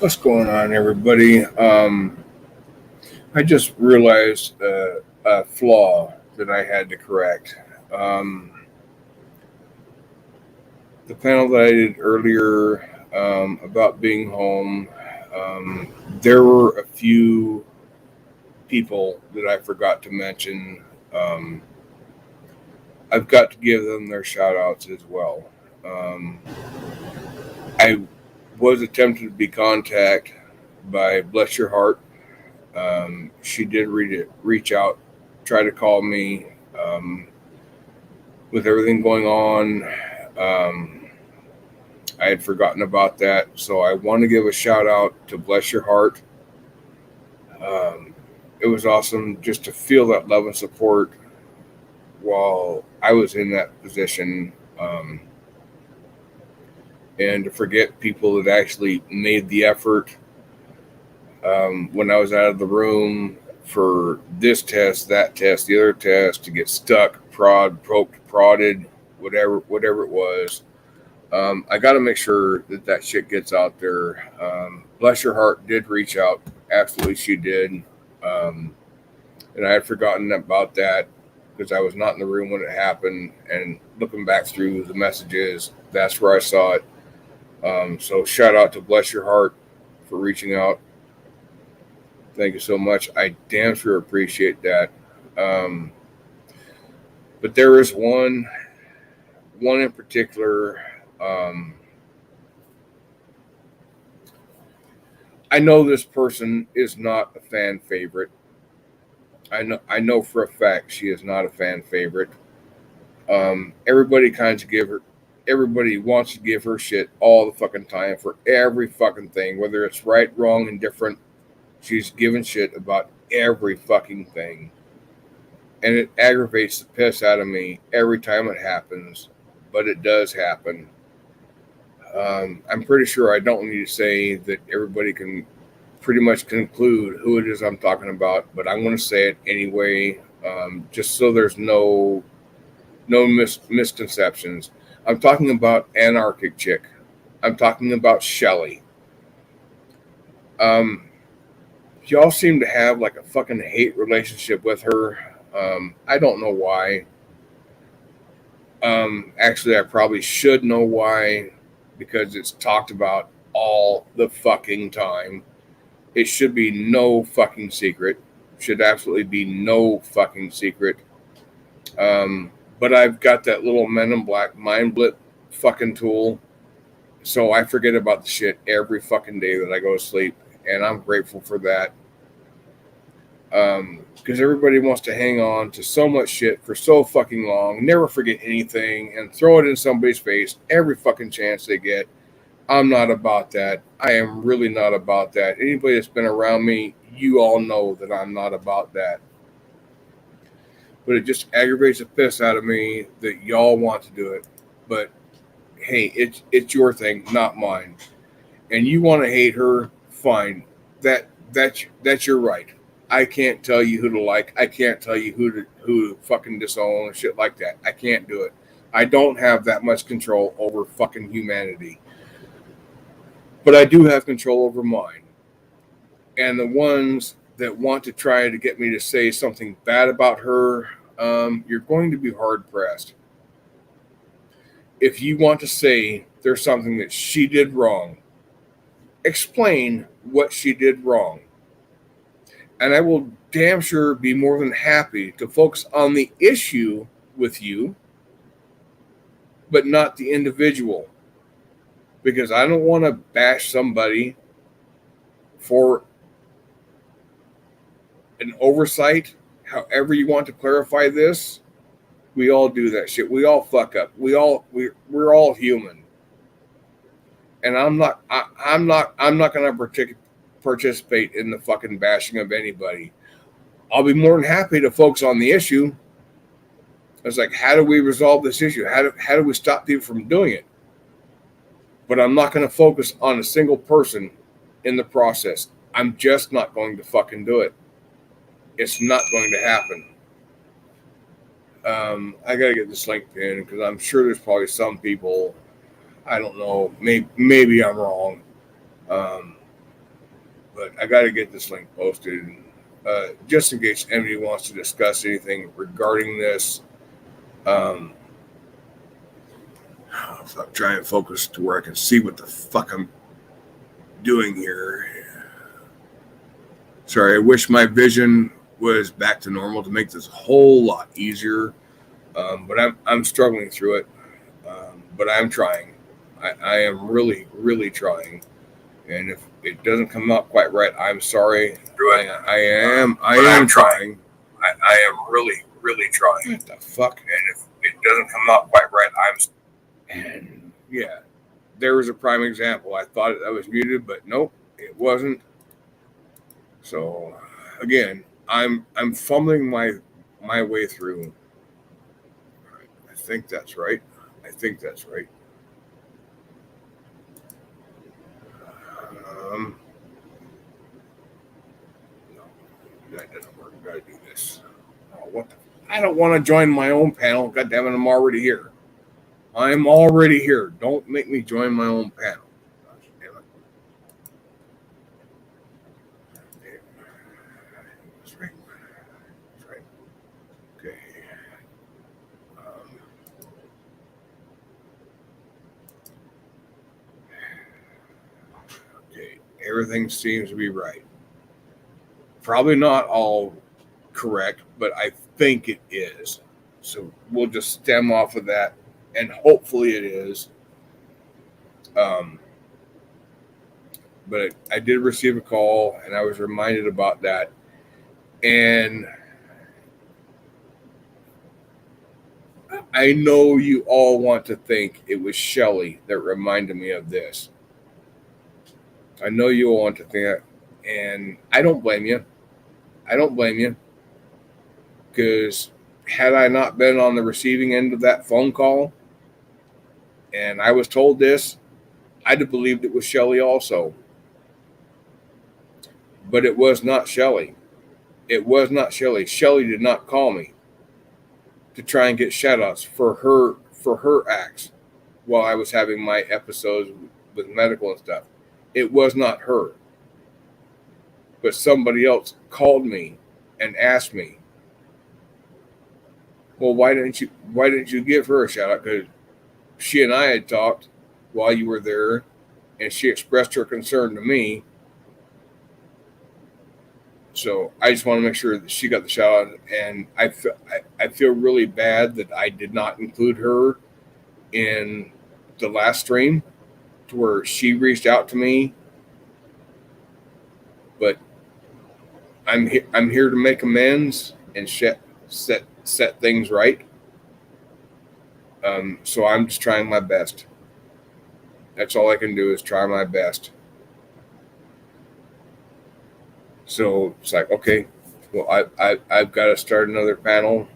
What's going on, everybody? I just realized a flaw that I had to correct. Um, the panel that I did earlier about being home, um, there were a few people that I forgot to mention. Um, I've got to give them their shout outs as well. Um, I was attempted to be contacted by Bless Your Heart. She did reach out, try to call me um, with everything going on. Um, I had forgotten about that, so I want to give a shout out to Bless Your Heart. Um, it was awesome just to feel that love and support while I was in that position, and to forget people that actually made the effort when I was out of the room for this test, that test, the other test, to get stuck, poked, prodded, whatever it was. I got to make sure that that shit gets out there. Bless Your Heart did reach out. Absolutely, she did. Um, and I had forgotten about that because I was not in the room when it happened. And looking back through the messages, that's where I saw it. So shout out to Bless Your Heart for reaching out. Thank you so much. I damn sure appreciate that. Um, but there is one in particular. Um, I know this person is not a fan favorite. I know for a fact she is not a fan favorite. Everybody kinds of give her. Everybody wants to give her shit all the fucking time for every fucking thing, whether it's right, wrong, indifferent. She's giving shit about every fucking thing, and it aggravates the piss out of me every time it happens. But it does happen. I'm pretty sure I don't need to say that everybody can pretty much conclude who it is I'm talking about, but I'm going to say it anyway, just so there's no misconceptions. I'm talking about Anarchic Chick. I'm talking about Shelly. Um, y'all seem to have like a fucking hate relationship with her. I don't know why. Actually, I probably should know why because it's talked about all the fucking time. It should be no fucking secret. Should absolutely be no fucking secret. Um, but I've got that little Men in Black mind blip fucking tool, so I forget about the shit every fucking day that I go to sleep, and I'm grateful for that. Because everybody wants to hang on to so much shit for so fucking long, never forget anything, and throw it in somebody's face every fucking chance they get. I'm not about that. I am really not about that. Anybody that's been around me, you all know that I'm not about that. But it just aggravates the piss out of me that y'all want to do it. But hey, it's your thing, not mine. And you want to hate her, fine. That's your right. I can't tell you who to like. I can't tell you who to fucking disown and shit like that. I can't do it. I don't have that much control over fucking humanity. But I do have control over mine. And the ones that want to try to get me to say something bad about her, you're going to be hard pressed. If you want to say there's something that she did wrong, explain what she did wrong. And I will damn sure be more than happy to focus on the issue with you, but not the individual. Because I don't want to bash somebody for an oversight, however you want to clarify this. We all do that shit. We all fuck up. We're all human. And I'm not going to participate in the fucking bashing of anybody. I'll be more than happy to focus on the issue. It's like, how do we resolve this issue? How do we stop people from doing it? But I'm not going to focus on a single person in the process. I'm just not going to fucking do it. It's not going to happen. I gotta get this link pinned because I'm sure there's probably some people. I don't know. Maybe I'm wrong. Um, But I got to get this link posted, just in case anybody wants to discuss anything regarding this. I'm trying to focus to where I can see what the fuck I'm doing here. Sorry, I wish my vision was back to normal to make this a whole lot easier. But I'm struggling through it. But I'm trying. I am really, really trying. And if it doesn't come out quite right, I'm sorry. I am trying. I am really, really trying. What the fuck? And if it doesn't come out quite right, and yeah, there was a prime example. I thought I was muted, but nope, it wasn't. So again, I'm fumbling my way through. I think that's right. No, that doesn't work. Gotta do this. Oh, what the? I don't want to join my own panel. God damn it, I'm already here. Don't make me join my own panel. Gosh, damn it. That's right. Okay. Okay. Everything seems to be right. Probably not all correct, but I think it is. So we'll just stem off of that, and hopefully it is. But I did receive a call, and I was reminded about that. And I know you all want to think it was Shelly that reminded me of this. I know you all want to think that, and I don't blame you. Because had I not been on the receiving end of that phone call and I was told this, I'd have believed it was Shelly also. But it was not Shelly. Shelly did not call me to try and get shoutouts for her acts while I was having my episodes with medical and stuff. It was not her. But somebody else called me and asked me, well, why didn't you give her a shout out? Because she and I had talked while you were there, and she expressed her concern to me. So I just want to make sure that she got the shout out, and I feel really bad that I did not include her in the last stream, to where she reached out to me. But I'm here to make amends and set things right. So I'm just trying my best. That's all I can do is try my best. So it's like, okay, well, I've got to start another panel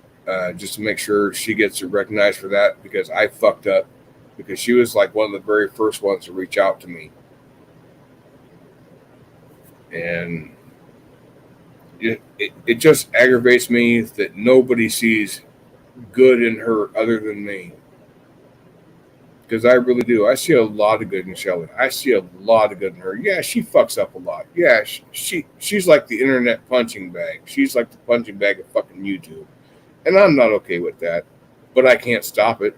just to make sure she gets recognized for that, because I fucked up, because she was like one of the very first ones to reach out to me. And it just aggravates me that nobody sees good in her other than me. Because I really do. I see a lot of good in Shelly. I see a lot of good in her. Yeah, she fucks up a lot. Yeah, she's like the internet punching bag. She's like the punching bag of fucking YouTube. And I'm not okay with that. But I can't stop it.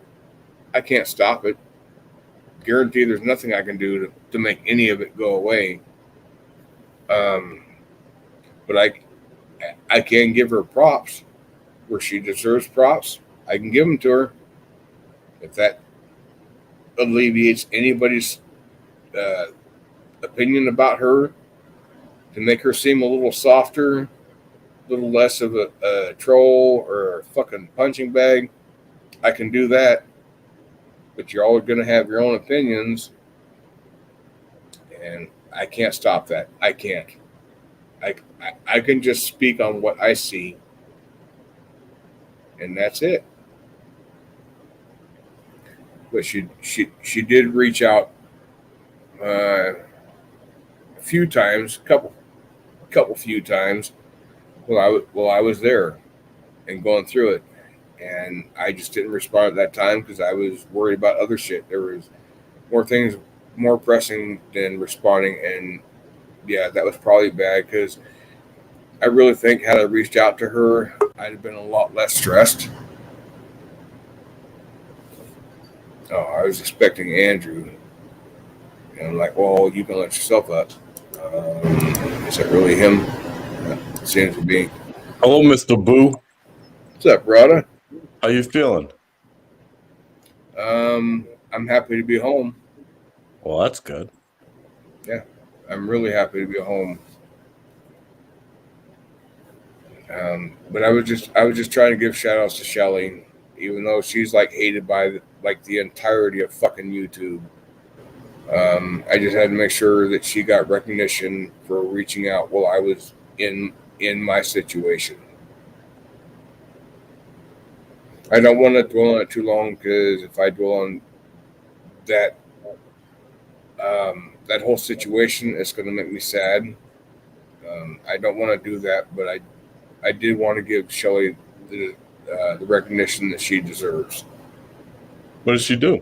Guarantee there's nothing I can do to make any of it go away. But I can give her props where she deserves props. I can give them to her. If that alleviates anybody's opinion about her, to make her seem a little softer, a little less of a troll or a fucking punching bag, I can do that. But you're all going to have your own opinions, and I can't stop that. I can't. I can just speak on what I see, and that's it. But she did reach out a few times, few times while I was there and going through it, and I just didn't respond at that time because I was worried about other shit. There was more things more pressing than responding and yeah, that was probably bad because I really think had I reached out to her, I'd have been a lot less stressed. Oh, I was expecting Andrew, and I'm like, well, you can let yourself up. Is that really him? Seems to be. Hello, Mr. Boo. What's up, brother? How you feeling? I'm happy to be home. Well, that's good. Yeah, I'm really happy to be home. But I was just trying to give shout outs to Shelly, even though she's like hated by like the entirety of fucking YouTube. I just had to make sure that she got recognition for reaching out while I was in my situation. I don't want to dwell on it too long because if I dwell on that that whole situation, it's going to make me sad. I don't want to do that, but I did want to give Shelly the recognition that she deserves. What did she do?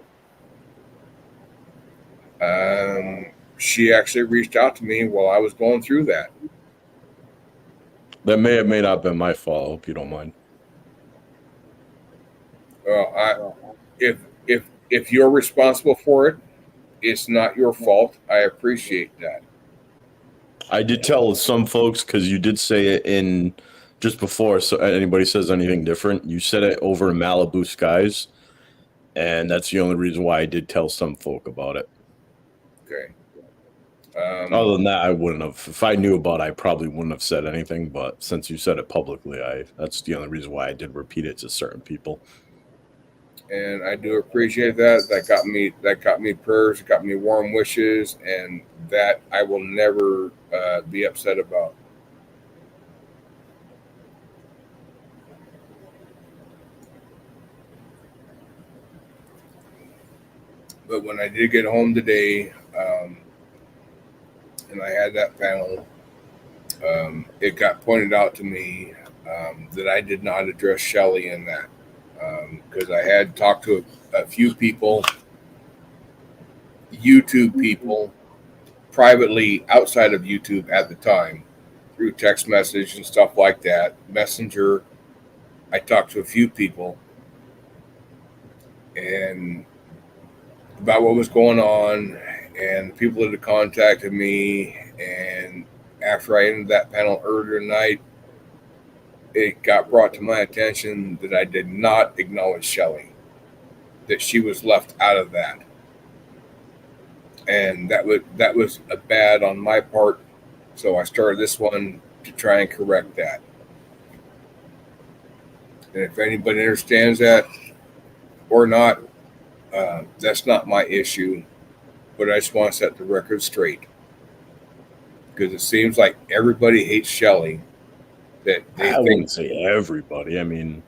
She actually reached out to me while I was going through that. That may have may not have been my fault. I hope you don't mind. Well, if you're responsible for it, it's not your fault. I appreciate that. I did tell some folks because you did say it in just before. So anybody says anything different, you said it over in Malibu skies, and that's the only reason why I did tell some folk about it. Okay. Other than that, I wouldn't have. If I knew about it, I probably wouldn't have said anything. But since you said it publicly, that's the only reason why I did repeat it to certain people. And I do appreciate that. That got me prayers, got me warm wishes, and that I will never be upset about. But when I did get home today, and I had that panel, it got pointed out to me that I did not address Shelly in that because I had talked to a few people, YouTube people, privately outside of YouTube at the time, through text message and stuff like that, Messenger. I talked to a few people and about what was going on and people that had contacted me. And after I ended that panel earlier tonight, it got brought to my attention that I did not acknowledge Shelly, that she was left out of that. And that was a bad on my part. So I started this one to try and correct that. And if anybody understands that or not, that's not my issue. But I just want to set the record straight because it seems like everybody hates Shelly. That they I think, wouldn't say everybody. I mean,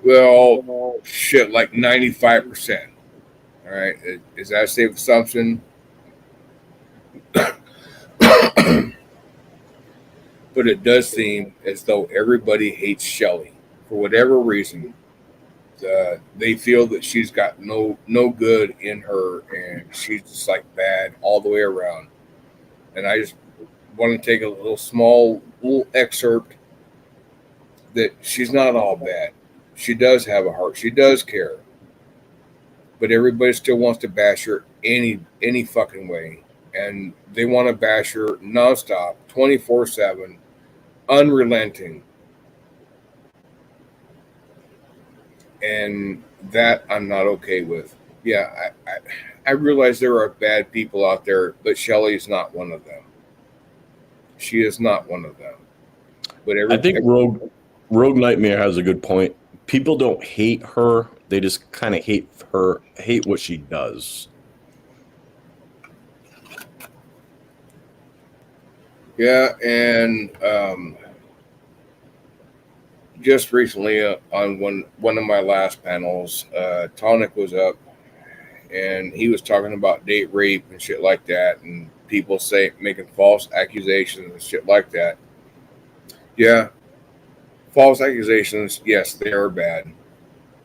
well, shit, like 95%. All right, is that a safe assumption? But it does seem as though everybody hates Shelly for whatever reason. They feel that she's got no good in her, and she's just like bad all the way around. And I just want to take a little excerpt that she's not all bad. She does have a heart. She does care, but everybody still wants to bash her any fucking way, and they want to bash her nonstop, 24/7, unrelenting. And that I'm not okay with. Yeah, I realize there are bad people out there, but Shelly's not one of them. She is not one of them. But I think Rogue Nightmare has a good point. People don't hate her; they just kind of hate what she does. yeah, and just recently on one of my last panels, Tonic was up and he was talking about date rape and shit like that, and people making false accusations and shit like that. Yeah, false accusations, yes, they are bad.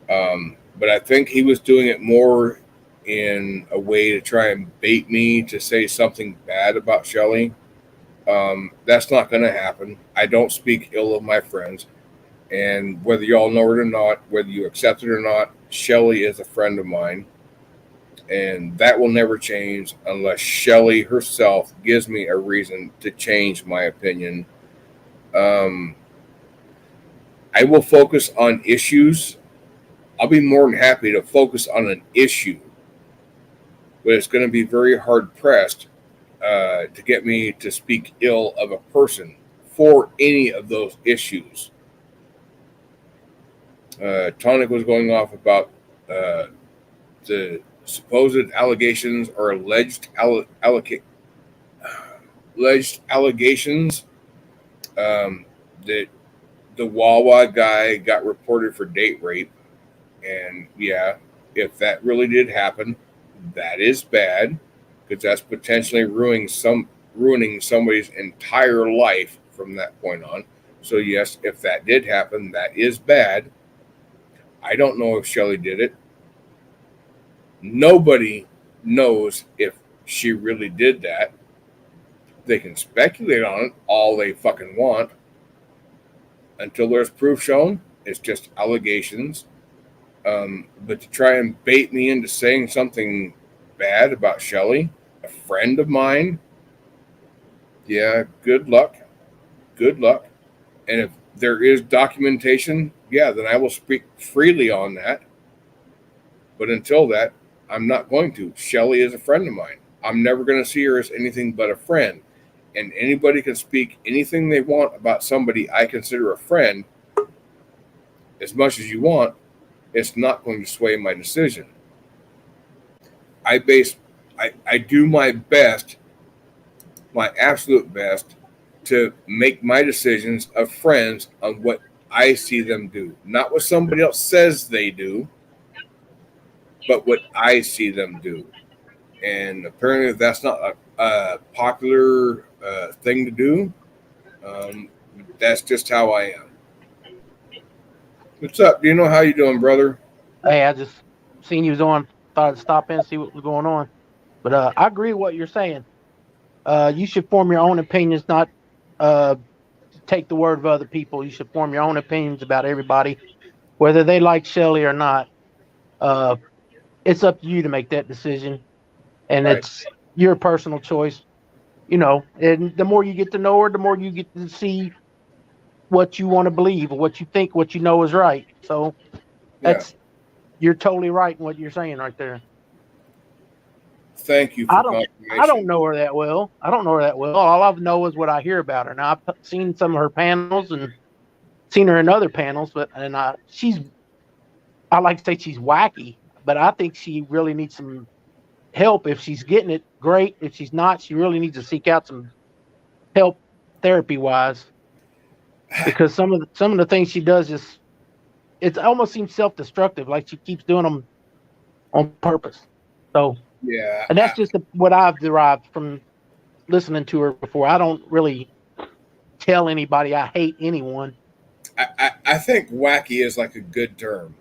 But I think he was doing it more in a way to try and bait me to say something bad about Shelly. That's not going to happen. I don't speak ill of my friends. And whether y'all know it or not, whether you accept it or not, Shelly is a friend of mine. And that will never change unless Shelly herself gives me a reason to change my opinion. Um, I will focus on issues. I'll be more than happy to focus on an issue, but it's going to be very hard pressed to get me to speak ill of a person for any of those issues. Tonic was going off about the supposed allegations or alleged allegations that the Wawa guy got reported for date rape. And yeah, if that really did happen, that is bad because that's potentially ruining somebody's entire life from that point on. So yes, if that did happen, that is bad. I don't know if Shelly did it. Nobody knows if she really did that. They can speculate on it all they fucking want. Until there's proof shown, it's just allegations. But to try and bait me into saying something bad about Shelly, a friend of mine, yeah, good luck. Good luck. And if there is documentation, yeah, then I will speak freely on that. But until that, I'm not going to. Shelly is a friend of mine. I'm never going to see her as anything but a friend. And anybody can speak anything they want about somebody I consider a friend as much as you want. It's not going to sway my decision. I do my best, my absolute best, to make my decisions of friends on what I see them do. Not what somebody else says they do, but what I see them do. And apparently that's not a popular thing to do. That's just how I am. What's up? Do you know how you doing, brother? Hey, I just seen you was on. Thought I'd stop in and see what was going on. But I agree with what you're saying. You should form your own opinions, not take the word of other people. You should form your own opinions about everybody, whether they like Shelley or not. It's up to you to make that decision, and Right. it's your personal choice. And the more you get to know her, the more you get to see what you want to believe, or what you think, what you know is right. So Yeah. you're totally right in what you're saying right there. Thank you for I confirmation. don't know her that well. I don't know her that well. All I know is what I hear about her. Now I've seen some of her panels and seen her in other panels, but I like to say she's wacky, but I think she really needs some help. If she's getting it, great. If she's not, she really needs to seek out some help therapy wise, because some of the things she does it almost seems self destructive, like she keeps doing them on purpose. So, Yeah. and that's just what I've derived from listening to her before. I don't really tell anybody I hate anyone. I think wacky is like a good term,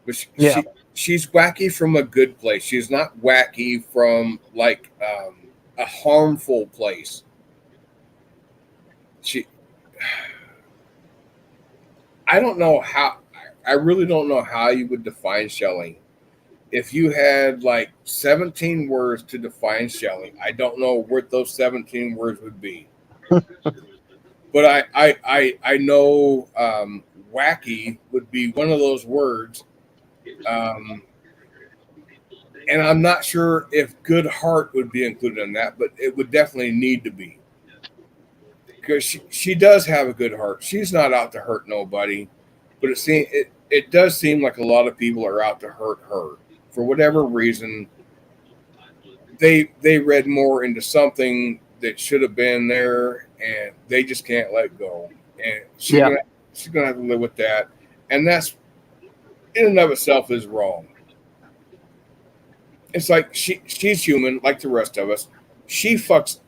but Yeah. she's wacky from a good place. She's not wacky from like a harmful place. She, I don't know how. I really don't know how you would define Shelley. If you had like 17 words to define Shelley, I don't know what those 17 words would be. But I know wacky would be one of those words. Um, and I'm not sure if good heart would be included in that, but it would definitely need to be. Because she does have a good heart. She's not out to hurt nobody, but it does seem like a lot of people are out to hurt her. For whatever reason, they read more into something that should have been there, and they just can't let go. And she's gonna have to live with that, and that's in and of itself is wrong. It's like she's human like the rest of us. She fucks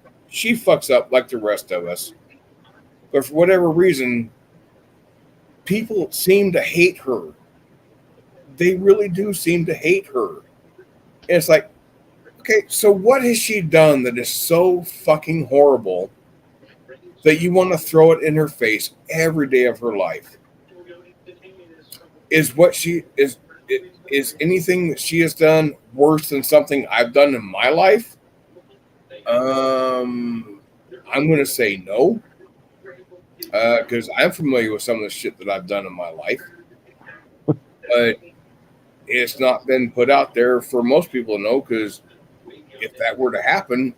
up like the rest of us, but for whatever reason, people seem to hate her. They really do seem to hate her. And it's like, okay, so what has she done that is so fucking horrible that you want to throw it in her face every day of her life. Is what she is anything that she has done worse than something I've done in my life? I'm going to say no, because I'm familiar with some of the shit that I've done in my life, but it's not been put out there for most people to know. Because if that were to happen,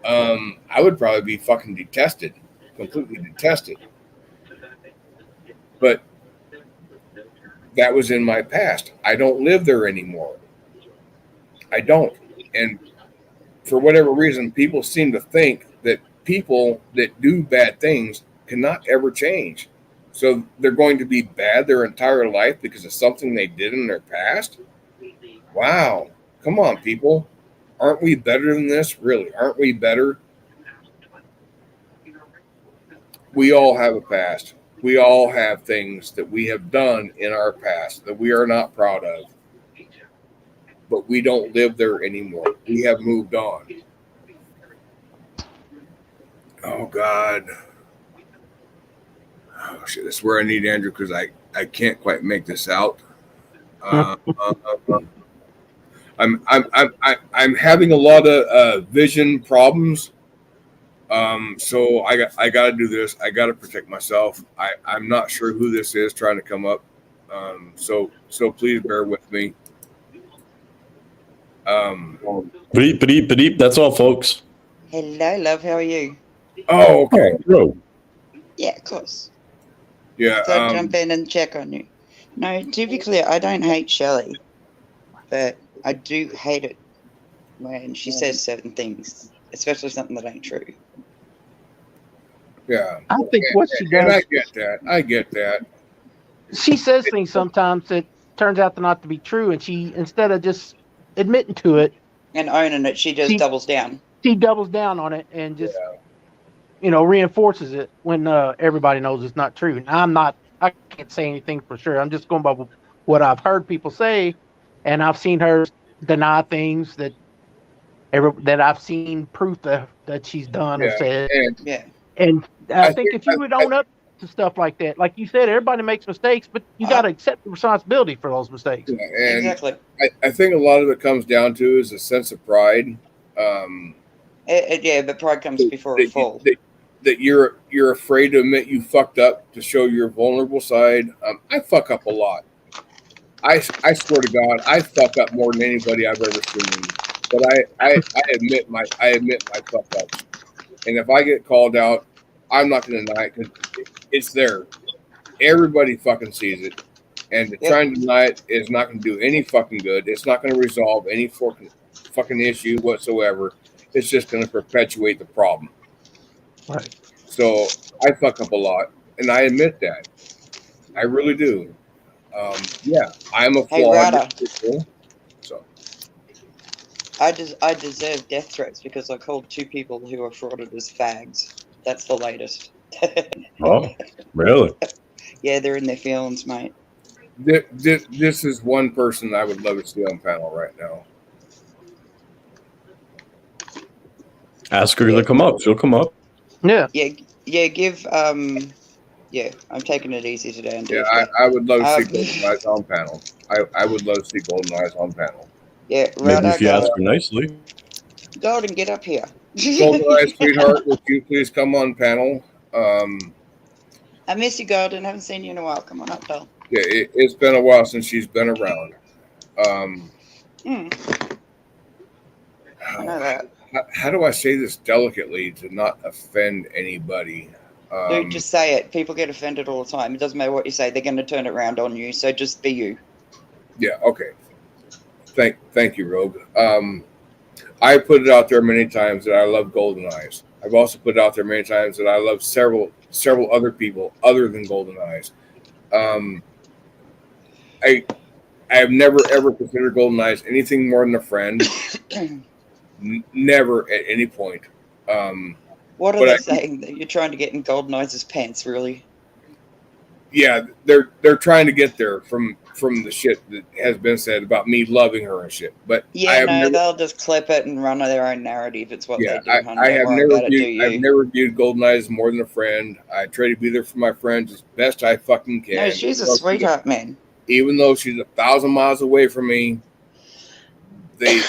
I would probably be fucking detested, completely detested. But that was in my past. I don't live there anymore. I don't, and for whatever reason, people seem to think that people that do bad things cannot ever change. So they're going to be bad their entire life because of something they did in their past? Wow. Come on, people. Aren't we better than this? Really? Aren't we better? We all have a past. We all have things that we have done in our past that we are not proud of. But we don't live there anymore. We have moved on. Oh, God. Oh, shit. That's where I need Andrew because I can't quite make this out. I'm having a lot of vision problems. So I got to do this. I got to protect myself. I'm not sure who this is trying to come up. So please bear with me. Beep, beep, beep. That's all, folks. Hello, love. How are you? Oh, okay. Bro. Yeah, of course. Yeah. So I'd jump in and check on you. No, to be clear, I don't hate Shelley, but I do hate it when she says certain things, especially something that ain't true. Yeah. I think what she And does, I get that. she says things sometimes that turns out to not to be true, and she, instead of just admitting to it, And owning it, she just doubles down. she doubles down on it and just reinforces it when everybody knows it's not true. And I can't say anything for sure. I'm just going by what I've heard people say, and I've seen her deny things that I've seen proof that she's done or said. And I think if you would own up to stuff like that, like you said, everybody makes mistakes, but you got to accept the responsibility for those mistakes. Yeah, and Exactly. I think a lot of it comes down to is a sense of pride. Yeah, but pride comes before a fall. That you're afraid to admit you fucked up, to show your vulnerable side. I fuck up a lot. I swear to God, I fuck up more than anybody I've ever seen. But I admit my fuck ups. And if I get called out, I'm not going to deny it because it's there. Everybody fucking sees it. And to try and deny it is not going to do any fucking good. It's not going to resolve any fucking issue whatsoever. It's just going to perpetuate the problem. Right. So I fuck up a lot, and I admit that. I really do. Yeah, I'm a flawed individual. So I deserve death threats because I called 2 people who are frauded as fags. That's the latest. Oh, really? Yeah, they're in their feelings, mate. This is one person I would love to see on panel right now. Ask her to come up. She'll come up. Yeah. Yeah. Give Yeah, I'm taking it easy today. I would love to see Golden Eyes on panel. I would love to see Golden Eyes on panel. Yeah, maybe if you ask her nicely. Golden, get up here. Golden Eyes, sweetheart, would you please come on panel? I miss you, Golden. Haven't seen you in a while. Come on up, doll. Yeah, it's been a while since she's been around. I know that. How do I say this delicately to not offend anybody? Dude, just say it. People get offended all the time. It doesn't matter what you say. They're going to turn it around on you. So just be you. Yeah, okay. Thank you, Rogue. I put it out there many times that I love Golden Eyes. I've also put it out there many times that I love several other people other than Golden Eyes. I have never ever considered Golden Eyes anything more than a friend. Never at any point. What are they saying? That you're trying to get in Golden Eyes' pants, really? yeah, they're trying to get there from the shit that has been said about me loving her and shit. But I Yeah, have no, never, they'll just clip it and run their own narrative. It's what yeah, they do, hon. I Don't have worry never about it, do viewed, I've you? never viewed Goldeneye as more than a friend. I try to be there for my friends as best I fucking can. No, she's a sweetheart, man. Even though she's 1,000 miles away from me, they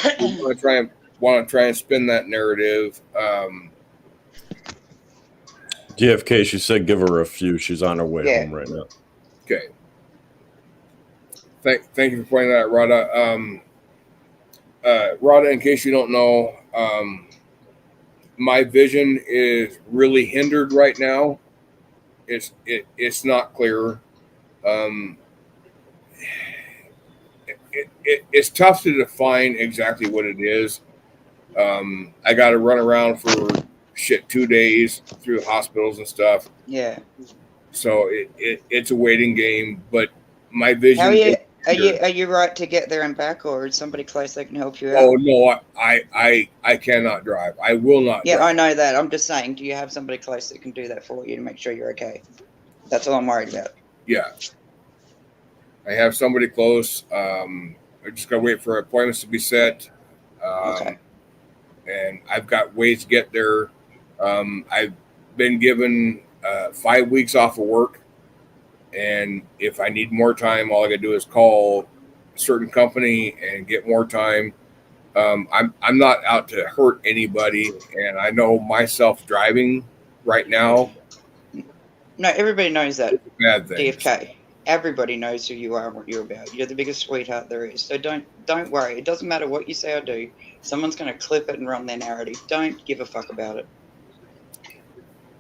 want to try and spin that narrative. GFK, she said give her a few. She's on her way Yeah. home right now. Okay. Thank you for pointing that out, Rada. Rada, in case you don't know, my vision is really hindered right now. It's not clear. It's tough to define exactly what it is. I got to run around for shit 2 days through hospitals and stuff. Yeah. So it's a waiting game. But my vision. How are you? is Are you right to get there and back, or is somebody close that can help you out? Oh no, I cannot drive. I will not. Yeah, drive. I know that. I'm just saying, do you have somebody close that can do that for you to make sure you're okay? That's all I'm worried about. Yeah. I have somebody close. I just gotta wait for appointments to be set. Okay. And I've got ways to get there. I've been given 5 weeks off of work, and if I need more time, all I gotta do is call a certain company and get more time. I'm not out to hurt anybody, and I know myself driving right now. No, everybody knows that. Bad thing. DFK. Everybody knows who you are and what you're about. You're the biggest sweetheart there is. So don't worry. It doesn't matter what you say or do. Someone's going to clip it and run their narrative. Don't give a fuck about it.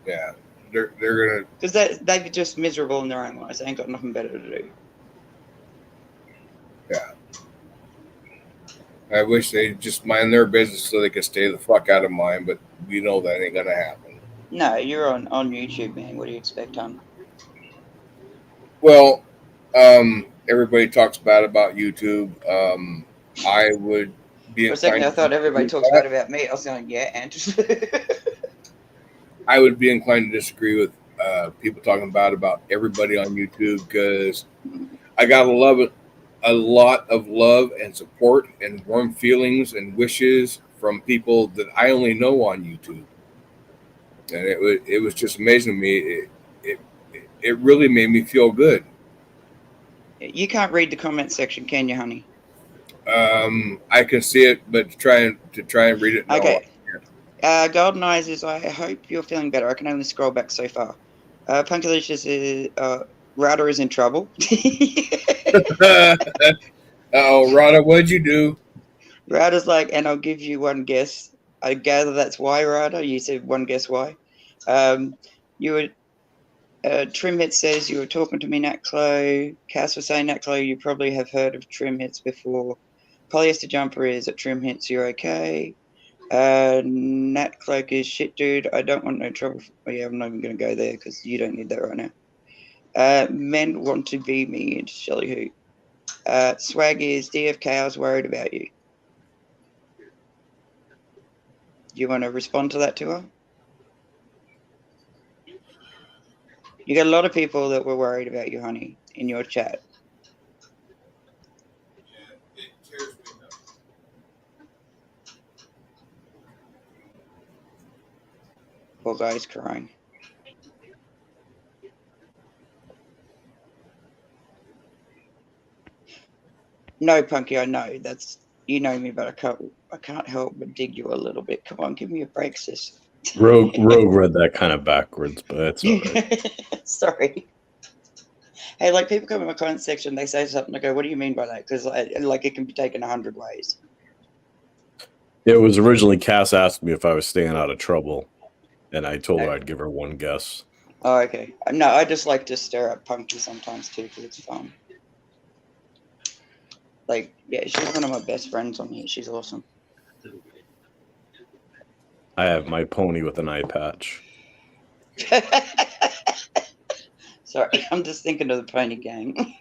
Yeah, they're gonna. Because they're just miserable in their own lives. They ain't got nothing better to do. Yeah. I wish they'd just mind their business so they could stay the fuck out of mine, but you know that ain't gonna happen. No, you're on YouTube, man. What do you expect, hon? Well, everybody talks bad about YouTube. I would be For a second, I thought everybody talks bad about me. I was going, yeah, and I would be inclined to disagree with people talking bad about everybody on YouTube because I got a lot of love and support and warm feelings and wishes from people that I only know on YouTube, and it was just amazing to me. It really made me feel good. You can't read the comment section, can you, honey? I can see it, but to try and read it. Okay. Golden Eyes is, I hope you're feeling better. I can only scroll back so far. Punkalicious is, Router is in trouble. Oh, Rada, what'd you do? Router's like, and I'll give you one guess. I gather that's why, Router. You said one guess why. You were Trim Hit says you were talking to me, Nat Clo. Cass was saying, Nat Clo, you probably have heard of Trim Hits before. Polyester Jumper is at Trim Hits, you're okay. Nat Cloak is shit, dude. I don't want no trouble. Oh, yeah, I'm not even going to go there because you don't need that right now. Men want to be me and Shelly Who. Swag is DFK, I was worried about you. Do you want to respond to that to her? You got a lot of people that were worried about you, honey, in your chat. Poor guy's crying. No, Punky, I know. You know me, but I can't help but dig you a little bit. Come on, give me a break, sis. Rogue read that kind of backwards, but that's all right. Sorry. Hey, like people come in my comment section, they say something, I go, what do you mean by that? Because like it can be taken 100 ways. It was originally Cass asked me if I was staying out of trouble, and I told her I'd give her one guess. Oh, okay. No, I just like to stir up Punky sometimes too because it's fun. Like, yeah, she's one of my best friends on here. She's awesome. I have my pony with an eye patch. Sorry, I'm just thinking of the pony gang.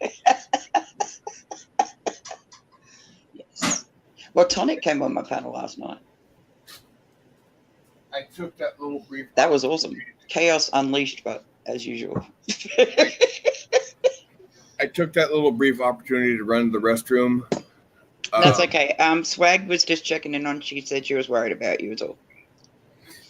Yes. Well, Tonic came on my panel last night. I took that little brief. That was awesome. Chaos unleashed, but as usual. took that little brief opportunity to run to the restroom. That's okay. Swag was just checking in on. She said she was worried about you. Is all.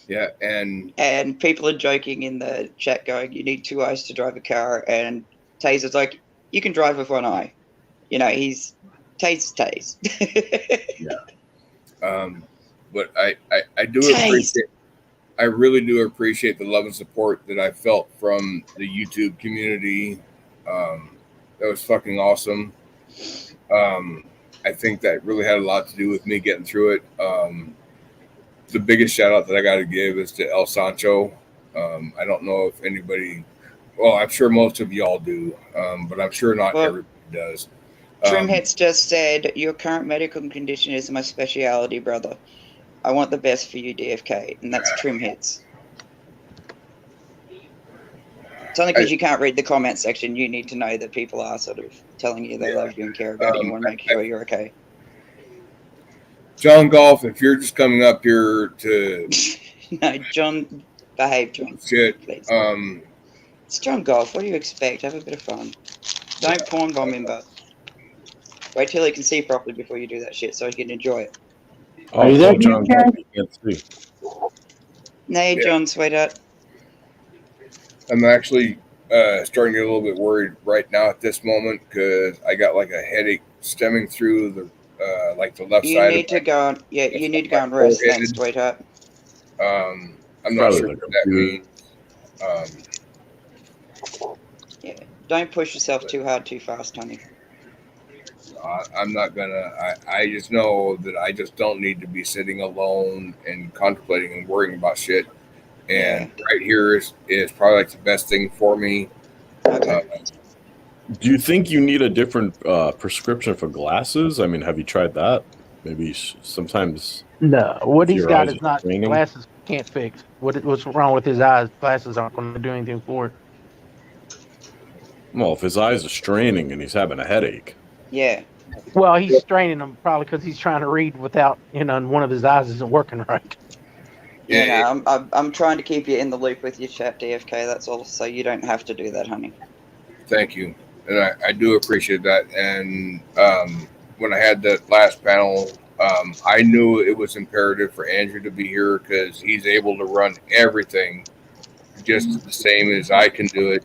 Yeah, and people are joking in the chat, going, "You need 2 eyes to drive a car." And Taser's like, "You can drive with 1 eye." You know, he's Tase. yeah. But I do appreciate. I really do appreciate the love and support that I felt from the YouTube community. That was fucking awesome. I think that really had a lot to do with me getting through it. The biggest shout out that I got to give is to El Sancho. I don't know if anybody, well, I'm sure most of y'all do, but I'm sure not everybody does. Trimhits just said, "Your current medical condition is my speciality, brother. I want the best for you, DFK." And that's Trimhits. It's only because you can't read the comment section. You need to know that people are sort of telling you they love you and care about you and want to make sure you're okay. John Golf, if you're just coming up here to... No, John, behave, John. Shit. Please. It's John Golf. What do you expect? Have a bit of fun. Don't porn bomb him, but wait till he can see properly before you do that shit so he can enjoy it. Are you there, John? DFK? Can't see. Nay, John, sweetheart. I'm actually starting to get a little bit worried right now at this moment because I got like a headache stemming through the like the left You side. need to go on. Yeah, you need to go and rest then, sweetheart. I'm not sure what that means. Yeah, don't push yourself too hard, too fast, honey. I'm not gonna. I just know that I just don't need to be sitting alone and contemplating and worrying about shit. And right here is probably like the best thing for me. Okay. Do you think you need a different prescription for glasses? I mean, have you tried that? Maybe sometimes. No, what he's got is not straining. glasses can't fix. What's wrong with his eyes? Glasses aren't going to do anything for it. Well, if his eyes are straining and he's having a headache. Yeah. Well, he's straining them probably because he's trying to read without, and one of his eyes isn't working right. Yeah, I'm trying to keep you in the loop with your chat, DFK. That's all, so you don't have to do that, honey. Thank you, and I do appreciate that. And when I had that last panel, I knew it was imperative for Andrew to be here because he's able to run everything just the same as I can do it.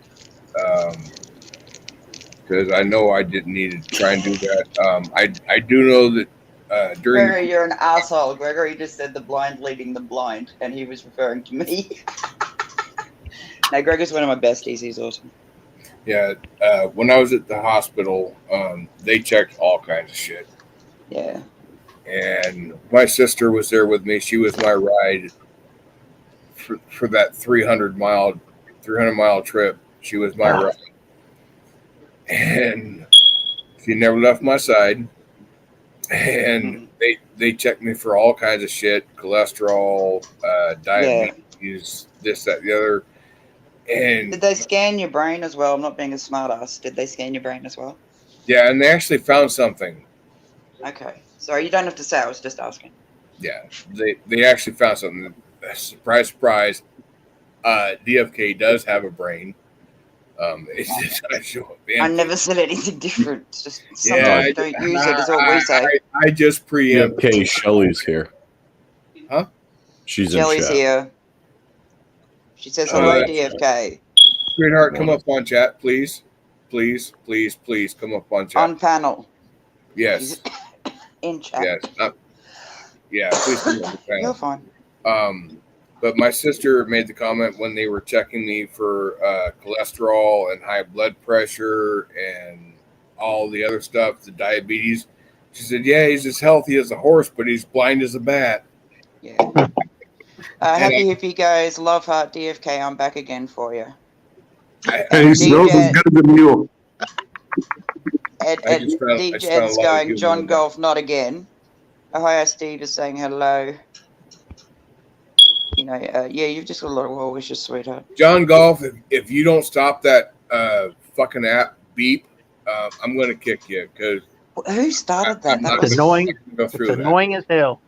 Because I know I didn't need to try and do that. I do know that during... Gregory, you're an asshole. Gregory just said the blind leading the blind, and he was referring to me. Now, Gregory's one of my besties. He's awesome. Yeah, when I was at the hospital, they checked all kinds of shit. Yeah. And my sister was there with me. She was my ride for that 300 mile trip. She was my ride. And she never left my side. And they checked me for all kinds of shit, cholesterol, diabetes, this, that, the other. And did they scan your brain as well? I'm not being a smartass. Did they scan your brain as well? Yeah, and they actually found something. Okay. Sorry, you don't have to say. I was just asking. Yeah, they actually found something. Surprise, surprise. DFK does have a brain. It's just I show up. I never said anything different. It's just sometimes don't use it. Is what we say. I just preempt. DFK, Shelly's here. Huh? She's Shelly's in chat. here. She says hello, DFK. Sweetheart, come up on chat, please. Please, please, please come up on chat. On panel. Yes. In chat. Yes. Yeah, please come up on panel. You're fine. But my sister made the comment when they were checking me for cholesterol and high blood pressure and all the other stuff, the diabetes. She said, yeah, he's as healthy as a horse, but he's blind as a bat. Yeah. Happy hippie guys, love heart DFK. I'm back again for you. He smells as good as a mule. DJ's going, John Golf, not again. Ohio Steve is saying hello. Yeah, you've just got a lot of well wishes, sweetheart. John Golf, if you don't stop that fucking app beep, I'm going to kick you. Because who started that? It's annoying. It's annoying as hell.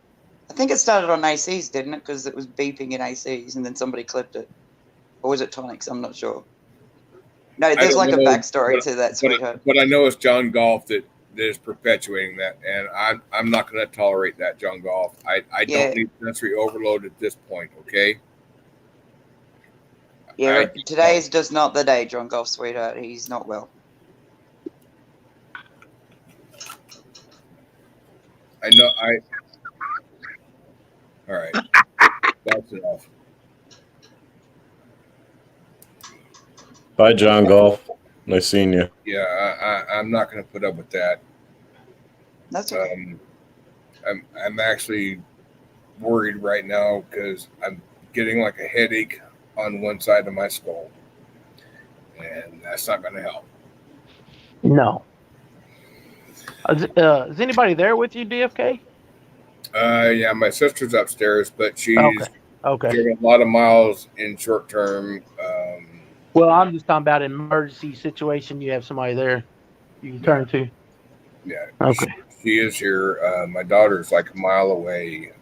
I think it started on ACs, didn't it? Because it was beeping in ACs, and then somebody clipped it. Or was it Tonics? I'm not sure. No, there's like a know, backstory to that, sweetheart. But I know it's John Golf that is perpetuating that, and I'm not going to tolerate that, John Golf. I don't need sensory overload at this point. Okay. Yeah, today is just not the day, John Golf, sweetheart. He's not well. I know. All right. That's enough. Bye, John Golf. Nice seeing you. Yeah, I'm not going to put up with that. That's okay. I'm actually worried right now because I'm getting like a headache on one side of my skull, and that's not going to help. No. Is anybody there with you, DFK? Yeah, my sister's upstairs, but she's okay. doing a lot of miles in short term. Well, I'm just talking about an emergency situation. You have somebody there you can turn to. Yeah. Okay. She is here. My daughter's like a mile away.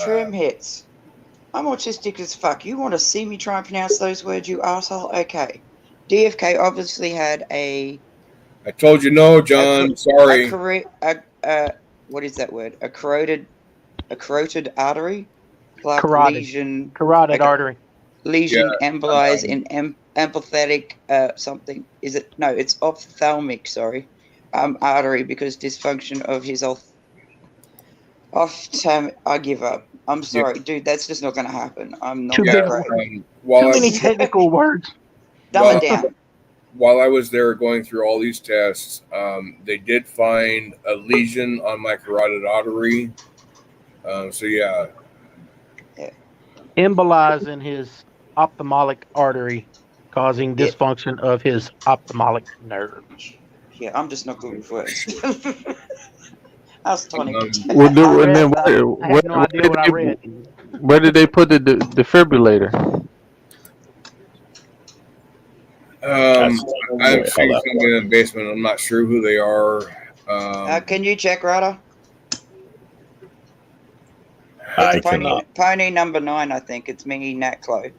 Trim hits. I'm autistic as fuck. You want to see me try and pronounce those words, you asshole? Okay. DFK obviously had a... I told you no, John. Sorry. What is that word? A carotid artery? Like carotid artery. Lesion embolize in empathetic something. Is it? No, it's ophthalmic, sorry. Artery, because dysfunction of his I give up. I'm sorry, dude. That's just not going to happen. I'm not too many technical words. Dumb it down. While I was there going through all these tests, they did find a lesion on my carotid artery. Embolize in his ophthalmic artery, causing dysfunction of his ophthalmic nerve. Yeah, I'm just not good with words. I was tonic. I have no idea what I read. Where did they put the defibrillator? I'm seeing somebody in the basement. I'm not sure who they are. Can you check, Ryder? I It's pony number 9, I think. It's me, Nat Chloe.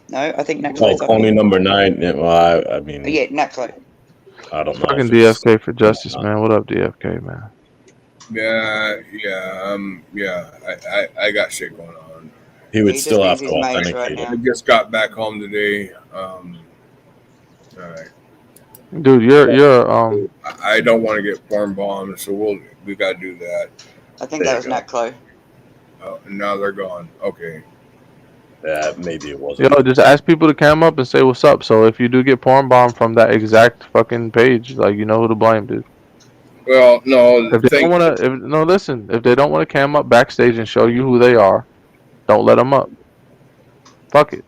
No, I think Nat Chloe. Pony number 9. Yeah, well, I mean. Yeah, Nat Chloe. I don't know. Fucking DFK for justice, man. What up, DFK, man? I got shit going on. He would still have to authenticate it. I just got back home today. All right. Dude, you're I don't want to get porn bombed, so we got to do that. I think that was Nat Chloe. Oh, and now they're gone. Okay. Yeah, maybe it wasn't. Yo, just ask people to cam up and say what's up. So if you do get porn bombed from that exact fucking page, like, you know who to blame, dude. Well, no. If they don't want to, listen. If they don't want to cam up backstage and show you who they are, don't let them up. Fuck it.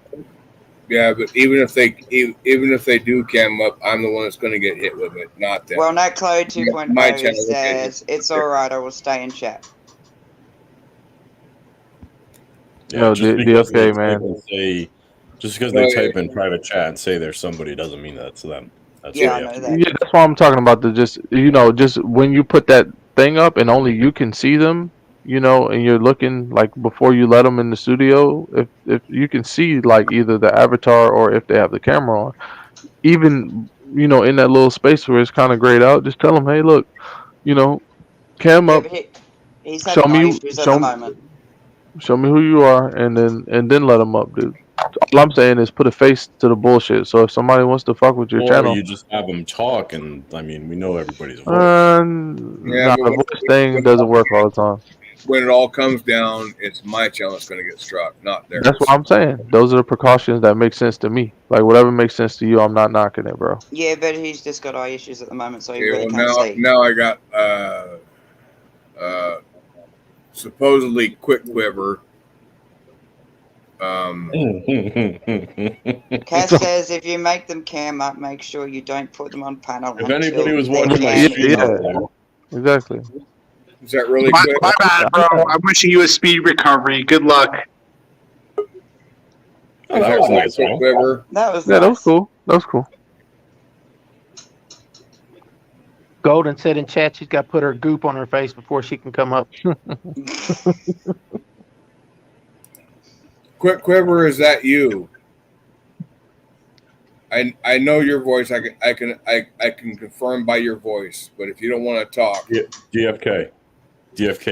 Yeah, but even if they do cam up, I'm the one that's going to get hit with it, not them. Well, Nat Chloe 2.0 says it's all right. I will stay in chat. Yeah, DFK, man. Just because they type in private chat and say there's somebody doesn't mean that's them. That's I know that. Yeah, that's why I'm talking about just when you put that thing up and only you can see them, and you're looking like before you let them in the studio, if you can see like either the avatar or if they have the camera on, even in that little space where it's kind of grayed out, just tell them, hey, look, cam up, show me who you are, and then let them up, dude. All I'm saying is put a face to the bullshit. So if somebody wants to fuck with your channel, you just have them talk, and I mean, we know everybody's voice. The voice thing doesn't work all the time. When it all comes down, it's my channel that's going to get struck, not theirs. That's what I'm saying. Those are the precautions that make sense to me. Like, whatever makes sense to you, I'm not knocking it, bro. Yeah, but he's just got eye issues at the moment, so he really can't see. Now I got supposedly Quick Quiver. Cass says if you make them cam up, make sure you don't put them on panel. If anybody was wondering, exactly. Is that really quick? My bad, bro. I'm wishing you a speedy recovery. Good luck. Oh, that was nice, Quick Quiver. That was that was cool. That was cool. Golden said in chat she's got to put her goop on her face before she can come up. Quick Quiver, is that you? I know your voice. I can confirm by your voice. But if you don't want to talk, DFK,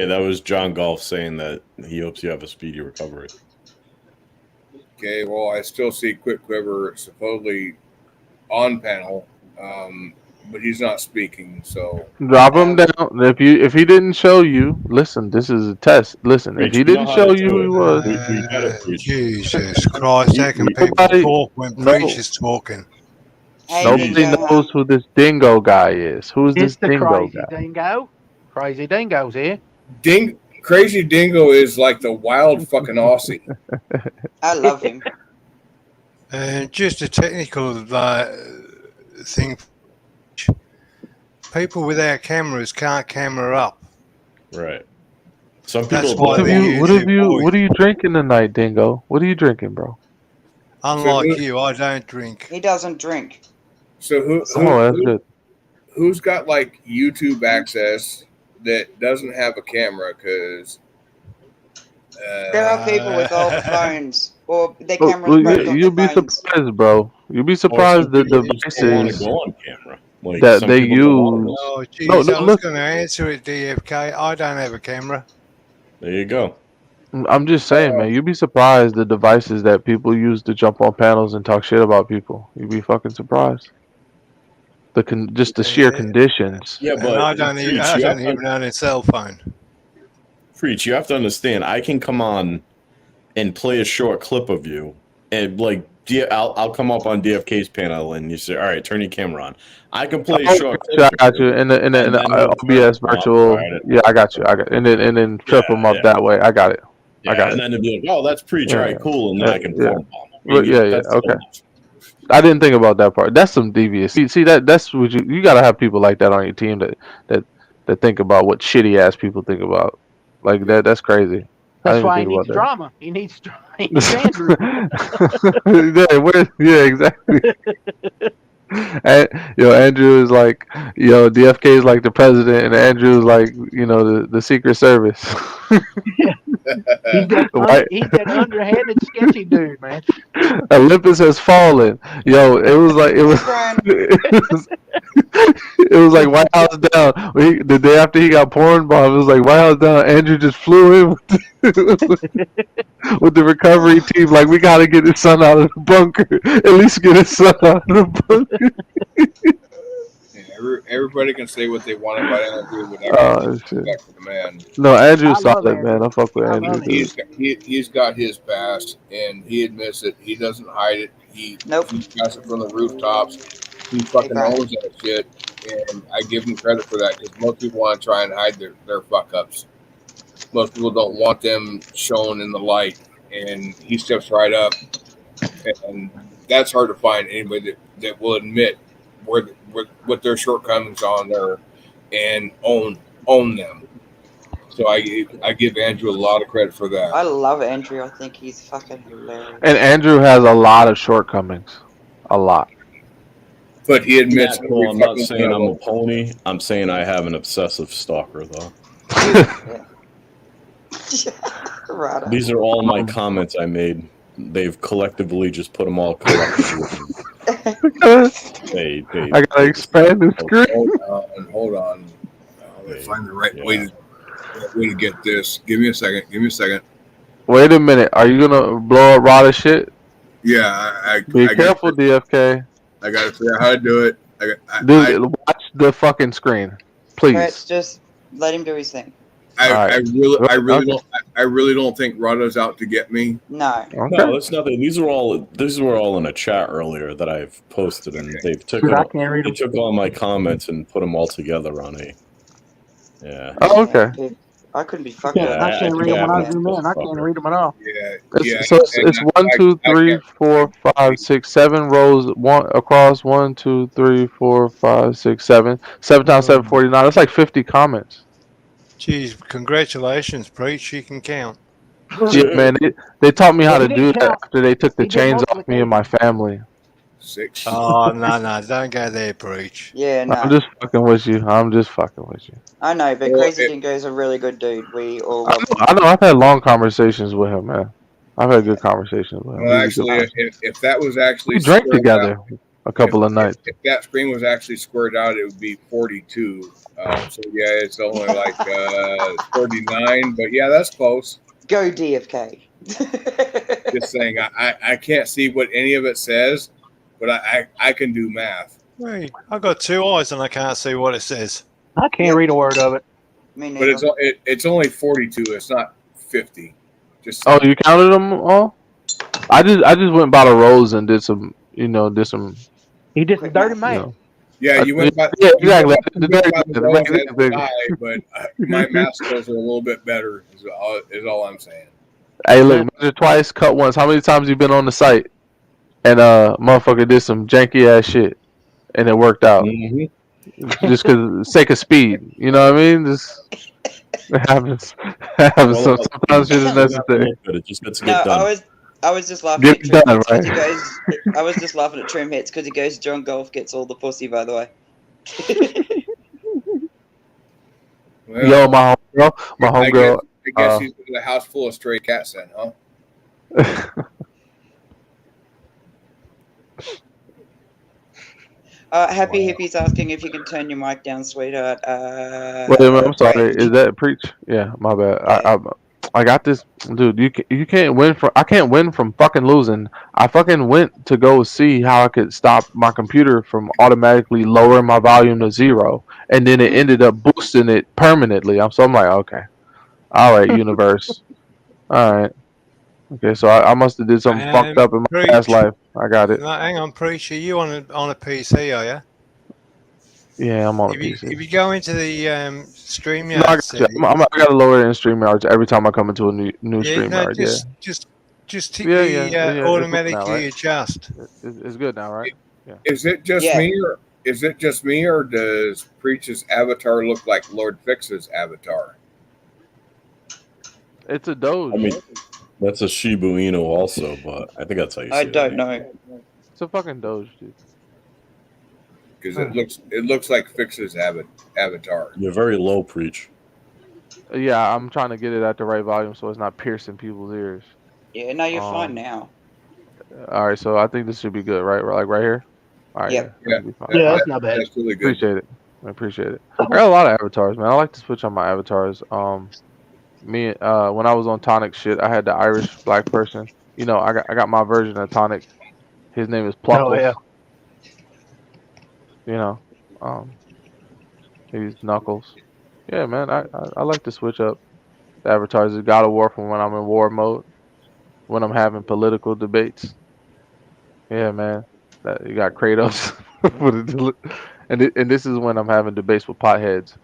that was John Golf saying that he hopes you have a speedy recovery. okay. Well, I still see Quiver supposedly on panel, but he's not speaking. So Drop him down. If he didn't show you, listen. This is a test. Listen, if he didn't show you who he was, We got it, Preach. Jesus Christ, how can people Nobody- talk when no. Preach is talking? Hey, nobody Dingo, knows who this dingo guy is. Who's It's this the dingo crazy guy? dingo. Crazy dingo's here. Crazy Dingo is like the wild fucking Aussie. I love him. Just a technical thing. People without cameras can't camera up. Right. Some That's people why don't. they use your voice. What are you drinking tonight, dingo? What are you drinking, bro? Unlike you, I don't drink. He doesn't drink. So That's good. who's got like YouTube access that doesn't have a camera? Because There are people with old phones or their Oh, cameras broke on you'll be their phones. surprised, bro. You'll be Or surprised some the people just don't want to devices go on camera. Like, that some they people don't wanna use. go. Oh, geez, No, I was look. going to answer it, DFK. I don't have a camera. There you go. I'm just saying, man. You'd be surprised the devices that people use to jump on panels and talk shit about people. You'd be fucking surprised. Just the sheer Yeah. conditions. Yeah, And but I don't even own a cell phone. Preach, you have to understand, I can come on and play a short clip of you, and like I'll come up on DFK's panel, and you say, "All right, turn your camera on." I can play a short clip. I got you. In the and then OBS virtual. all right. Yeah, I got you. And then trip them up that way. I got it. Yeah, I got and it. then it'd be like, "Oh, that's Preach. All right, cool," and then I can Yeah. form bomb. Well, yeah, okay. I didn't think about that part. That's some devious. See that's what you got to have people like that on your team that think about what shitty ass people think about. Like that. That's crazy. I That's didn't why he think needs about drama. He needs Andrew. yeah, exactly. And, Andrew is like, DFK is like the president, and Andrew is like, the Secret Service. He's that underhanded, sketchy dude, man. Olympus has fallen. It was like it was like White House down. The day after he got porn bombed, it was like White House down. Andrew just flew in with the recovery team. Like, we gotta get his son out of the bunker. At least get his son out of the bunker. everybody can say what they want about Andrew, whatever. Respect for the man. No, Andrew's I love solid, Andrew. man. I fuck with I Andrew. love Dude. He's got his past, and he admits it. He doesn't hide it. He got it from the rooftops. He fucking owns that shit, and I give him credit for that because most people want to try and hide their fuck ups. Most people don't want them shown in the light, and he steps right up, and that's hard to find anybody that will admit what their shortcomings on there and own them. So I give Andrew a lot of credit for that. I love Andrew. I think he's fucking hilarious. And Andrew has a lot of shortcomings, a lot. But he admits. Yeah, cool. I'm not saying I'm a pony. I'm saying I have an obsessive stalker, though. Right. These are all my comments I made. They've collectively just put them all collectively. I gotta expand the screen. Hold on. Let's find the right way to get this. Give me a second. Wait a minute. Are you gonna blow up Rada shit? Yeah, Be careful, DFK. I gotta figure out how to do it. Dude, watch the fucking screen, please. Let's just let him do his thing. I really don't think Rada's out to get me. No. Okay. No, that's nothing. These were all in a chat earlier that I've posted, and they've took all my comments and put them all together on a. Yeah. Oh, okay. I couldn't be fucking. Yeah, I can't read them when I zoom in. I can't read them at all. Yeah. So it's 1, 2, 3, 4, 5, 6, 7 rows. One across. 1, 2, 3, 4, 5, 6, 7. 7 times 7, 49. That's like 50 comments. Geez, congratulations, Preach. You can count. Yeah, man. They taught me how to do that after they took the chains off me and my family. 6. Oh, no. Don't go there, Preach. Yeah, no. I'm just fucking with you. I know, but Crazy Dingo's a really good dude. We all love him. I know. I've had long conversations with him, man. I've had good conversations with him. Well, actually, if that was actually we drank together. a couple of nights. If that screen was actually squared out, it would be 42. So yeah, it's only like 49, but yeah, that's close. Go DFK. Just saying, I can't see what any of it says, but I can do math. Hey, I've got two eyes and I can't see what it says. I can't read a word of it. Me But neither. it's only 42. It's not 50. Just Oh, you counted them all? I just went by the rows and did some. He did some Quick dirty math. man. You know. yeah, you went by Yeah, you went exactly. by the rows as did I, but my math skills are a little bit better. Is all I'm saying. Hey, look, measure twice, cut once. How many times you been on the site and motherfucker did some janky ass shit and it worked out just because sake of speed. You know what I mean? Just it happens. It happens. So sometimes shit is necessary. It just gets to No, get done. I was just laughing Get at Trim done, Hits because he right? goes. I was just laughing at Trim Hits because he goes. John Golf gets all the pussy. By the way. Well, Yo, my homegirl. I guess he's in a house full of stray cats then, huh? Happy Hippie's asking if you can turn your mic down, sweetheart. Wait a minute, I'm sorry. Right. Is that preach? Yeah, my bad. Yeah. I got this, dude. You can't win from. I can't win from fucking losing. I fucking went to go see how I could stop my computer from automatically lowering my volume to 0, and then it ended up boosting it permanently. I'm like, okay, all right, universe, all right, okay. So I must have did something fucked up in my past life. I got it. No, hang on, Preacher. You on a PC, are you? Yeah, I'm on a If you, PC. if you go into the No, I StreamYard got you. setting, I gotta lower it in StreamYard every time I come into a new yeah, no, StreamYard. Yeah. just tick Yeah, the yeah, yeah, it's good now, automatically right? adjust. It's good now, right? Is it just Yeah. me, or does Preach's avatar look like Lord Fix's avatar? It's a Doge. I mean, that's a Shibu Inu also, but I think that's how you say I it. don't know. It's a fucking Doge, dude. Because it looks like Fix's avatar. You're very low, Preach. Yeah, I'm trying to get it at the right volume so it's not piercing people's ears. Yeah, no, you're fine now. All right, so I think this should be good, right? Like right here. All right. Yep. Yeah, be fine. Yeah, that's not bad. That's really good. Appreciate it. I appreciate it. I got a lot of avatars, man. I like to switch on my avatars. When I was on Tonic shit, I had the Irish black person. You know, I got my version of Tonic. His name is Pluckles. Oh yeah. You know, he's Knuckles. Yeah, man, I like to switch up the avatars. God of War from when I'm in war mode, when I'm having political debates. Yeah, man, you got Kratos, and this is when I'm having debates with potheads,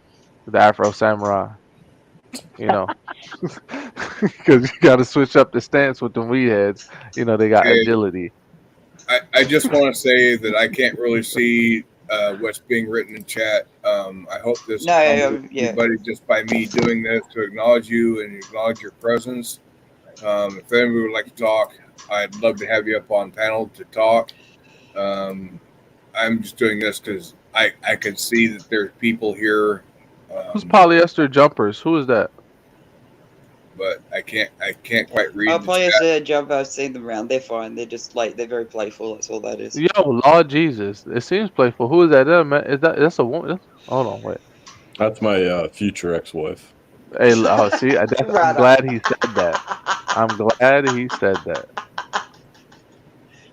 the Afro Samurai. You know, because you got to switch up the stance with the weed heads. You know, they got Okay. agility. I just want to say that I can't really see what's being written in chat. I hope this No, comes yeah. everybody just by me doing this to acknowledge you and acknowledge your presence. If anybody would like to talk, I'd love to have you up on panel to talk. I'm just doing this because I can see that there's people here. Who's polyester jumpers? Who is that? But I can't quite read. I'll the play as chat. a job. I've seen them around. They're fine. They're just like they're very playful. That's all that is. Yo, Lord Jesus, it seems playful. Who is that? That's a woman? Hold on, wait. That's my future ex-wife. Hey, oh, see, I'm Right glad he said that. I'm glad he said that.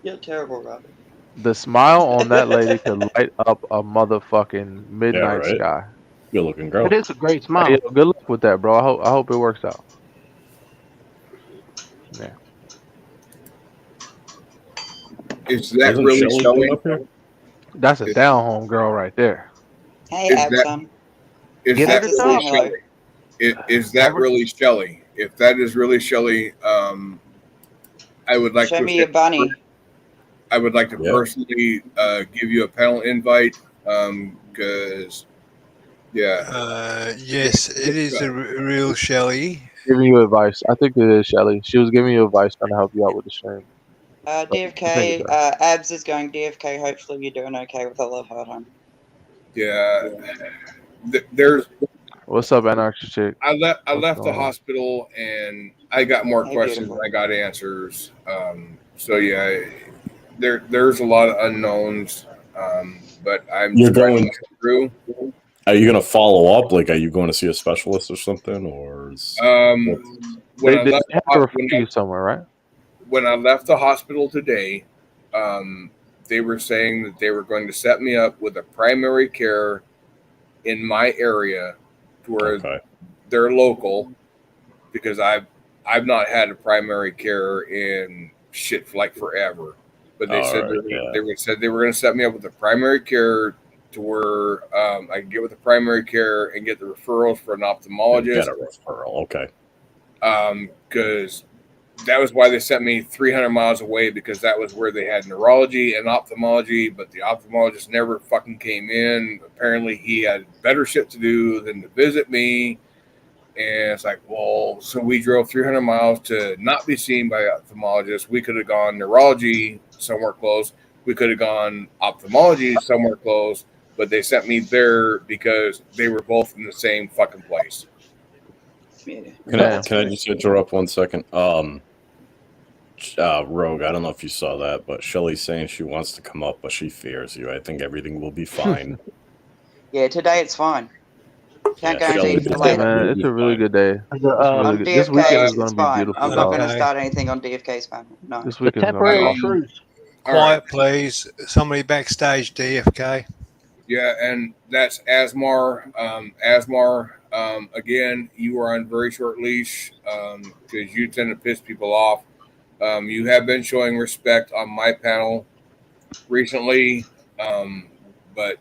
You're terrible, Robert. The smile on that lady could light up a motherfucking midnight right? sky. Good looking girl. It is a great smile. Hey, yo, good luck with that, bro. I hope it works out. Yeah. Is that Isn't really Shelley showing? up here? That's a down home girl right there. Hey, Is that- Abson. Is Get that her to really talk. Shelley? Is that really Shelley? If that is really Shelley, I would like Show to. me your bunny. I would like to Yeah. personally give you a panel invite because, yeah, Yes, it is a real Shelley. Giving you advice. I think it is Shelly. She was giving you advice trying to help you out with the stream. DFK. Thank Abs is going DFK. Hopefully you're doing okay with the love heart, hon. yeah. There's. What's up, Anarchy Chick? I left What's the going on? hospital and I got more Hey, questions beautiful. than I got answers. So yeah, there's a lot of unknowns, but I'm You're trying to going. get through. Are you going to follow up? Like, are you going to see a specialist or something, or is When I They left the have to refer hospital, you somewhere, right? when I left the hospital today, they were saying that they were going to set me up with a primary care in my area, to where okay? they're local, because I've not had a primary care in shit for like forever. But they All said right, they were going to set me up with a primary care to where I can get with the primary care and get the referrals for an Get ophthalmologist. a referral. Okay. Because that was why they sent me 300 miles away, because that was where they had neurology and ophthalmology, but the ophthalmologist never fucking came in. Apparently he had better shit to do than to visit me. And it's like, well, so we drove 300 miles to not be seen by an ophthalmologist. We could have gone neurology somewhere close. We could have gone ophthalmology somewhere close, but they sent me there because they were both in the same fucking place. Yeah. Can I just interrupt 1 second? Rogue, I don't know if you saw that, but Shelly's saying she wants to come up, but she fears you. I think everything will be fine. Yeah, today it's fine. Can't Yeah, guarantee Shelley, for Hey, later. man, it's a really good day. It's On really good. This weekend DFK, is going it's to be fine. beautiful. I'm not going to Okay. start anything on DFK's panel. No. This The weekend is going to be temporary awesome. truce. All right. Quiet, please. Somebody backstage, DFK. Yeah, and that's Asmar. Asmar, again, you are on very short leash because you tend to piss people off. You have been showing respect on my panel recently, but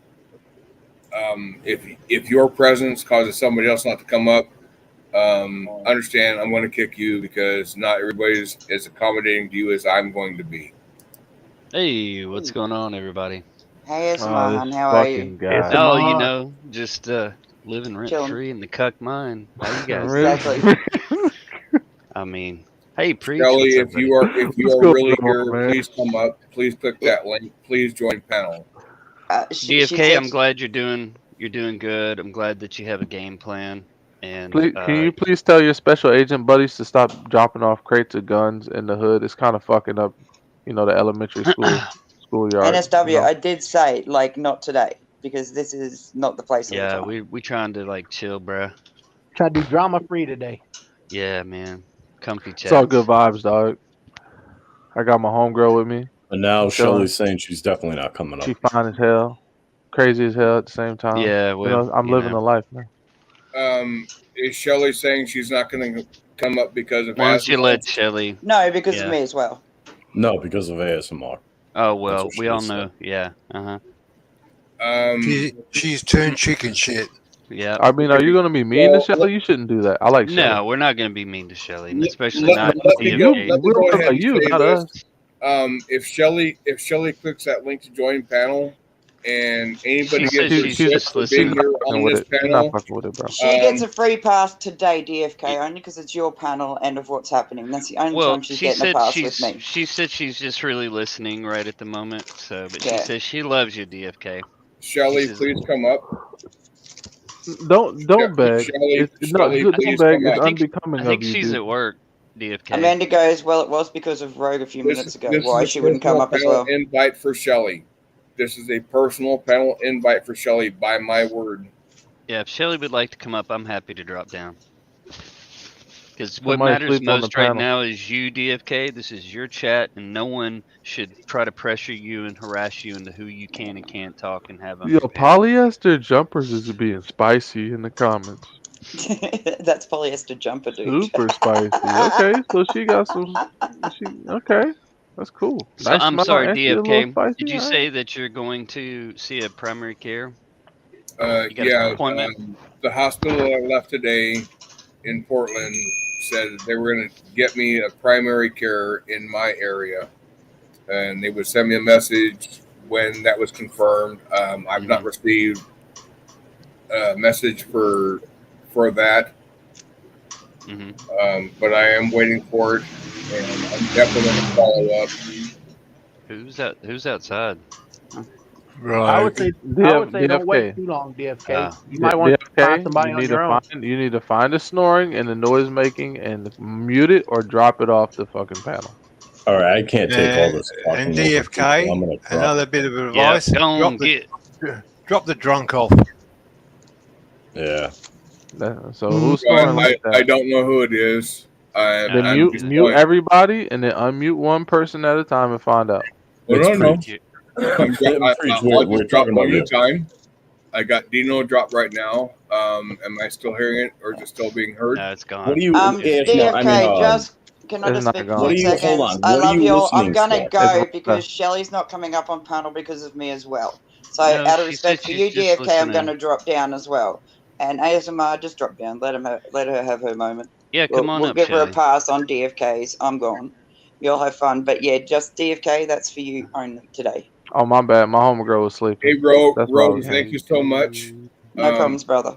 if your presence causes somebody else not to come up, understand I'm going to kick you, because not everybody's as accommodating to you as I'm going to be. Hey, what's going on, everybody? Hey, Oh, Ismahan, this how are fucking you? guy. It's a Oh, you mod. know, just living rent Chilling. free in the cuck mind. How you guys? Really? Exactly. I mean, hey, preach. Shelly, What's up, if buddy? you are What's really going on, here, man? please come up. Please click that link. Please join panel. She DFK, said I'm glad you're doing good. I'm glad that you have a game plan. And Please, can you please tell your special agent buddies to stop dropping off crates of guns in the hood? It's kind of fucking up, the elementary schoolyard. NSW, I did say, like, not today, because this is not the place or the yeah, time. we trying to like chill, bruh. Try to do drama free today. Yeah, man. Comfy chats. It's all good vibes, dog. I got my homegirl with me. But now Chilling. Shelly's saying she's definitely not coming up. She fine as hell, crazy as hell at the same time. Yeah, well, I'm living the life, man. Is Shelly saying she's not going to come up because of Why don't you asthma? let Shelly? No, because of Yeah. me as well. No, because of ASMR. Oh well, what we she all said. know. Yeah. Uh-huh. She's turned chicken shit. Yeah. I mean, are you gonna be mean to Well, Shelly? You shouldn't do that. I like Shelly. No, we're not going to be mean to Shelly, Let- especially let- not let me go- DFK. let me We're go talking ahead about and you, say not this. us. If Shelly clicks that link to join panel, and anybody She gives says her she's shit just for being listening. here Fucking on with this it. She's not panel, fucking with it, bro. She gets a free pass today, DFK, only because it's your panel and of what's happening. That's the only Well, time she's she getting a said pass with me. she said she's just really listening right at the moment. So, but she Yeah. says she loves you, DFK. Shelly, She says- please come up. Don't beg. Shelly, Don't please beg. come It's up. unbecoming I think of you, she's dude. at work, DFK. Amanda goes, well, it was because of Rogue a few minutes ago. Why she wouldn't come up as well. Invite for Shelly. This is a personal panel invite for Shelly, by my word. Yeah, if Shelly would like to come up, I'm happy to drop down. Because what Somebody matters sleep on the most right panel. now is you, DFK. This is your chat, and no one should try to pressure you and harass you into who you can and can't talk and have on Yo, your panel. polyester jumpers is being spicy in the comments. That's polyester jumper, dude. Super spicy. Okay, so she got some. Okay, that's cool. So Nice I'm smile sorry, and she a little DFK. spicy, Did you alright. say that you're going to see a primary care? You got an Yeah, appointment? the hospital I left today in Portland said that they were going to get me a primary care in my area, and they would send me a message when that was confirmed. I've not received a message for that, but I am waiting for it, and I'm definitely going to follow up. Who's outside? I would say don't wait DFK. too long, DFK. Ah. You might want to find DFK, somebody you on need your to own. you need to find the snoring and the noise making and mute it or drop it off the fucking panel. All right, I can't take all this talking. And over people. I'm DFK, gonna drop. another bit of Yeah, advice. go on, Drop the drunk off. Yeah. So who's snoring like that? I don't know who it is. Then I'm just mute like, everybody and then unmute one person at a time and find out. well, It's no. Preach. I'll Preach, just we're drop talking one about at a time. I got Dino drop right now. Am I still hearing it, or is it still being heard? No, it's gone. What do you? DFK, just can I It's just not speak gone. for What 10 are you- hold seconds? on. I What are love you you all. I'm listening gonna for? go It's because Shelly's not coming up on panel because of me as well. So No, out of she respect said for she's you, just DFK, I'm listening. gonna drop down as well. And ASMR, just drop down. Let her have her moment. Yeah, come on We'll up, give her a Shelly. pass on DFK's. I'm gone. You'll have fun. But yeah, just DFK, that's for you only today. Oh my bad, my homegirl was sleeping. Hey, Rogue, That's what I was thank you so much. No problems, brother.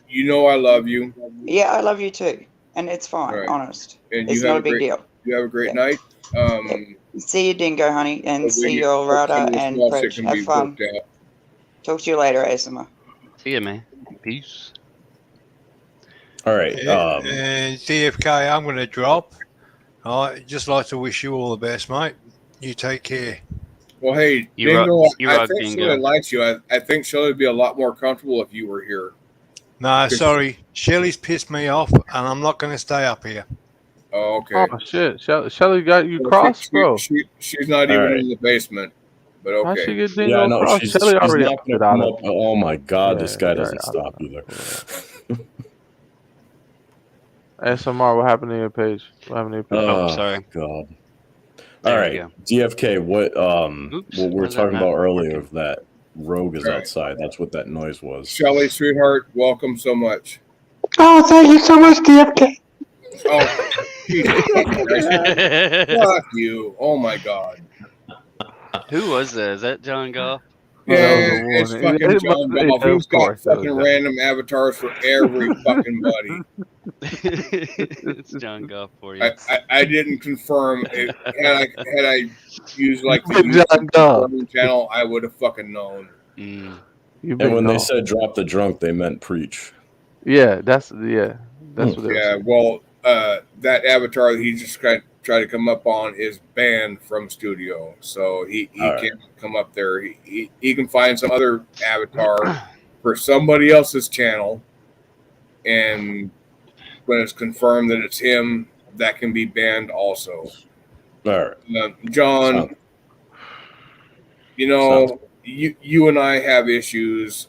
You know I love you. Yeah, I love you too. And it's fine, Right. honest. And It's you not have a big deal. You have a great Yeah. night. See you, Dingo, honey, and hopefully see you- you, all hope some Rada of the and small shit Preach. can Have be fun. worked out. Talk to you later, ASMR. See ya, man. Peace. All right. And DFK, I'm going to drop. I'd just like to wish you all the best, mate. You take care. Well, hey, You rock- Dingo, you I rock, think Dingo. Shelley likes you. I think Shelley would be a lot more comfortable if you were here. No, sorry. Shelley's pissed me off, and I'm not going to stay up here. Oh, okay. Oh shit, Shelly got you Well, crossed, bro. She's not All even right. in the basement, but How'd she okay. get Yeah, Dingo no, crossed? she's Shelly already not going opted to out come of up. Oh my God, Yeah, this guy yeah, doesn't yeah, stop yeah. either. ASMR, what happened to your page? What happened to your page? Oh, sorry. God. There All we right, go. DFK. What Oops, what we were how's that talking not about earlier working? of that Rogue is All right. outside. That's what that noise was. Shelley, sweetheart, welcome so much. Oh, thank you so much, DFK. Oh, Jesus fucking Christ. Fuck you. Oh my God. Who was that? Is that John Goff? Oh, that was Yeah, a it's warning. fucking John Golf. Yeah, He's of got course, that was fucking John. random avatars for every fucking buddy. It's John Goff for you. I didn't confirm it. Had I used like the John YouTube Goff. confirming channel, I would have fucking known. Mm. You And big when they dog. said drop the drunk, they meant preach. Yeah, that's what they were Yeah, saying. well, that avatar that he just tried to come up on is banned from studio, so he All right. can't come up there. He can find some other avatar for somebody else's channel, and when it's confirmed that it's him, that can be banned also. All right. John, Sounds- you know, you and I have issues.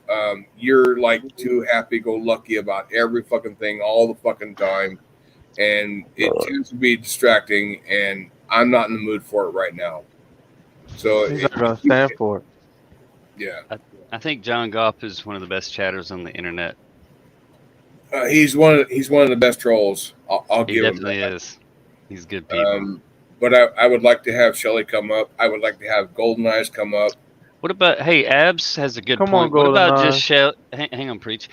You're like too happy-go-lucky about every fucking thing all the fucking time, and it tends to be distracting, and I'm not in the mood for it right now. So He's not gonna stand for it. yeah, I think John Goff is one of the best chatters on the internet. he's one of the best trolls. I'll He give him definitely that. is. He's good people. But I would like to have Shelly come up. I would like to have Golden Eyes come up. What about, hey, Abs has a good Come on, point. What about Golden just Eyes. Shelly? Hang on, Preach.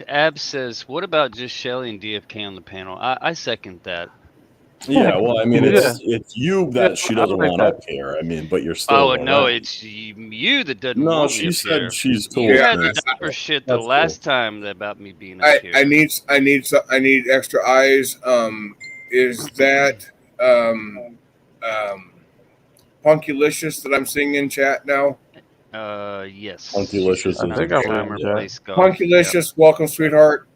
Abs says, what about just Shelly and DFK on the panel? I second that. Yeah, well, I mean, Yeah. it's you that Yeah, she I doesn't like want that. up here. I mean, but you're still. Oh, no, alright. it's you that doesn't No, want me she up said here. she's cool. You with had me. the diaper shit the That's last cool. time about me being up here. I need extra eyes. Is that Punkulicious that I'm seeing in chat now? Yes. Punkylicious She's I is think a I'm cool, timer yeah. place golf. Punkulicious, welcome, sweetheart.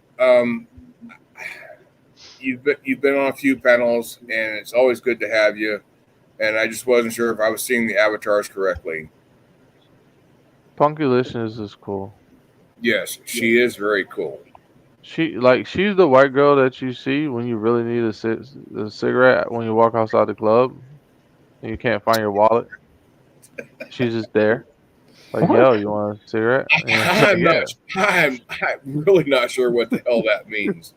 You've been on a few panels, and it's always good to have you. And I just wasn't sure if I was seeing the avatars correctly. Punkulicious is cool. Yes, she is very cool. She's the white girl that you see when you really need a cigarette when you walk outside the club and you can't find your wallet. She's just there. Like, yo, you want a cigarette? And I'm, yeah. I'm really not sure what the hell that means.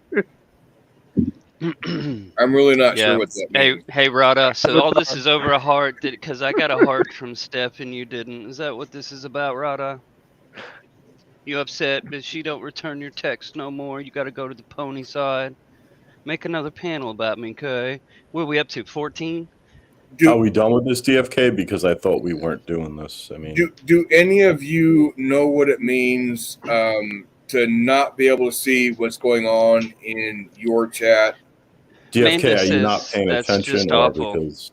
I'm really not sure what that means. Hey, Rada. So all this is over a heart because I got a heart from Steph and you didn't. Is that what this is about, Rada? You upset because she don't return your text no more. You got to go to the pony side. Make another panel about me, okay? What are we up to? 14? Are we done with this DFK? Because I thought we weren't doing this. I mean, do any of you know what it means to not be able to see what's going on in your chat? DFK, Amanda are you not says paying that's attention just or awful. because?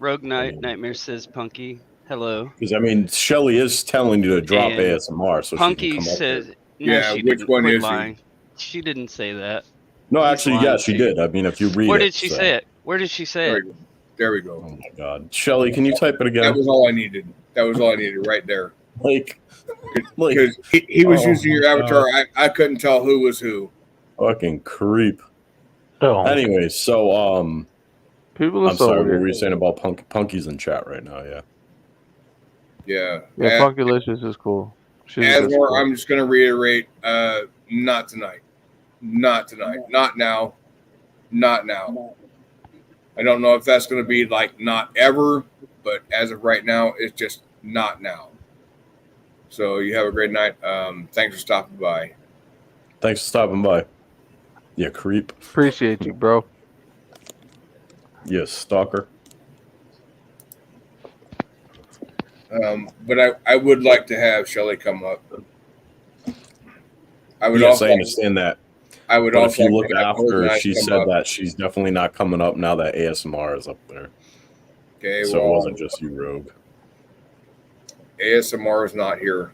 Rogue Knight Nightmare says Punky. Hello. Because I mean, Shelly is telling you to drop And ASMR so she Punky can come up says, here. no, Yeah, she which didn't. one Quit is he? lying. She didn't say that. No, He's actually, lying yes, she to you. did. I mean, if you read Where it. did she say it? Where did she say There it? we go. There we go. Oh my God, Shelly, can you type it That again? was all I needed. That was all I needed right there. Like, Because he was oh using your my avatar. I couldn't tell who was who. fucking creep. Oh. Anyway, so People are I'm so sorry. What weird. were you saying about Punky's in chat right now? Yeah. Yeah. Yeah, Funkylicious is cool. She's a good Asmore, sport. I'm just going to reiterate, not tonight. Not tonight. Not now. Not now. I don't know if that's going to be like not ever, but as of right now, it's just not now. So you have a great night. Thanks for stopping by. Thanks for stopping by. Yeah, creep. Appreciate you, bro. Yes, stalker. But I would like to have Shelly come up. I would Yes, also I understand that. I would But also if you like look to have Golden after, Eyes she come said up. that she's definitely not coming up now that ASMR is up there. Okay, So it well, wasn't just you, Rogue. ASMR is not here.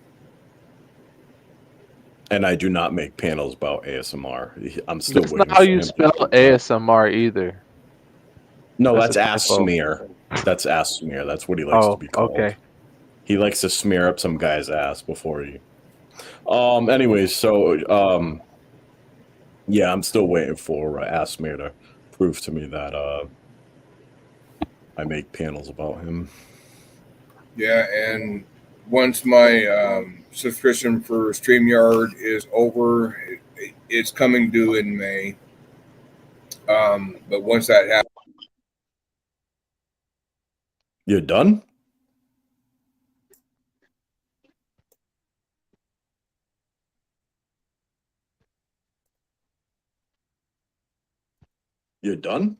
And I do not make panels about ASMR. I'm still That's waiting not how for you him spell to- ASMR either. No, That's that's a ass typo. smear. That's ass smear. That's what he likes to Oh, be called. okay. He likes to smear up some guy's ass before he. Anyways, so yeah, I'm still waiting for ass smear to prove to me that I make panels about him. Yeah, and once my subscription for StreamYard is over, it's coming due in May. But once that happens, You're done? You're done?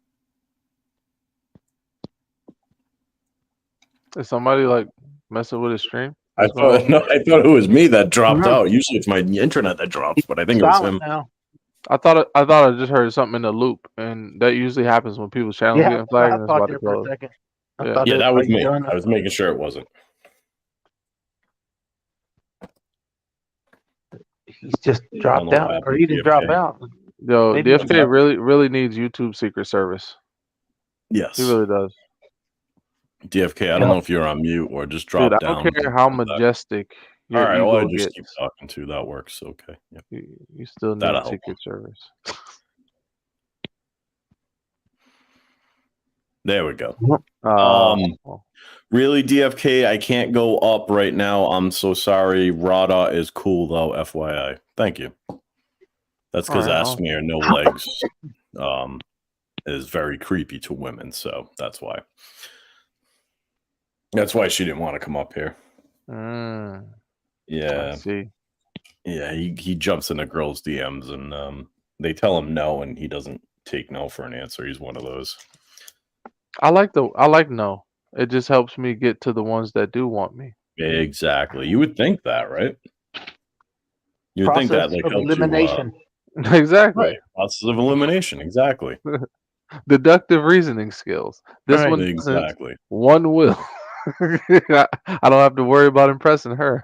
Is somebody like messing with his stream? I What's going thought on? I thought it was me that dropped No. out. Usually it's my internet that drops, but I think it was Silent him. now. I thought I just heard something in the loop, and that usually happens when people's channels Yeah, getting flagged I and it's thought about to there for a close. second. I Yeah. thought Yeah, that was are you me. done? I was making sure it wasn't. He's just I don't dropped know what out, or happened he to didn't drop DFK. out. Yo, Maybe DFK really needs YouTube Secret Service. Yes. He really does. DFK, I don't know if you're on mute or just drop Dude, I down. don't care how majestic your All right, well, I ego just gets. keep talking to. That works. Okay. Yep. You still need That'll help. Secret Service. There we go. Well, Really, DFK, I can't go up right now. I'm so sorry. Rada is cool though, FYI. Thank you. That's because All right, Asmir, no legs, is very creepy to women, so that's why. That's why she didn't want to come up here. I Yeah. see. Yeah, he jumps into girls' DMs and they tell him no, and he doesn't take no for an answer. He's one of those. I like no. It just helps me get to the ones that do want me. Exactly. You would think that, right? You would think that Process like of helps elimination. you. Exactly. Right. Process of elimination. Exactly. Deductive reasoning skills. This Right. one doesn't. Exactly. One will. I don't have to worry about impressing her.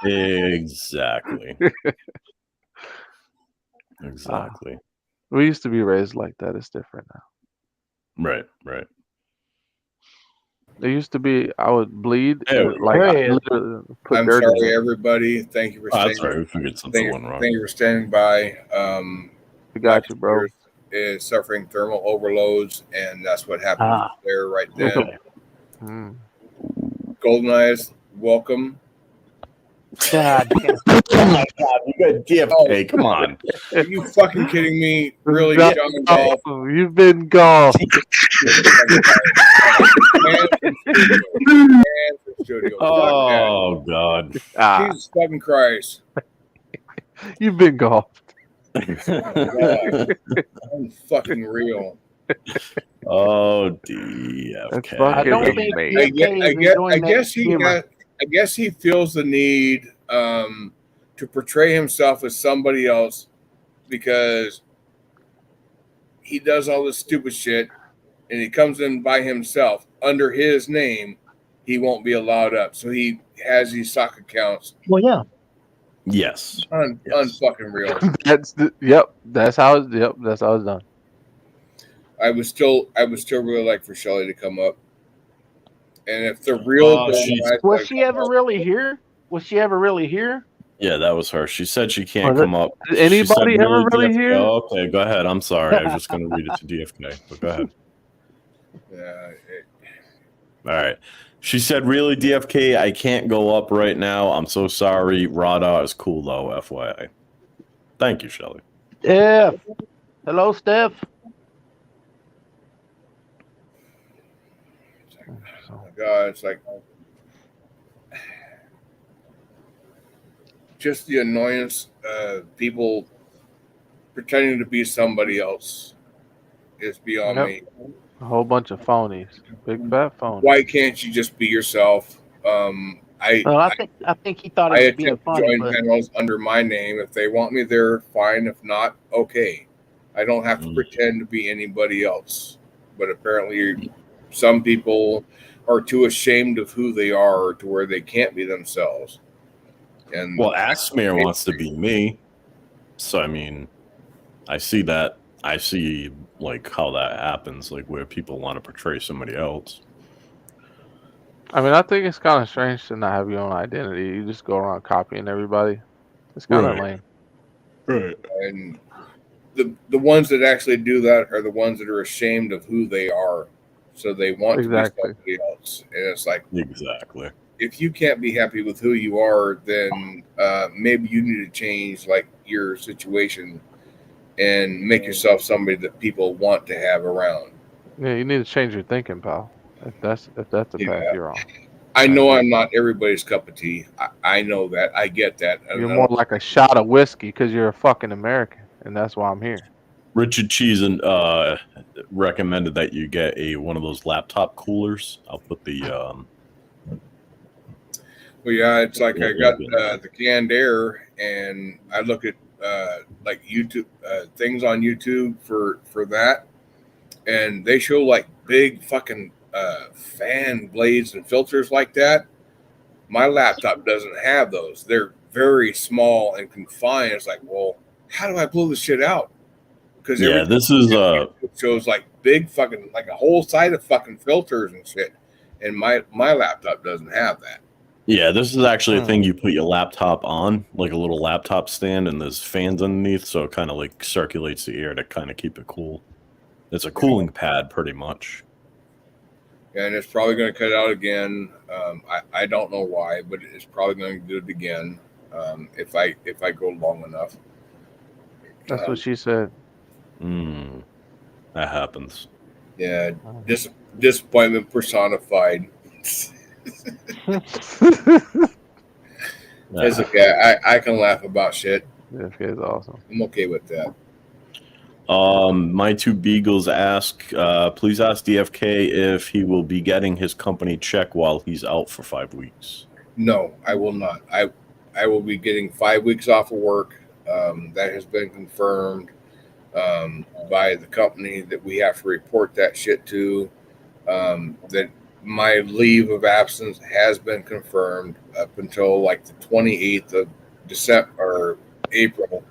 Exactly. Exactly. We used to be raised like that. It's different now. Right. Right. It used to be I would bleed Yeah, and like There I he is. literally put I'm dirt in sorry, it. everybody. Thank you for Oh, that's staying. right. We figured something went wrong. Thank you for standing by. We got you, bro. Is suffering thermal overloads, and that's what happened there right then. Okay. Golden Eyes, welcome. God damn. Oh my God, you got DFK. Come on. Are you fucking kidding me? Really, Golf. John Golf? You've been golf. Studio. Oh God. Jesus fucking Christ. You've been golf. I'm fucking real. Oh, DFK. I don't think I guess he feels the need to portray himself as somebody else because he does all this stupid shit and he comes in by himself under his name, he won't be allowed up. So he has these sock accounts. Well, yeah. Yes. Unfucking real. That's how it's done. I would still really like for Shelly to come up. And if the real was she ever really here? Was she ever really here? Yeah, that was her. She said she can't come up. Did anybody ever really DFK? hear? Oh, okay, go ahead. I'm sorry. I was just going to read it to DFK, but go ahead. Yeah. All right. She said, really, DFK, I can't go up right now. I'm so sorry. Rada is cool, though, FYI. Thank you, Shelly. Yeah. Hello, Steph. Oh my God, it's like just the annoyance of people pretending to be somebody else is beyond me. A whole bunch of phonies. Big fat phonies. Why can't you just be yourself? I think he thought I it was being attempt to funny. join panels under my name. If they want me there, fine. If not, okay. I don't have to pretend to be anybody else. But apparently some people are too ashamed of who they are to where they can't be themselves. And well, Asmir wants to be me. So, I mean, I see that. I see, like, how that happens, like, where people want to portray somebody else. I mean, I think it's kind of strange to not have your own identity. You just go around copying everybody. It's kind of lame. Right. And the ones that actually do that are the ones that are ashamed of who they are. So they want to be somebody else. And it's like, exactly. If you can't be happy with who you are, then maybe you need to change, like, your situation and make yourself somebody that people want to have around. Yeah, you need to change your thinking, pal. If that's the path you're on. I know I'm not everybody's cup of tea. I know that. I get that. You're more like a shot of whiskey because you're a fucking American, and that's why I'm here. Richard Cheese recommended that you get one of those laptop coolers. I'll put the. Well, yeah, it's like I got the canned air, and I look at like YouTube things on YouTube for that, and they show like big fucking fan blades and filters like that. My laptop doesn't have those. They're very small and confined. It's like, well, how do I blow this shit out? Because this is it shows like big fucking, like a whole side of fucking filters and shit, and my laptop doesn't have that. Yeah, this is actually a thing you put your laptop on, like a little laptop stand, and there's fans underneath, so it kind of like circulates the air to kind of keep it cool. It's a cooling pad, pretty much. And it's probably going to cut out again. I don't know why, but it's probably going to do it again if I go long enough. That's what she said. That happens. Yeah, disappointment personified. It's okay. I can laugh about shit. DFK is awesome. I'm okay with that. My two beagles ask, please ask DFK if he will be getting his company check while he's out for 5 weeks. No, I will not. I will be getting 5 weeks off of work. That has been confirmed by the company that we have to report that shit to. That my leave of absence has been confirmed up until like the 28th of December or April,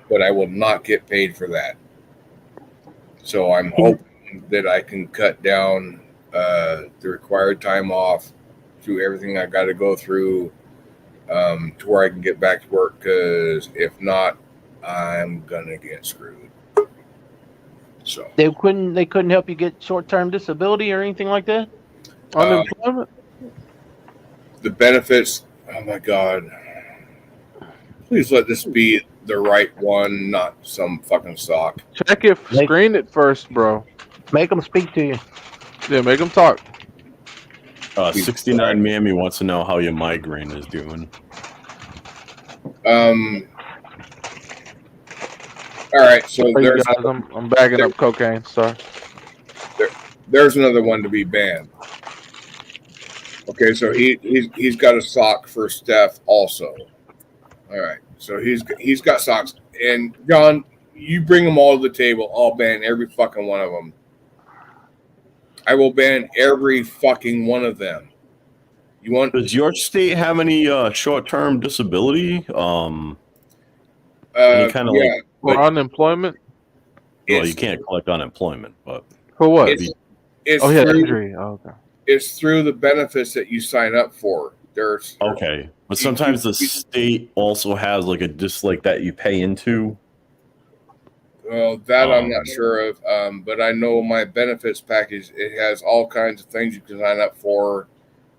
but I will not get paid for that. So I'm hoping that I can cut down the required time off through everything I got to go through to where I can get back to work, because if not, I'm gonna get screwed. So they couldn't help you get short-term disability or anything like that? Unemployment? The benefits, oh my God. Please let this be the right one, not some fucking sock. Check it, screen it first, bro. Make them speak to you. Yeah, make them talk. 69 Mammy wants to know how your migraine is doing. All right, so there's guys, I'm bagging up cocaine, sorry. There's another one to be banned. Okay, so he's got a sock for Steph also. All right, so he's got socks, and John, you bring them all to the table. I'll ban every fucking one of them. I will ban every fucking one of them. You want? Does your state have any short-term disability? Any kind of Yeah. For unemployment? Well, It's, you can't collect unemployment, but For what? it's Oh, yeah, through injury. Oh, okay. it's through the benefits that you sign up for. There's okay. But sometimes the state also has like a like that you pay into. Well, that I'm not sure of, but I know my benefits package. It has all kinds of things you can sign up for.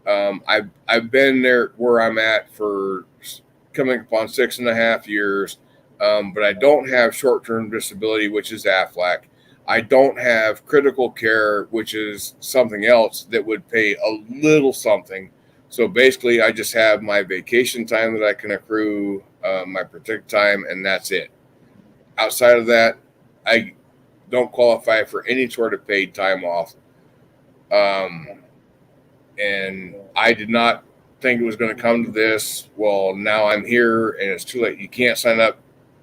I've been there where I'm at for coming up on 6.5 years, but I don't have short-term disability, which is AFLAC. I don't have critical care, which is something else that would pay a little something. So basically, I just have my vacation time that I can accrue, my protect time, and that's it. Outside of that, I don't qualify for any sort of paid time off. And I did not think it was going to come to this. Well, now I'm here, and it's too late. You can't sign up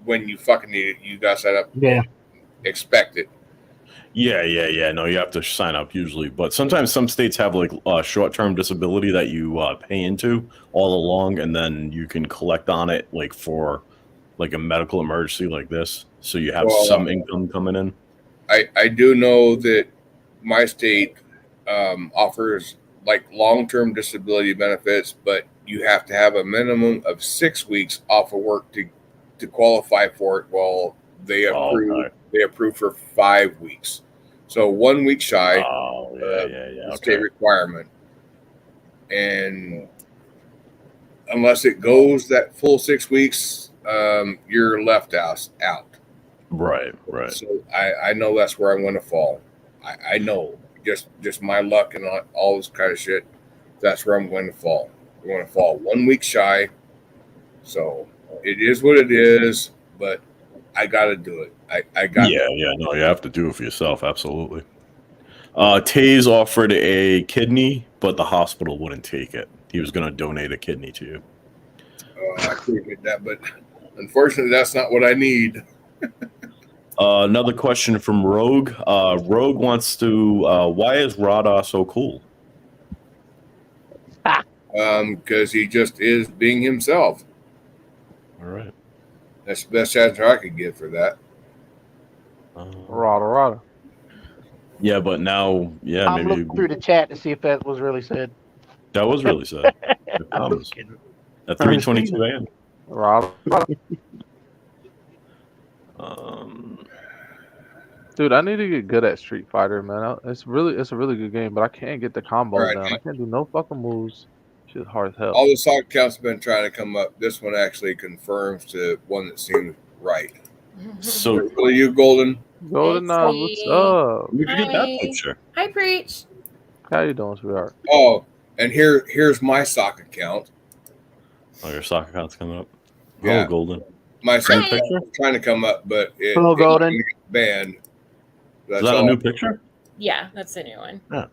when you fucking need it. You got to sign up. Yeah. Expect it. Yeah. No, you have to sign up usually, but sometimes some states have like short-term disability that you pay into all along, and then you can collect on it like for like a medical emergency like this. So you have some income coming in. I do know that my state offers like long-term disability benefits, but you have to have a minimum of 6 weeks off of work to qualify for it. Well, they approve for 5 weeks, so 1 week shy. The state requirement, and unless it goes that full 6 weeks, you're left out. Right. So I know that's where I'm going to fall. I know just my luck and all this kind of shit. That's where I'm going to fall. I'm going to fall 1 week shy. So it is what it is, but I got to do it. I got. Yeah. No, you have to do it for yourself. Absolutely. Taze offered a kidney, but the hospital wouldn't take it. He was going to donate a kidney to you. I appreciate that, but unfortunately, that's not what I need. Another question from Rogue. Rogue wants to. Why is Rada so cool? Because he just is being himself. All right. That's the best answer I could give for that. Rada. Yeah, but now, I'm maybe looking through the chat to see if that was really said. that was really sad. I'm just kidding. At 3:22 a.m. Rada. Dude, I need to get good at Street Fighter, man. It's a really good game, but I can't get the combos down. I can't do no fucking moves. Shit's hard as hell. All the song counts have been trying to come up. This one actually confirms to one that seems right. So, are you Golden? Golden, what's up? We can get that picture. Hi, Preach. How you doing, sweetheart? Oh, and here's my sock account. Oh, your sock account's coming up. Yeah. Oh, Golden. My sock picture account's trying to come up, but it Golden. banned. Is that a new picture? Yeah, that's a new one. Yeah.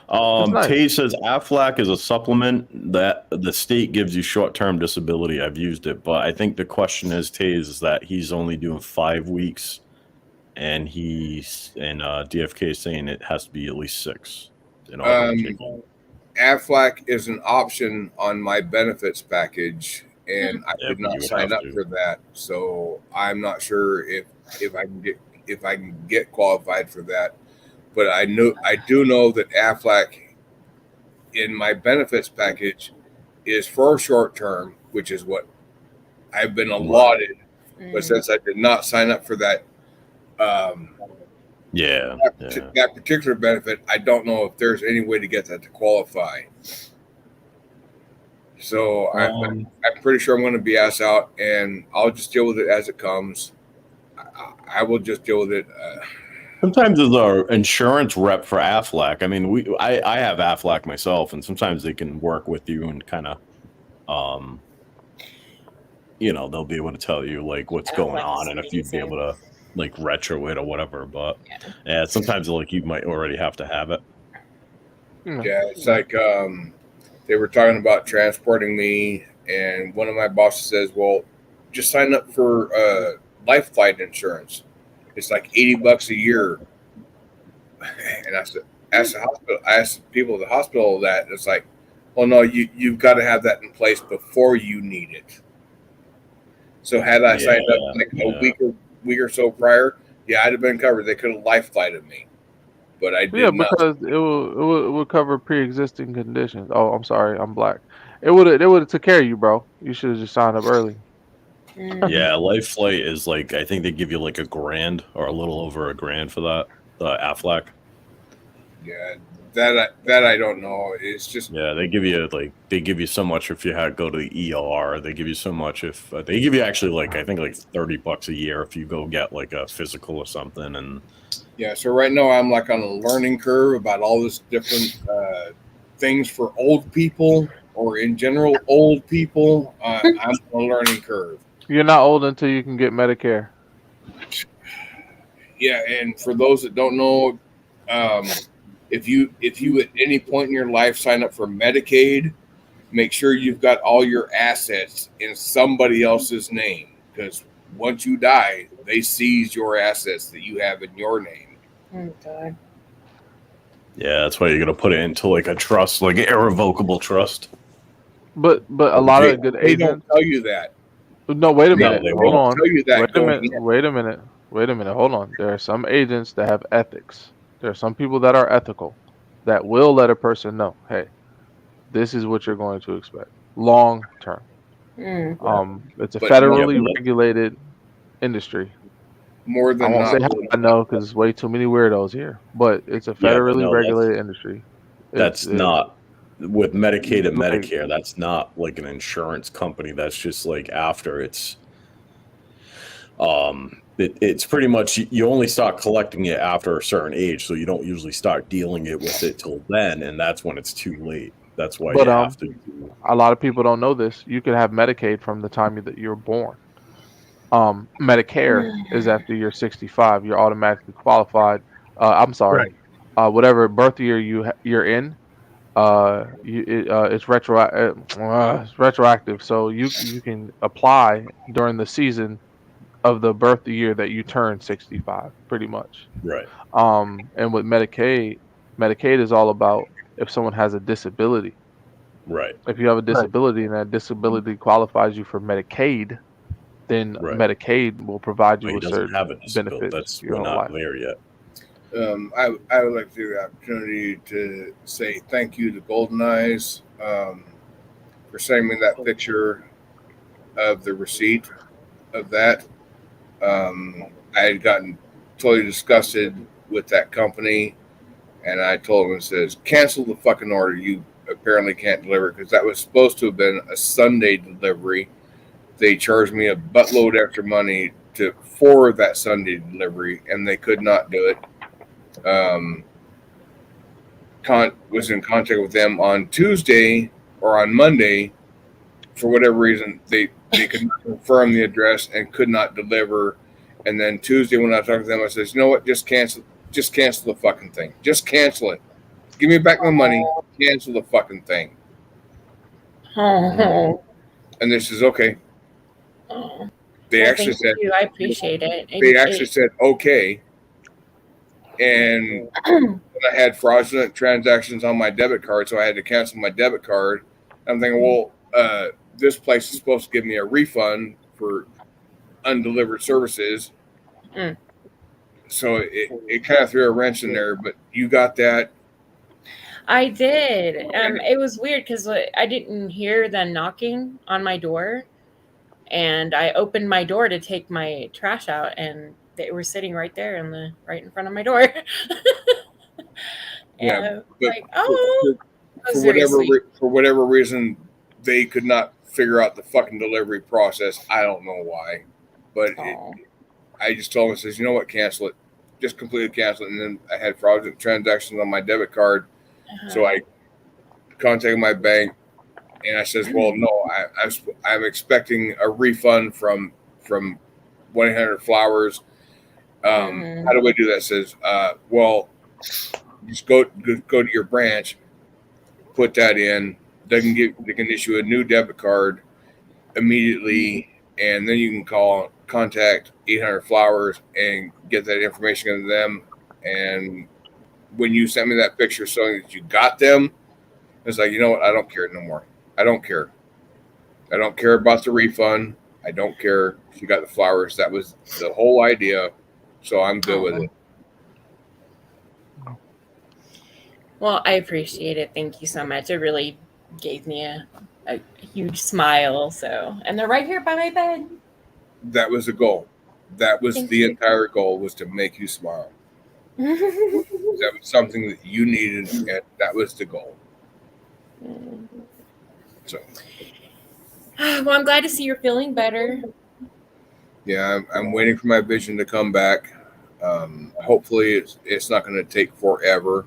nice. Tay says Aflac is a supplement that the state gives you short-term disability. I've used it, but I think the question is is that he's only doing 5 weeks, and DFK is saying it has to be at least 6. Aflac is an option on my benefits package, and I did not sign up for that, so I'm not sure if I can get qualified for that. But I do know that Aflac in my benefits package is for short term, which is what I've been allotted. But since I did not sign up for that, that particular benefit, I don't know if there's any way to get that to qualify. So I'm pretty sure I'm going to be asked out, and I'll just deal with it as it comes. I will just deal with it. Sometimes as our insurance rep for Aflac, I mean, I have Aflac myself, and sometimes they can work with you and kind of, they'll be able to tell you like what's going on and if you'd be able to like retro it or whatever. But sometimes like you might already have to have it. Yeah, it's like they were talking about transporting me, and one of my bosses says, "Well, just sign up for life flight insurance. It's like $80 a year." And I said, asked the hospital. I asked people at the hospital that it's like, well, no, you've got to have that in place before you need it. So had I signed up like a week or so prior, yeah, I'd have been covered. They could have life flighted me, but I did Yeah, not. because it will cover pre-existing conditions. Oh, I'm sorry, I'm black. It would have took care of you, bro. You should have just signed up early. Yeah, Life Flight is like, I think they give you like $1,000 or a little over $1,000 for that. The Aflac. Yeah, that I don't know. It's just they give you so much if you had to go to the ER. They give you so much if they give you actually like I think like $30 a year if you go get like a physical or something. And yeah. So right now I'm like on a learning curve about all this different things for old people or in general old people. I'm on a learning curve. You're not old until you can get Medicare. Yeah, and for those that don't know, if you at any point in your life sign up for Medicaid, make sure you've got all your assets in somebody else's name, because once you die, they seize your assets that you have in your name. Oh God. yeah, that's why you're gonna put it into like a trust, like an irrevocable trust. But a lot of good They don't agents. tell you that. No, wait a No, minute. they Hold won't on. tell you that Wait a minute. Wait a minute. Hold on. There are some agents that have ethics. There are some people that are ethical that will let a person know, hey, this is what you're going to expect long term. It's a But no, federally regulated industry. more I than won't say not. how I know because there's way too many weirdos here, but it's a Yeah, but federally no, regulated industry. that's not with Medicaid and like- Medicare. That's not like an insurance company. That's just like after it's it's pretty much you only start collecting it after a certain age, so you don't usually start dealing it with it till then, and that's when it's too late. That's why But you have to do. a lot of people don't know this. You can have Medicaid from the time that you're born. Medicare is after you're 65. You're automatically qualified. I'm sorry. Whatever birth year you're in, it's it's retroactive. So you can apply during the season of the birth year that you turn 65, pretty much. Right. And with Medicaid is all about if someone has a disability. Right. If you have a disability and that disability qualifies you for Medicaid, then Medicaid will provide you But he with doesn't certain have a disability. benefits. That's your we're whole not life. there yet. I would like to take the opportunity to say thank you to Golden Eyes for sending me that picture of the receipt of that. I had gotten totally disgusted with that company, and I told them, it says, cancel the fucking order. You apparently can't deliver, because that was supposed to have been a Sunday delivery. They charged me a buttload extra money for that Sunday delivery, and they could not do it. Was in contact with them on Tuesday or on Monday. For whatever reason, they could not confirm the address and could not deliver. And then Tuesday, when I talked to them, I said, you know what? Just cancel the fucking thing. Just cancel it. Give me back my money. Cancel the fucking thing. Oh. And this is okay. Oh. They Well, actually thank said, you. I appreciate it. they actually said okay. And I had fraudulent transactions on my debit card, so I had to cancel my debit card. I'm thinking, well, this place is supposed to give me a refund for undelivered services. So it kind of threw a wrench in there, but you got that. I did. It was weird because I didn't hear them knocking on my door, and I opened my door to take my trash out, and they were sitting right there right in front of my door. Yeah, but like, oh, for whatever reason, they could not figure out the fucking delivery process. I don't know why, but I just told them, says, you know what, cancel it, just completely cancel it. And then I had fraudulent transactions on my debit card, so I contacted my bank, and I says, well, no, I'm expecting a refund from 1-800-Flowers. How do I do that? It says, well, just go to your branch, put that in. They can issue a new debit card immediately, and then you can contact 800-Flowers and get that information to them, and when you sent me that picture showing that you got them, it's like, you know what? I don't care no more. I don't care. I don't care about the refund. I don't care. She got the flowers. That was the whole idea. So I'm good with it. Well, I appreciate it. Thank you so much. It really gave me a huge smile. So, and they're right here by my bed. That was the goal. That was Thank the you. entire goal, was to make you smile. That was something that you needed, and that was the goal. So, Well, I'm glad to see you're feeling better. yeah, I'm waiting for my vision to come back. Hopefully, it's not going to take forever,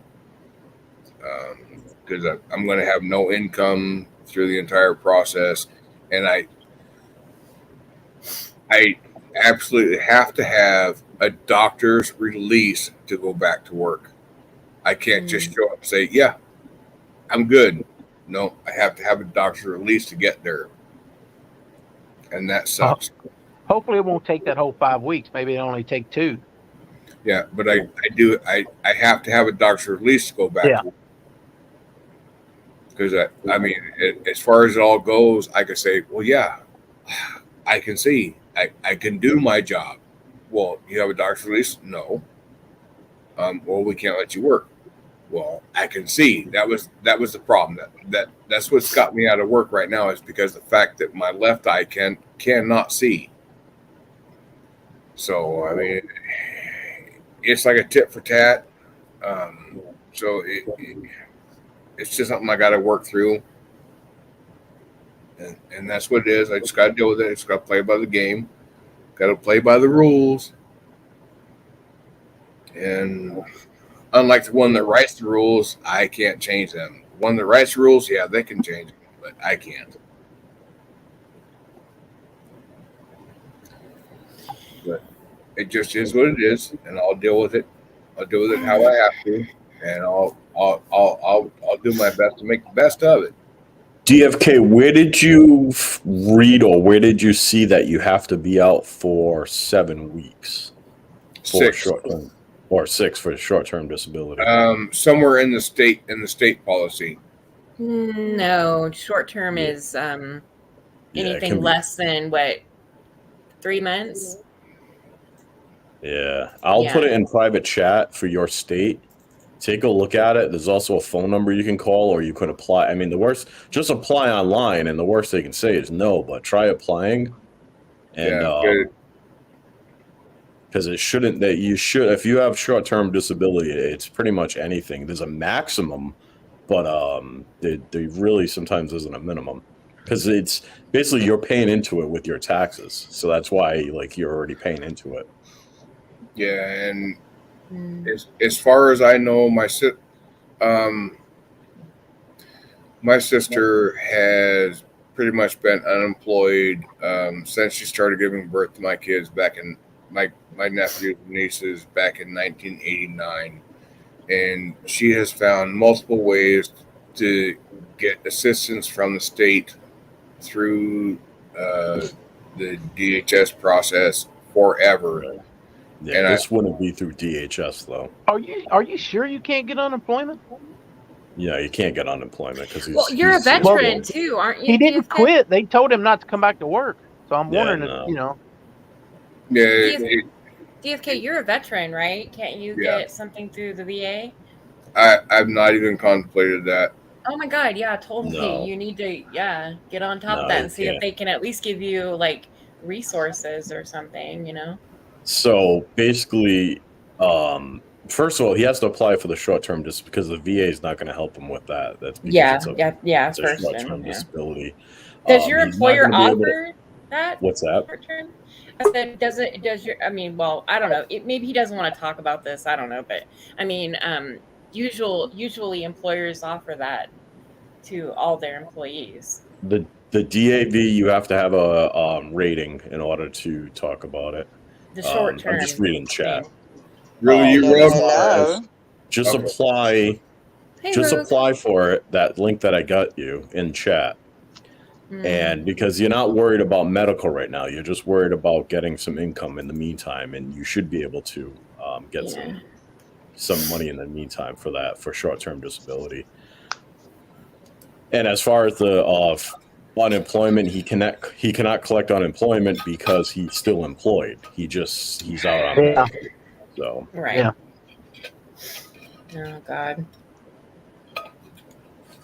because I'm going to have no income through the entire process, and I absolutely have to have a doctor's release to go back to work. I can't just show up and say, yeah, I'm good. No, I have to have a doctor's release to get there. And that sucks. Hopefully, it won't take that whole 5 weeks. Maybe it'll only take 2. Yeah, but I have to have a doctor's release to go back to work. Because, I mean, as far as it all goes, I could say, well, yeah, I can see. I can do my job. Well, you have a doctor's release? No. Well, we can't let you work. Well, I can see. That was the problem. That's what's got me out of work right now, is because the fact that my left eye cannot see. So, I mean, it's like a tit for tat. So it's just something I got to work through. And that's what it is. I just got to deal with it. I just got to play by the game. Got to play by the rules. And unlike the one that writes the rules, I can't change them. The one that writes the rules, yeah, they can change them, but I can't. But it just is what it is, and I'll deal with it. I'll deal with it how I have to, and I'll do my best to make the best of it. DFK, where did you read or where did you see that you have to be out for 7 weeks? For 6. short-term, or 6 for short-term disability. Somewhere in the state policy. No, short term is anything less than 3 months. Yeah, I'll put it in private chat for your state. Take a look at it. There's also a phone number you can call, or you can apply. I mean, just apply online, and the worst they can say is no, but try applying. And because it shouldn't, that you should, if you have short-term disability, it's pretty much anything. There's a maximum, but they really sometimes isn't a minimum, because it's basically you're paying into it with your taxes. So that's why, like, you're already paying into it. Yeah, and as far as I know, my sister has pretty much been unemployed since she started giving birth to my kids back in my nephews and nieces back in 1989, and she has found multiple ways to get assistance from the state through the DHS process forever. Yeah, and this wouldn't be through DHS though. Are you sure you can't get unemployment? Yeah, you can't get unemployment because you're a veteran too, aren't you? He didn't quit. They told him not to come back to work. So I'm wondering if, Yeah. DFK, you're a veteran, right? Can't you get something through the VA? I've not even contemplated that. Oh my God, yeah, totally. You need to, get on top of that and see if they can at least give you like resources or something, So basically, first of all, he has to apply for the short-term just because the VA is not going to help him with that. That's because it's a short-term disability. Does your employer offer that? What's that? Short-term? I said, I don't know. Maybe he doesn't want to talk about this. I don't know, but I mean, usually employers offer that to all their employees. The DAV, you have to have a rating in order to talk about it. The short term. I'm just reading chat. Really, you Hello. Just apply. Hey, just Rose. apply for it. That link that I got you in chat. And because you're not worried about medical right now, you're just worried about getting some income in the meantime, and you should be able to get some money in the meantime for that, for short-term disability. And as far as the unemployment, he cannot collect unemployment because he's still employed. He's out on Yeah. pay. So Right. Yeah. Oh God.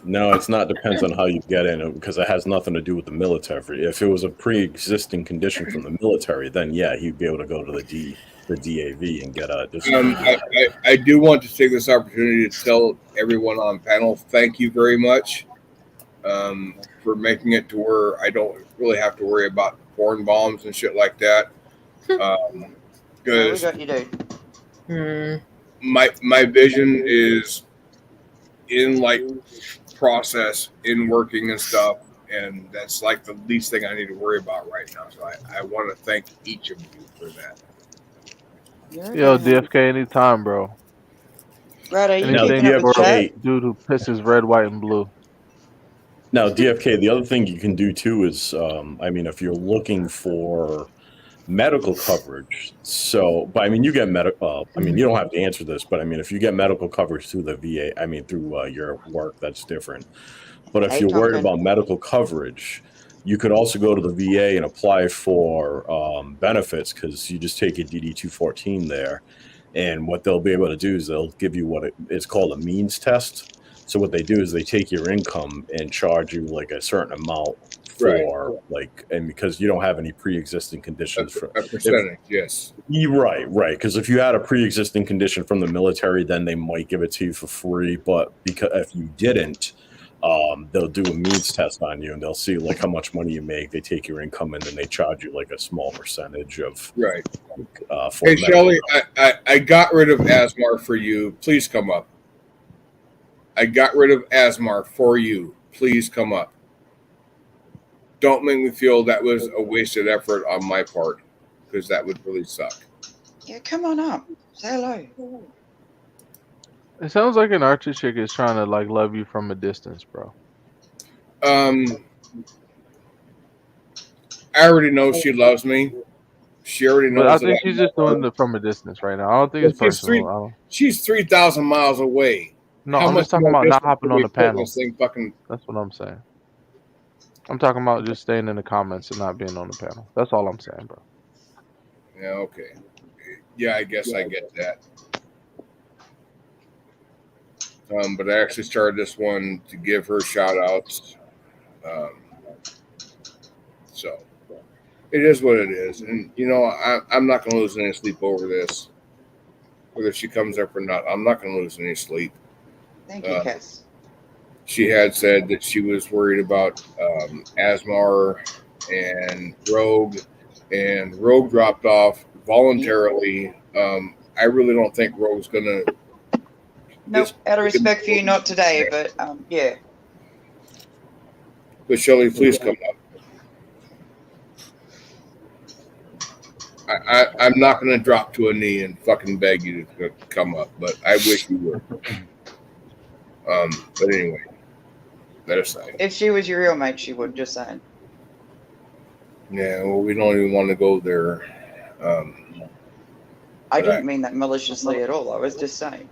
no, it's not. Depends on how you get in it, because it has nothing to do with the military. If it was a pre-existing condition from the military, then yeah, he'd be able to go to the DAV and get a disability. I do want to take this opportunity to tell everyone on panel, thank you very much for making it to where I don't really have to worry about porn bombs and shit like that. Because we got you, dude. my vision is in like process, in working and stuff, and that's like the least thing I need to worry about right now. So I want to thank each of you for that. Yo, DFK, anytime, bro. Right, are you Now, keeping up with chat? Dude who pisses red, white, and blue. Now, DFK, the other thing you can do too is, I mean, if you're looking for medical coverage, but I mean, you get medical. I mean, you don't have to answer this, but I mean, if you get medical coverage through the VA, I mean, through your work, that's different. But if you're worried about medical coverage, you could also go to the VA and apply for benefits, because you just take a DD-214 there, and what they'll be able to do is they'll give you what it's called a means test. So what they do is they take your income and charge you like a certain amount for and because you don't have any pre-existing conditions, A percentage, yes. Right. Because if you had a pre-existing condition from the military, then they might give it to you for free. But because if you didn't, they'll do a means test on you, and they'll see like how much money you make. They take your income, and then they charge you like a small percentage of. Right. For hey, Shelly, I got rid of Asmar for you. Please come up. I got rid of Asmar for you. Please come up. Don't make me feel that was a wasted effort on my part, because that would really suck. Yeah, come on up. Say hello. It sounds like an Archer chick is trying to like love you from a distance, bro. I already know she loves me. She already knows. But I think she's just doing it from a distance right now. I don't think it's personal. She's 3,000 miles away. No, I'm just talking about not hopping on the panel. That's what I'm saying. I'm talking about just staying in the comments and not being on the panel. That's all I'm saying, bro. Yeah, okay. Yeah, I guess I get that. But I actually started this one to give her shout outs. So it is what it is. And, you know, I'm not going to lose any sleep over this. Whether she comes up or not, I'm not going to lose any sleep. Thank you, Cass. She had said that she was worried about Asmar and Rogue dropped off voluntarily. I really don't think Rogue's going to. Nope, out of respect for you, not today, but yeah. But Shelly, please come up. I'm not going to drop to a knee and fucking beg you to come up, but I wish you would. But anyway, that aside. If she was your real mate, she would, just saying. Yeah, well, we don't even want to go there. I didn't mean that maliciously at all. I was just saying.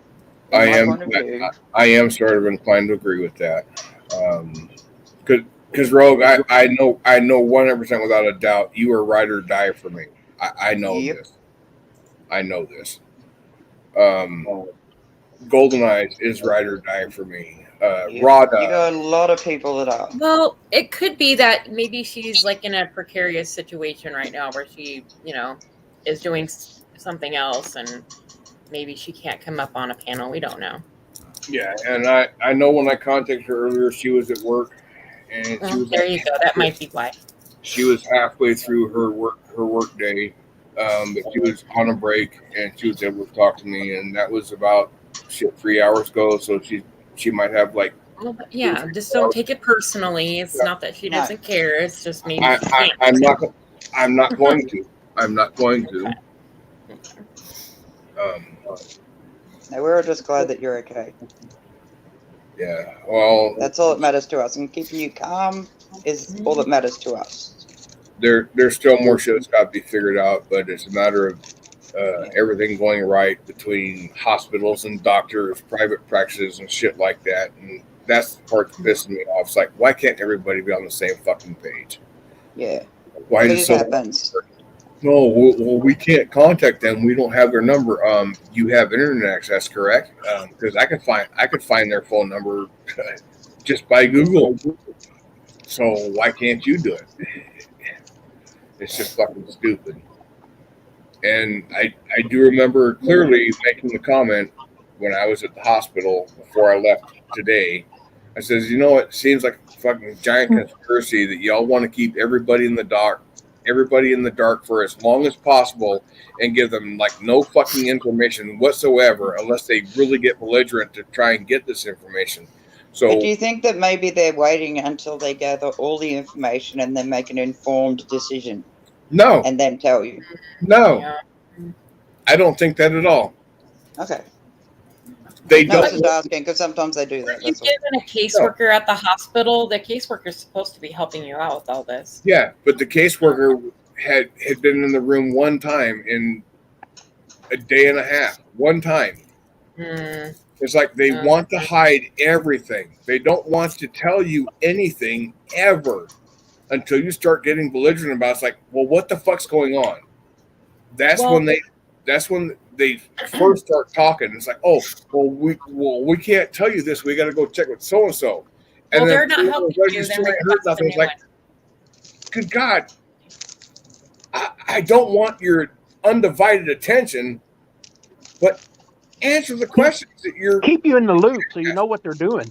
I am sort of inclined to agree with that. Because Rogue, I know 100% without a doubt you are ride or die for me. I know this. I know this. Golden Eyes is ride or die for me. Rada. You got a lot of people that are. Well, it could be that maybe she's like in a precarious situation right now where she, you know, is doing something else and maybe she can't come up on a panel. We don't know. Yeah, and I know when I contacted her earlier, she was at work, and she was there you go. That might be why. She was halfway through her work day, but she was on a break, and she was able to talk to me, and that was about 3 hours ago. So she might have like. Well, yeah, just don't take it personally. It's not that she doesn't care. It's just maybe I'm not going to. I'm not going to. No, we're just glad that you're okay. Yeah, well, that's all that matters to us, and keeping you calm is all that matters to us. There's still more shit that's got to be figured out, but it's a matter of everything going right between hospitals and doctors, private practices, and shit like that. And that's the part that's pissing me off. It's like, why can't everybody be on the same fucking page? Yeah. Why But is it so? happens. No, well, we can't contact them. We don't have their number. You have internet access, correct? Because I could find their phone number just by Google. So why can't you do it? It's just fucking stupid. And I do remember clearly making the comment when I was at the hospital before I left today. I says, you know, it seems like a fucking giant conspiracy that y'all want to keep everybody in the dark for as long as possible and give them like no fucking information whatsoever unless they really get belligerent to try and get this information. So But do you think that maybe they're waiting until they gather all the information and then make an informed decision no, and then tell you? no, Yeah. I don't think that at all. Okay. They No, I was don't. just asking because sometimes they do that. If That's all. given a caseworker at the hospital, the caseworker is supposed to be helping you out with all this. Yeah, but the caseworker had been in the room one time in a day and a half. One time. Mm. It's like they want to hide everything. They don't want to tell you anything ever until you start getting belligerent about it. It's like, well, what the fuck's going on? That's when they first start talking. It's like, oh, we can't tell you this. We got to go check with so and so. Well, they're not helping you. They're nothing. It's like, good God, I don't want your undivided attention, but answer the questions that you're. Keep you in the loop so you know what they're doing.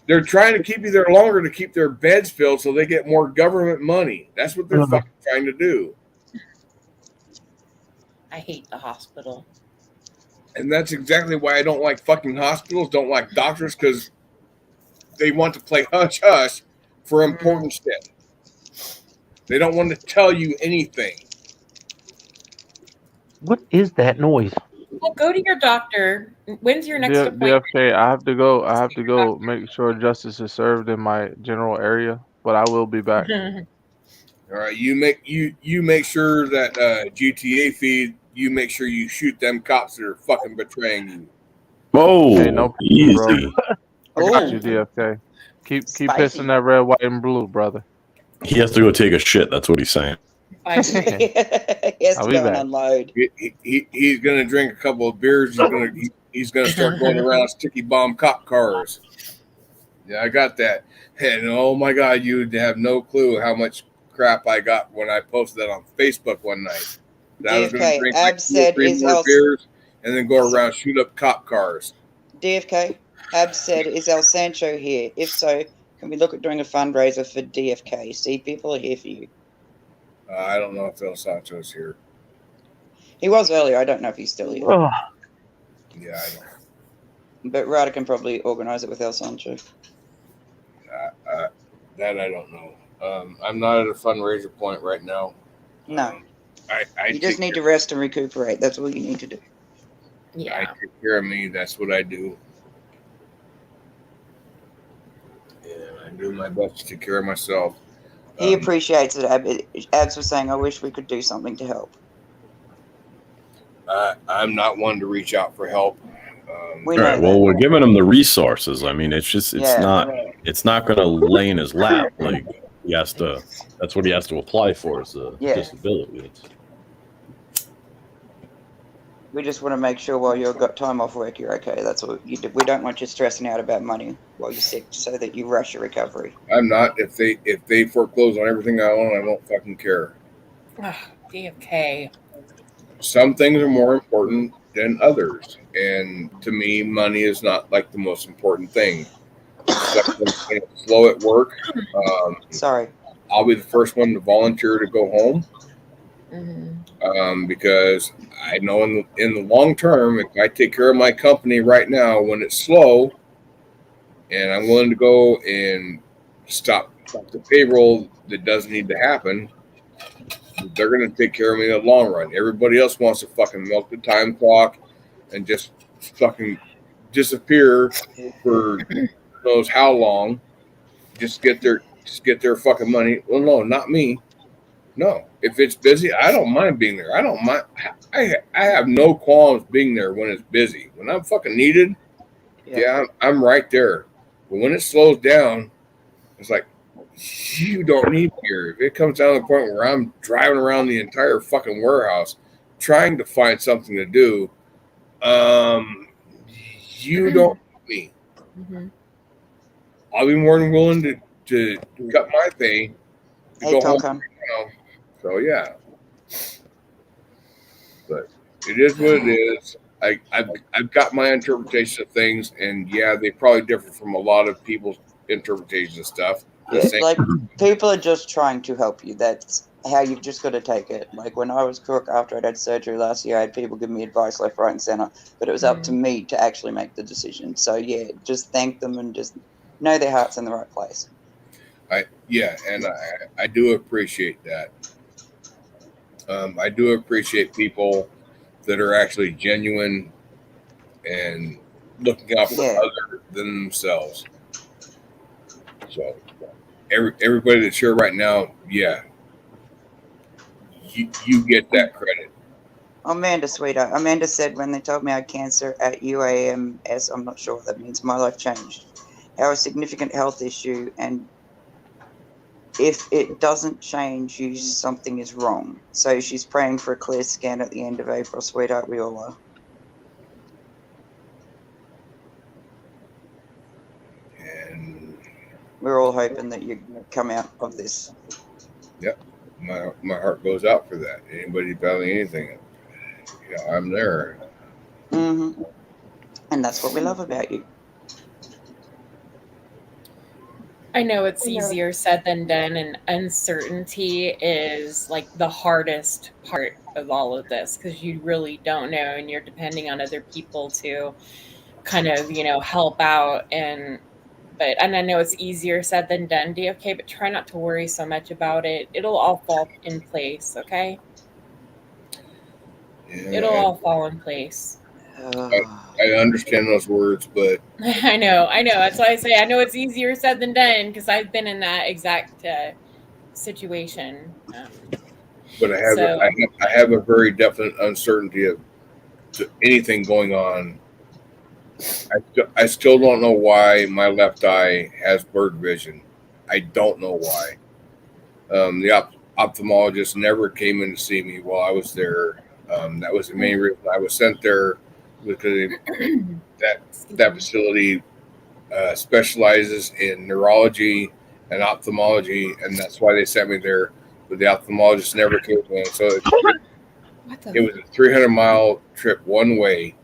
They're trying to keep you there longer to keep their beds filled so they get more government money. That's what they're fucking trying to do. I hate the hospital. And that's exactly why I don't like fucking hospitals, don't like doctors, because they want to play hush-hush for important shit. They don't want to tell you anything. What is that noise? Well, go to your doctor. When's your next appointment? DFK, I have to go make sure justice is served in my general area, but I will be back. All right, you make sure that GTA feed. You make sure you shoot them cops that are fucking betraying you. Oh, Hey, no problem, easy. bro. I got you, DFK. Keep pissing that red, white, and blue, brother. He has to go take a shit. That's what he's saying. He has to go and unload. He's gonna drink a couple of beers. He's gonna start going around sticky bomb cop cars. Yeah, I got that. And oh my God, you have no clue how much crap I got when I posted that on Facebook one night. That I was gonna drink like 2 or 3 more beers and then go around shoot up cop cars. DFK, Ab said, is El Sancho here? If so, can we look at doing a fundraiser for DFK? See, people are here for you. I don't know if El Sancho's here. He was earlier. I don't know if he's still here. Oh. Yeah, I don't. But Ryder can probably organize it with El Sancho. That I don't know. I'm not at a fundraiser point right now. No. You just need to rest and recuperate. That's all you need to do. Yeah. I take care of me. That's what I do. And I do my best to take care of myself. He appreciates it. Abs was saying, I wish we could do something to help. I'm not one to reach out for help. All right. Well, we're giving him the resources. I mean, it's not going to lay in his lap. Like he has to. That's what he has to apply for is a disability. We just want to make sure while you've got time off work, you're okay. That's what you do. We don't want you stressing out about money while you're sick, so that you rush your recovery. I'm not. If they foreclose on everything I own, I don't fucking care. DFK. Some things are more important than others, and to me, money is not like the most important thing. Like slow at work. Sorry. I'll be the first one to volunteer to go home. Because I know in the long term, if I take care of my company right now when it's slow, and I'm willing to go and stop the payroll that doesn't need to happen, they're going to take care of me in the long run. Everybody else wants to fucking milk the time clock and just fucking disappear for who knows how long. Just get their fucking money. Well, no, not me. No, if it's busy, I don't mind being there. I don't mind. I have no qualms being there when it's busy. When I'm fucking needed, yeah, I'm right there. But when it slows down, it's like, you don't need me here. If it comes down to the point where I'm driving around the entire fucking warehouse trying to find something to do, you don't need me. Mhm. I'll be more than willing to cut my pay to Hey, go home. Tonkan. So yeah, but it is what it is. I've got my interpretation of things, and yeah, they probably differ from a lot of people's interpretations of stuff. The Yeah, same. like people are just trying to help you. That's how you've just got to take it. Like when I was crook after I'd had surgery last year, I had people give me advice left, right, and center, but it was up to me to actually make the decision. So yeah, just thank them and just know their heart's in the right place. And I do appreciate that. I do appreciate people that are actually genuine and looking out for other than themselves. So everybody that's here right now, yeah, you get that credit. Amanda, sweetheart. Amanda said when they told me I had cancer at UAMS, I'm not sure what that means, my life changed. How a significant health issue, and if it doesn't change you, something is wrong. So she's praying for a clear scan at the end of April, sweetheart. We all are. And we're all hoping that you come out of this. Yep. My heart goes out for that. Anybody battling anything, I'm there. Mm-hmm. And that's what we love about you. I know it's easier said than done, and uncertainty is like the hardest part of all of this because you really don't know, and you're depending on other people to kind of, help out. And I know it's easier said than done, DFK, but try not to worry so much about it. It'll all fall in place, okay? It'll all fall in place. I understand those words, but I know. That's why I say I know it's easier said than done because I've been in that exact situation. But I have a very definite uncertainty of anything going on. I still don't know why my left eye has blurred vision. I don't know why. The ophthalmologist never came in to see me while I was there. That was the main reason I was sent there, because that facility specializes in neurology and ophthalmology, and that's why they sent me there. But the ophthalmologist never came in, so it was a 300-mile trip one way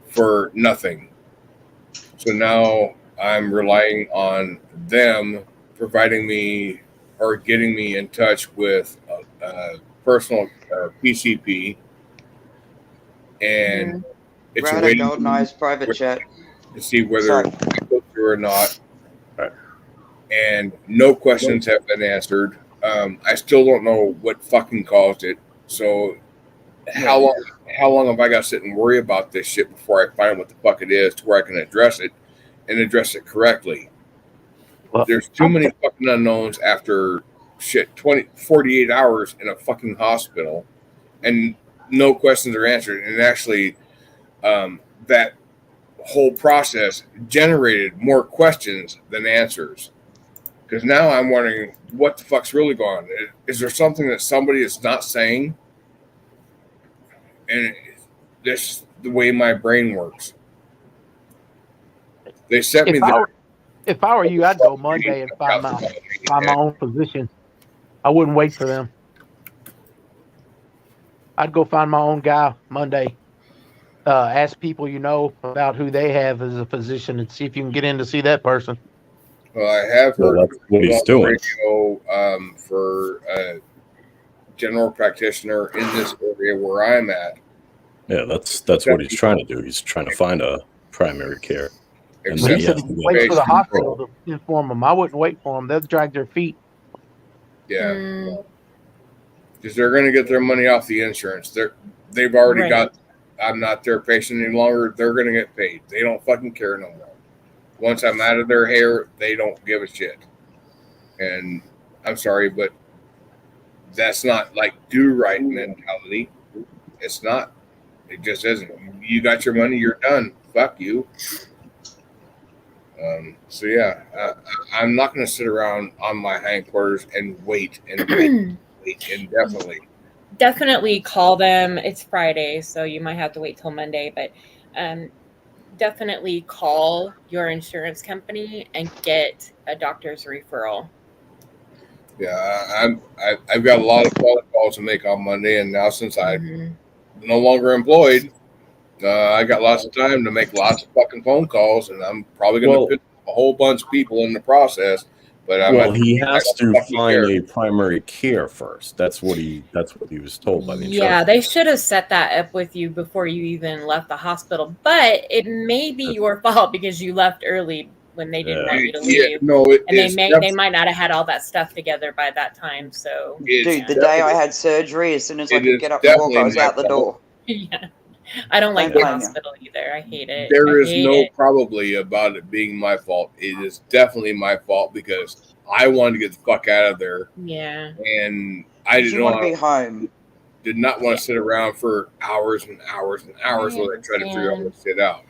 for nothing. So now I'm relying on them providing me or getting me in touch with a personal PCP, and it's a waiting Golden Eyes private chat to see whether I go through or not. And no questions have been answered. I still don't know what fucking caused it. So how long have I got to sit and worry about this shit before I find what the fuck it is to where I can address it and address it correctly? Well, there's too many fucking unknowns after 48 hours in a fucking hospital, and no questions are answered. And actually, that whole process generated more questions than answers. Because now I'm wondering what the fuck's really going on. Is there something that somebody is not saying? And this is the way my brain works. They sent me there. If I were you, I'd go Monday and find my own physician. I wouldn't wait for them. I'd go find my own guy Monday. Ask people about who they have as a physician and see if you can get in to see that person. Well, I have heard that's what he's doing. Radio, for a general practitioner in this area where I'm at. Yeah, that's what he's trying to do. He's trying to find a primary care. And he said he wait for the hospital to inform them. I wouldn't wait for them. They'll drag their feet. Yeah. Because they're going to get their money off the insurance. They've already got, I'm not their patient any longer. They're going to get paid. They don't fucking care no more. Once I'm out of their hair, they don't give a shit. And I'm sorry, but That's not like do right mentality. It's not. It just isn't. You got your money, you're done. Fuck you. So yeah, I'm not going to sit around on my hindquarters and wait indefinitely. Definitely call them. It's Friday, so you might have to wait till Monday, but definitely call your insurance company and get a doctor's referral. Yeah, I've got a lot of phone calls to make on Monday, and now since I'm no longer employed, I got lots of time to make lots of fucking phone calls, and I'm probably going to piss a whole bunch of people in the process. But he has to find a primary care first. That's what he was told by the insurance. Yeah, they should have set that up with you before you even left the hospital. But it may be your fault because you left early when they didn't want you to leave. Yeah, no, they might not have had all that stuff together by that time. So, dude, the day I had surgery, as soon as I could get up and walk, I was out the door. Yeah. I don't like the hospital either. I hate it. There is no probably about it being my fault. It is definitely my fault because I wanted to get the fuck out of there. Yeah. And I didn't want to be home. Did not want to sit around for hours and hours and hours while I tried to figure out what to sit out.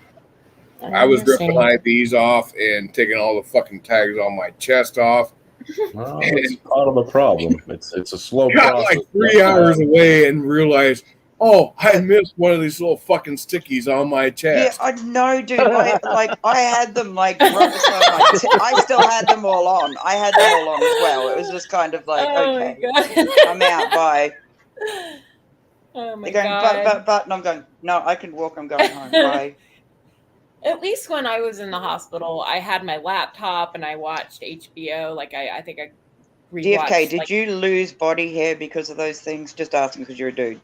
I was ripping IVs off and taking all the fucking tags on my chest off. Well, it's part of the problem. It's a slow process. Got like 3 hours away and realized, oh, I missed one of these little fucking stickies on my chest. Yeah, I know, dude. I had them like I still had them all on. I had them all on as well. It was just kind of like, okay, I'm out. Bye. Oh my God. But and I'm going, no, I can walk. I'm going home. Bye. At least when I was in the hospital, I had my laptop and I watched HBO. Like I think I rewatched. DFK, did you lose body hair because of those things? Just asking because you're a dude.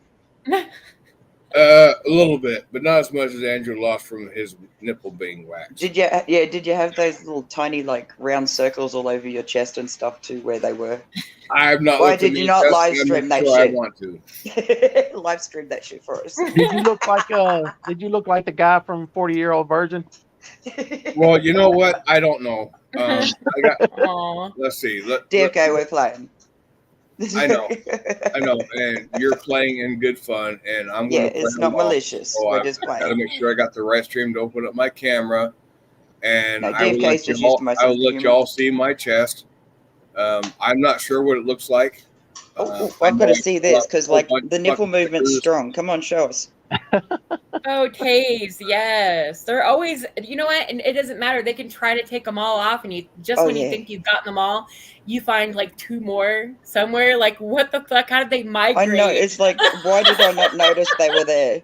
A little bit, but not as much as Andrew lost from his nipple being waxed. Did you? Yeah. Did you have those little tiny like round circles all over your chest and stuff too, where they were? I have not. Why did you not live stream that shit? I want to live stream that shit for us. Did you look like the guy from 40-Year-Old Virgin? Well, you know what? I don't know. Let's see. DFK, we're playing. I know, and you're playing in good fun, and I'm going to play. It's not malicious. So we're just playing. I got to make sure I got the right stream to open up my camera, and no, I will let y'all see my chest. I'm not sure what it looks like. I've got to see this because like the nipple movement's strong. Come on, show us. Oh, Taze, yes. They're always, you know what? And it doesn't matter. They can try to take them all off, and you when you think you've gotten them all, you find like 2 more somewhere. Like, what the fuck? How did they migrate? I know. It's like, why did I not notice they were there?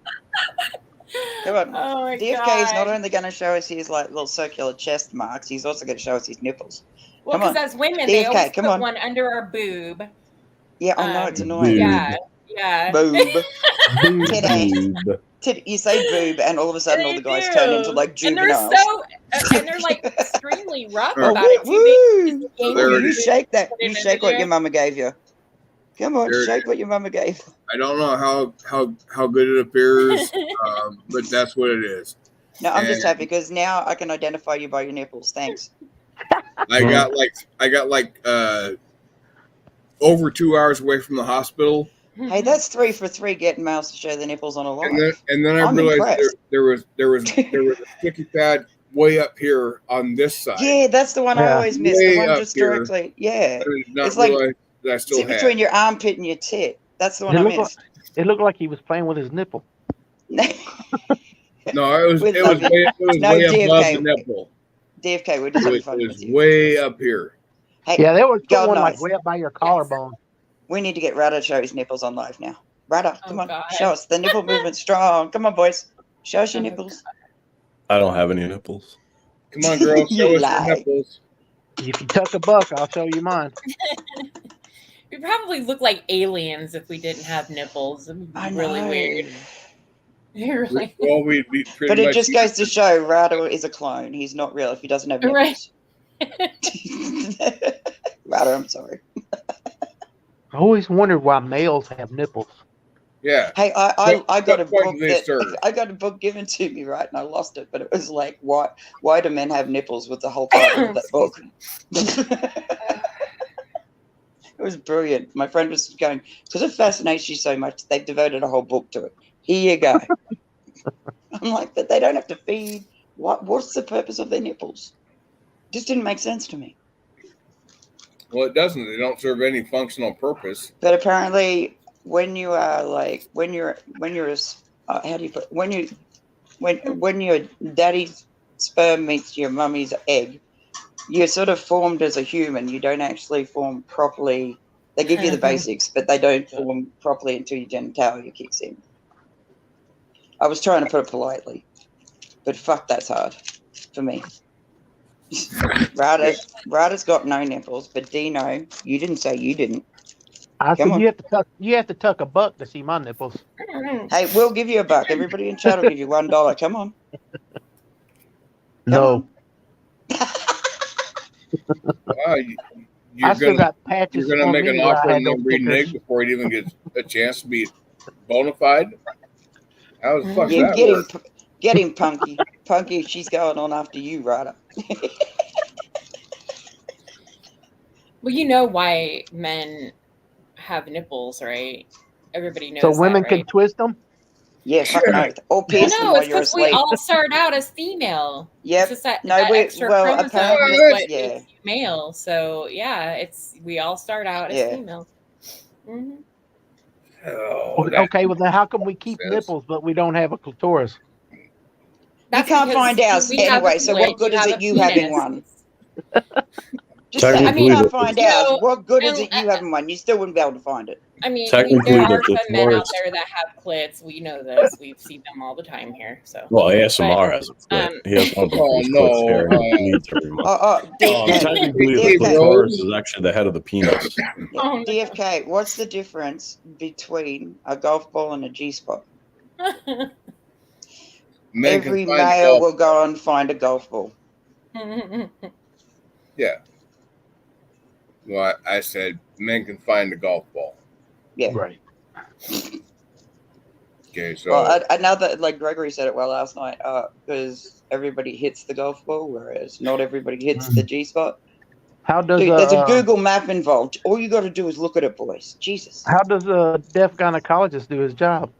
Come on. Oh my DFK is not only going to show us his like little circular chest marks, he's also going to show us his nipples. Well, because as women, they always put one under our boob. Yeah, I know, it's annoying. Yeah. Boob. Titty. You say boob, and all of a sudden, all the guys turn into like juveniles. And they're like extremely rough about it too. You shake that. You shake what your mama gave you. Come on, shake what your mama gave. I don't know how good it appears, but that's what it is. No, I'm just happy because now I can identify you by your nipples. Thanks. I got like over 2 hours away from the hospital. Hey, that's 3 for 3 getting males to show their nipples on a live. And then I realized there was a sticky pad way up here on this side. Yeah, that's the one I always miss. The one just directly. Yeah, it's like between your armpit and your tit. That's the one I missed. It looked like he was playing with his nipple. No, it was way above the nipple. DFK, we're just it was way up here. Hey, yeah, there was someone like way up by your collarbone. We need to get Rada to show his nipples on live now. Rada, come on, show us. The nipple movement's strong. Come on, boys. Show us your nipples. I don't have any nipples. Come on, girls. Show us your nipples. If you tuck a buck, I'll show you mine. We probably look like aliens if we didn't have nipples. It would be really weird. Well, we'd be pretty but it just goes to show Rada is a clone. He's not real if he doesn't have nipples. Right. Rada, I'm sorry. I always wondered why males have nipples. Yeah. Hey, I got a book. I got a book given to me, right, and I lost it. But it was like, why do men have nipples? With the whole title of that book. It was brilliant. My friend was going, because it fascinates you so much, they've devoted a whole book to it. Here you go. I'm like, but they don't have to feed. What's the purpose of their nipples? Just didn't make sense to me. Well, it doesn't. They don't serve any functional purpose. But apparently, when you are like, when you're how do you put, when your daddy's sperm meets your mummy's egg, you're sort of formed as a human. You don't actually form properly. They give you the basics, but they don't form properly until your genitalia kicks in. I was trying to put it politely, but fuck, that's hard for me. Rada's got no nipples, but Dino, you didn't say you didn't. I Come said on. you have to tuck a buck to see my nipples. Hey, we'll give you $1. Everybody in chat will give you $1. Come on. No. You're still gonna, got patches. you're gonna on make me an where I offer had and those then renege stickers. before it even gets a chance to be bona fide. How the fuck Yeah, that work? get him, Punky. Punky, she's going on after you, Rada. Well, you know why men have nipples, right? Everybody knows So women that, right? can twist them? Yeah, fucking oath. Or Well, pierce them no, while it's you're because we asleep. all start out as female. Yep. It's just that, No, that extra chromosome apparently, is what yeah. makes you male. So yeah, we all start out as female. Mm-hmm. Oh, Okay, well then how come we keep nipples but we don't have a clitoris? That's you can't because find ours we have a anyway, so what clit, good you is have it a you having penis. one? Just say, Technically, you can't find ours. So, What good is and- it you having one? You still wouldn't be able to find it. I mean, Technically, there the are some men out clitoris- there that have clits. We know this. We've seen them all the time here. So, Well, ASMR has a clit. um, He has one of the Oh, biggest no, clits here, and he bleeds every month. Technically, the DFK. clitoris is actually the head of the penis. Oh, DFK, what's the difference between a golf ball and a G-spot? Men Every can find male golf. will go and find a golf ball. Yeah. Well, I said men can find a golf ball. Yeah. Right. Okay, so Well, another, like Gregory said it well last night, because everybody hits the golf ball, whereas not everybody hits the G-spot. How does Dude, there's a Google map involved. All you got to do is look at it, boys. Jesus. How does a deaf gynecologist do his job?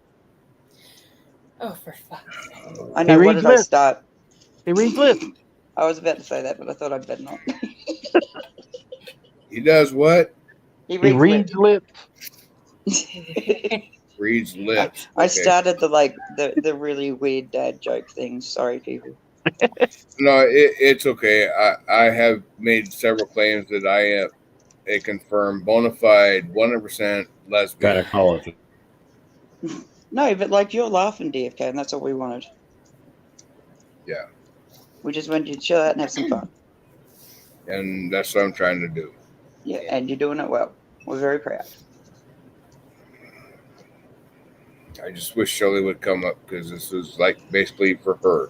Oh, for fuck's sake. I know, where did I start? He reads lips. I was about to say that, but I thought I'd better not. he does what? He reads lips. Reads lips. I Okay. started the really weird dad joke things. Sorry, people. No, it's okay. I have made several claims that I am a confirmed bona fide 100% lesbian. Gynecologist. No, but like you're laughing, DFK, and that's all we wanted. Yeah. We just wanted you to chill out and have some fun. And that's what I'm trying to do. Yeah, and you're doing it well. We're very proud. I just wish Shelley would come up because this was like basically for her.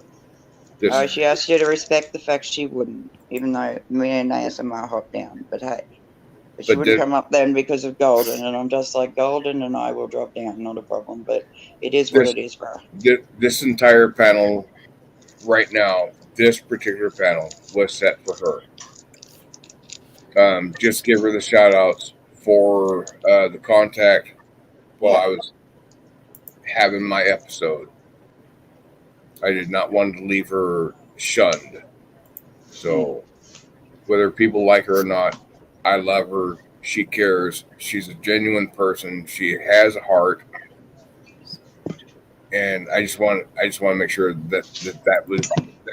She asked you to respect the fact she wouldn't, even though me and ASMR hop down. But hey, she wouldn't come up then because of Golden, and I'm just like, Golden and I will drop down, not a problem. But it is what it is, bro. This entire panel right now, this particular panel was set for her. Just give her the shout outs for the contact while I was having my episode. I did not want to leave her shunned. So whether people like her or not, I love her. She cares. She's a genuine person. She has a heart. And I just want to make sure that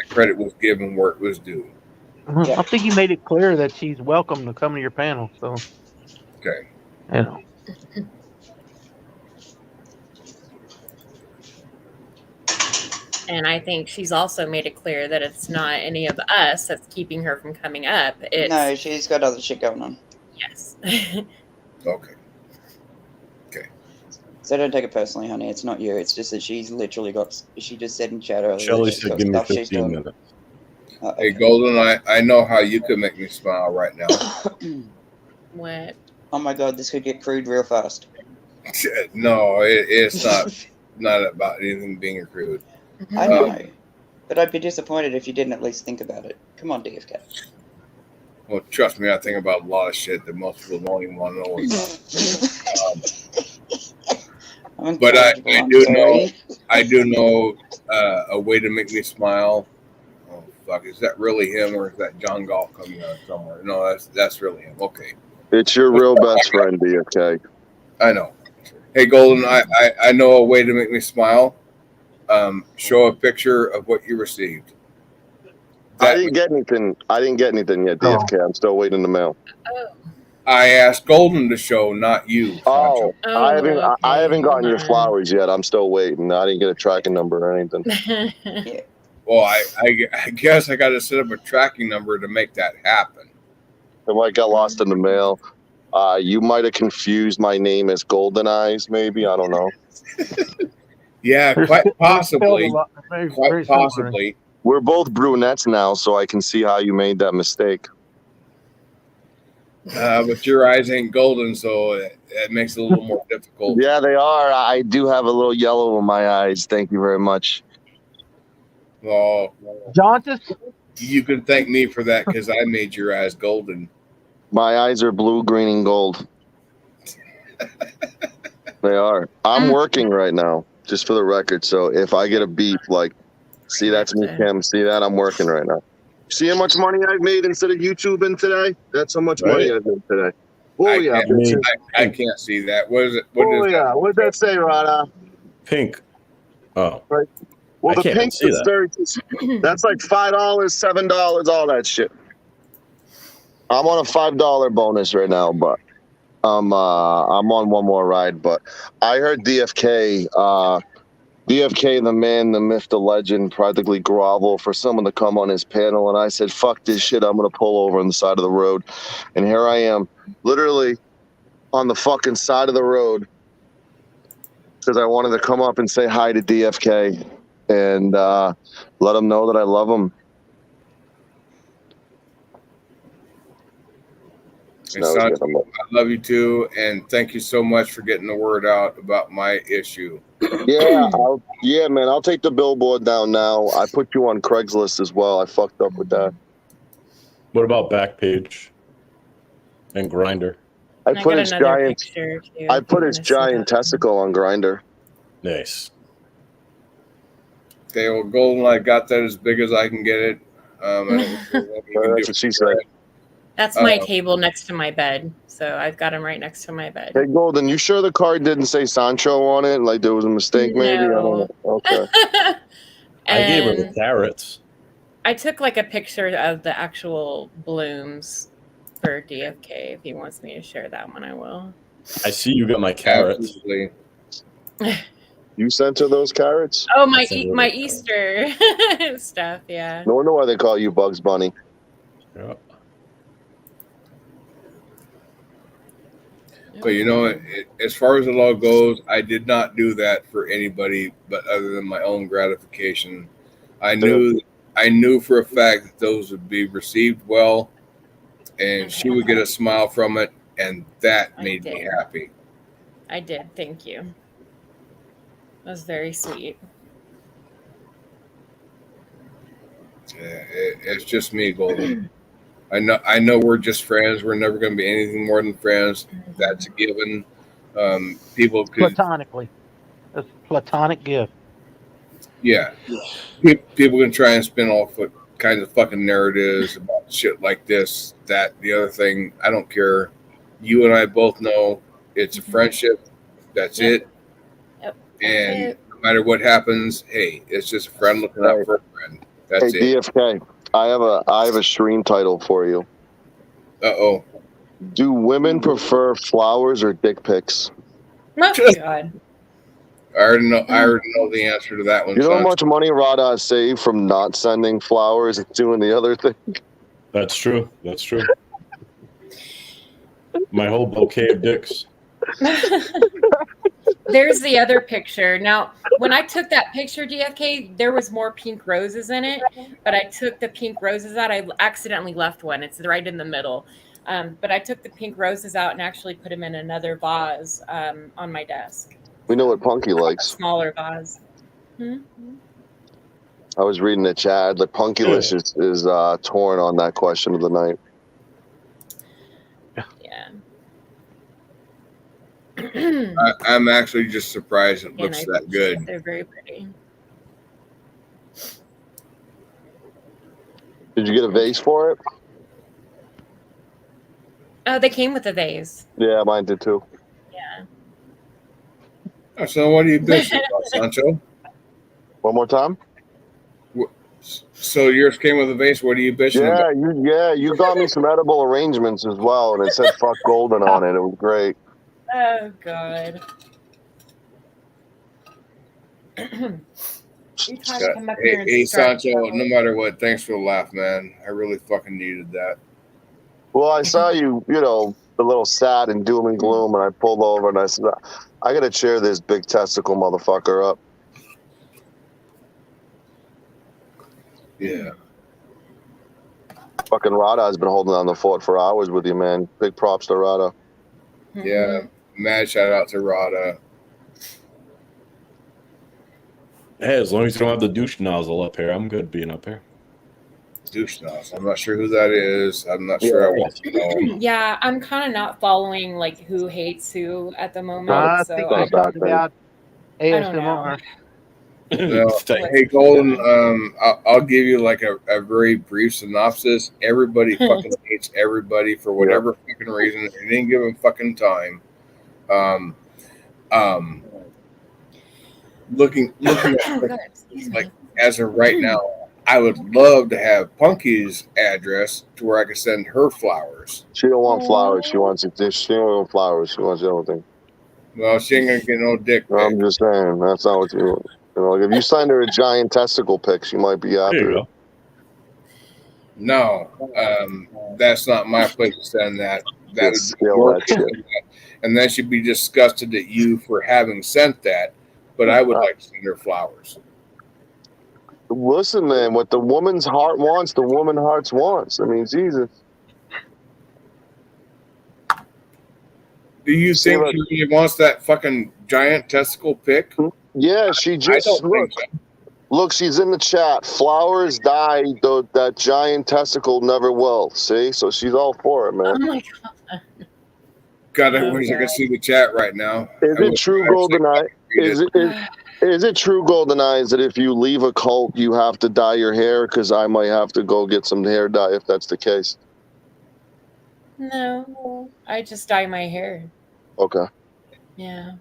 credit was given where it was due. I think you made it clear that she's welcome to come to your panel. So, okay, you know. And I think she's also made it clear that it's not any of us that's keeping her from coming up. No, she's got other shit going on. Yes. Okay. So don't take it personally, honey. It's not you. It's just that she just said in chat earlier. Shelley said, give me 15 minutes. Hey, Golden, I know how you could make me smile right now. What? Oh my God, this could get crude real fast. No, it's not about anything being crude. I know. But I'd be disappointed if you didn't at least think about it. Come on, DFK. Well, trust me, I think about a lot of shit that most people don't even want to know about. But I do know a way to make me smile. Oh fuck! Is that really him, or is that John Galt coming out somewhere? No, that's really him. Okay, It's your real best friend, DFK. I know. Hey, Golden, I know a way to make me smile. Show a picture of what you received. I didn't get anything yet, DFK. I'm still waiting in the mail. I asked Golden to show, not you. Oh, I haven't gotten your flowers yet. I'm still waiting. I didn't get a tracking number or anything. Well, I guess I got to set up a tracking number to make that happen. It might get lost in the mail. You might have confused my name as Golden Eyes, maybe. I don't know. Yeah, quite possibly. Quite possibly. We're both brunettes now, so I can see how you made that mistake. But your eyes ain't golden, so it makes it a little more difficult. Yeah, they are. I do have a little yellow in my eyes. Thank you very much. Well, Jauntus? You can thank me for that because I made your eyes golden. My eyes are blue, green, and gold. They are. I'm working right now, just for the record. So if I get a beep, like, see, that's me, Kim. See that? I'm working right now. See how much money I've made instead of YouTubing today? That's how much money I've made today. Oh, I can't see that. What is it? What did that say, Rada? Pink. Oh. Right. Well, the pink is that's like $5, $7, all that shit. I'm on a $5 bonus right now, but I'm on one more ride. But I heard DFK, the man, the myth, the legend, practically grovel for someone to come on his panel, and I said, "Fuck this shit! I'm gonna pull over on the side of the road," and here I am, literally on the fucking side of the road, because I wanted to come up and say hi to DFK and let him know that I love him. And son, I love you too, and thank you so much for getting the word out about my issue. Yeah, man, I'll take the billboard down now. I put you on Craigslist as well. I fucked up with that. What about Backpage and Grindr? I put his giant testicle on Grindr. Nice. Okay, well, Golden, I got that as big as I can get it. That's what she said. That's my table next to my bed. So I've got him right next to my bed. Hey, Golden, you sure the card didn't say Sancho on it? Like there was a mistake, maybe? No. I don't know. Okay. I gave her the carrots. I took like a picture of the actual blooms for DFK. If he wants me to share that one, I will. I see you got my carrots. You sent her those carrots? Oh, my Easter stuff, yeah. No wonder why they call you Bugs Bunny. Yeah. But you know, as far as the law goes, I did not do that for anybody but other than my own gratification. I knew for a fact that those would be received well, and she would get a smile from it, and that made me happy. I did. Thank you. That was very sweet. Yeah, it's just me, Golden. I know we're just friends. We're never going to be anything more than friends. That's a given. People could platonically. That's a platonic gift. Yeah. People can try and spin all kinds of fucking narratives about shit like this, that, the other thing. I don't care. You and I both know it's a friendship. That's it. Yep. And no matter what happens, hey, it's just a friend looking out for a friend. That's hey, DFK, I have a stream title for you. Uh-oh. Do women prefer flowers or dick pics? Oh, God. I already know the answer to that one. You know how much money Rada saved from not sending flowers and doing the other thing? That's true. My whole bouquet of dicks. There's the other picture. Now, when I took that picture, DFK, there was more pink roses in it, but I took the pink roses out. I accidentally left one. It's right in the middle. But I took the pink roses out and actually put them in another vase on my desk. We know what Punky likes. A smaller vase. I was reading the chat. Like Punkylicious is torn on that question of the night. I'm actually just surprised it looks that good. They're very pretty. Did you get a vase for it? Oh, they came with a vase. Yeah, mine did too. Yeah. Oh, so what are you bitching about, Sancho? One more time. So yours came with a vase. What are you bitching about? You got me some edible arrangements as well, and it said "fuck golden" on it. It was great. Oh God. You trying to come up here and Hey start Sancho, trouble. no matter what, thanks for the laugh, man. I really fucking needed that. Well, I saw you, a little sad and doom and gloom, and I pulled over and I said, I gotta cheer this big testicle motherfucker up. Yeah. Fucking Rada has been holding on the fort for hours with you, man. Big props to Rada. Yeah. Mad shout out to Rada. Hey, as long as you don't have the douche nozzle up here, I'm good being up here. Douche nozzle. I'm not sure who that is. I'm not sure I want to know. Yeah, I'm kind of not following like who hates who at the moment. I So think I he's talking about I don't know. ASMR. No. Hey, Golden, I'll give you like a very brief synopsis. Everybody fucking hates everybody for whatever fucking reason at any given fucking time. Looking at like as of right now, I would love to have Punky's address to where I could send her flowers. She don't want flowers. She wants it. She don't want flowers. She wants everything. Well, she ain't gonna get no dick pic. I'm just saying that's not what you want. Like if you signed her a giant testicle pic, she might be happy. There you go. No, that's not my place to send that. That would be Steal your that shit. and then she'd be disgusted at you for having sent that. But I would like to send her flowers. Listen, man, what the woman's heart wants, the woman hearts wants. I mean, Jesus. Do you think she really wants that fucking giant testicle pic? Yeah, she just look. She's in the chat. Flowers die, though that giant testicle never will. See, so she's all for it, man. Oh my God. God, I wish I could see the chat right now. Is it true, GoldenEye? Is it true, GoldenEye, that if you leave a cult, you have to dye your hair? Because I might have to go get some hair dye if that's the case. No, I just dye my hair. Okay. Yeah.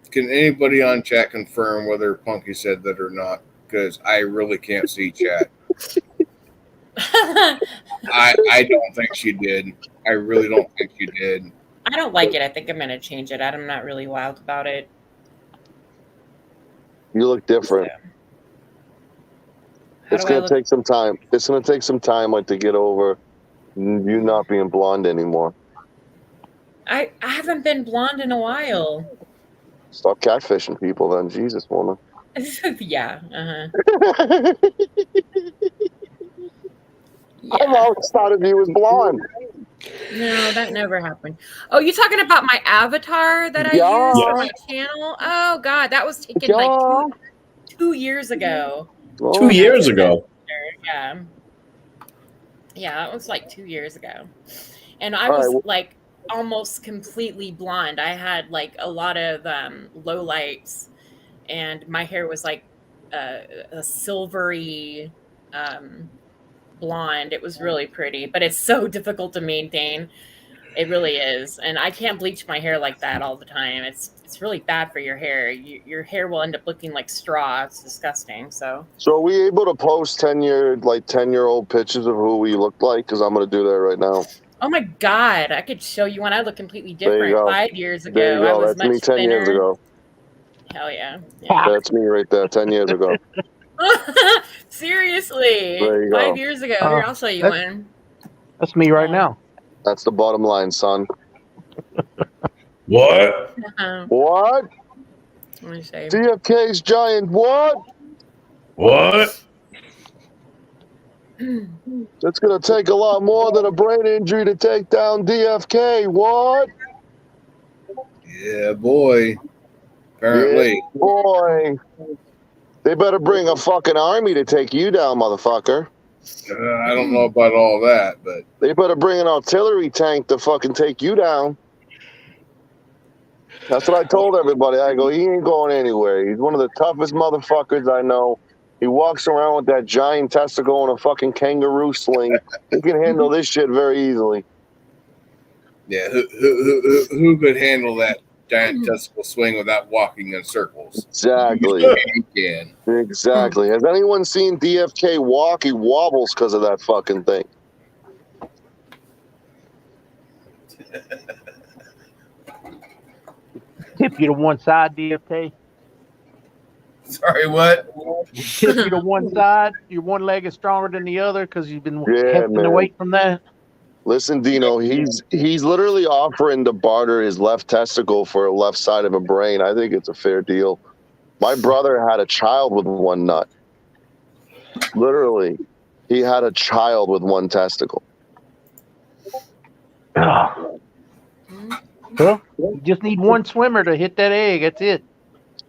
Can anybody on chat confirm whether Punky said that or not? Because I really can't see chat. I don't think she did. I really don't think she did. I don't like it. I think I'm gonna change it. I'm not really wild about it. You look different. It's gonna take some time. It's gonna take some time, like, to get over you not being blonde anymore. I haven't been blonde in a while. Stop catfishing people, then. Jesus, woman. Yeah. I've always thought of you as blonde. No, that never happened. Oh, you talking about my avatar that I used for my channel? Oh God, that was taken like 2 years ago. 2 years ago. Yeah. Yeah, it was like 2 years ago. And I was like almost completely blonde. I had like a lot of low lights, and my hair was like a silvery blonde. It was really pretty, but it's so difficult to maintain. It really is. And I can't bleach my hair like that all the time. It's really bad for your hair. Your hair will end up looking like straw. It's disgusting. So are we able to post 10-year-old pictures of who we looked like? Because I'm going to do that right now. oh my God, I could show you when I look completely different. 5 years ago, There you go. I was That's much me 10 years thinner. ago. Hell yeah. That's me right there, 10 years ago. Seriously. There you go. 5 years ago. Here, I'll show you one. That's me right now. That's the bottom line, son. What? What? Let me see. DFK's giant what? What? It's going to take a lot more than a brain injury to take down DFK. What? Yeah, boy. Apparently. Yeah, boy. They better bring a fucking army to take you down, motherfucker. I don't know about all that, but they better bring an artillery tank to fucking take you down. That's what I told everybody. I go, he ain't going anywhere. He's one of the toughest motherfuckers I know. He walks around with that giant testicle and a fucking kangaroo sling. He can handle this shit very easily. Yeah, who could handle that giant testicle swing without walking in circles? Exactly. You can. Exactly. Has anyone seen DFK walk? He wobbles because of that fucking thing. Tip you to one side, DFK. Sorry, what? Tip you to one side. Your one leg is stronger than the other because you've been hefting the weight from that. Listen, Dino, he's literally offering to barter his left testicle for a left side of a brain. I think it's a fair deal. My brother had a child with one nut. Literally, he had a child with one testicle. Well, you just need one swimmer to hit that egg. That's it.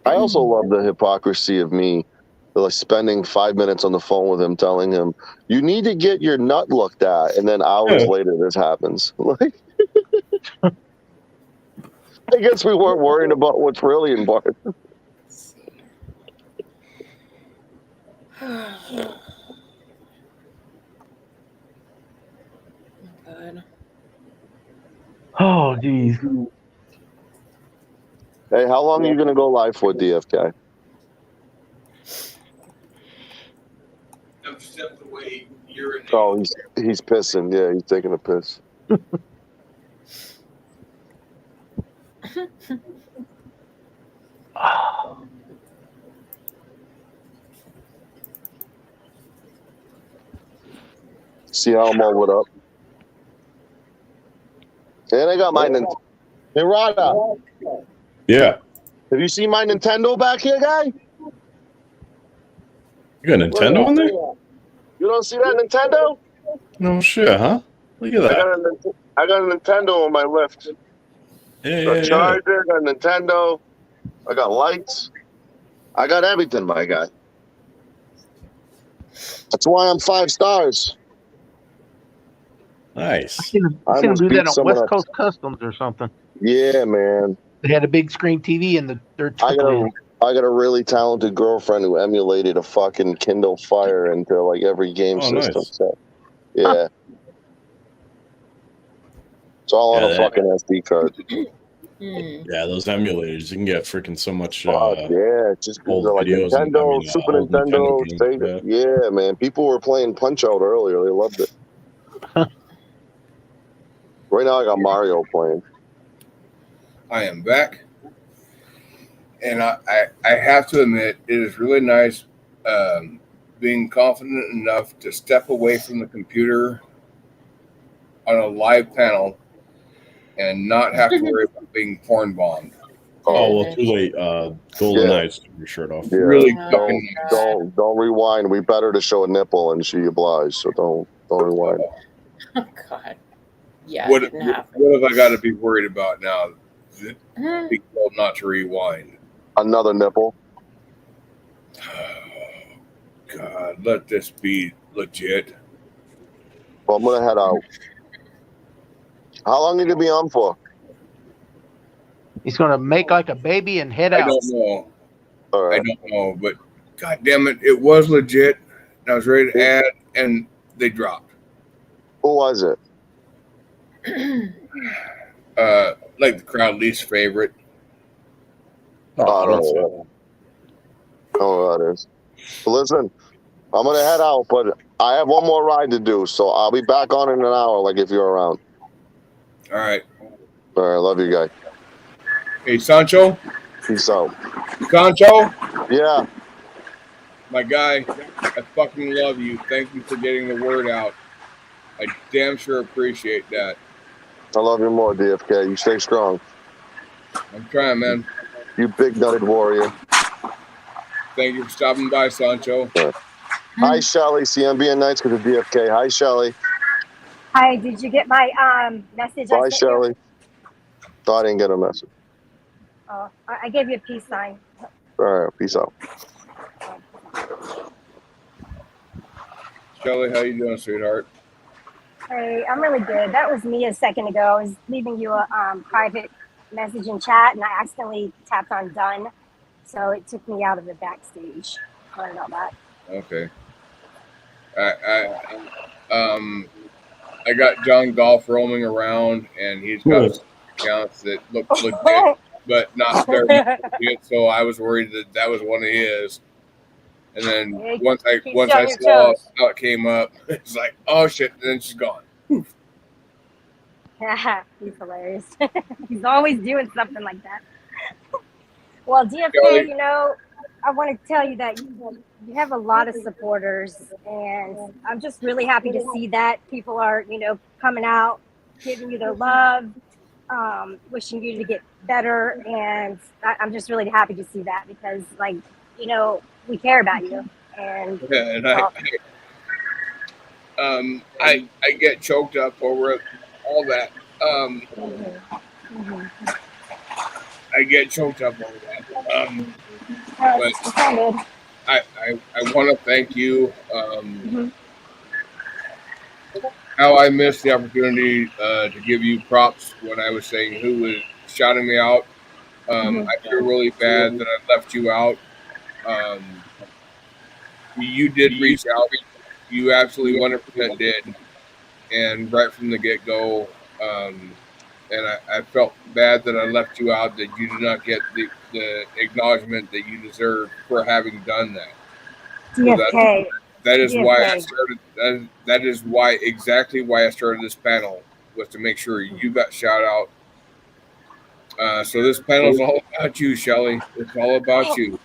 I also love the hypocrisy of me, like spending 5 minutes on the phone with him, telling him, "You need to get your nut looked at," and then hours later, this happens. Like, I guess we weren't worrying about what's really important. God. Oh, geez. Hey, how long are you going to go live for, DFK? I've stepped away. You're in. Oh, he's pissing. Yeah, he's taking a piss. See how I'm all lit up? And I got my Nintendo. Hey, Rada. Yeah. Have you seen my Nintendo back here, guy? You got a Nintendo on there? You don't see that Nintendo? No shit, huh? Look at that. I got a Nintendo on my lift. Yeah, Charger, I got a Nintendo. I got lights. I got everything, my guy. That's why I'm 5 stars. I Nice. seen him do that on West Coast Customs or something. Yeah, man. They had a big screen TV in their I got a really talented girlfriend who emulated a fucking Kindle Fire into like every game system. Nice. So, yeah. It's all on a fucking SD card. Yeah, those emulators, you can get freaking so much yeah, just old like videos Nintendo, Super old Nintendo, games, Sega. Yeah, man. People were playing Punch-Out earlier. They loved it. Right now I got Mario playing. I am back. And I have to admit, it is really nice being confident enough to step away from the computer on a live panel and not have to worry about being porn bombed. Oh, well, too late. Golden Eyes took your shirt off. Yeah, really don't rewind. We better to show a nipple and she obliged, so don't rewind. Oh God. Yeah. What it didn't happen. have I got to be worried about now? Being told not to rewind. Another nipple. God, let this be legit. Well, I'm gonna head out. How long are you gonna be on for? He's gonna make like a baby and head out. I don't know. All right. I don't know, but God damn it, it was legit. I was ready to add, and they dropped. Who was it? Like the crowd least favorite. I don't know who that is. But listen, I'm gonna head out, but I have one more ride to do, so I'll be back on in an hour. Like if you're around. All right. Love you, guy. Hey, Sancho. Peace out. Sancho. Yeah. My guy, I fucking love you. Thank you for getting the word out. I damn sure appreciate that. I love you more, DFK. You stay strong. I'm trying, man. You big nutted warrior. Thank you for stopping by, Sancho. Hi, Shelly. See, I'm being nice because of DFK. Hi, Shelly. Hi, did you get my message? Bye, Shelly. Thought I didn't get a message. Oh, I gave you a peace sign. All right, peace out. Shelly, how you doing, sweetheart? Hey, I'm really good. That was me a second ago. I was leaving you a private message in chat, and I accidentally tapped on done, so it took me out of the backstage. Sorry about that. Okay. I got John Golf roaming around, and he's got some accounts that look legit, but not very legit. So I was worried that was one of his. And then once I saw how it came up, it's like, oh shit! And then she's gone. He's hilarious. He's always doing something like that. Well, DFK, you know, I want to tell you that you have a lot of supporters, and I'm just really happy to see that people are, you know, coming out, giving you their love, wishing you to get better, and I'm just really happy to see that because, like, you know, we care about you. And I get choked up over it, all that. I get choked up over that. But I want to thank you. How I missed the opportunity to give you props when I was saying who was shouting me out. I feel really bad that I left you out. You did reach out. You absolutely 100% did. And right from the get-go, and I felt bad that I left you out, that you did not get the acknowledgement that you deserve for having done that. DFK. So that is why I started. That is exactly why I started this panel, was to make sure you got shout out. So this panel is all about you, Shelly. It's all about you.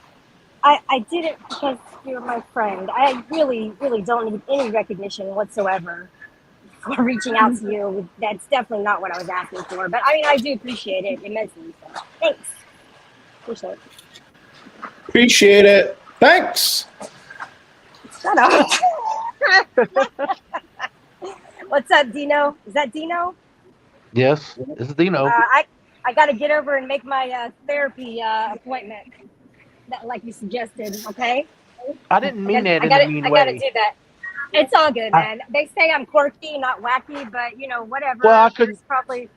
I did it because you're my friend. I really, really don't need any recognition whatsoever for reaching out to you. That's definitely not what I was asking for. But I mean, I do appreciate it immensely. So thanks. Appreciate it. Appreciate it. Thanks. Shut up. What's up, Dino? Is that Dino? Yes, this is Dino. I got to get over and make my therapy appointment, that, like you suggested. Okay. I didn't mean that in a mean way. I got to do that. It's all good, man. They say I'm quirky, not wacky, but you know, whatever. Well, I could probably.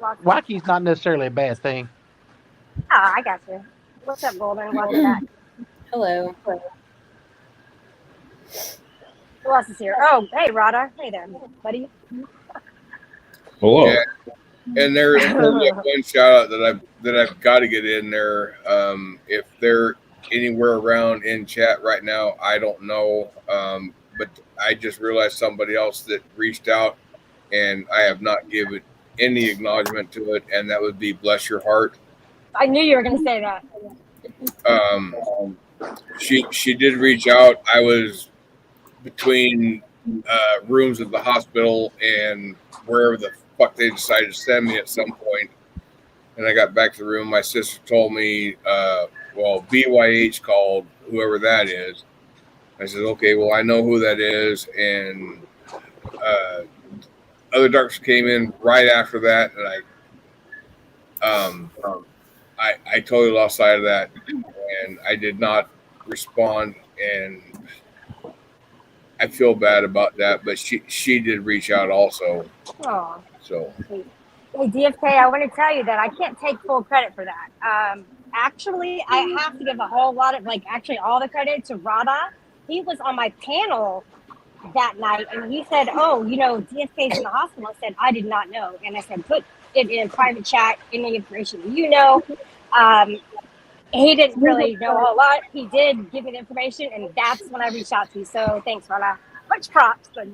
Wacky's not necessarily a bad thing. Ah, I got you. What's up, Golden? Welcome back. Hello. Who else is here? Oh, hey, Rada. Hey there, buddy. Hello. Yeah. And there's one shout out that I've got to get in there. If they're anywhere around in chat right now, I don't know. But I just realized somebody else that reached out, and I have not given any acknowledgement to it, and that would be Bless Your Heart. I knew you were going to say that. She did reach out. I was between rooms at the hospital and wherever the fuck they decided to send me at some point. And I got back to the room. My sister told me, BYH called whoever that is. I said, okay, well, I know who that is. And other darks came in right after that. And I totally lost sight of that. And I did not respond. And I feel bad about that. But she did reach out also. Oh. So. Hey, DFK, I want to tell you that I can't take full credit for that. Actually, I have to give a whole lot of, all the credit to Rada. He was on my panel that night, and he said, oh, you know, DFK's in the hospital. I said, I did not know. And I said, put it in private chat, any information you know. He didn't really know a whole lot. He did give me the information, and that's when I reached out to you. So thanks, Rada. Much props, buddy.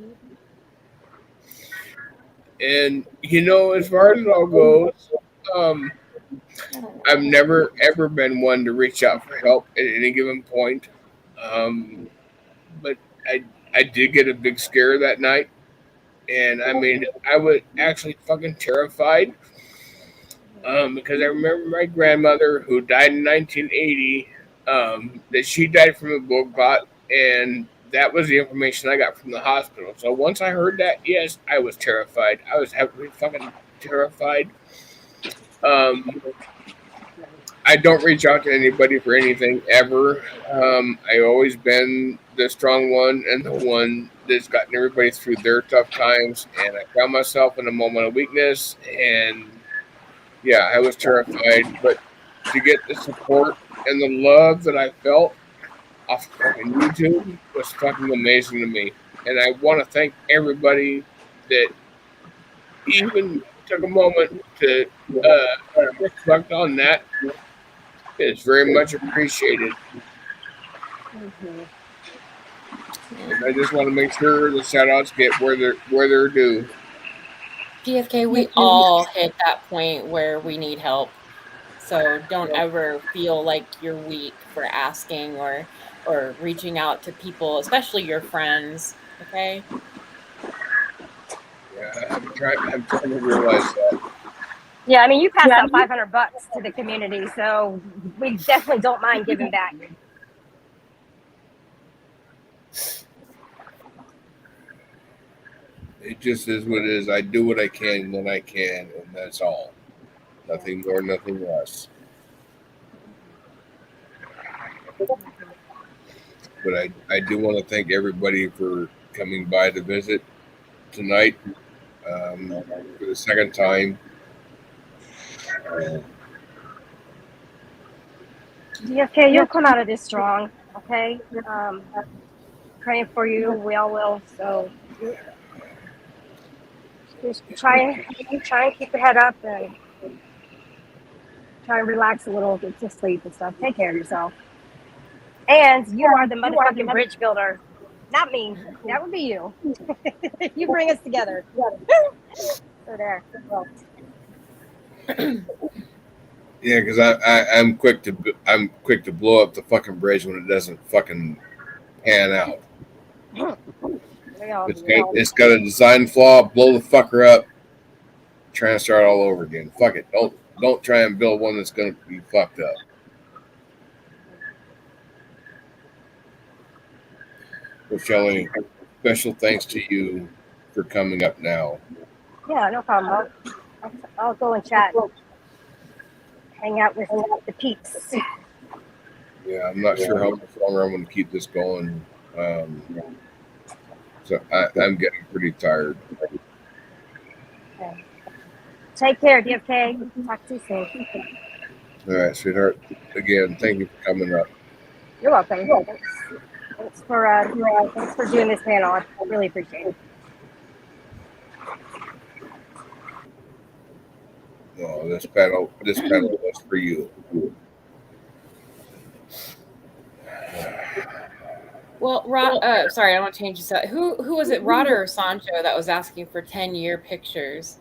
And, you know, as far as it all goes, I've never, ever been one to reach out for help at any given point. But I did get a big scare that night. And, I mean, I was actually fucking terrified. Because I remember my grandmother, who died in 1980, that she died from a blood clot, and that was the information I got from the hospital. So once I heard that, yes, I was terrified. I was heavily fucking terrified. I don't reach out to anybody for anything ever. I always been the strong one and the one that's gotten everybody through their tough times. And I found myself in a moment of weakness, and yeah, I was terrified, but to get the support and the love that I felt off fucking YouTube was fucking amazing to me. And I want to thank everybody that even took a moment to reflect on that. It's very much appreciated. And I just want to make sure the shout outs get where they're due. DFK, we all hit that point where we need help. So don't ever feel like you're weak for asking or reaching out to people, especially your friends. Okay. Yeah, I'm trying to realize that. Yeah, I mean, you passed out $500 to the community, so we definitely don't mind giving back. It just is what it is. I do what I can when I can, and that's all. Nothing more, nothing less. But I do want to thank everybody for coming by to visit tonight for the second time. DFK, you'll come out of this strong, okay? Praying for you, we all will. So just try and keep your head up and try and relax a little, get to sleep and stuff. Take care of yourself. And you are the motherfucking bridge builder, not me. That would be you. You bring us together. So there. Yeah, because I'm quick to blow up the fucking bridge when it doesn't fucking pan out. It's got a design flaw. Blow the fucker up. Try and start all over again. Fuck it. Don't try and build one that's gonna be fucked up. So Shelley, special thanks to you for coming up now. Yeah, no problem. I'll go and chat. Hang out with the peeps. Yeah, I'm not sure how much longer I'm going to keep this going. So I'm getting pretty tired. Okay. Take care, DFK. Talk to you soon. All right, sweetheart. Again, thank you for coming up. You're welcome. Thanks for doing this panel. I really appreciate it. Oh, this panel was for you. Well, sorry, I want to change this up. Who was it, Roder or Sancho, that was asking for 10-year pictures?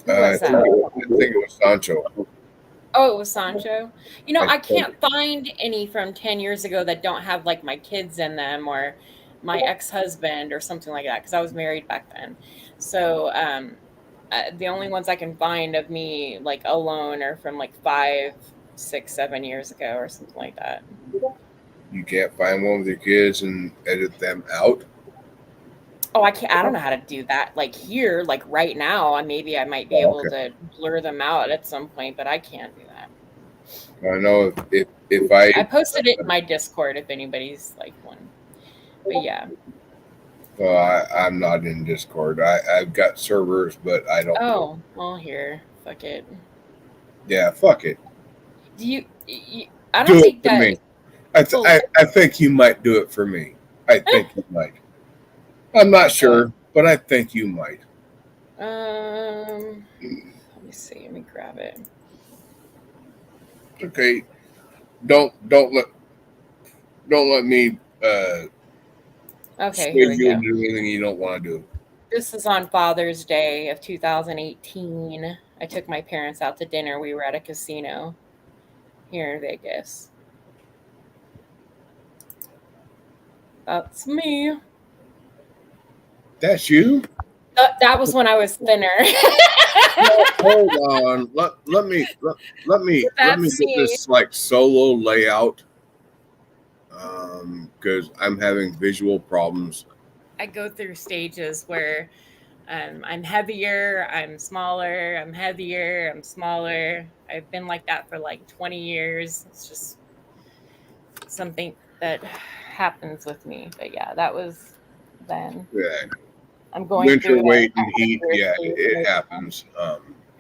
Who was that? I think it was Sancho. Oh, it was Sancho. You know, I can't find any from 10 years ago that don't have like my kids in them or my ex-husband or something like that, because I was married back then. So the only ones I can find of me like alone are from like 5, 6, 7 years ago or something like that. You can't find one with your kids and edit them out? Oh, I can't. I don't know how to do that. Like here, like right now, maybe I might be able to blur them out at some point, but I can't do that. I know if I posted it in my Discord if anybody's like one. But yeah. Well, I'm not in Discord. I've got servers, but I don't. Oh, well, here, fuck it. Yeah, fuck it. Do you I don't think that. Me. I think you might do it for me. I think you might. I'm not sure, but I think you might. Let me see. Let me grab it. Okay. Don't let me okay, here we go. Do anything you don't want to do. This is on Father's Day of 2018. I took my parents out to dinner. We were at a casino here in Vegas. That's me. That's you? That was when I was thinner. Hold on. Let me get this like solo layout. Because I'm having visual problems. I go through stages where I'm heavier, I'm smaller, I'm heavier, I'm smaller. I've been like that for like 20 years. It's just something that happens with me. But yeah, that was then. Yeah. I'm going winter through weight and heat. Yeah, it happens.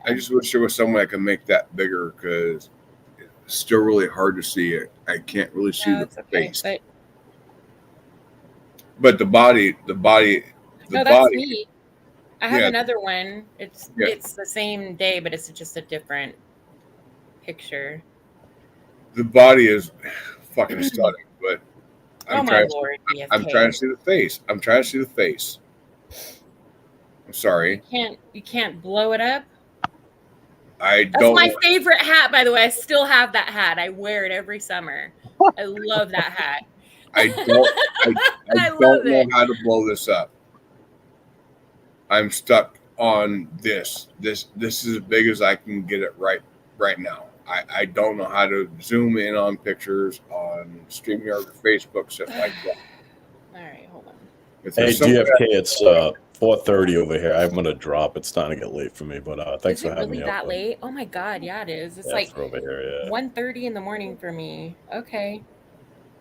I just wish there was some way I could make that bigger because it's still really hard to see it. I can't really see No, the it's okay. face. But But the body, no, that's me. I have Yeah. another one. It's Yeah. it's the same day, but it's just a different picture. The body is fucking stunning, but Oh my lord, I'm BFK. trying to see the face. I'm trying to see the face. I'm sorry. You can't blow it up. I That's don't. my favorite hat, by the way. I still have that hat. I wear it every summer. I love that hat. I don't. I I don't love know it. how to blow this up. I'm stuck on this. This is as big as I can get it right now. I don't know how to zoom in on pictures on StreamYard or Facebook, shit like that. All right, hold on. If Hey, there's somewhere- DFK, it's 4:30 over here. I'm gonna drop. It's starting to get late for me, but thanks Is for it having really me that up. late? Oh my god, yeah, it is. It's Yeah, like for over here, yeah. 1:30 in the morning for me. Okay.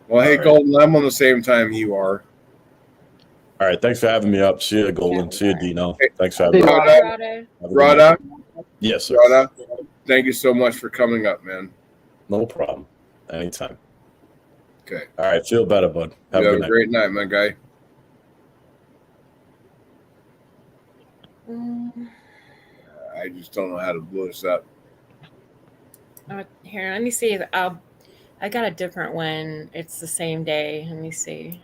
Well, hey, All right. Golden, I'm on the same time you are. All right, thanks for having me up. See you, Golden. See you, Dino. Thanks for See having me you, up. Rada. Have a good night. Rada, Yes, sir. Rada, thank you so much for coming up, man. No problem. Anytime. Okay. All right, feel better, bud. Have You a have good a night. great night, my guy. I just don't know how to blow this up. Here, let me see if I got a different one. It's the same day. Let me see.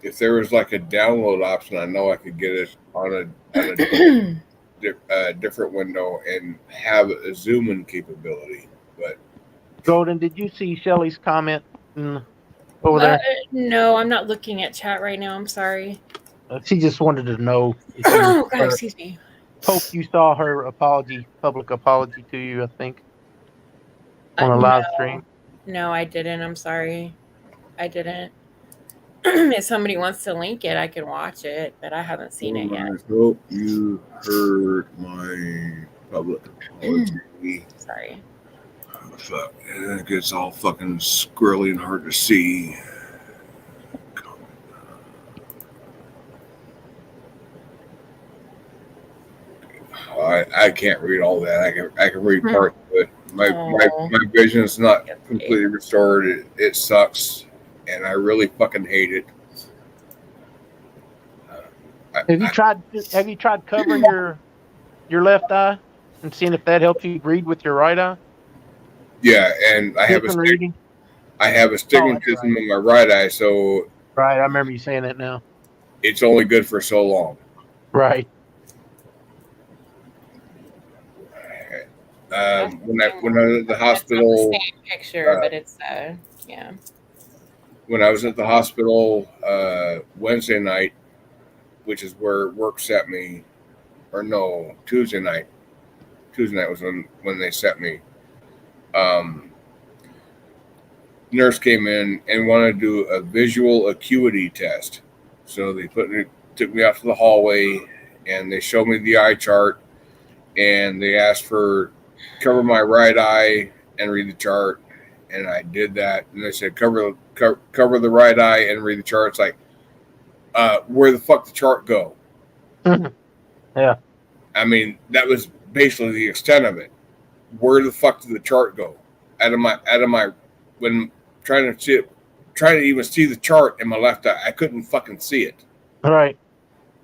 If there was like a download option, I know I could get it on a different window and have a zoom in capability. But Golden, did you see Shelly's comment over there? No, I'm not looking at chat right now. I'm sorry. She just wanted to know. If Oh God, excuse me. Hope you saw her public apology to you. I think on a live stream. No, I didn't. I'm sorry. I didn't. If somebody wants to link it, I can watch it, but I haven't seen it yet. I hope you heard my public apology. Sorry. Fuck, it gets all fucking squirrely and hard to see. I can't read all that. I can read parts of it. My vision is not completely restored. It sucks, and I really fucking hate it. Have you tried covering your left eye and seeing if that helps you read with your right eye? Yeah, and I have astigmatism in my right eye, so right. I remember you saying that now. It's only good for so long. Right. When I was at the hospital, Same picture, but it's yeah. When I was at the hospital Wednesday night, which is where work set me, or no, Tuesday night. Tuesday night was when they set me. Nurse came in and wanted to do a visual acuity test. So they took me out to the hallway and they showed me the eye chart and they asked for cover my right eye and read the chart. And I did that. And they said, cover the right eye and read the chart. It's like, where the fuck the chart go? Yeah. I mean, that was basically the extent of it. Where the fuck did the chart go? Out of my when trying to even see the chart in my left eye, I couldn't fucking see it. Right.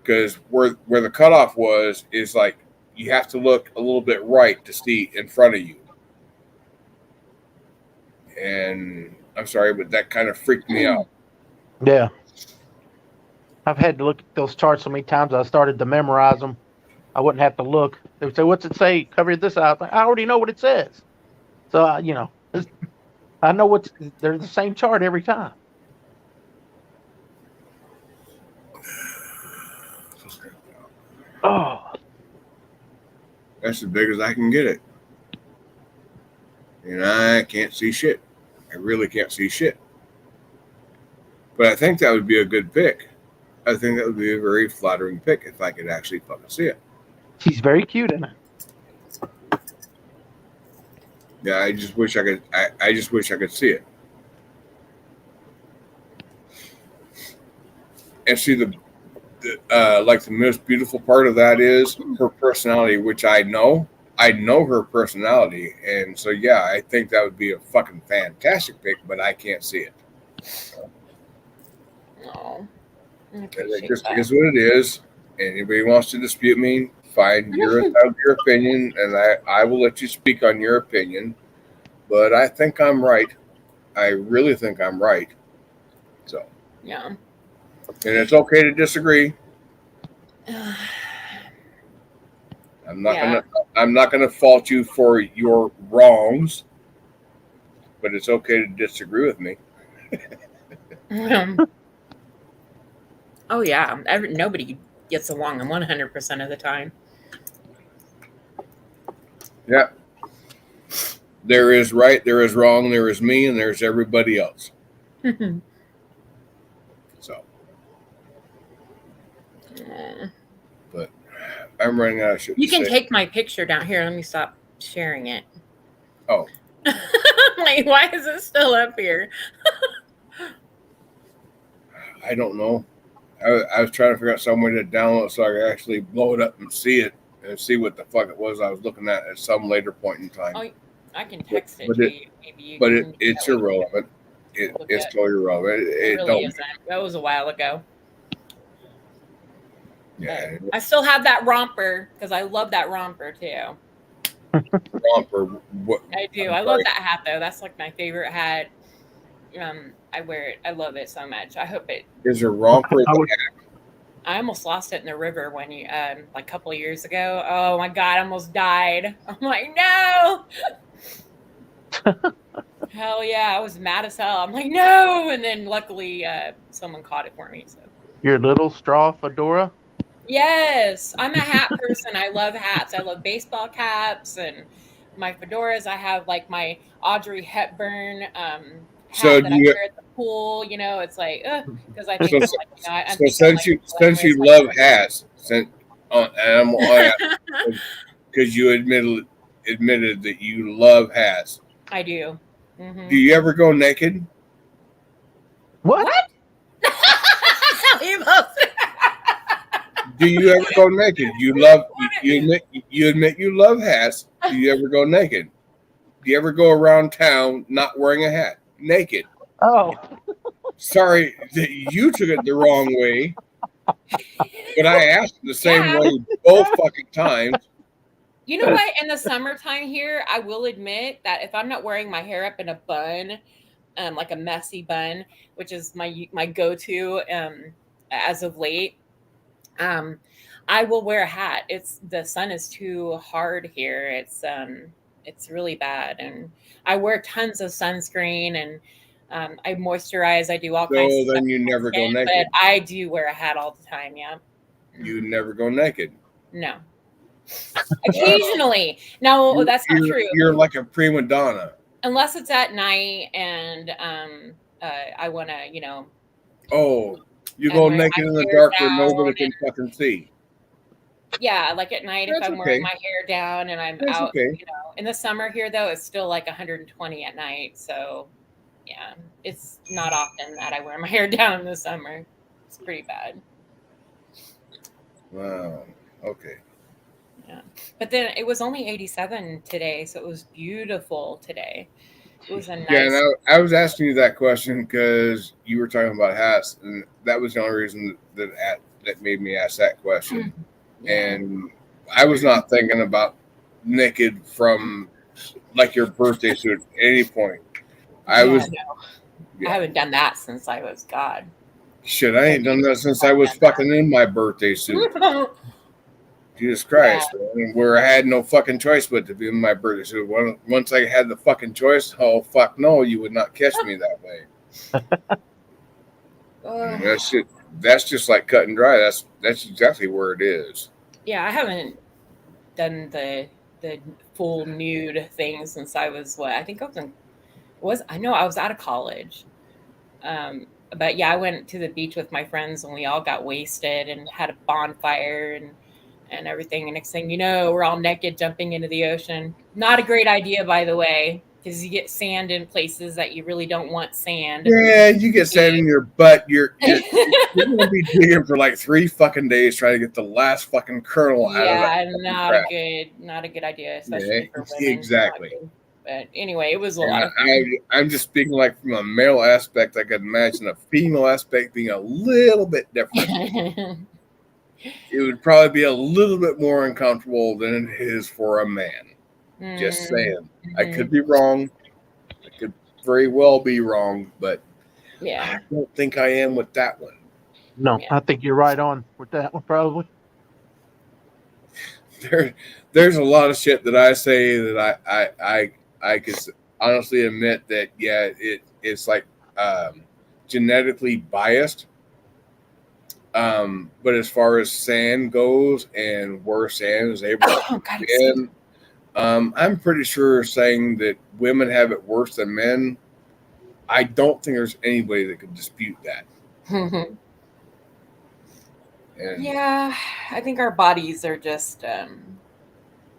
Because where the cutoff was is like you have to look a little bit right to see in front of you. And I'm sorry, but that kind of freaked me out. Yeah. I've had to look at those charts so many times I started to memorize them. I wouldn't have to look. They would say, "What's it say? Cover this out." I already know what it says. So I know they're the same chart every time. Oh, that's as big as I can get it. And I can't see shit. I really can't see shit. But I think that would be a good pick. I think that would be a very flattering pick if I could actually fucking see it. She's very cute, isn't it? Yeah, I just wish I could. I just wish I could see it. And see the like the most beautiful part of that is her personality, which I know her personality, and so yeah, I think that would be a fucking fantastic pick, but I can't see it. Oh, I And it appreciate just that. is what it is. Anybody wants to dispute me, fine. You're entitled to your opinion, and I will let you speak on your opinion. But I think I'm right. I really think I'm right. So Yeah. and it's okay to disagree. I'm not gonna fault you for your wrongs, but it's okay to disagree with me. Oh yeah, nobody gets along 100% of the time. Yeah. There is right, there is wrong, there is me, and there's everybody else. So, but I'm running out of shit. You can take my picture down here. Let me stop sharing it. Oh. Like, why is it still up here? I don't know. I was trying to figure out some way to download it so I could actually blow it up and see it and see what the fuck it was I was looking at some later point in time. Oh, I can text it but to you. Maybe you but can it's irrelevant. It's totally irrelevant. It really isn't. That was a while ago. Yeah. I still have that romper because I love that romper too. Romper. What? I do. I love that hat though. That's like my favorite hat. I wear it. I love it so much. I hope it. Is a romper the hat? I almost lost it in the river when you like a couple of years ago. Oh my god, I almost died. I'm like, no. Hell yeah, I was mad as hell. I'm like, no, and then luckily someone caught it for me. So. Your little straw fedora? Yes, I'm a hat person. I love hats. I love baseball caps and my fedoras. I have like my Audrey Hepburn hat that I wear at the pool. You know, it's like because I think since you love hats, because you admitted that you love hats. I do. Mm-hmm. Do you ever go naked? What? Do you ever go naked? You admit you love hats. Do you ever go naked? Do you ever go around town not wearing a hat, naked? Oh, sorry that you took it the wrong way, but I asked the same way both fucking times. You know what? In the summertime here, I will admit that if I'm not wearing my hair up in a bun, like a messy bun, which is my go-to as of late, I will wear a hat. The sun is too hard here. It's really bad, and I wear tons of sunscreen and I moisturize. I do all kinds of stuff. So then you never go naked. But I do wear a hat all the time. Yeah. You never go naked. No. Occasionally. No, that's not true. You're like a prima donna. Unless it's at night and I want to, you know. Oh, you go naked in the dark where nobody can fucking see. Yeah, like at night if I'm wearing my hair down and I'm out. Okay. You know, in the summer here though, it's still like 120 at night. So yeah, it's not often that I wear my hair down in the summer. It's pretty bad. Wow. Okay. Yeah. But then it was only 87 today, so it was beautiful today. It was a nice. Yeah, and I was asking you that question because you were talking about hats, and that was the only reason that made me ask that question. And I was not thinking about naked from like your birthday suit at any point. I haven't done that since I was God. Shit, I ain't done that since I was fucking in my birthday suit. Jesus Christ, man. Where I had no fucking choice but to be in my birthday suit. Once I had the fucking choice, oh fuck no, you would not catch me that way. That's just like cut and dry. That's exactly where it is. Yeah, I haven't done the full nude thing since I was I think I was I was out of college. But yeah, I went to the beach with my friends and we all got wasted and had a bonfire and everything. And next thing you know, we're all naked jumping into the ocean. Not a great idea, by the way. because you get sand in places that you really don't want sand. Yeah, you get sand in your butt. You're gonna be digging for like 3 fucking days trying to get the last fucking kernel out of that. Yeah, not a good idea, especially for women. Exactly. But anyway, it was a lot of fun. I'm just speaking like from a male aspect. I could imagine a female aspect being a little bit different. It would probably be a little bit more uncomfortable than it is for a man. Just saying. I could be wrong. I could very well be wrong, but yeah, I don't think I am with that one. No, I think you're right on with that one, probably. There's a lot of shit that I say that I could honestly admit that it's like genetically biased. But as far as sand goes and where sand is able to get in, I'm pretty sure saying that women have it worse than men, I don't think there's anybody that could dispute that. Yeah, I think our bodies are just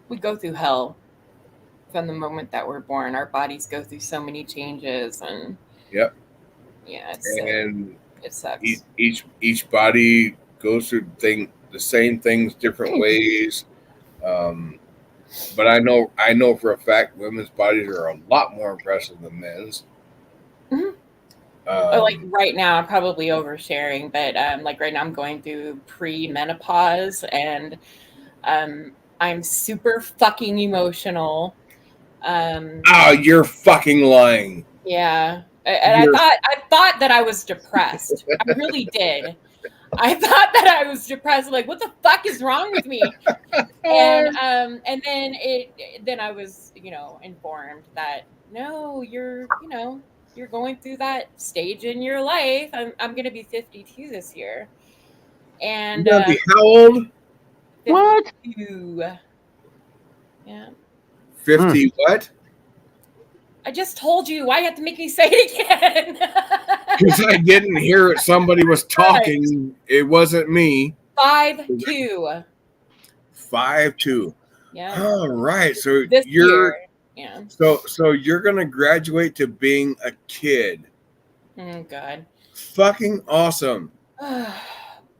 we go through hell from the moment that we're born. Our bodies go through so many changes, and yep. Yeah, it sucks. Each body goes through the same things different ways. But I know for a fact women's bodies are a lot more impressive than men's. Like right now, I'm probably oversharing, but like right now, I'm going through pre-menopause, and I'm super fucking emotional. You're fucking lying. Yeah, and I thought that I was depressed. I really did. I thought that I was depressed. Like, what the fuck is wrong with me? And then I was, informed that no, you're going through that stage in your life. I'm gonna be 52 this year. And you're gonna be how old? 52. What? Yeah. 50 what? I just told you. Why you have to make me say it again? Because I didn't hear it. Somebody was talking. It wasn't me. 5'2". 5'2". Yeah. All right. So this you're year. Yeah. So you're gonna graduate to being a kid. Oh God. Fucking awesome.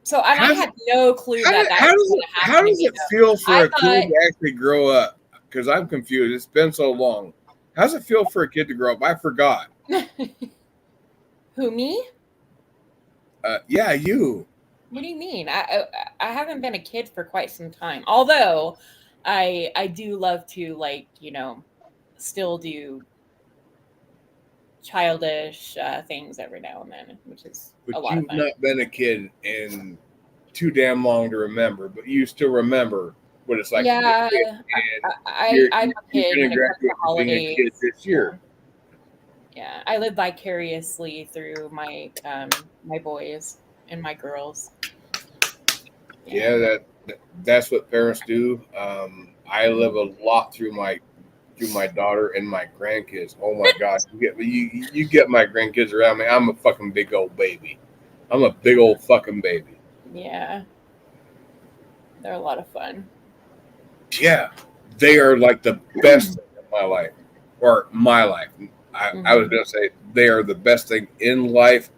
So I had no clue how that was going to happen. How does it feel for a kid to actually grow up? Because I'm confused. It's been so long. How does it feel for a kid to grow up? I forgot. Who, me? Yeah, you. What do you mean? I haven't been a kid for quite some time. Although I do love to still do childish things every now and then, which is a lot of fun. You've not been a kid in too damn long to remember, but you still remember what it's like. Yeah, to be a kid, I'm a kid in a couple of holidays. Kid this year. Yeah, I live vicariously through my my boys and my girls. Yeah, that's what parents do. I live a lot through my daughter and my grandkids. Oh my God, you get my grandkids around me. I'm a fucking big old baby. I'm a big old fucking baby. Yeah, they're a lot of fun. Yeah, they are like the best thing in my life, or my life. I was gonna say they are the best thing in life,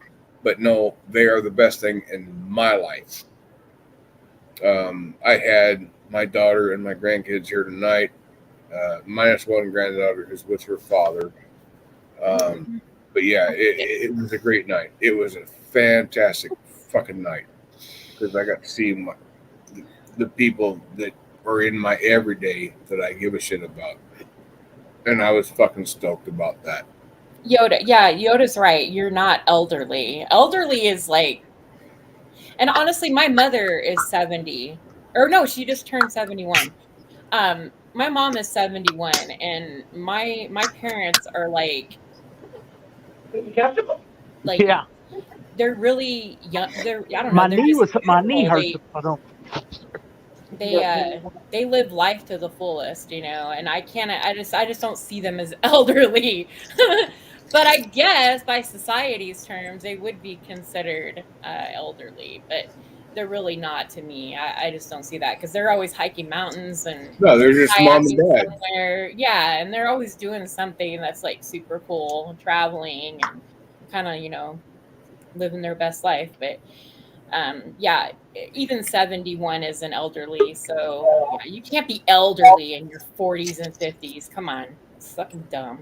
but no, they are the best thing in my life. I had my daughter and my grandkids here tonight, minus one granddaughter who's with her father. But yeah, it was a great night. It was a fantastic fucking night because I got to see the people that are in my everyday that I give a shit about. And I was fucking stoked about that. Yoda's right. You're not elderly. Elderly is like, and honestly, my mother is 70. Or no, she just turned 71. My mom is 71, and my parents are like yeah. They're really young. I don't know. My knee hurts. They live life to the fullest, and I just don't see them as elderly. But I guess by society's terms, they would be considered elderly. But they're really not to me. I just don't see that because they're always hiking mountains and No, they're just mom and kayaking dad. somewhere. Yeah, and they're always doing something that's like super cool, traveling and kind of, you know, living their best life. But yeah, even 71 is an elderly, so yeah, you can't be elderly in your 40s and 50s. Come on, it's fucking dumb.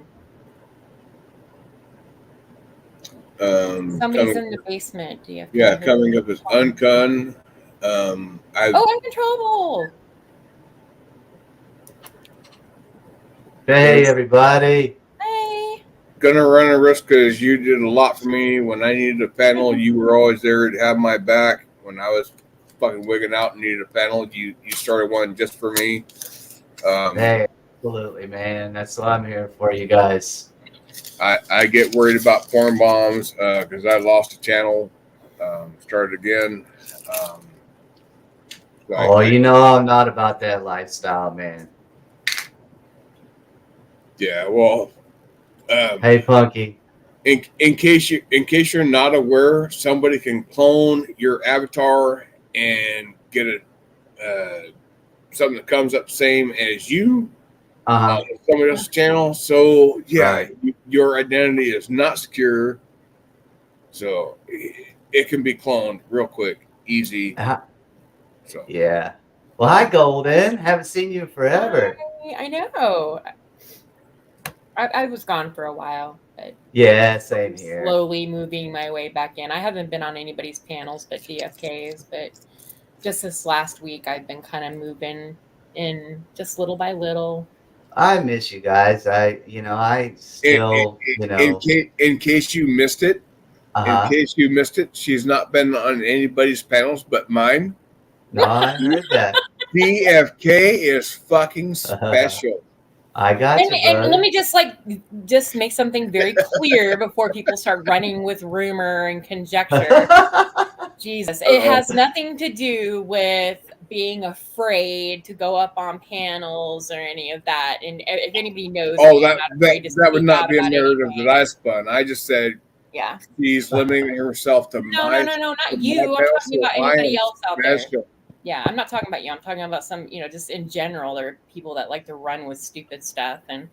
Somebody's in the basement. Do you have Yeah, coming up is Uncun. Uncontrollable. Hey, everybody. Hey. Gonna run a risk because you did a lot for me when I needed a panel. You were always there to have my back when I was fucking wigging out and needed a panel. You started one just for me. Hey, absolutely, man. That's what I'm here for, you guys. I get worried about porn bombs because I lost a channel, started again. You know I'm not about that lifestyle, man. Yeah, well. Hey, Punky. In case you're not aware, somebody can clone your avatar and get something that comes up same as you on somebody else's channel. So yeah, your identity is not secure. So it can be cloned real quick, easy. So yeah. Well, hi, Golden. Haven't seen you in forever. I know. I was gone for a while, but yeah, same here. Slowly moving my way back in. I haven't been on anybody's panels but DFK's, but just this last week I've been kind of moving in just little by little. I miss you guys. I still, in case you missed it, she's not been on anybody's panels but mine. No, I heard that. DFK is fucking special. I got you, and let me just make something very clear before people start running with rumor and conjecture. Jesus, it has nothing to do with being afraid to go up on panels or any of that. And if anybody knows, that would not be a narrative that I spun. I just said, yeah, she's limiting herself to no, not you. I'm talking about anybody else out there. Yeah, I'm not talking about you. I'm talking about some, just in general, there are people that like to run with stupid stuff. And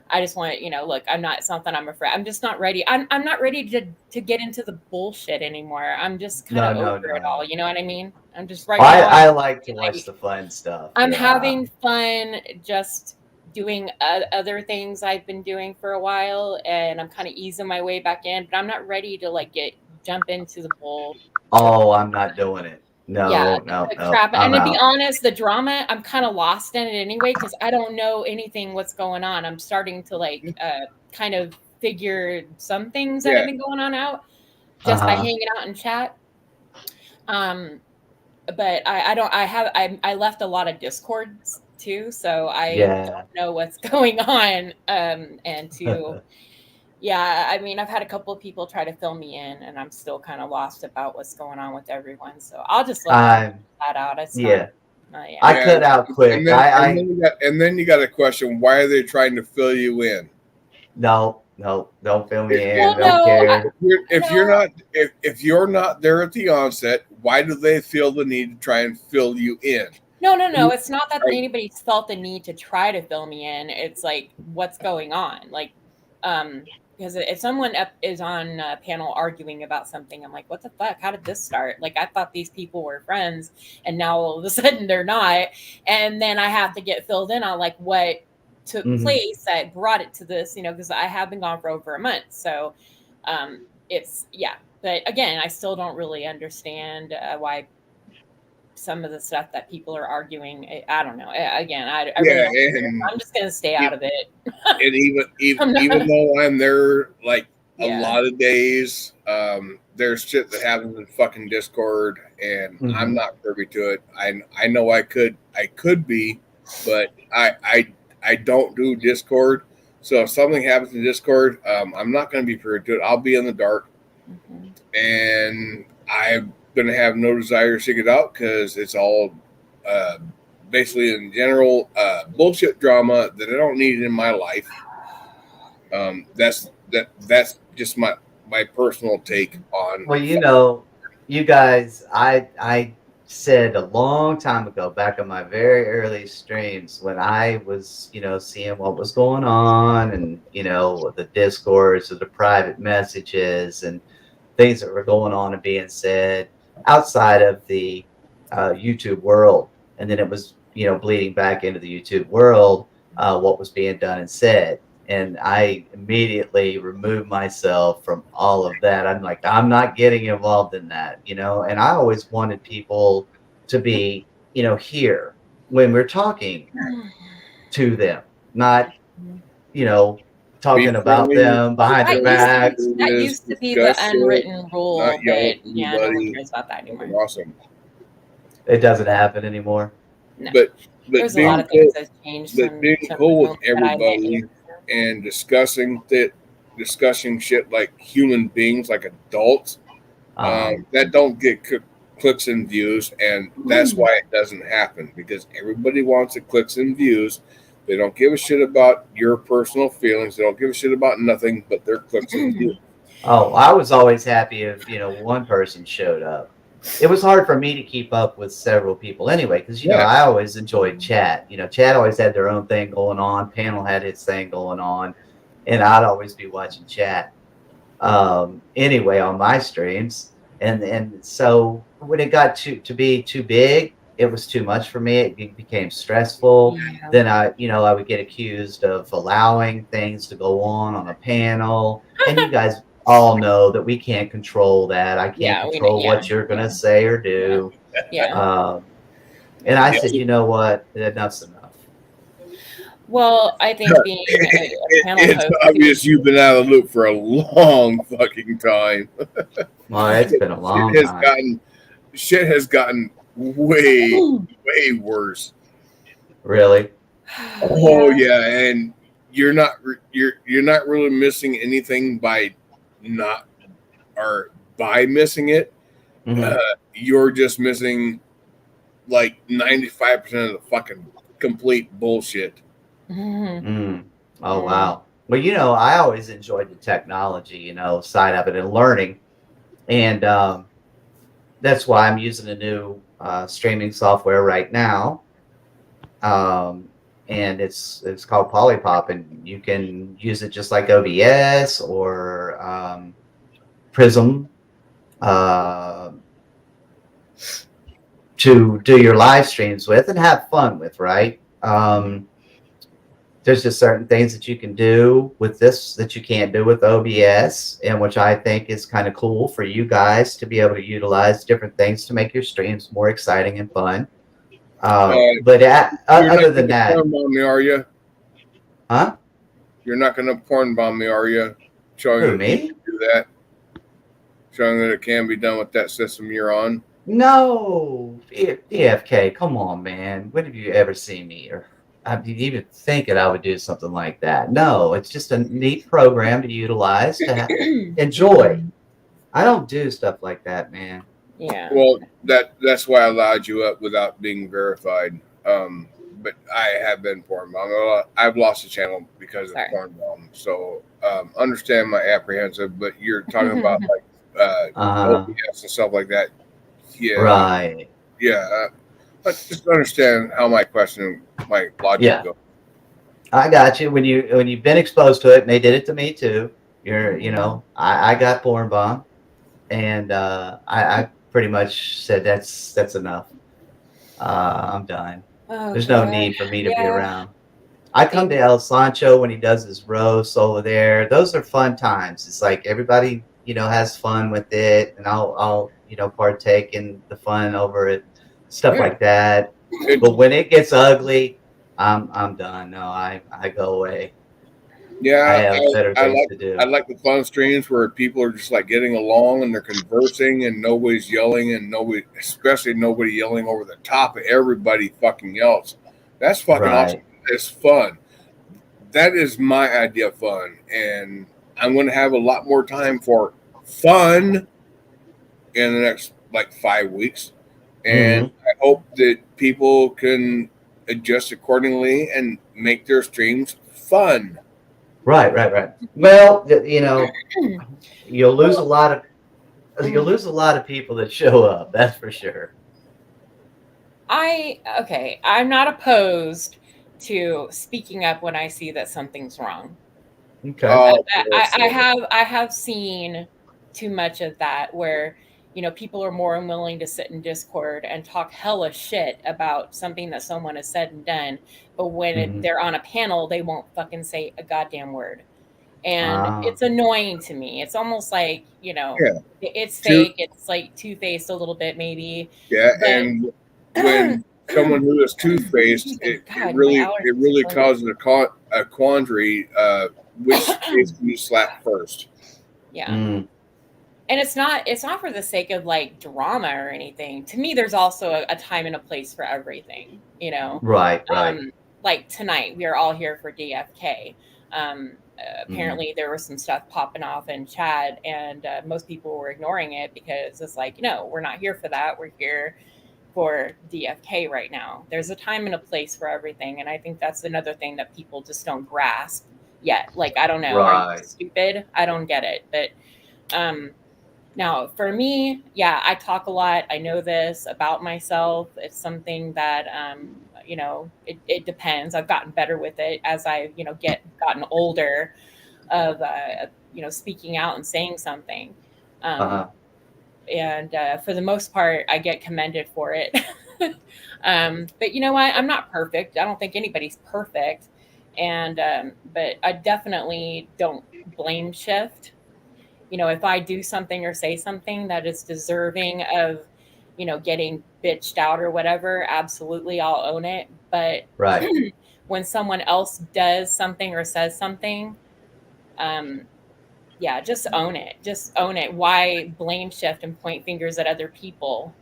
I just want, look, it's not that I'm afraid. I'm just not ready. I'm not ready to get into the bullshit anymore. I'm just kind of over it all. You know what I mean? I'm just now. I like to watch the fun stuff. I'm having fun just doing other things I've been doing for a while. And I'm kind of easing my way back in. But I'm not ready to jump into the bull. Oh, I'm not doing it. No. Crap. And to be honest, the drama, I'm kind of lost in it anyway because I don't know anything what's going on. I'm starting to kind of figure some things that have been going on out just by hanging out in chat. But I left a lot of Discords too, so I don't know what's going on. Yeah, I mean, I've had a couple of people try to fill me in, and I'm still kind of lost about what's going on with everyone. So I'll just let that out. It's I cut out quick. And then you got a question: why are they trying to fill you in? No, don't fill me in. Don't care. If you're not there at the onset, why do they feel the need to try and fill you in? No. It's not that anybody's felt the need to try to fill me in. It's what's going on, because if someone is on a panel arguing about something, I'm like, what the fuck? How did this start? I thought these people were friends, and now all of a sudden they're not. And then I have to get filled in on what took place that brought it to this, because I have been gone for over a month. So but again, I still don't really understand why some of the stuff that people are arguing. I don't know. Again, I really don't. I'm just going to stay out of it. And even though I'm there a lot of days, there's shit that happens in fucking Discord, and I'm not privy to it. I know I could be, but I don't do Discord. So if something happens in Discord, I'm not going to be privy to it. I'll be in the dark, and I'm going to have no desire to seek it out because it's all basically in general bullshit drama that I don't need in my life. That's just my personal take on. Well, you guys, I said a long time ago, back in my very early streams, when I was, seeing what was going on, and the discourse or the private messages and things that were going on and being said outside of the YouTube world, and then it was, bleeding back into the YouTube world, what was being done and said. And I immediately removed myself from all of that. I'm like, I'm not getting involved in that, and I always wanted people to be, here when we're talking to them, not, talking about them behind their backs. That used to be the unwritten rule, but yeah, no one cares about that anymore. Awesome. It doesn't happen anymore. No. But There's a lot of things that's changed. But being cool with everybody and discussing shit like human beings, like adults, that don't get clicks and views, and that's why it doesn't happen, because everybody wants the clicks and views. They don't give a shit about your personal feelings. They don't give a shit about nothing but their clicks and views. Oh, I was always happy if one person showed up. It was hard for me to keep up with several people anyway, because I always enjoyed chat. Chat always had their own thing going on. Panel had its thing going on, and I'd always be watching chat. Anyway, on my streams, and so when it got to be too big, it was too much for me. It became stressful. Yeah. Then I would get accused of allowing things to go on a panel, and you guys all know that we can't control that. I can't control what you're going to say or do. Yeah. And I said, you know what? Enough's enough. Well, I think being a panel it's host, obvious you've been out of the loop for a long fucking time. Well, it's been a long time. Shit has gotten way worse. Really? Oh yeah, and you're not really missing anything by missing it. Mm-hmm. You're just missing like 95% of the fucking complete bullshit. Mm. Oh wow. Well, I always enjoyed the technology, side of it and learning, and that's why I'm using a new streaming software right now, and it's called Polypop, and you can use it just like OBS or Prism to do your live streams with and have fun with, right? There's just certain things that you can do with this that you can't do with OBS, and which I think is kind of cool for you guys to be able to utilize different things to make your streams more exciting and fun. But other than that, porn bomb me, are you? Huh? You're not going to porn bomb me, are you? Showing me? You do that, showing that it can be done with that system you're on. No, DFK, come on, man. When have you ever seen me or I'd even thinking I would do something like that? No, it's just a neat program to utilize to enjoy. I don't do stuff like that, man. Yeah. Well, that's why I allowed you up without being verified. But I have been porn bomb. I've lost the channel because of porn bomb. So understand my apprehensive. But you're talking about like OBS and stuff like that. Yeah. Right. Yeah. But just understand how my logic goes. I got you. When you've been exposed to it, and they did it to me too. I got porn bomb, and I pretty much said that's enough. I'm done. Oh, There's no need for me to be around. I come to El Sancho when he does his roast over there. Those are fun times. It's like everybody has fun with it, and I'll partake in the fun over it. Stuff like that. But when it gets ugly, I'm done. No, I go away. Yeah, I have better things to do. I like the fun streams where people are just like getting along and they're conversing and nobody's yelling and especially nobody yelling over the top of everybody fucking else. That's fucking awesome. It's fun. That is my idea of fun, and I'm going to have a lot more time for fun in the next like 5 weeks. And I hope that people can adjust accordingly and make their streams fun. Right. Well, you'll lose a lot of You'll lose a lot of people that show up. That's for sure. I'm not opposed to speaking up when I see that something's wrong. Okay. I have seen too much of that where, people are more unwilling to sit in Discord and talk hella shit about something that someone has said and done, but when they're on a panel, they won't fucking say a goddamn word. And it's annoying to me. It's almost like, it's fake. It's like two-faced a little bit, maybe. Yeah, but, and when someone who is two-faced, it really causes a quandary. Which face do you slap first? Yeah. And it's not for the sake of like drama or anything. To me, there's also a time and a place for everything, Right. Like tonight, we are all here for DFK. Apparently there was some stuff popping off in chat, and most people were ignoring it because it's like, we're not here for that. We're here for DFK right now. There's a time and a place for everything. And I think that's another thing that people just don't grasp yet. Like, I don't know. Right. Are you stupid? I don't get it. But, now, for me, I talk a lot. I know this about myself. It's something that, it depends. I've gotten better with it as I, gotten older of, speaking out and saying something. And for the most part, I get commended for it. But you know what? I'm not perfect. I don't think anybody's perfect. And but I definitely don't blame shift. If I do something or say something that is deserving of, getting bitched out or whatever, absolutely, I'll own it. But when someone else does something or says something, just own it. Just own it. Why blame shift and point fingers at other people?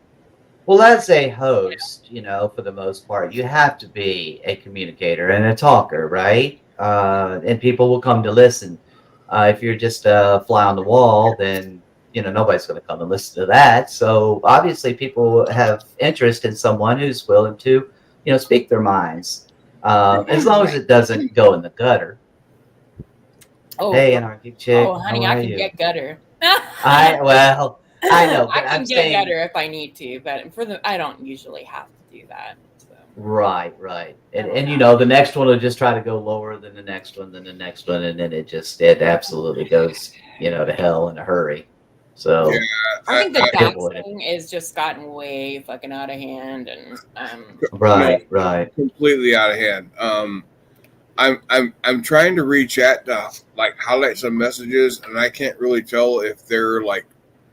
Well, as a host, for the most part, you have to be a communicator and a talker, right? And people will come to listen. If you're just a fly on the wall, then nobody's going to come and listen to that. So obviously, people have interest in someone who's willing to, speak their minds, as long as it doesn't go in the gutter. Oh, hey, anarchic chick. Oh, honey, I can get gutter. I know. But I can I'm get saying, gutter if I need to, but I don't usually have to do that. So. Right. And the next one will just try to go lower than the next one, then the next one, and then it absolutely goes, to hell in a hurry. So I think the doxing is just gotten way fucking out of hand, and right, completely out of hand. I'm trying to reach out to like highlight some messages, and I can't really tell if they're like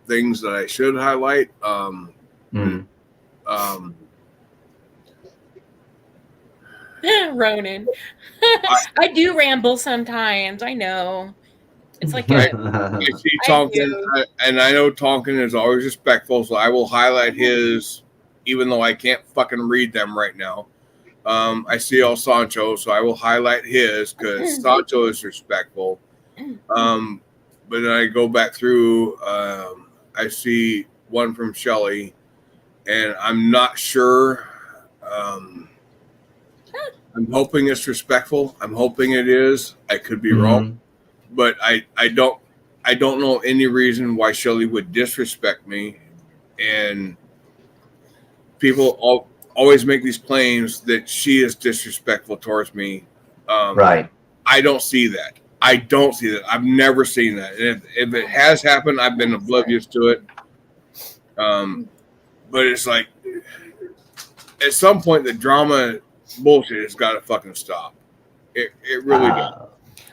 things that I should highlight. Ronan, I do ramble sometimes. I know. It's like I see Tonkin, and I know Tonkin is always respectful, so I will highlight his, even though I can't fucking read them right now. I see El Sancho, so I will highlight his because Sancho is respectful. But then I go back through, I see one from Shelly, and I'm not sure. I'm hoping it's respectful. I'm hoping it is. I could be wrong. But I don't know any reason why Shelly would disrespect me, and people always make these claims that she is disrespectful towards me. Right. I don't see that. I've never seen that. And if it has happened, I've been oblivious to it. But it's like at some point the drama bullshit has got to fucking stop. It really does.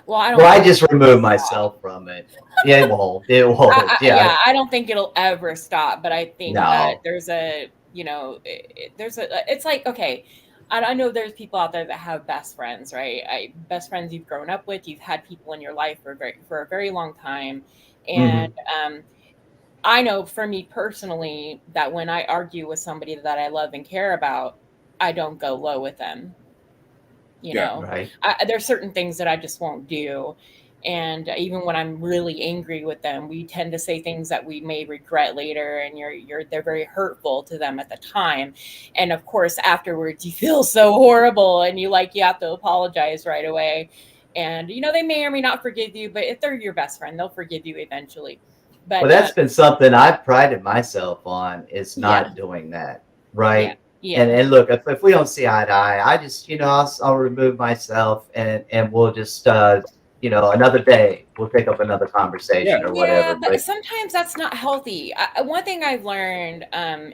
Well, I just removed myself from it. Yeah, it won't. I don't think it'll ever stop. But I think that there's a, it's like, okay, I know there's people out there that have best friends, right? Best friends you've grown up with, you've had people in your life for a very long time. And I know for me personally that when I argue with somebody that I love and care about, I don't go low with them. There's certain things that I just won't do. And even when I'm really angry with them, we tend to say things that we may regret later, and they're very hurtful to them at the time. And of course, afterwards, you feel so horrible, and you have to apologize right away. And they may or may not forgive you, but if they're your best friend, they'll forgive you eventually. But Well, that's been something I've prided myself on, is not Yeah. doing that, right? Yeah. And look, if we don't see eye to eye, I just, I'll remove myself, and we'll just, another day we'll pick up another conversation or whatever. Yeah, but sometimes that's not healthy. One thing I've learned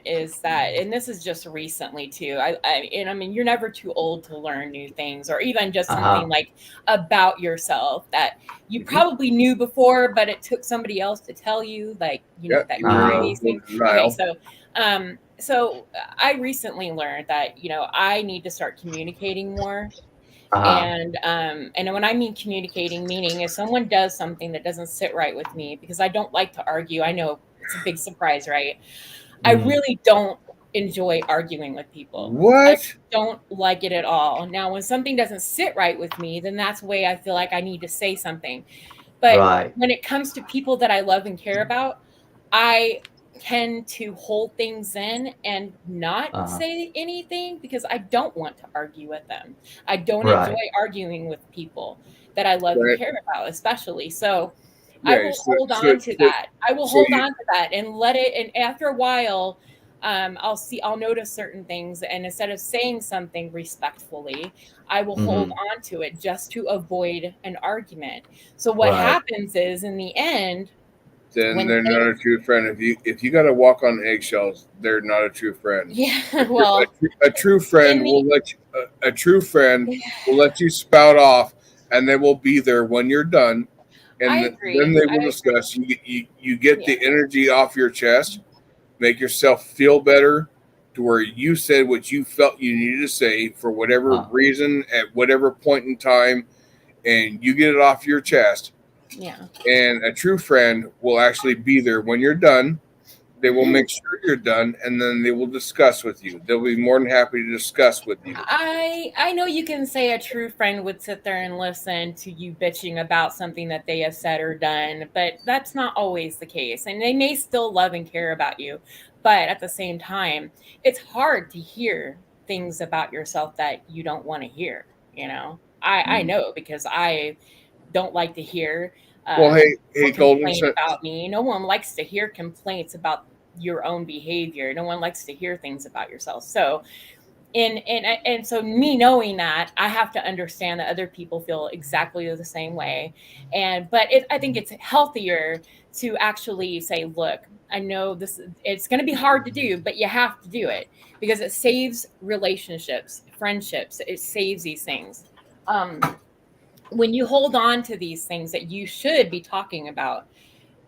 is that, and this is just recently too. I mean, you're never too old to learn new things, or even just something like about yourself that you probably knew before, but it took somebody else to tell you, like that you're doing these things. Okay, so I recently learned that I need to start communicating more. And when I mean communicating, meaning if someone does something that doesn't sit right with me, because I don't like to argue. I know it's a big surprise, right? I really don't enjoy arguing with people. I don't like it at all. Now, when something doesn't sit right with me, then that's the way I feel like I need to say something. But when it comes to people that I love and care about, I tend to hold things in and not say anything because I don't want to argue with them. I don't enjoy arguing with people that I love and care about, especially. So I will hold on to that. I will hold on to that and let it. And after a while, I'll notice certain things. And instead of saying something respectfully, I will hold on to it just to avoid an argument. So what happens is, in the end, then they're not a true friend. If you got to walk on eggshells, they're not a true friend. Yeah, well, a true friend will let you spout off, and they will be there when you're done, and then they will discuss. You get the energy off your chest, make yourself feel better, to where you said what you felt you needed to say for whatever reason at whatever point in time, and you get it off your chest. Yeah. And a true friend will actually be there when you're done. They will make sure you're done, and then they will discuss with you. They'll be more than happy to discuss with you. I know you can say a true friend would sit there and listen to you bitching about something that they have said or done, but that's not always the case. And they may still love and care about you, but at the same time, it's hard to hear things about yourself that you don't want to hear. I know, because I don't like to hear complaint about me. No one likes to hear complaints about your own behavior. No one likes to hear things about yourself. So and so me knowing that, I have to understand that other people feel exactly the same way. But I think it's healthier to actually say, look, I know it's going to be hard to do, but you have to do it because it saves relationships, friendships. It saves these things. When you hold on to these things that you should be talking about,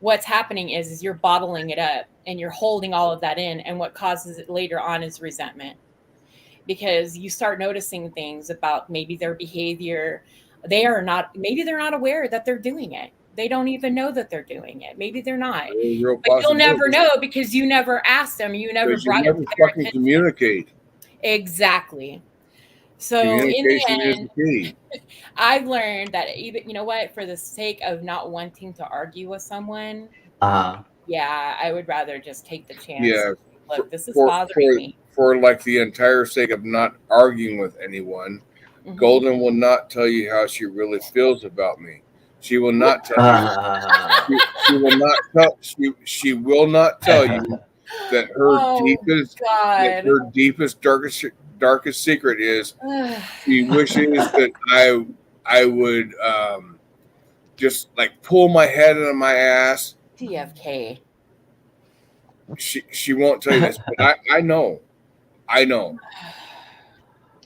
what's happening is you're bottling it up and you're holding all of that in. And what causes it later on is resentment, because you start noticing things about maybe their behavior. Maybe they're not aware that they're doing it. They don't even know that they're doing it. Maybe they're not. But you'll never know because you never asked them. You never brought it to their attention. Communicate. Exactly. So in the end, I've learned that even, for the sake of not wanting to argue with someone, I would rather just take the chance. Yeah. Look, this is bothering me. For like the entire sake of not arguing with anyone, Golden will not tell you how she really feels about me. She will not tell you. She will not tell. She will not tell you that her deepest, darkest secret is she wishes that I would just like pull my head out of my ass. TFK. She won't tell you this, but I know.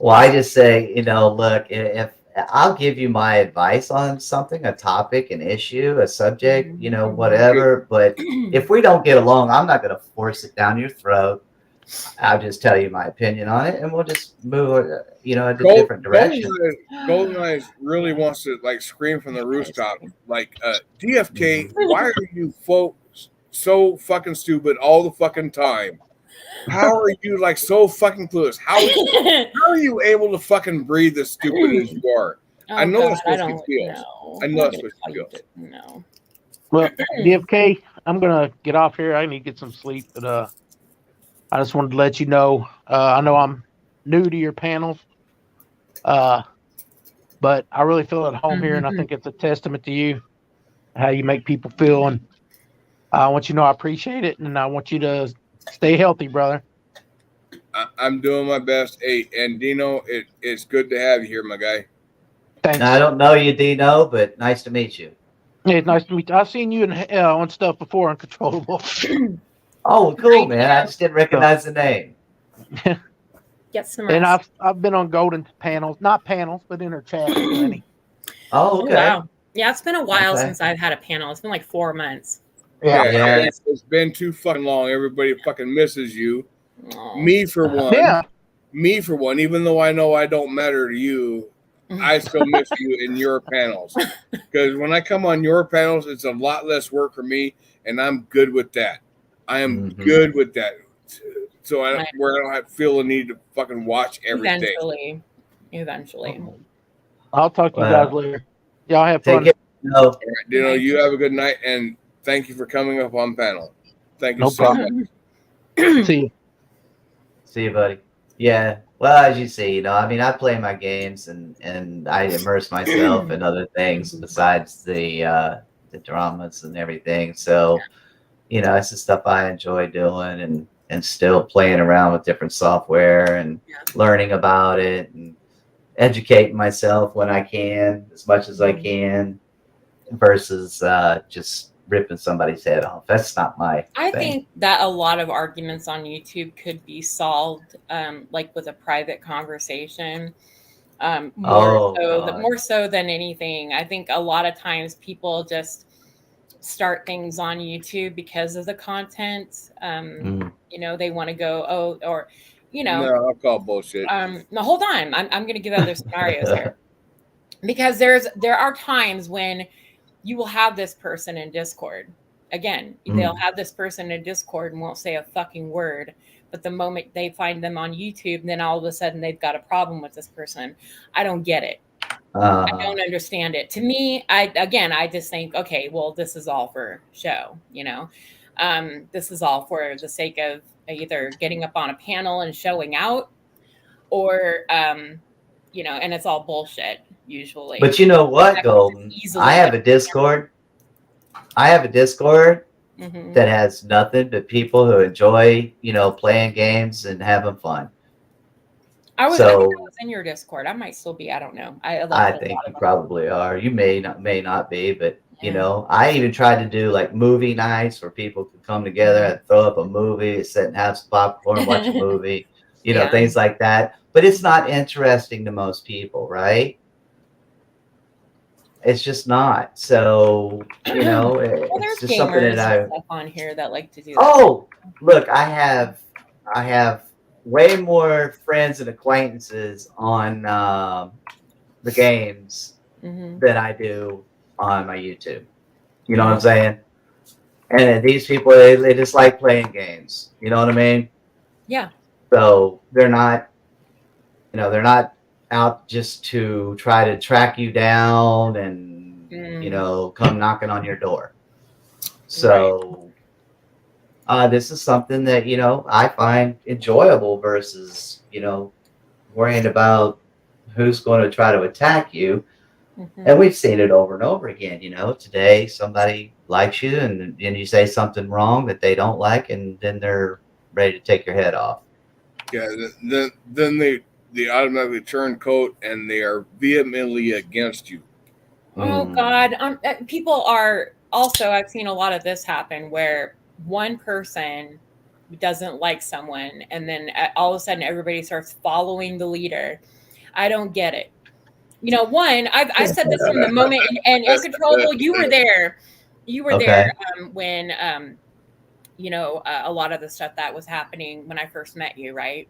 Well, I just say, look, if I'll give you my advice on something, a topic, an issue, a subject, whatever. But if we don't get along, I'm not going to force it down your throat. I'll just tell you my opinion on it, and we'll just move, in a different direction. Golden Eyes really wants to like scream from the rooftop, like, DFK, why are you folks so fucking stupid all the fucking time? How are you like so fucking clueless? How are you able to fucking breathe as stupid as you are? I know that's what she feels. I know that's what she feels. No. Well, DFK, I'm gonna get off here. I need to get some sleep, but I just wanted to let you know. I know I'm new to your panel, but I really feel at home here, and I think it's a testament to you how you make people feel. And I want you to know I appreciate it, and I want you to stay healthy, brother. I'm doing my best. Hey, and Dino, it's good to have you here, my guy. Thanks. Now, I don't know you, Dino, but nice to meet you. Hey, it's nice to meet you. I've seen you on stuff before, Uncontrollable. Oh, cool, man. I just didn't recognize the name. Get some And rest. I've been on Golden panels, not panels, but in her chat plenty. Oh, okay. Wow. Yeah, it's been a while Okay. since I've had a panel. It's been like 4 months. Yeah. It's been too fucking long. Everybody fucking misses you. Aw. Me for one. Yeah. Me for one. Even though I know I don't matter to you, I still miss you in your panels. Because when I come on your panels, it's a lot less work for me, and I'm good with that. I am good with that. So I don't have to feel the need to fucking watch everything. Eventually. I'll talk to you guys later. Y'all have fun. Take it. No. All right, Dino, you have a good night, and thank you for coming up on panel. Thank you No so problem. much. See you. See you, buddy. Yeah. Well, as you see, you know, I mean, I play my games and I immerse myself in other things besides the dramas and everything. So, you know, it's the stuff I enjoy doing and still playing around with different software and learning about it and educating myself when I can, as much as I can, versus just ripping somebody's head off. That's not my I thing. think that a lot of arguments on YouTube could be solved, like with a private conversation. More so than anything. I think a lot of times people just start things on YouTube because of the content. You know, they want to go, No, I'll call bullshit. No, hold on. I'm going to give other scenarios here, because there are times when you will have this person in Discord. Again, they'll have this person in Discord and won't say a fucking word. But the moment they find them on YouTube, then all of a sudden they've got a problem with this person. I don't get it. I don't understand it. To me, I just think, okay, well, this is all for show, you know. This is all for the sake of either getting up on a panel and showing out, or you know, and it's all bullshit usually. But you know what, Golden? I have a Discord. That has nothing but people who enjoy, you know, playing games and having fun. I think I was in your Discord. I might still be. I don't know. I think you probably are. You may not be, but you know, I even tried to do like movie nights where people could come together and throw up a movie, sit and have some popcorn, watch a movie, you know, things like that. But it's not interesting to most people, right? It's just not. So, you know, it's just something that stuff on here that like to do that. Oh, look, I have way more friends and acquaintances on the games than I do on my YouTube. You know what I'm saying? And these people, they just like playing games. You know what I mean? Yeah. So they're not, you know, they're not out just to try to track you down and, you know, come knocking on your door. So this is something that, you know, I find enjoyable versus, you know, worrying about who's going to try to attack you. And we've seen it over and over again. You know, today somebody likes you and you say something wrong that they don't like, and then they're ready to take your head off. Yeah, then they automatically turn coat and they are vehemently against you. Oh God, people are also. I've seen a lot of this happen where one person doesn't like someone, and then all of a sudden everybody starts following the leader. I don't get it. You know, I said this from the moment, and Uncontrollable, you were there. You were there when, you know, a lot of the stuff that was happening when I first met you, right?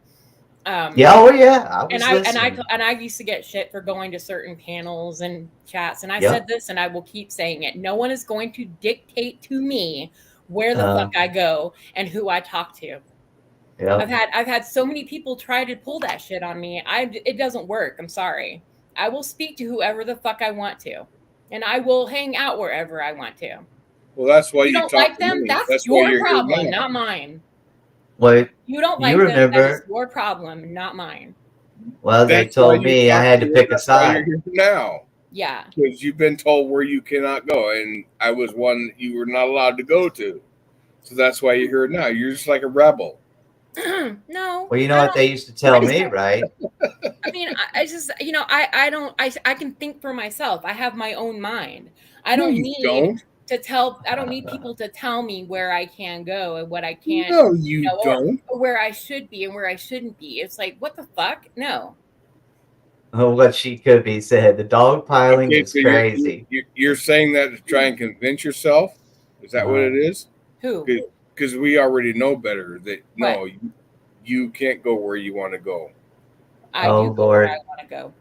Yeah, oh yeah. I used to get shit for going to certain panels and chats, and I said this, and I will keep saying it. No one is going to dictate to me where the fuck I go and who I talk to. I've had so many people try to pull that shit on me. It doesn't work. I'm sorry. I will speak to whoever the fuck I want to, and I will hang out wherever I want to. Well, that's why you don't like them. That's your problem, not mine. Well, you don't like them. That's your problem, not mine. Well, they told me I had to pick a side. Now, yeah, because you've been told where you cannot go, and I was one you were not allowed to go to. So that's why you're here now. You're just like a rebel. No. Well, you know what they used to tell me, right? I mean, I just, I can think for myself. I have my own mind. I don't need I don't need people to tell me where I can go and what I can't, No, you don't. or where I should be and where I shouldn't be. It's like, what the fuck? No. What she could be said. The dog piling is so crazy. You're saying that to try and convince yourself? Is that what it is? Who? Because we already know better that no, you can't go where you want to go. I do go where I want to go.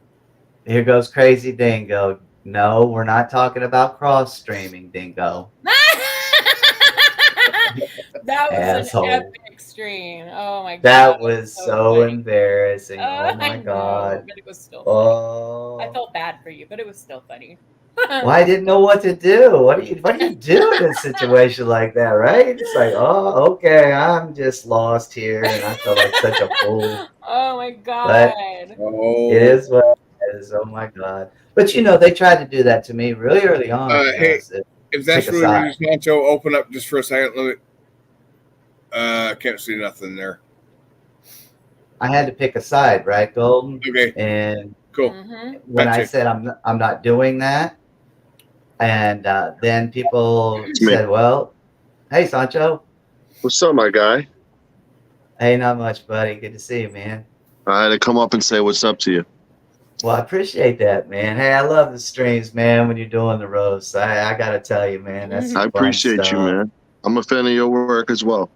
Here goes Crazy Dingo. No, we're not talking about cross streaming, Dingo. That was Asshole. an epic stream. Oh my god. That was so funny. Embarrassing. Oh my I god. know, but it was still funny. I felt bad for you, but it was still funny. Well, I didn't know what to do. What do you do in a situation like that, right? It's like, oh, okay, I'm just lost here, and I felt like such a fool. Oh my god. But it is what it is. Oh my god. But they tried to do that to me really early on. Hey, if that's really what you want to open up just for a second, let me. I can't see nothing there. I had to pick a side, right, Golden? Okay. And cool. When I said I'm not doing that, and then people said, "Well, hey, Sancho, what's up, my guy? Hey, not much, buddy. Good to see you, man. I had to come up and say what's up to you. Well, I appreciate that, man. Hey, I love the streams, man. When you're doing the roast, I gotta tell you, man, that's some I appreciate fun stuff. you, man. I'm a fan of your work as well.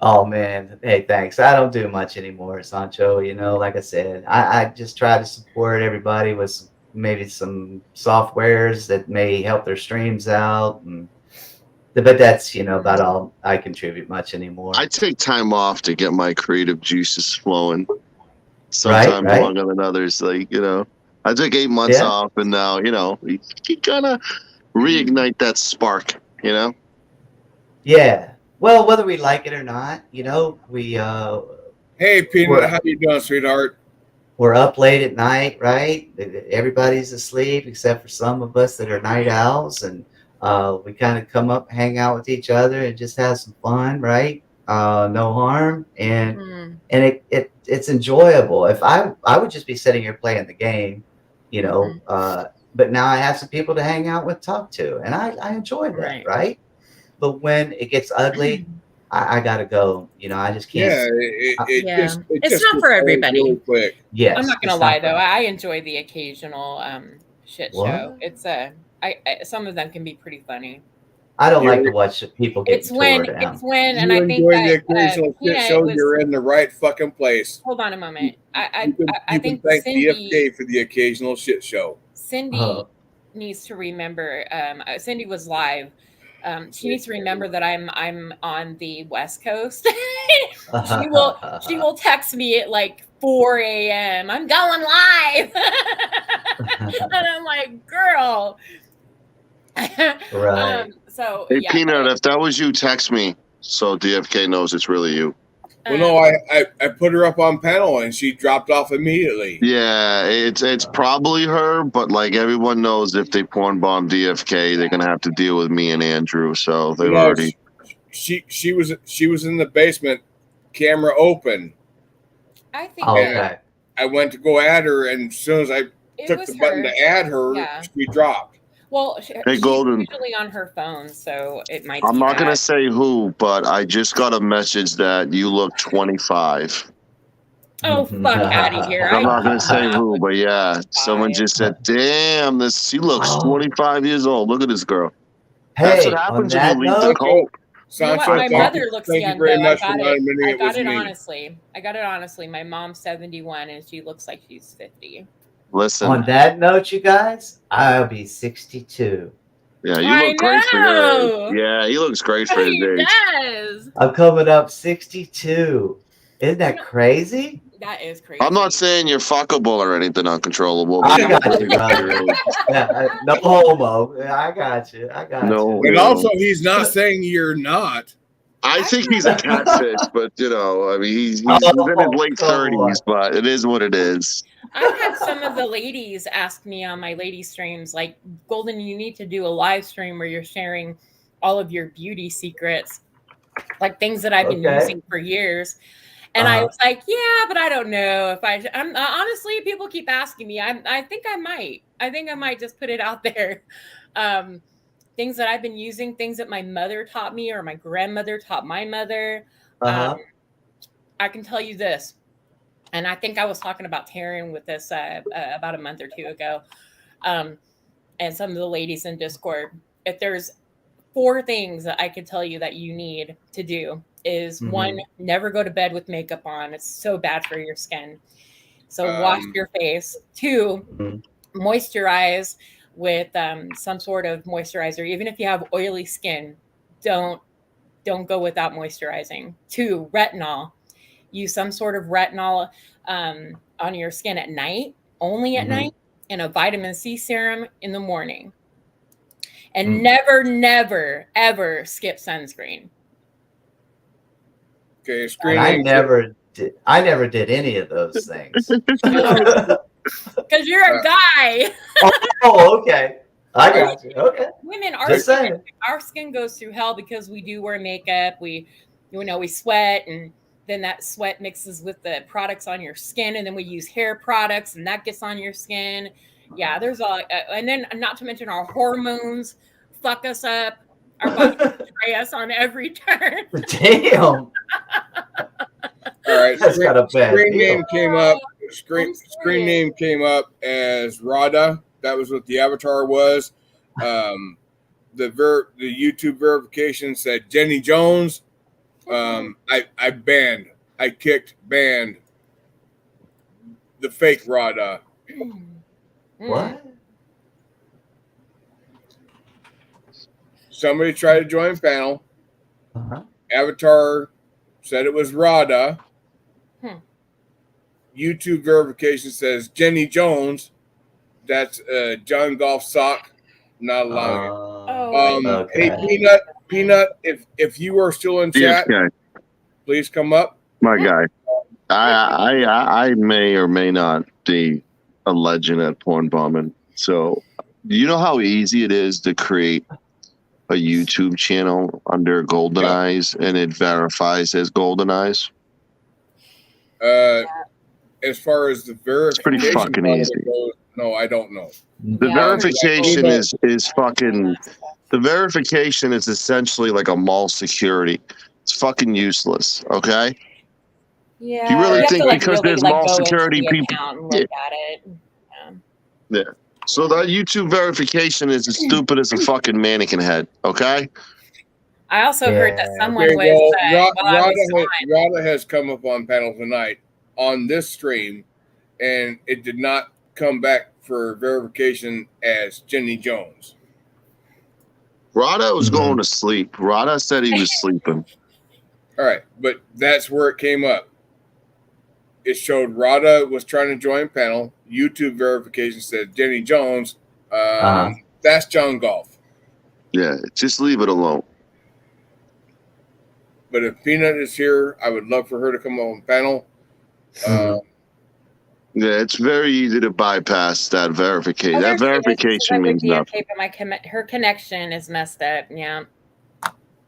Oh man, hey, thanks. I don't do much anymore, Sancho. Like I said, I just try to support everybody with maybe some softwares that may help their streams out, but that's about all I contribute much anymore. I take time off to get my creative juices flowing. Sometimes longer than others. Like I took 8 months off, and now you gotta reignite that spark. Yeah. Well, whether we like it or not, we. Hey, Peanut, how you doing, sweetheart? We're up late at night, right? Everybody's asleep except for some of us that are night owls, and we kind of come up, hang out with each other, and just have some fun, right? No harm, and it's enjoyable. If I would just be sitting here playing the game, but now I have some people to hang out with, talk to, and I enjoy that, right? But when it gets ugly, I gotta go. I just can't. Yeah, it's not for everybody. Really quick. Yes, I'm not gonna lie though. I enjoy the occasional shit show. What? It's some of them can be pretty funny. I don't like to watch people get It's when, and I think the that occasional shit show, you're in the right fucking place. Hold on a moment. I think thank Cindy, DFK for the occasional shit show. Cindy needs to remember. Cindy was live. She needs to remember that I'm on the West Coast. she will text me at like 4 a.m. I'm going live, and I'm like, girl. Right. So hey, Peanut, if that was you, text me so DFK knows it's really you. Well, no, I put her up on panel and she dropped off immediately. Yeah, it's probably her, but like everyone knows, if they porn bomb DFK, they're gonna have to deal with me and Andrew. So they've already. She was in the basement, camera open. I think. Okay. I went to go add her, and as soon as I took the button to add her, she dropped. Well, she's Golden. usually on her phone, so it might. I'm not gonna say who, but I just got a message that you look 25. Oh, fuck out of here! I'm not gonna say who, but yeah, someone just said, "Damn, she looks 25 years old. Look at this girl." Hey, that's what happens when you leave the cult. My mother looks young. Thank you very much for I got it me. honestly. I got it honestly. My mom's 71 and she looks like she's 50. Listen. On that note, you guys, I'll be 62. Yeah, you look great for your age. Yeah, he looks great for his age. Does. I'm coming up 62. Isn't that crazy? That is crazy. I'm not saying you're fuckable or anything uncontrollable. I got you, brother. No homo. I got you. No, and also, he's not saying you're not. I think he's a catfish, but I mean, he's in his late 30s, but it is what it is. I've had some of the ladies ask me on my lady streams, like, Golden, you need to do a live stream where you're sharing all of your beauty secrets, like things that I've been Okay. using for years. And I was like, yeah, but I don't know if I'm honestly, people keep asking me. I think I might just put it out there. Things that I've been using, things that my mother taught me or my grandmother taught my mother. I can tell you this, and I think I was talking about Taryn with this about a month or two ago, and some of the ladies in Discord. If there's 4 things that I could tell you that you need to do is 1, never go to bed with makeup on. It's so bad for your skin. So wash your face. 2, moisturize with some sort of moisturizer. Even if you have oily skin, don't go without moisturizing. 2, retinol. Use some sort of retinol on your skin at night, only at night, and a vitamin C serum in the morning. And never, ever skip sunscreen. Okay, screen. I never did any of those things. Because you're a guy. Okay. I got you. Okay. Women, our skin goes through hell because we do wear makeup. We sweat, and then that sweat mixes with the products on your skin, and then we use hair products, and that gets on your skin. Yeah, there's and then not to mention our hormones fuck us up. Our body betray us on every turn. Damn. All right, That's got a bad screen deal. name came up. Screen name came up as Rada. That was what the avatar was. The YouTube verification said Jenny Jones. I banned the fake Rada. What? Somebody tried to join panel. Avatar said it was Rada. YouTube verification says Jenny Jones. That's John Golf Sock. Not allowing it. Hey, Peanut, if you are still in chat, please come up. My guy. I may or may not be a legend at porn bombing. So, do you know how easy it is to create a YouTube channel under Golden Eyes and it verifies as Golden Eyes? As far as the verification, it's pretty fucking easy. Goes, no, I don't know. The verification is fucking. The verification is essentially like a mall security. It's fucking useless. Okay. Yeah. You really think to, because there's mall security people? And look at it. Yeah. So that YouTube verification is as stupid as a fucking mannequin head. Okay. I also heard that someone was. Rada has come up on panel tonight on this stream, and it did not come back for verification as Jenny Jones. Rada was going to sleep. Rada said he was sleeping. All right, but that's where it came up. It showed Rada was trying to join panel. YouTube verification said Jenny Jones. That's John Golf. Yeah, just leave it alone. But if Peanut is here, I would love for her to come on panel. Yeah, it's very easy to bypass that verification. That verification means nothing. But her connection is messed up. Yeah,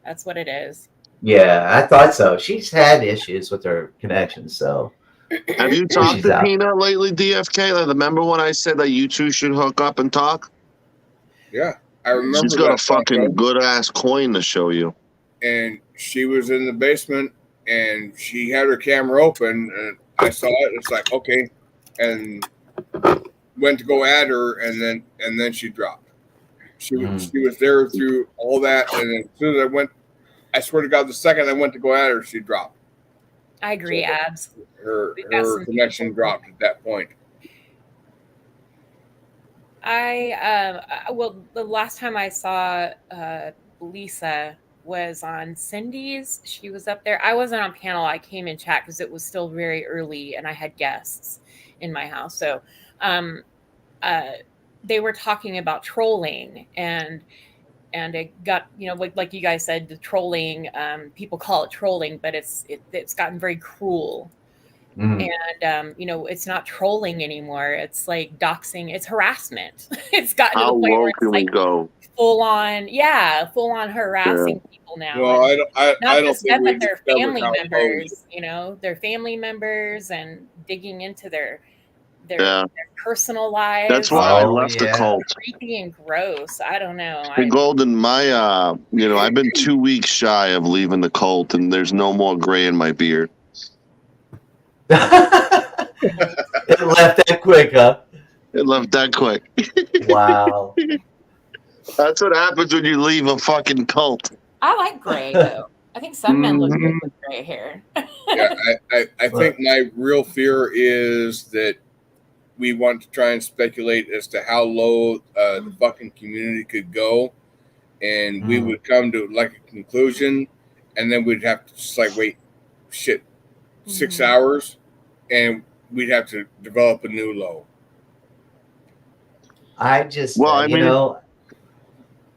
that's what it is. Yeah, I thought so. She's had issues with her connection, so. Have you talked to Peanut lately, DFK? Like, remember when I said that you two should hook up and talk? Yeah, I remember. She's got a fucking good-ass coin to show you. And she was in the basement, and she had her camera open, and I saw it. It's like, okay. And went to go at her, and then she dropped. She was there through all that, and then as soon as I swear to God, the second I went to go at her, she dropped. I agree, so Abs. Her connection dropped at that point. Well, the last time I saw Lisa was on Cindy's. She was up there. I wasn't on panel. I came in chat because it was still very early, and I had guests in my house. So they were talking about trolling, and it got, like you guys said, the trolling, people call it trolling, but it's gotten very cruel. And you know, it's not trolling anymore. It's like doxing. It's harassment. It's gotten to How the point low where it's can we like go? full on harassing people now. Well, And I not don't just think them, but we've their discovered family how low. members. You know, their family members and digging into their Yeah. personal lives. That's why I left the cult. Creepy and gross. I don't know. Hey, Golden, my I've been 2 weeks shy of leaving the cult, and there's no more gray in my beard. It left that quick, huh? It left that quick. Wow. That's what happens when you leave a fucking cult. I like gray though. I think some men look good with gray hair. Yeah, I think my real fear is that we want to try and speculate as to how low the fucking community could go, and we would come to like a conclusion, and then we'd have to just like wait, 6 hours, and we'd have to develop a new low. I just, Well, I you mean- know,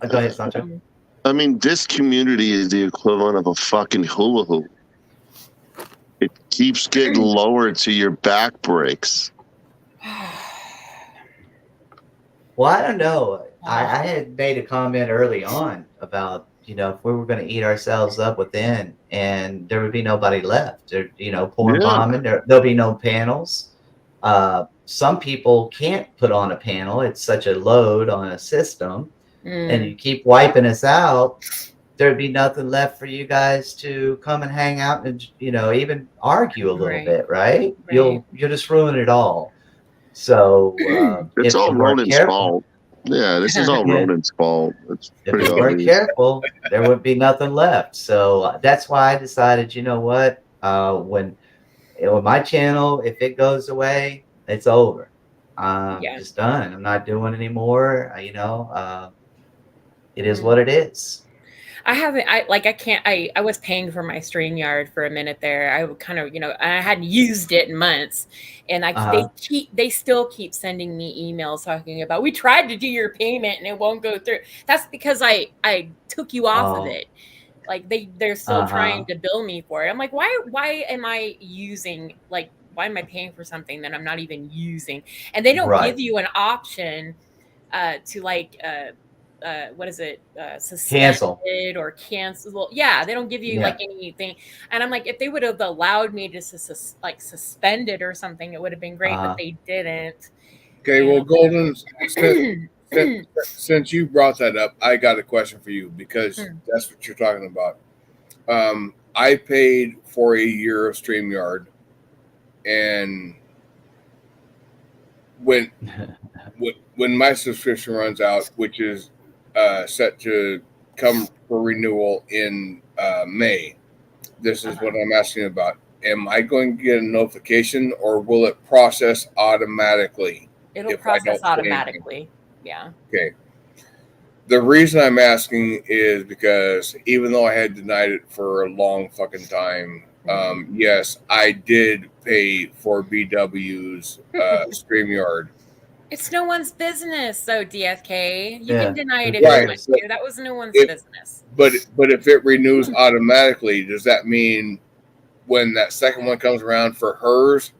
go ahead, Sancho. I mean, this community is the equivalent of a fucking hula hoop. It keeps getting lower till your back breaks. Well, I don't know. I had made a comment early on about, you know, if we were going to eat ourselves up within and there would be nobody left, there, you know, porn bombing, there'll be no panels. Some people can't put on a panel. It's such a load on a system. And you keep wiping us out, there'd be nothing left for you guys to come and hang out and, you know, even argue a little bit, right? You'll just ruin it all. So It's all Ronan's fault. Yeah, this is all Ronan's fault. It's if pretty we weren't obvious. careful, there would be nothing left. So that's why I decided, you know what, when my channel, if it goes away, it's over. Just done. I'm not doing anymore. You know, it is what it is. I was paying for my StreamYard for a minute there. I would kind of, you know, I hadn't used it in months, and they still keep sending me emails talking about, we tried to do your payment and it won't go through. That's because I took you off of it. Like they're still trying to bill me for it. I'm like, why am I using, like, why am I paying for something that I'm not even using? And they don't give you an option to like what is it? Cancel or cancel. Yeah, they don't give you like anything. And I'm like, if they would have allowed me to suspend it or something, it would have been great, but they didn't. Okay, well, Golden, since you brought that up, I got a question for you because that's what you're talking about. I paid for a year of StreamYard, and when my subscription runs out, which is set to come for renewal in May, this is what I'm asking about. Am I going to get a notification, or will it process automatically? It'll process automatically. Yeah. Okay. The reason I'm asking is because even though I had denied it for a long fucking time, yes, I did pay for BW's StreamYard. It's no one's business, though, DFK. You can deny it if Right. you want to. That was no one's business. But if it renews automatically, does that mean when that second one comes around for hers,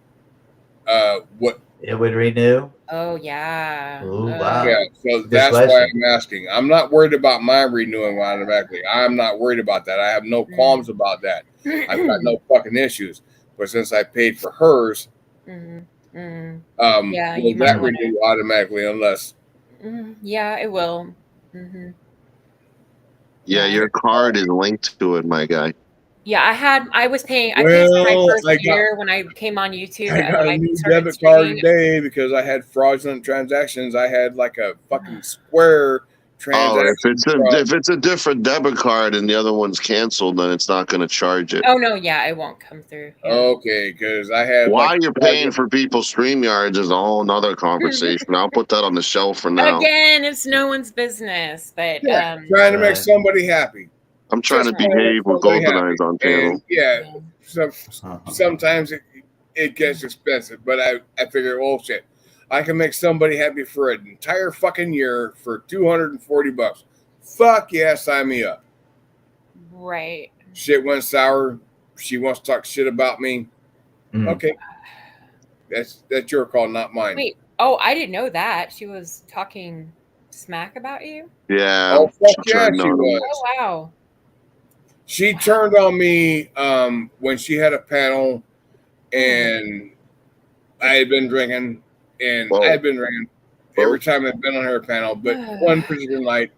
what it would renew? Oh yeah. Oh wow. Yeah, so that's why I'm asking. I'm not worried about mine renewing automatically. I'm not worried about that. I have no qualms about that. I've got no fucking issues. But since I paid for hers, will that renew automatically unless? Yeah, it will. Yeah, your card is linked to it, my guy. Yeah, I was paying. I paid for my first year when I came on YouTube. I got a new debit card today because I had fraudulent transactions. I had like a fucking Square transaction. If it's a different debit card and the other one's canceled, then it's not going to charge it. Oh no, yeah, it won't come through. Yeah. Okay, because I had. Why you're paying for people's StreamYards is a whole nother conversation. I'll put that on the shelf for now. Again, it's no one's business, but trying to make somebody happy. I'm trying to behave with Golden Eyes on channel. Sometimes it gets expensive, but I figure, oh shit, I can make somebody happy for an entire fucking year for $240. Fuck yeah, sign me up. Right. Shit went sour. She wants to talk shit about me. Okay, That's your call, not mine. Wait. Oh, I didn't know that. She was talking smack about you? Yeah. Oh fuck yeah, turned she on him. was. Oh, wow. She turned on me when she had a panel, and I had been drinking, and Whoa. I had been drinking every time I've been on her panel. But one particular night,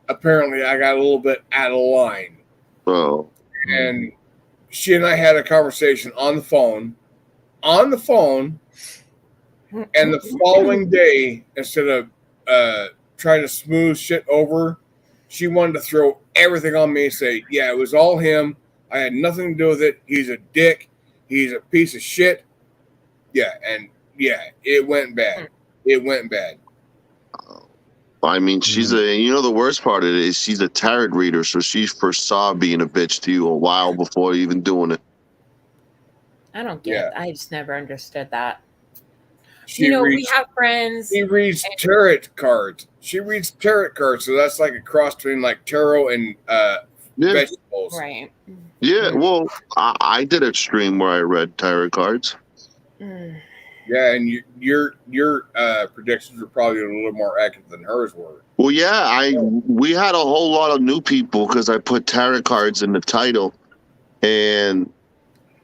apparently I got a little bit out of line. Oh. And she and I had a conversation on the phone, and the following day, instead of trying to smooth shit over, she wanted to throw everything on me and say, yeah, it was all him. I had nothing to do with it. He's a dick. He's a piece of shit. Yeah, and yeah, it went bad. It went bad. I mean, she's the worst part of it is she's a tarot reader, so she first saw being a bitch to you a while before even doing it. I don't get it. I just never understood that. She we have friends. She reads tarot cards. So that's like a cross between like tarot and vegetables. Right. Yeah, well, I did a stream where I read tarot cards. Yeah, and your predictions were probably a little more accurate than hers were. Well, yeah, we had a whole lot of new people because I put tarot cards in the title, and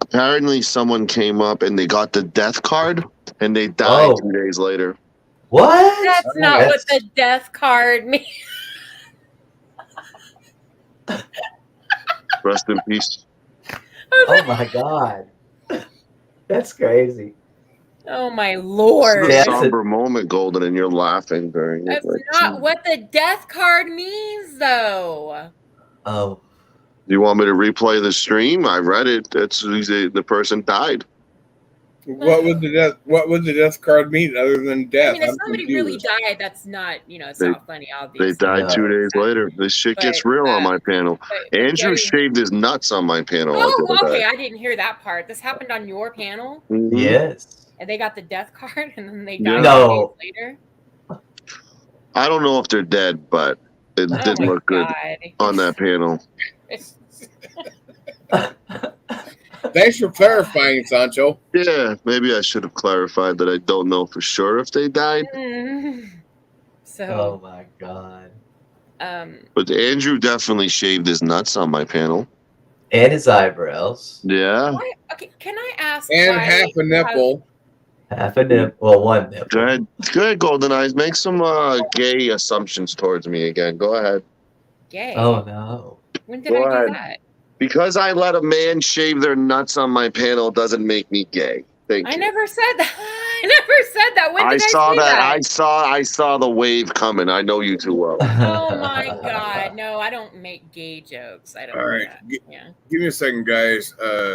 apparently someone came up and they got the death card and they died 2 days later. What? That's not what the death card means. Rest in peace. Oh my god, that's crazy. Oh my lord! It's a somber moment, Golden, and you're laughing during That's it. not what the death card means, though. Oh. You want me to replay the stream? I read it. That's the person died. What would the death card mean other than death? I mean, if somebody really died, that's not, it's not funny, obviously. They died 2 days later. This shit gets real on my panel. Andrew shaved his nuts on my panel. Oh, okay. I didn't hear that part. This happened on your panel? Mm-hmm. Yes. And they got the death card, and then they died 2 days later? I don't know if they're dead, but it didn't look good on that panel. Thanks for clarifying, Sancho. Yeah, maybe I should have clarified that I don't know for sure if they died. So. Oh my god. But Andrew definitely shaved his nuts on my panel. And his eyebrows. Yeah. Okay, can I ask? And half a nipple. Half a nipple. Well, one nipple. Go ahead, Golden Eyes. Make some gay assumptions towards me again. Go ahead. Gay? Oh no. When did I do that? Because I let a man shave their nuts on my panel doesn't make me gay. Thank you. I never said that. I never said that. When did I saw say that? I saw the wave coming. I know you too well. Oh my god. No, I don't make gay jokes. I don't All right. do that. Yeah. Give me a second, guys.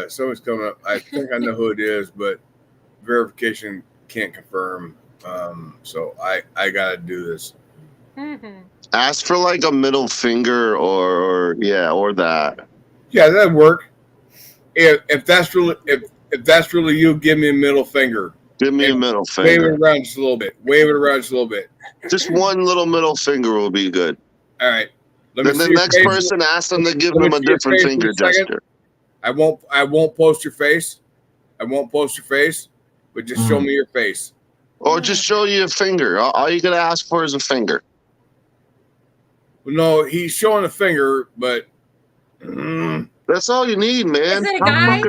Someone's coming up. I think I know who it is, but verification can't confirm. So I gotta do this. Ask for like a middle finger or that. Yeah, that'd work. If that's really you, give me a middle finger. Give me a middle Wave finger. it around just a little bit. Just one little middle finger will be good. All right. Then the next person asks them to give them a different finger gesture. I won't post your face. But just show me your face. Or just show you a finger. All you gotta ask for is a finger. Well, no, he's showing a finger, but that's all you need, man. Is it a guy?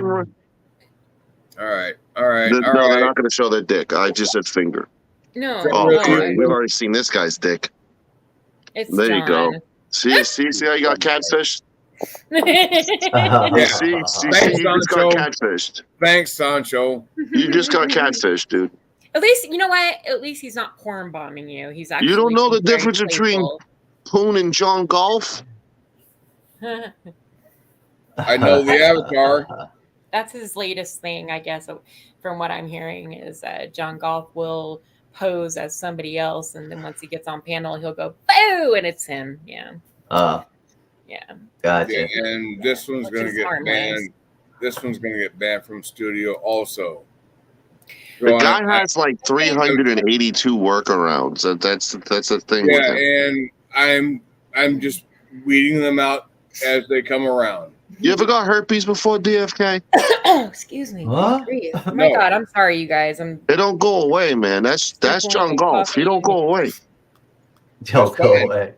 All right. No, they're not gonna show their dick. I just said finger. No. Oh, great. We've already seen this guy's dick. It's there John. you go. See how you got catfished? Yeah. See, Thanks, you just got Sancho. catfished. Thanks, Sancho. You just got catfished, dude. At least, you know what? At least he's not porn bombing you. He's actually. You don't know the very difference between playful. Poon and John Golf? I know the Avatar. That's his latest thing, I guess. From what I'm hearing, is John Golf will pose as somebody else, and then once he gets on panel, he'll go boo, and it's him. Yeah. Yeah. Gotcha. Yeah, and this one's Which gonna is get harmless. banned. This one's gonna get banned from studio also. The guy has like 382 workarounds. That's the thing. Yeah, with him. and I'm just weeding them out as they come around. You ever got herpes before, DFK? Excuse me. Huh? Breathe. Oh my God, I'm sorry, you guys. It don't go away, man. That's John Golf. He don't go away. Don't go away.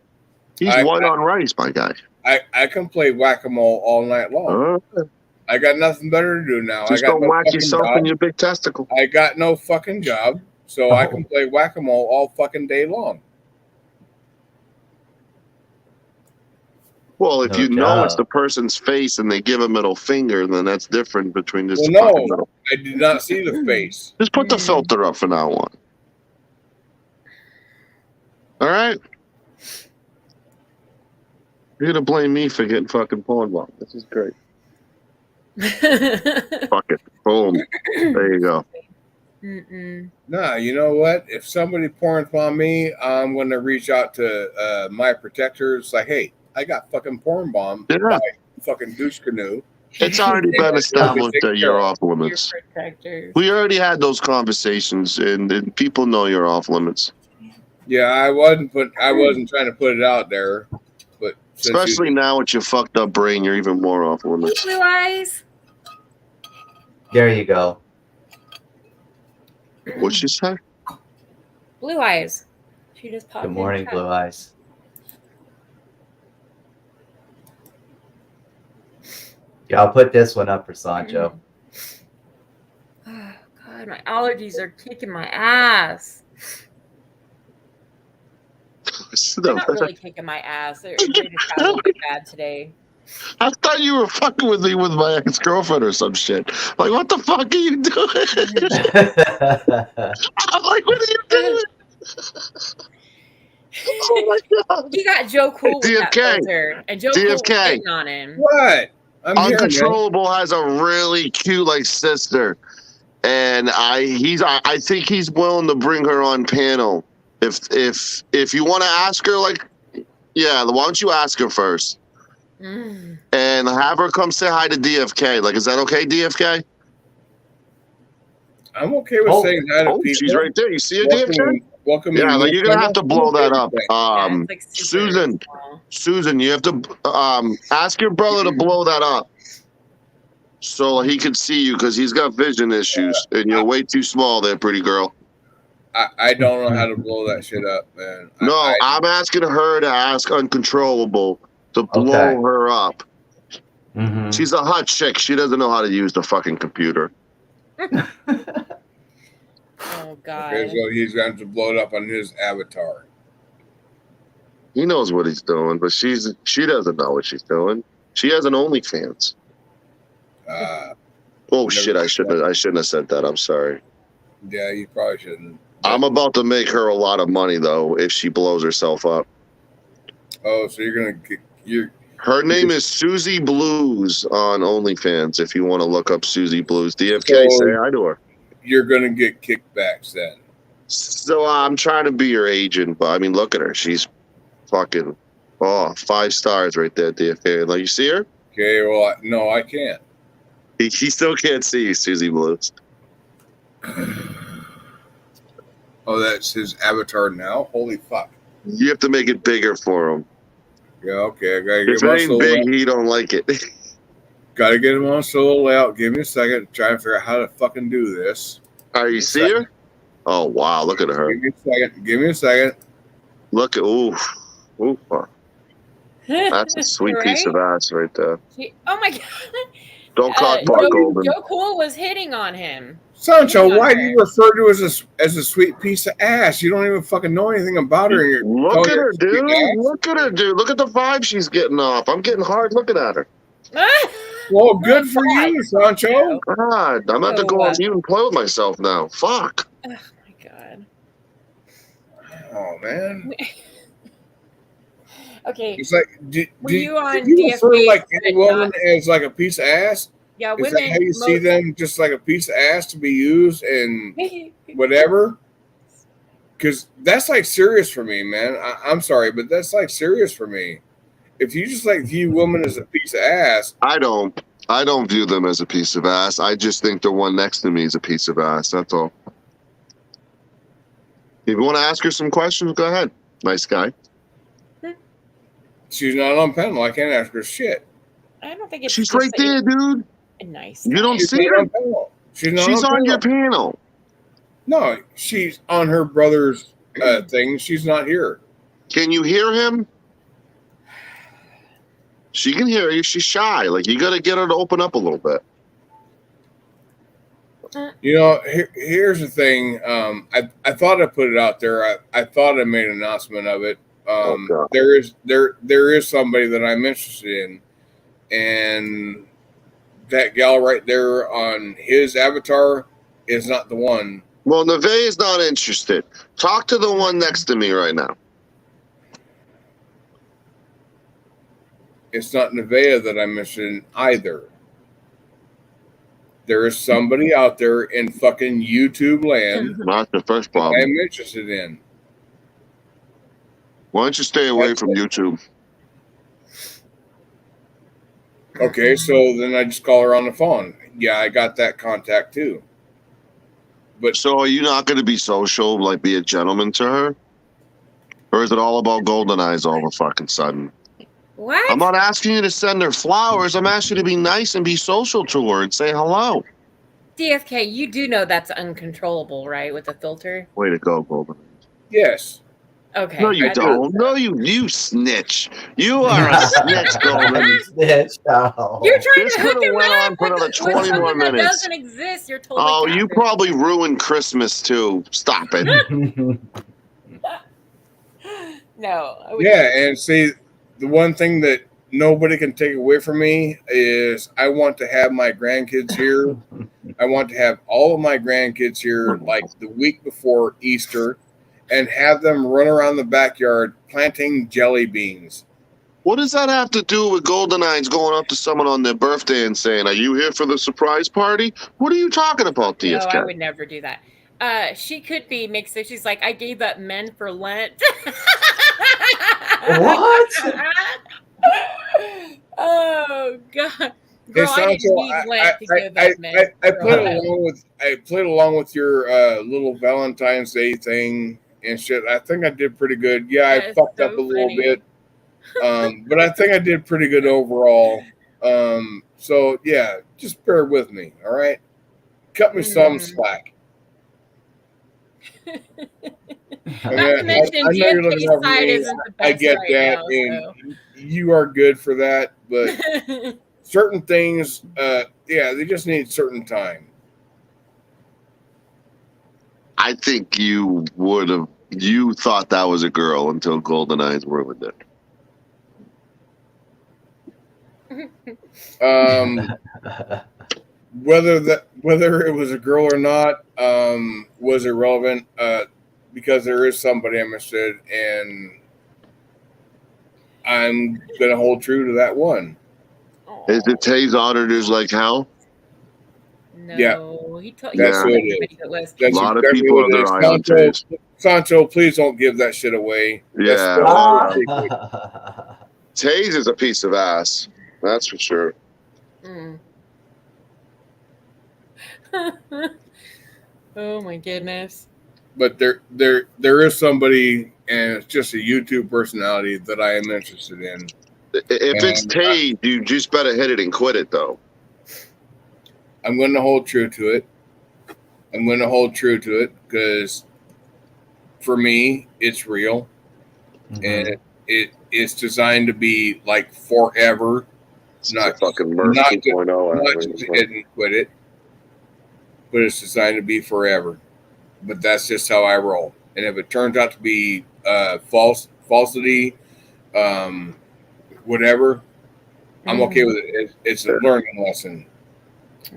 He's white on rice, my guy. I can play whack-a-mole all night long. I got nothing better to do now. Just I got don't no whack fucking yourself job. in your big testicle. I got no fucking job, so I can play whack-a-mole all fucking day long. Well, if No you know it's job. the person's face and they give a middle finger, then that's different between just Well, fucking no, middle. I did not see the face. Just put the filter up for now on. All right? You're gonna blame me for getting fucking porn bomb. This is great. Fuck it. Boom. There you go. Nah, you know what? If somebody porns on me, I'm going to reach out to my protectors. Like, hey, I got fucking porn bombed by fucking douche canoe. It's already been established that you're off limits. We already had those conversations, and people know you're off limits. Yeah, I wasn't trying to put it out there, but especially now with your fucked up brain, you're even more off limits. Blue eyes. There you go. What'd she say? Blue eyes. She just popped Good morning, in. Blue Eyes. Yeah, I'll put this one up for Sancho. Oh, God, my allergies are kicking my ass. They're not really kicking my ass. They just got a little bit bad today. I thought you were fucking with me with my ex-girlfriend or some shit. Like, what the fuck are you doing? I'm like, what are you doing? Oh my God. He got Joe Cool with that DFK. filter, and Joe Cool was hitting on him. What? Uncontrollable has a really cute like sister, and I think he's willing to bring her on panel. If you want to ask her, like, yeah, why don't you ask her first? And have her come say hi to DFK. Like, is that okay, DFK? I'm okay with saying hi to people. She's right there. You see her, DFK? Welcome. Yeah, like, you're gonna have to blow that up. Susan, you have to ask your brother to blow that up so he can see you, because he's got vision issues and you're way too small there, pretty girl. I don't know how to blow that shit up, man. No, I'm asking her to ask Uncontrollable to blow her up. She's a hot chick. She doesn't know how to use the fucking computer. Oh God! Okay, so he's going to blow it up on his avatar. He knows what he's doing, but she doesn't know what she's doing. She has an OnlyFans. Oh shit! I shouldn't have said that. I'm sorry. Yeah, you probably shouldn't. I'm about to make her a lot of money though if she blows herself up. Oh, so you're gonna get Her name is Susie Blues on OnlyFans. If you want to look up Susie Blues, DFK, say hi to her. You're gonna get kickbacks then. So I'm trying to be your agent, but I mean, look at her. She's fucking 5 stars right there, DFK. Like, you see her? Okay, well, no, I can't. He still can't see you, Susie Blues. Oh, that's his avatar now? Holy fuck. You have to make it bigger for him. Yeah, okay. I gotta get If him it on ain't solo big, layout. he don't like it. Gotta get him on solo layout. Give me a second. Try and figure out how to fucking do this. Are you see her? Oh, wow. Look at her. Give me a second. Give me a second. Look at, oof. That's a sweet piece of ass right there. Oh my God! Don't cock block Golden. Joe Cool was hitting on him. Sancho, why do you refer to her as a sweet piece of ass? You don't even fucking know anything about her. And you're Look at her, dude. Look at her, dude. Look at the vibe she's getting off. I'm getting hard looking at her. Well, good for you, Sancho. God, I'm about to go on mute and play with myself now. Fuck. Oh my God. Oh, man. Okay. It's like, Were you on do you refer DFK like any woman as like a piece of ass? Yeah, Is women. that how you see them, just like a piece of ass to be used and whatever? Because that's like serious for me, man. I'm sorry, but that's like serious for me. If you just like view women as a piece of ass, I don't view them as a piece of ass. I just think the one next to me is a piece of ass. That's all. If you want to ask her some questions, go ahead. Nice guy. she's not on panel. I can't ask her shit. I don't think it's. She's just right that you're there, dude. a nice You guy. don't She's see not her? on panel. She's not She's on your panel. panel. No, she's on her brother's thing. She's not here. Can you hear him? She can hear you. She's shy. Like, you got to get her to open up a little bit. You know, here's the thing. I thought I put it out there. I thought I made an announcement of it. There is somebody that I'm interested in, and that gal right there on his avatar is not the one. Well, Nevaeh is not interested. Talk to the one next to me right now. It's not Nevaeh that I'm interested in either. There is somebody out there in fucking YouTube land Not the first problem. I'm interested in. Why don't you stay away from YouTube? Okay, so then I just call her on the phone. Yeah, I got that contact too. But so are you not going to be social, like be a gentleman to her? Or is it all about golden eyes all of a fucking sudden? What? I'm not asking you to send her flowers. I'm asking you to be nice and be social to her and say hello. DFK, you do know that's uncontrollable, right? With the filter. Way to go, Golden. Yes. Okay. No, you don't. No, you snitch. You are a snitch, Golden. Snitch. Oh. You're trying This to hook could have him went up on for another with 20 someone more that minutes. doesn't exist. You're totally. Oh, you probably ruined Christmas too. Stop it. No. I would Yeah, never. and see, the one thing that nobody can take away from me is I want to have my grandkids here. I want to have all of my grandkids here like the week before Easter and have them run around the backyard planting jelly beans. What does that have to do with Golden Eyes going up to someone on their birthday and saying, "Are you here for the surprise party?" What are you talking about, No, DFK? I would never do that. She could be mixed. She's like, I gave up men for Lent. What? Oh God, Hey, girl, I didn't Sancho, need Lent to give up men. I for played along with your little Valentine's Day thing and shit. I think I did pretty good. Yeah, I That is fucked so up a little funny. bit, but I think I did pretty good overall. So yeah, just bear with me, all right? Cut me some slack. Not to mention, I know you're looking DFK's out for side me. isn't the I best get right that, now, and you are good for that. But certain things, yeah, they just need certain time. I think you would have. You thought that was a girl until Golden Eyes ruined it. Whether it was a girl or not was irrelevant because there is somebody I'm interested in, and I'm gonna hold true to that one. Is it Tay's auditors like hell? No, Yeah, he told that's who it everybody that was. is. That's A lot of exactly people what have it their is. eye on Taze. Sancho, please don't give that shit away. That's Yeah. still a secret. Taze is a piece of ass. That's for sure. Mm. Oh my goodness. But there is somebody, and it's just a YouTube personality that I am interested in. If it's And Taze, you just better hit it and quit it, though. I'm going to hold true to it. I'm going to hold true to it because for me, it's real, and it's designed to be like forever. Not fucking Murph not 2.0. not just hit and quit it, but it's designed to be forever. But that's just how I roll. And if it turns out to be falsity, whatever, I'm okay with it. It's a learning lesson.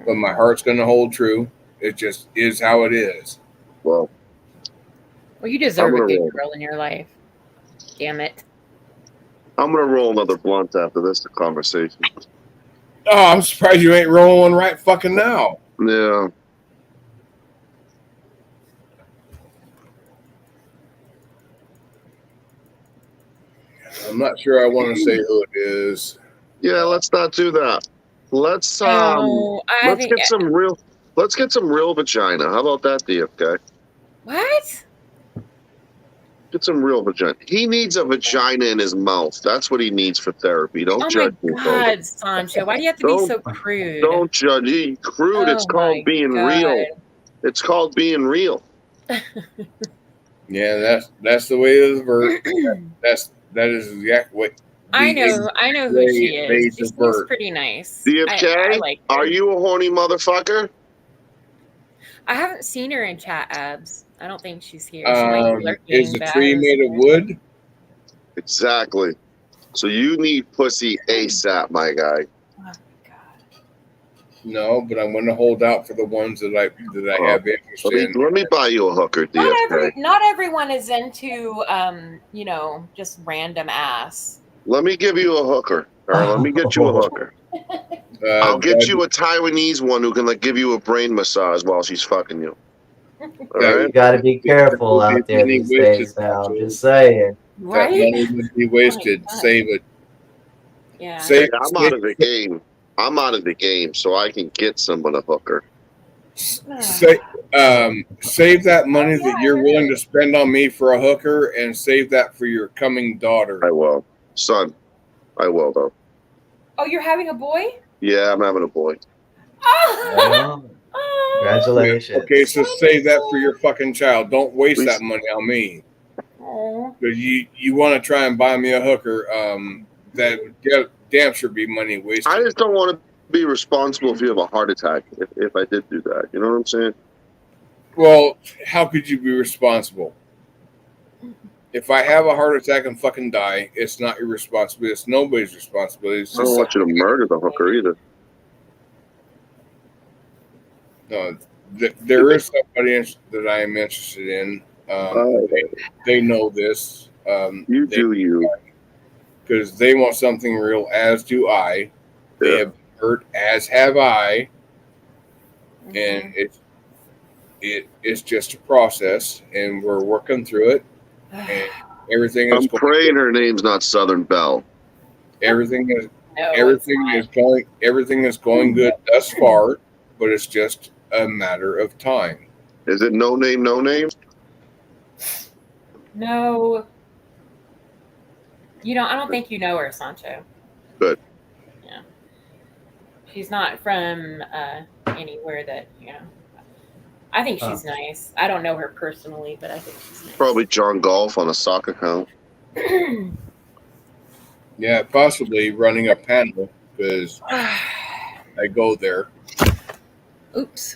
But my heart's going to hold true. It just is how it is. Well, you deserve I'm a gonna good roll. girl in your life. Damn it. I'm going to roll another blunt after this conversation. Oh, I'm surprised you ain't rolling one right fucking now. Yeah. I'm not sure I want to say who it is. Yeah, let's not do that. Let's No, I let's think- get some real vagina. How about that, DFK? What? Get some real vagina. He needs a vagina in his mouth. That's what he needs for therapy. Don't Oh my judge me, God, folks. Sancho, why do you have to be so crude? Don't judge. He crude. It's Oh called my being God. real. It's called being real. Yeah, that's the way of the vert. That is exactly what. I know who she is. She seems pretty nice. I DFK, like her. are you a horny motherfucker? I haven't seen her in chat, Abs. I don't think she's here. She might be lurking. Is the but I tree haven't made seen of her. wood? Exactly. So you need pussy ASAP, my guy. No, but I'm going to hold out for the ones that I have interest in. Let me buy you a hooker, DFK. Not everyone is into just random ass. Let me give you a hooker. Or let me get you a hooker. I'll get you a Taiwanese one who can give you a brain massage while she's fucking you. All right? You got to be careful out there these days, pal. Just saying. That money would be wasted. Save it. Yeah. I'm out of the game. I'm out of the game, so I can get someone a hooker. Save that money that you're willing to spend on me for a hooker, and save that for your coming daughter. I will, son. I will though. Oh, you're having a boy? Yeah, I'm having a boy. Congratulations. Okay, so save that for your fucking child. Don't waste that money on me. Because you want to try and buy me a hooker, that would damn sure be money wasted. I just don't want to be responsible if you have a heart attack. If I did do that, you know what I'm saying? Well, how could you be responsible? If I have a heart attack and fucking die, it's not your responsibility. It's nobody's responsibility. It's I don't want you to murder the hooker either. No, there is somebody that I am interested in. They know this. You do you. Because they want something real, as do I. They have been hurt, as have I. And it's just a process, and we're working through it. And everything is. I'm praying her name's not Southern Belle. Everything is going good thus far, but it's just a matter of time. Is it no name, no name? No. I don't think you know her, Sancho. Good. Yeah. She's not from anywhere that, I think she's nice. I don't know her personally, but I think she's nice. Probably John Golf on a sock account. Yeah, possibly running a panel, because I go there. Oops.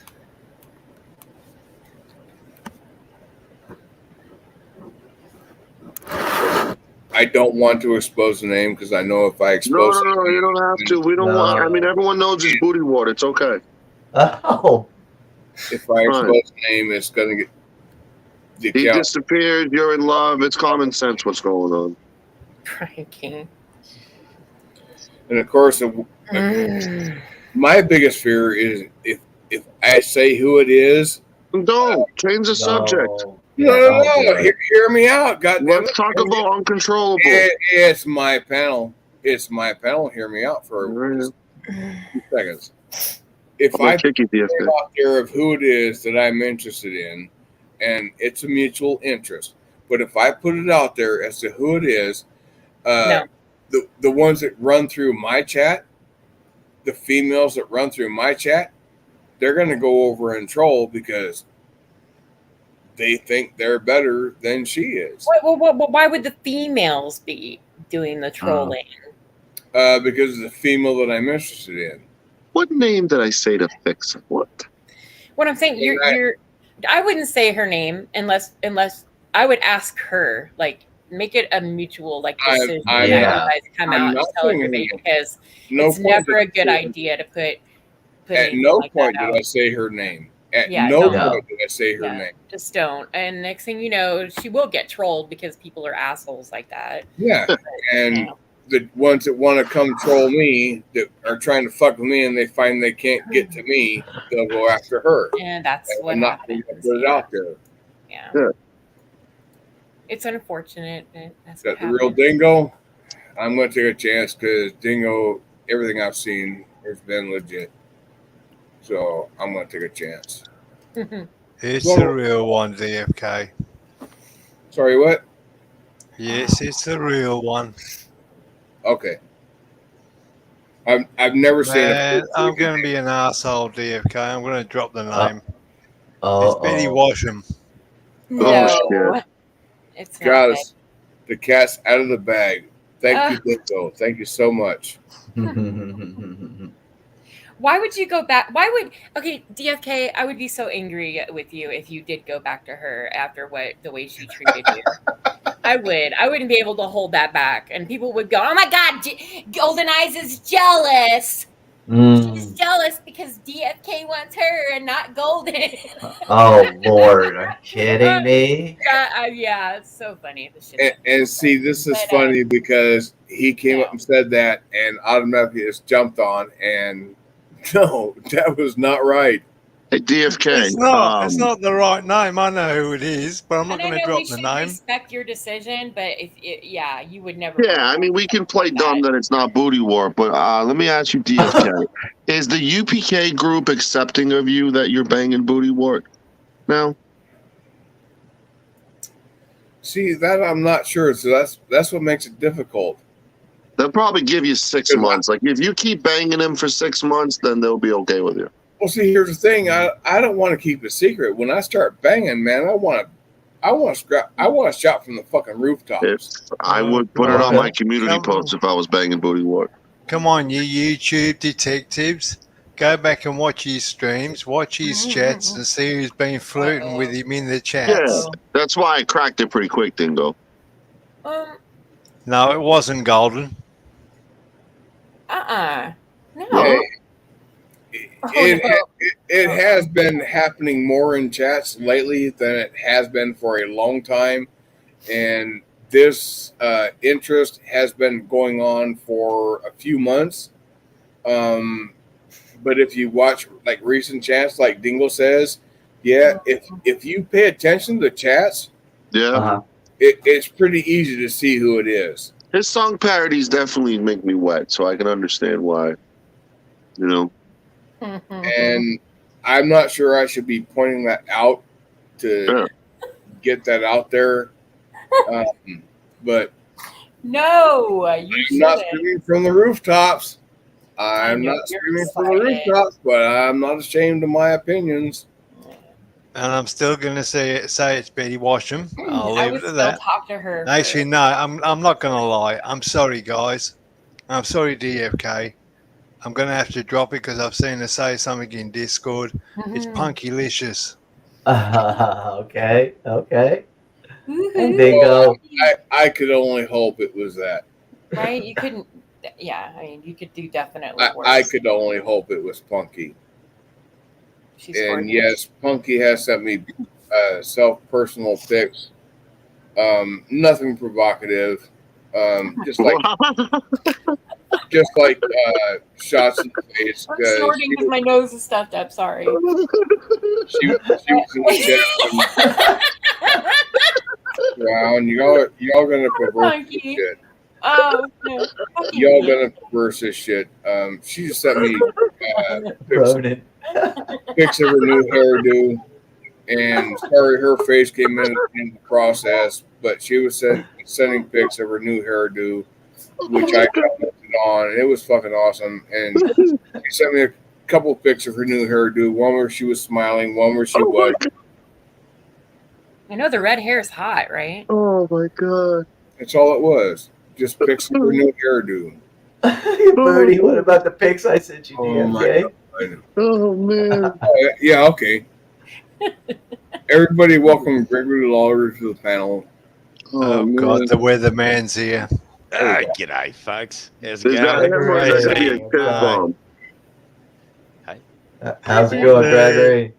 I don't want to expose the name, because I know if I expose No, you don't have to. We don't want. I mean, everyone knows it's booty water. It's okay. Oh. If I expose the name, it's gonna get. He disappeared. You're in love. It's common sense. What's going on? Frankie. And of course, my biggest fear is if I say who it is. Don't change the subject. No. Hear me out. God, let's talk about uncontrollable. It's my panel. It's my panel. Hear me out for 2 seconds. If I put it out there of who it is that I'm interested in, and it's a mutual interest, but if I put it out there as to who it is, the ones that run through my chat, the females that run through my chat, they're going to go over and troll because they think they're better than she is. Why would the females be doing the trolling? Because the female that I'm interested in. What name did I say to fix it? What I'm saying, you're. I wouldn't say her name unless I would ask her, make it a mutual decision. You guys come out and tell everybody, because it's never a good idea to put. At no point did I say her name. At no point did I say her name. Just don't. And next thing you know, she will get trolled because people are assholes like that. Yeah, and the ones that want to come troll me, that are trying to fuck with me, and they find they can't get to me, they'll go after her. And that's what I'm not happens. going to put it out there. Yeah. It's unfortunate. That's That the real Dingo, I'm going to take a chance, because Dingo, everything I've seen has been legit. So I'm going to take a chance. It's the real one, DFK. Sorry, what? Yes, it's the real one. Okay. I've never seen Man, it. I'm going to be an arsehole, DFK. I'm going to drop the name. It's Betty Uh-oh. Washam. No, it's not. God, Big. the cat's out of the bag. Thank you, Ugh. Dingo. Thank you so much. Why would you go back? Okay, DFK, I would be so angry with you if you did go back to her after the way she treated you. I wouldn't be able to hold that back. And people would go, oh my God, Golden Eyes is jealous. She's jealous because DFK wants her and not Golden. Oh, Lord. Are you kidding me? Yeah, it's so funny. The shit And see, this is But, funny because he came up and said that, and automatically just jumped on. And no, that was not right. Hey, DFK. It's not the right name. I know who it is, but I'm not going to we drop the should name. respect your decision, but you would never. Yeah, I mean, we can play dumb that it's not Booty War, but let me ask you, DFK. Is the UPK group accepting of you that you're banging Booty War now? See, that I'm not sure. So that's what makes it difficult. They'll probably give you 6 months. Like, if you keep banging him for 6 months, then they'll be okay with you. Well, see, here's the thing. I don't want to keep it secret. When I start banging, man, I want to shout from the fucking rooftops. I would put it on my community post if I was banging Booty War. Come on, you YouTube detectives. Go back and watch his streams, watch his chats, and see who's been flirting with him in the chats. Yeah, that's why I cracked it pretty quick, Dingo. No, it wasn't Golden. No. Hey, it has been happening more in chats lately than it has been for a long time, and this interest has been going on for a few months. But if you watch like recent chats, like Dingo says, yeah, if you pay attention to the chats, it's pretty easy to see who it is. His song parodies definitely make me wet, so I can understand why. You know. And I'm not sure I should be pointing that out to get that out there. But no, I'm not screaming from the rooftops. I'm not screaming from the rooftops, but I'm not ashamed of my opinions. And I'm still going to say it's Betty Washam. I'll I leave would it still at that. talk to her. Actually, no, I'm not going to lie. I'm sorry, guys. I'm sorry, DFK. I'm going to have to drop it because I've seen her say something in Discord. It's Punkylicious. Okay. Hey, Well, Dingo. I could only hope it was that. Right? You couldn't. Yeah, I mean, you could do definitely worse. I could only hope it was Punky. She's And gorgeous. yes, Punky has sent me self-personal pics. Nothing provocative. Just like shots in the face. I'm snorting because my nose is stuffed up. Sorry. She was in the chat. Wow, and y'all gonna perverse this shit. Oh, no. Y'all gonna perverse this shit. She just sent me pics of her new hairdo, and sorry, her face came in the process, but she was sending pics of her new hairdo, which I commented on, and it was fucking awesome. And she sent me a couple pics of her new hairdo, one where she was smiling, one where she was. I know the red hair is hot, right? Oh my god. That's all it was. Just pics of her new hairdo. Birdie, what about the pics I sent you, DFK? Oh, man. Yeah, okay. Everybody, welcome Gregory Lawler to the panel. Oh, God, the weatherman's here. G'day, folks. How's it Is that him or is that gonna be a shit bomb? How's it going, Gregory?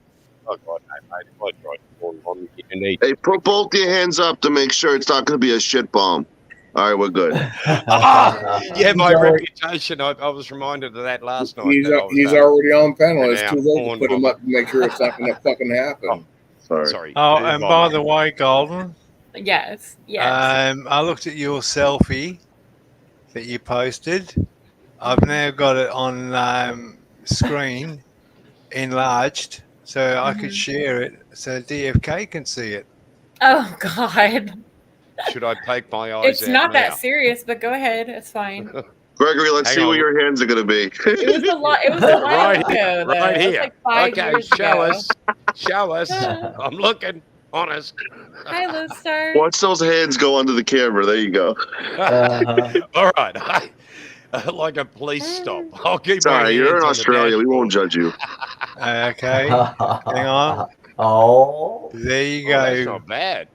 Oh, God, mate. I tried to call on you. Hey, put both your hands up to make sure it's not going to be a shit bomb. All right, we're good. Yeah, my reputation. I was reminded of that last night. He's already on panel. It's too late to put him up to make sure it's not going to fucking happen. Sorry. Oh, and by the way, Golden. Yes. I looked at your selfie that you posted. I've now got it on screen, enlarged, so I could share it so DFK can see it. Oh, God. Should I poke my eyes It's out not now? that serious, but go ahead. It's fine. Gregory, let's Hang see on. what your hands are going to be. It was a lot. It was a while Right ago, here, though. right It was here. like 5 Okay, years show ago. us. Show us. I'm looking. Honest. Hi, Lodestar. Watch those hands go under the camera. There you go. All right. Like a police stop. I'll keep Sorry, my you're hands in on Australia. We won't judge you. Okay. Hang on. Oh. There you Oh, go. that's not bad.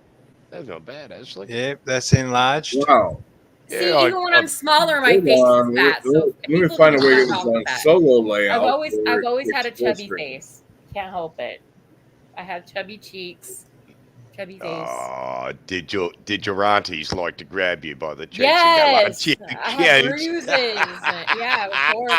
That's not bad, actually. Yep, that's enlarged. Wow. See, Yeah, even when I'm smaller, my Hold face on. is fat. So Let me people find a can way to tell get how this on fat. solo layout. I've always had a It's full chubby screen. face. Can't help it. I have chubby cheeks, chubby face. Oh, did your aunties like to grab you by the cheeks Yes, and go, I have bruises. Yeah, it was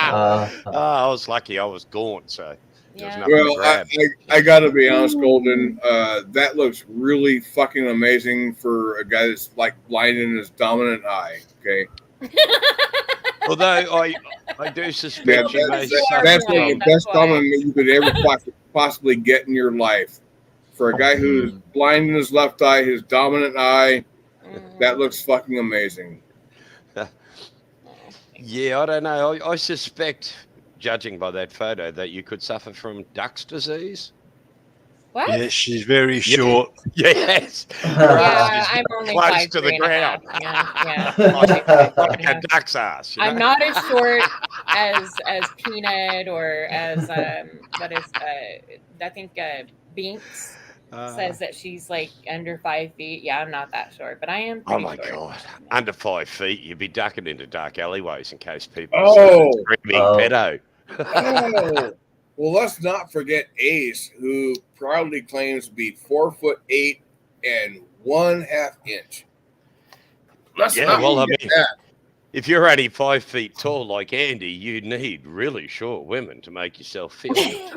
horrible. I was lucky I was gaunt, so there was Yeah. nothing to Well, grab. I gotta be honest, Golden. That looks really fucking amazing for a guy that's like blind in his dominant eye. Okay. Although I do suspect you may suffer that's one of the from. best dominant you could ever possibly get in your life. For a guy who's blind in his left eye, his dominant eye, that looks fucking amazing. Yeah, I don't know. I suspect, judging by that photo, that you could suffer from Duck's disease. What? Yeah, she's very short. Yes. Yeah, I'm only Close 5'3" to the and a half. ground. Yeah. Like a duck's ass. You know? I'm not as short as Peanut or as what is I think Binks says that she's like under 5 feet. Yeah, I'm not that short, but I am. Oh Pretty my short. God! Under 5 feet, you'd be ducking into dark alleyways in case people Oh. screaming pedo. Oh. Well, let's not forget Ace, who proudly claims to be 4'8" and 1/2 inch. Let's Yeah, not well, I forget mean, that. if you're only 5 feet tall like Andy, you need really short women to make yourself feel it.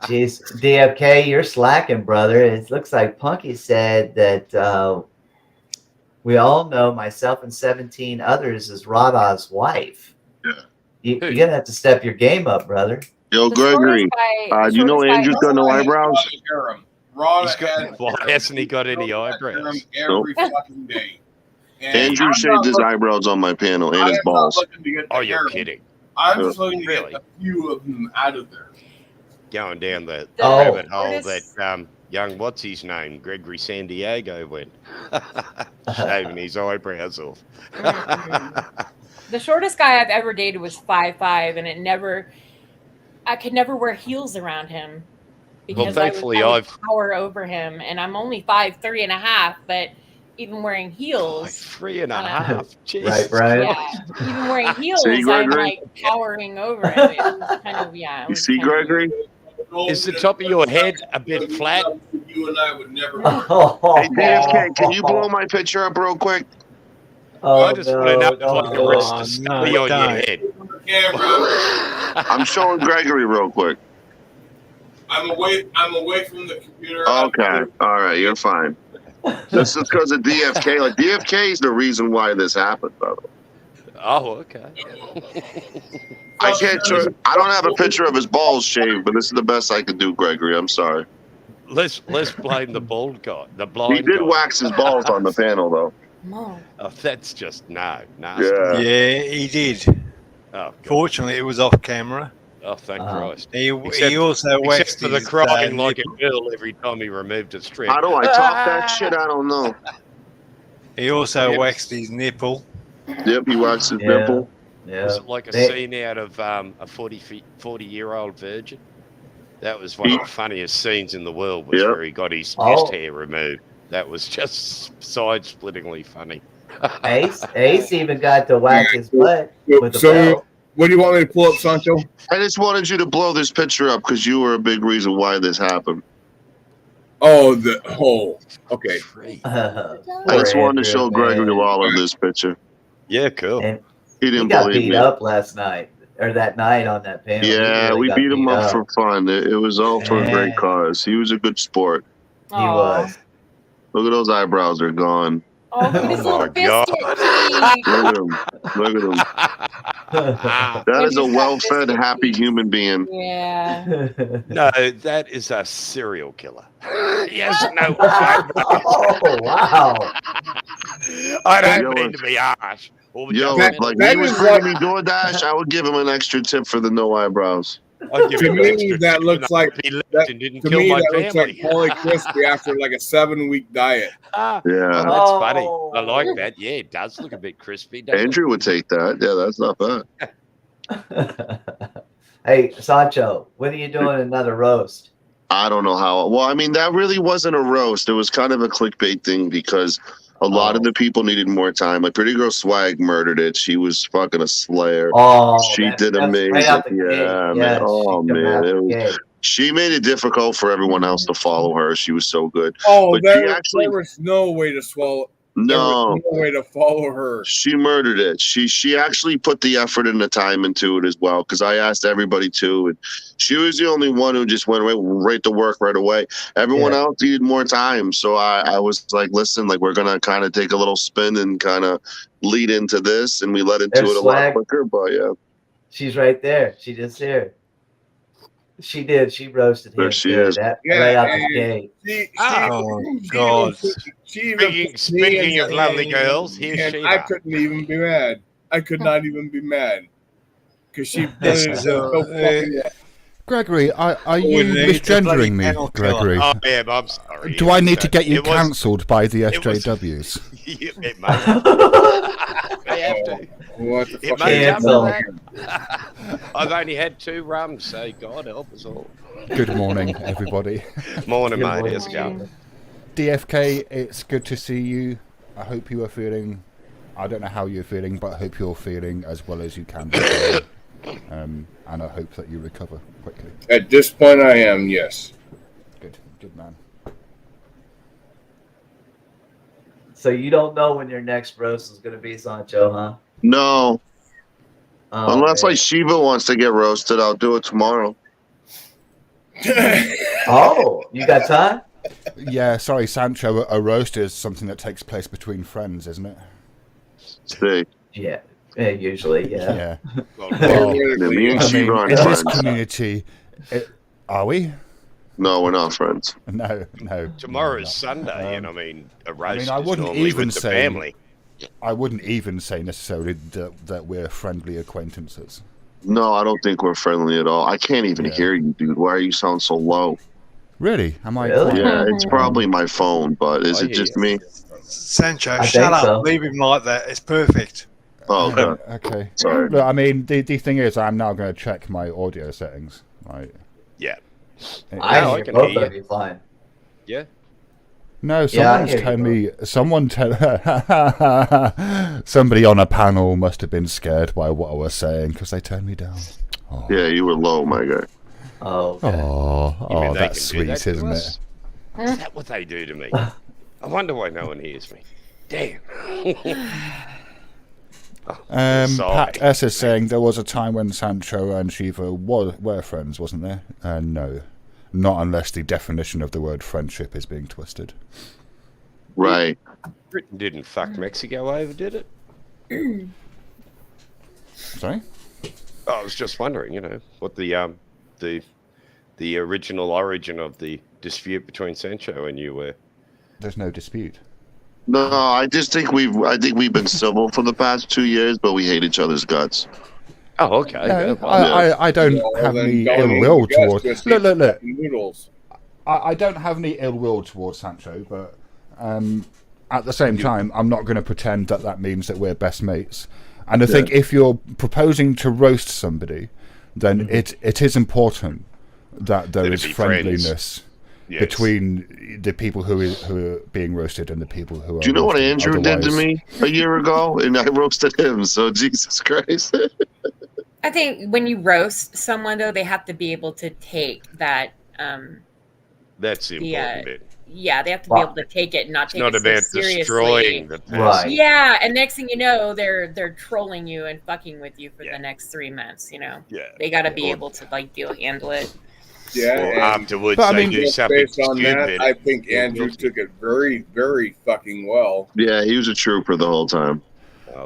Jeez, DFK, you're slacking, brother. It looks like Punky said that we all know myself and 17 others is Rada's wife. Yeah. You're going to have to step your game up, brother. Yo, Gregory, do you know Andrew's got no eyebrows? He's got, well, hasn't he got any eyebrows? Every fucking day. And Andrew I'm shaved not his looking- eyebrows on my panel and I his am not balls. looking to get the Oh, you're hair. kidding. I'm Yeah. just looking to Really? get a few of them out of there. Going down the Oh. rabbit hole Curtis- that young, what's his name, Gregory San Diego went. Shaving his eyebrows off. The shortest guy I've ever dated was 5'5", and I could never wear heels around him because thankfully, I would I've- tower over him, and I'm only 5'3" and a half, but even wearing heels, 3.5. Jeez. Right, Brian? yeah, even wearing heels, See, I'm Gregory? like towering over him. It was kind of, yeah. it You was see, kind of- Gregory? Is the top of your head a bit flat? You and I would never. Hey, DFK, can you blow my picture up real quick? Oh, I just want to know if I can rest Oh, a no, study on your don't. head. I'm showing Gregory real quick. I'm away from the computer. Okay, all right, you're fine. This is because of DFK. Like DFK is the reason why this happened, brother. Oh, okay. I can't. I don't have a picture of his balls shaved, but this is the best I could do, Gregory. I'm sorry. Let's blame the bald guy, the blind He did guy. wax his balls on the panel, though. No. Oh, that's just nasty. Yeah. Yeah, he did. Oh, God. Fortunately, it was off camera. Oh, thank Christ. He Except- also Except waxed for the his, crying like a nipple. girl every time he removed a strip. How do I top that shit? I don't know. He also Yep. waxed his nipple. Yep, he waxed his Yeah. nipple. Yeah. Was it like a They- scene out of a 40-year-old virgin? That was one of the funniest scenes in the world, was Yep. where he got his Oh. chest hair removed. That was just side-splittingly funny. Ace even got to whack his butt with a So, belt. what do you want me to pull up, Sancho? I just wanted you to blow this picture up because you were a big reason why this happened. Oh, okay. I just wanted to show Gregory all of this picture. Yeah, cool. And He he didn't got believe beat me. up last night, or that night on that panel. He Yeah, really we got beat him up for fun. It was all for a Man. great cause. He was a good sport. He was. Look at those eyebrows; they're gone. Oh, look at his little my God. biscuit. Look at him. Look at him. That is a well-fed, happy human being. Yeah. No, that is a serial killer. Yes, no. Oh. wow. I don't Yo, mean to be harsh. Yo, like that he was is bringing what- me DoorDash, I would give him an extra tip for the no eyebrows. I'd give To him an me, extra that tip looks and I like hope he left that. and didn't To kill me, my that looks like family. Paulie Crispy after like a 7-week diet. Oh, Yeah. that's funny. I like that. Yeah, it does look a bit crispy, doesn't Andrew would take that. Yeah, that's not bad. Hey, Sancho, when are you doing another roast? I don't know how. Well, I mean, that really wasn't a roast. It was kind of a clickbait thing because a lot of the people needed more time. Like Pretty Girl Swag murdered it. She was fucking a slayer. Oh, she did that's amazing. right out the Yeah, gate. man. Yes, Oh she come out man, it the was. gate. She made it difficult for everyone else to follow her. She was so good. Oh, but there, she actually there was no way to swallow. no. There was no way to follow her. She murdered it. She actually put the effort and the time into it as well. Because I asked everybody too, and she was the only one who just went right to work right away. Everyone else needed more time. So I was like, listen, like we're gonna kind of take a little spin and kind of lead into this, and we led into There's it a lot Swag. quicker. But yeah, She's right there. She just here. She did. She roasted him. there she good. is. That, Yeah, right out the and gate. Oh, God. Speaking of lovely girls, here's and Sheila. I couldn't even be mad. I could not even be mad because she did This it is so fucking well. Gregory, are you Wouldn't need the bloody misgendering me, panel killer. Gregory? Oh, yeah, I'm sorry. Do I need to get you It was- cancelled by the it was- SJWs? It might. They have to. What the It fuck? may come Cancel. to that. I've only had 2 rums, so God help us all. Good morning, everybody. Morning, Good mate. morning. How's it going? DFK, it's good to see you. I hope you are feeling. I don't know how you're feeling, but I hope you're feeling as well as you can. Be feeling. And I hope that you recover quickly. At this point, I am, yes. Good man. So you don't know when your next roast is going to be, Sancho, huh? No, Oh, unless man. like Shiva wants to get roasted, I'll do it tomorrow. Oh, you got time? Yeah, sorry, Sancho. A roast is something that takes place between friends, isn't it? See, Yeah. Usually, yeah. Yeah. well, Well, me and I mean, Shiva aren't in this friends. community, are we? No, we're not friends. No. Tomorrow's Sunday, and I mean, a roast I is wouldn't normally even with the say. family. I wouldn't even say necessarily that we're friendly acquaintances. No, I don't think we're friendly at all. I can't even hear you, dude. Why you sound so low? Really? Am I? Really? Yeah, it's probably my phone, but is I it hear just you. me? Sancho, I shut think up. so. Leave him like that. It's perfect. Oh, okay. Okay. Sorry. Look, I mean, the thing is, I'm now going to check my audio settings. Right. Yeah. I No, I hear can both hear of you fine. Yeah. No, Yeah, I someone's hear you, telling bro. me. Somebody on a panel must have been scared by what I was saying because they turned me down. Oh, Yeah, you were low, my guy. Oh, okay. You mean oh, they that's can do sweet, that to isn't us? it? Is that what they do to me? I wonder why no one hears me. Damn. Sorry. Pat S is saying there was a time when Sancho and Shiva were friends, wasn't there? No, not unless the definition of the word friendship is being twisted. Right. Britain didn't fuck Mexico over, did it? Sorry? I was just wondering, what the original origin of the dispute between Sancho and you were. There's no dispute. No, I just think we've been civil for the past 2 years, but we hate each other's guts. Oh, okay. No, Yeah, well, I don't Well, have then any don't ill eat will the guts, towards. just Look. eat fucking noodles. I don't have any ill will towards Sancho, but at the same time, I'm not going to pretend that means that we're best mates. And I think if you're proposing to roast somebody, then it is important that there That it is be friendliness Yes. between the people who are being roasted and the people who are. Do you know what roasted. Andrew did to Otherwise- me a year ago? And I roasted him, so Jesus Christ. I think when you roast someone, though, they have to be able to take that. that's the important bit. Yeah, they have to be able to take it and not It's take not it so about seriously. destroying the person. Right. Yeah, and next thing you know, they're trolling you and fucking with you for Yeah. the next 3 months. Yeah. They got to be able to handle it. Yeah, Or and afterwards, But I they mean, do just something based on that, stupid. I think They're Andrew guilty. took it very, very fucking well. Yeah, he was a trooper the whole time.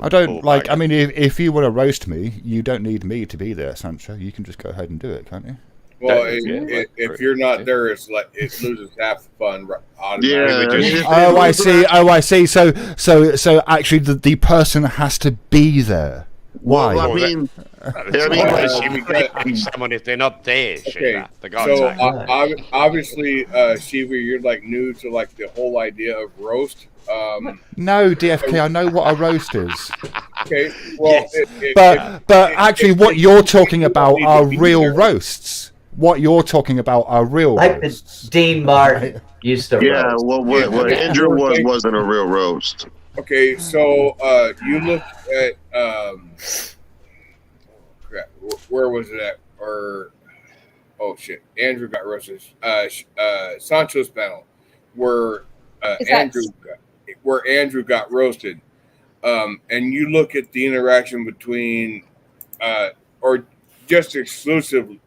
I don't Poor like. bugger. I mean, if you want to roast me, you don't need me to be there, Sancho. You can just go ahead and do it, can't you? Well, Yeah, if you're not there, it's like it loses half the fun Yeah. Oh, I see. Oh, I see. So actually, the person has to be there. Why? Well, I mean, someone if they're not there, Okay, Sheila, for God's so sake. obviously, Shiva, you're like new to like the whole idea of roast. No, DFK, I know what a roast is. Okay, well, but actually, what you're talking about are real roasts. What you're talking about are real Like roasts. the Dean Martin used to yeah. roast. Well, what Andrew wasn't a real roast. Okay, so you look at crap, where was it at? Or oh shit, Andrew got roasted. Sancho's panel, where Andrew got roasted. And you look at the interaction between, or just exclusively,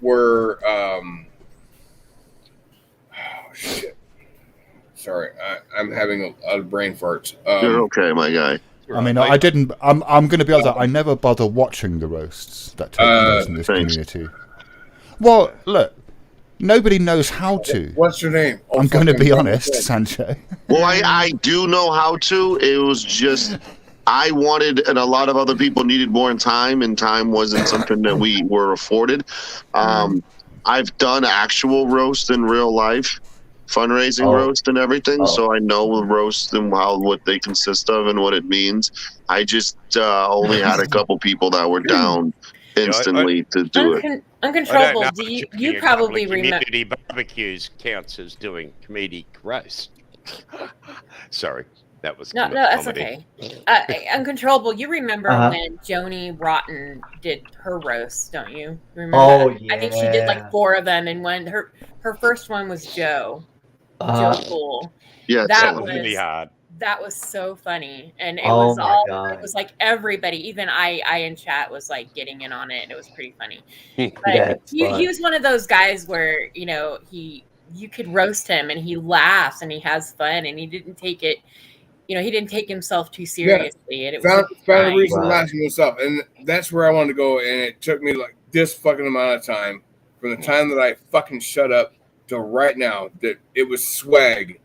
where oh shit. Sorry, I'm having a brain farts. You're okay, my guy. I mean, I didn't. I'm going to be honest. I never bother watching the roasts that take place in this community. Well, look, nobody knows how to. What's your name? I'm going to be honest, Sancho. Well, I do know how to. It was just I wanted, and a lot of other people needed more time, and time wasn't something that we were afforded. I've done actual roast in real life. Fundraising roast and everything, so I know the roast and what they consist of and what it means. I just only had a couple people that were down instantly to do it. Uncontrollable. Do you probably remember? Community barbecues counts as doing comedic roast. Sorry, that was No, that's okay. Uncontrollable. You remember when Joni Rotten did her roast, don't you? Remember? Oh, that? I think she did like 4 of them, and when her first one was Joe. Joe Cool. Yeah, that was really hard. That was so funny, and it Oh was my all. God. It was like everybody, even I in chat was like getting in on it, and it was pretty funny. But Yeah, he was one of those guys where you could roast him, and he laughs and he has fun, and he didn't take it. He didn't take himself too seriously, and it found a reason fine. laughing himself, and that's where I wanted to go. And it took me like this fucking amount of time from the time that I fucking shut up to right now that it was Swag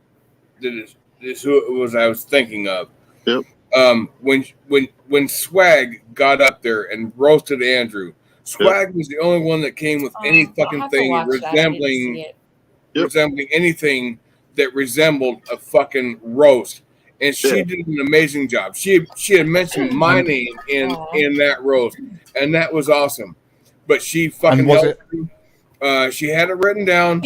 that is who it was I was thinking of. Yep. When Swag got up there and roasted Andrew, Swag was the only one that came with any fucking thing resembling anything that resembled a fucking roast. And she did an amazing job. She had mentioned my name in that roast, and that was awesome. But she fucking she had it written down.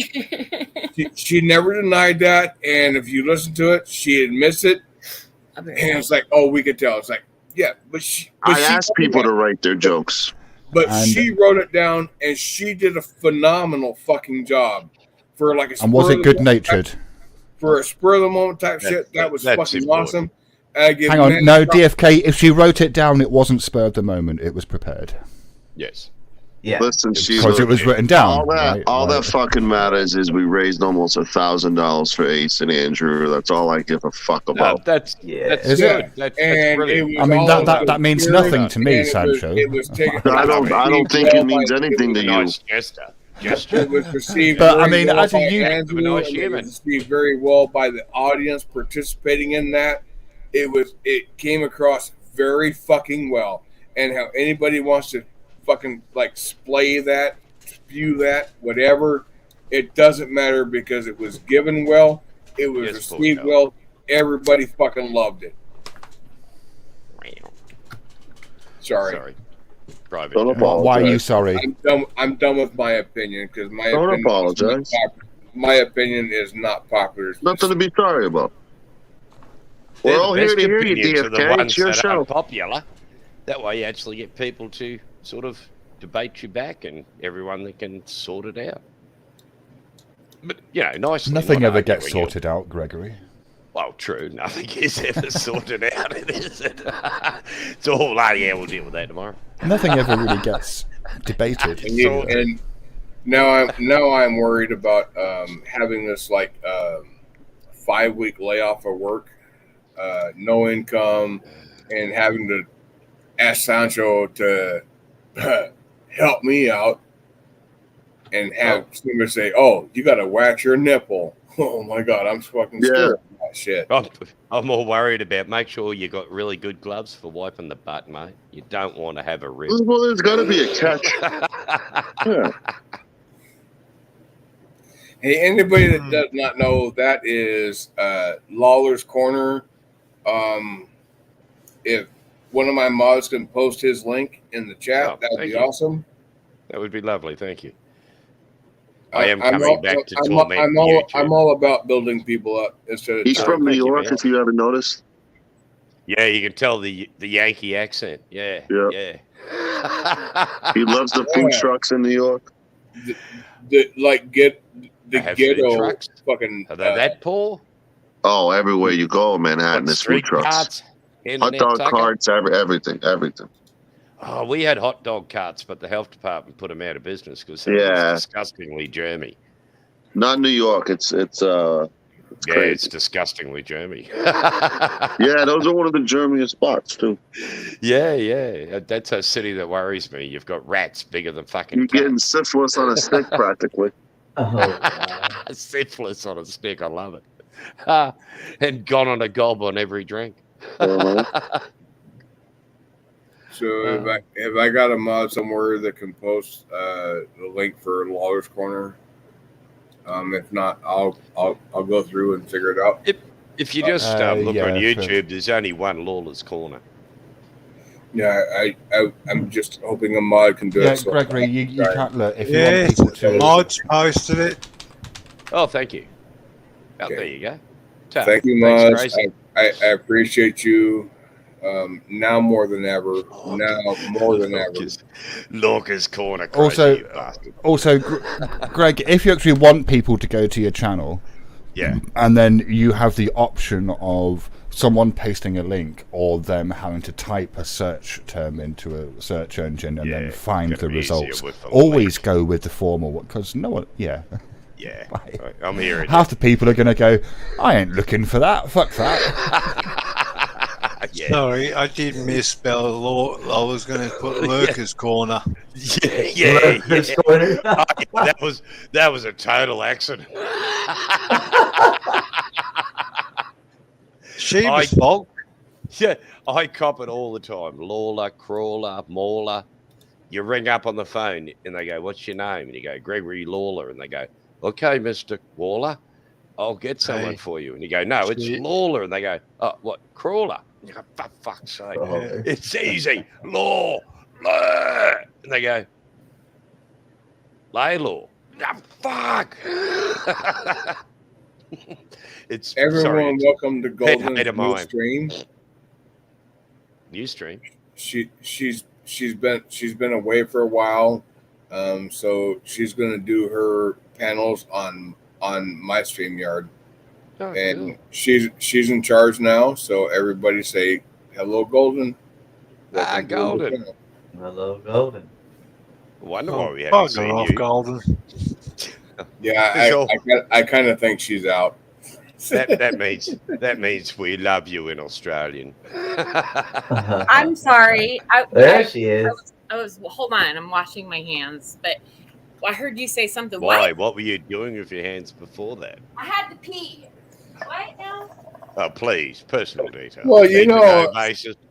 she never denied that, and if you listen to it, she admits it. And it's like, oh, we could tell. It's like, yeah, but I asked people to write their jokes, but she wrote it down, and she did a phenomenal fucking job for like a. And was it good-natured? For a spur of the moment type shit, that was fucking awesome. Hang on, no, DFK. If she wrote it down, it wasn't spur of the moment. It was prepared. Yes. Yeah. Listen, because it was written down. All that fucking matters is we raised almost $1,000 for Ace and Andrew. That's all I give a fuck about. That's Is good. it? That's And brilliant. I mean, that means nothing to me, Sancho. It was taken. I don't think it means anything to you. Nice gesture. It was received. But I very mean, well as a by youth- Andrew, Nice and it was human. received very well by the audience participating in that. It came across very fucking well, and how anybody wants to fucking like splay that, spew that, whatever, it doesn't matter because it was given well, it was received well. Everybody fucking loved it. Sorry. Private. Don't apologize. Why are you sorry? I'm done with my opinion because my Don't opinion apologize. my opinion is not popular. Nothing to be sorry about. We're all here to hear you, DFK. It's your show. Popular. That way you actually get people to sort of debate you back and everyone that can sort it out. But, nicely. Nothing not ever gets arguing sorted out, Gregory. Well, true. Nothing is ever sorted out, is it? It's all, we'll deal with that tomorrow. Nothing ever really gets debated. And now I'm worried about having this like 5-week layoff of work, no income, and having to ask Sancho to help me out and have somebody say, "Oh, you got to wax your nipple." Oh my God, I'm fucking scared of that shit. I'm more worried about make sure you got really good gloves for wiping the butt, mate. You don't want to have a rip. Well, there's got to be a catch. Yeah. Hey, anybody that does not know, that is Lawler's Corner. If one of my mods can post his link in the chat, that would be awesome. That would be lovely. Thank you. I am coming back to torment I'm all about building people up instead of. He's from New York, if you haven't noticed. Yeah, you can tell the Yankee accent. Yeah. He loves the food trucks in New York. Ghetto trucks. Fucking. Are they that poor? Oh, everywhere you go in Manhattan, there's food trucks. Hot dog carts, everything. Oh, we had hot dog carts, but the health department put them out of business because they were disgustingly germy. Not New York. It's crazy. It's disgustingly germy. Yeah, those are one of the germiest spots too. Yeah. That's a city that worries me. You've got rats bigger than fucking. You're getting syphilis on a stick, practically. Syphilis on a stick. I love it. And gone on a gob on every drink. So if I got a mod somewhere that can post the link for Lawler's Corner, if not, I'll go through and figure it out. If you just look on YouTube, there's only one Lawler's Corner. Yeah, I'm just hoping a mod can do it. So Gregory, you can't look if you want people to. Mods posted it. Oh, thank you. Oh, there you go. Thank you, mods. I appreciate you. Now more than ever. Lorca's Corner. Also, Greg, if you actually want people to go to your channel, and then you have the option of someone pasting a link or them having to type a search term into a search engine and then find the results. Always go with the formal one because no one. Yeah, I'm hearing half the people are going to go, I ain't looking for that. Fuck that. Sorry, I did misspell law. I was going to put Lurker's Corner. Lurker's Corner. That was a total accident. She was fault. Yeah, I cop it all the time. Lawler, Crawler, Mauler. You ring up on the phone and they go, "What's your name?" And you go, "Gregory Lawler." And they go, "Okay, Mr. Waller, I'll get someone for you." And you go, "No, it's Lawler." And they go, "Oh, what, Crawler?" And you go, "For fuck's sake, it's easy, Law." And they go, "Laylaw." Ah, fuck. It's everyone. Welcome to Golden's new stream. New stream. She's been away for a while, so she's gonna do her panels on my StreamYard, and she's in charge now. So everybody say hello, Golden. Golden. Hello, Golden. Wonder why we haven't seen you, Golden. Yeah, I kind of think she's out. That means we love you in Australian. I'm sorry. There she is. I was hold on. I'm washing my hands, but I heard you say something. Why? What were you doing with your hands before that? I had to pee. What now? Oh, please, personal details. Well,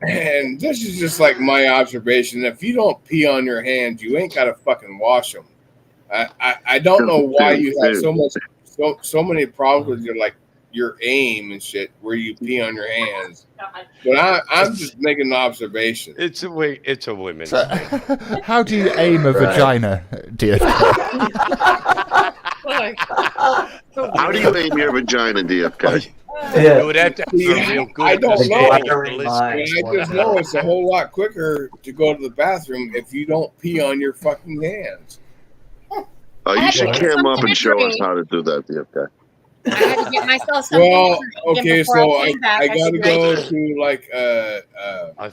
and this is just like my observation. If you don't pee on your hands, you ain't got to fucking wash them. I don't know why you have so many problems with your aim and shit where you pee on your hands. But I'm just making an observation. It's a women. So, how do you aim a vagina, DFK? How do you aim your vagina, DFK? You would have to have a real good I don't know. I understanding. just know it's a whole lot quicker to go to the bathroom if you don't pee on your fucking hands. Oh, you should cam up and show us how to do that, DFK. I had to get myself something. Well, okay, so I got to go to. to I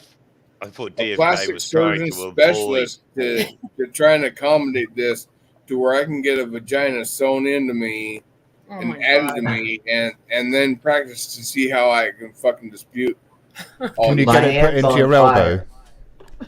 thought a DFK plastic was trying surgeon to specialist to try and accommodate this to where I can get a vagina sewn into me and added to me, and then practice to see how I can fucking dispute. Can you get it put into your elbow?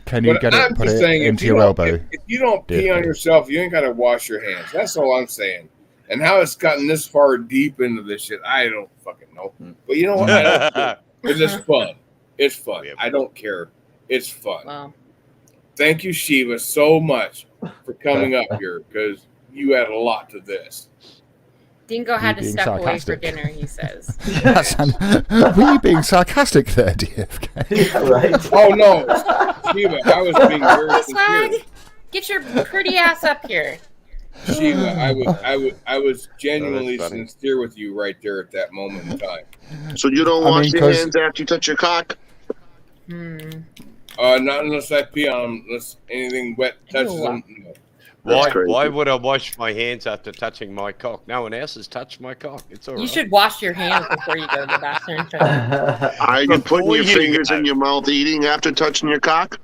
Can you But get I'm it, put just it saying, into your elbow? If you don't pee on yourself, you ain't got to wash your hands. That's all I'm saying. And how it's gotten this far deep into this shit, I don't fucking know. But you know what? I don't care. It's just fun. It's fun. I don't care. It's fun. Wow. Thank you, Shiva, so much for coming up here because you add a lot to this. Dingo had to being step away for sarcastic. dinner, he says. Were you being sarcastic there, DFK? Yeah, right. Oh, no. Shiva, I was being very Hey, sincere. Swag, get your pretty ass up here. Shiva, I was genuinely funny. sincere with you right there at that moment in time. So you don't I wash mean, your 'cause- hands after you touch your cock? Not unless I pee on them, unless anything wet touches Ew. them. No. Why would I wash my hands after touching my cock? No one else has touched my cock. It's all right. You should wash your hands before you go to the bathroom. Are you putting Before your you fingers go. in your mouth eating after touching your cock?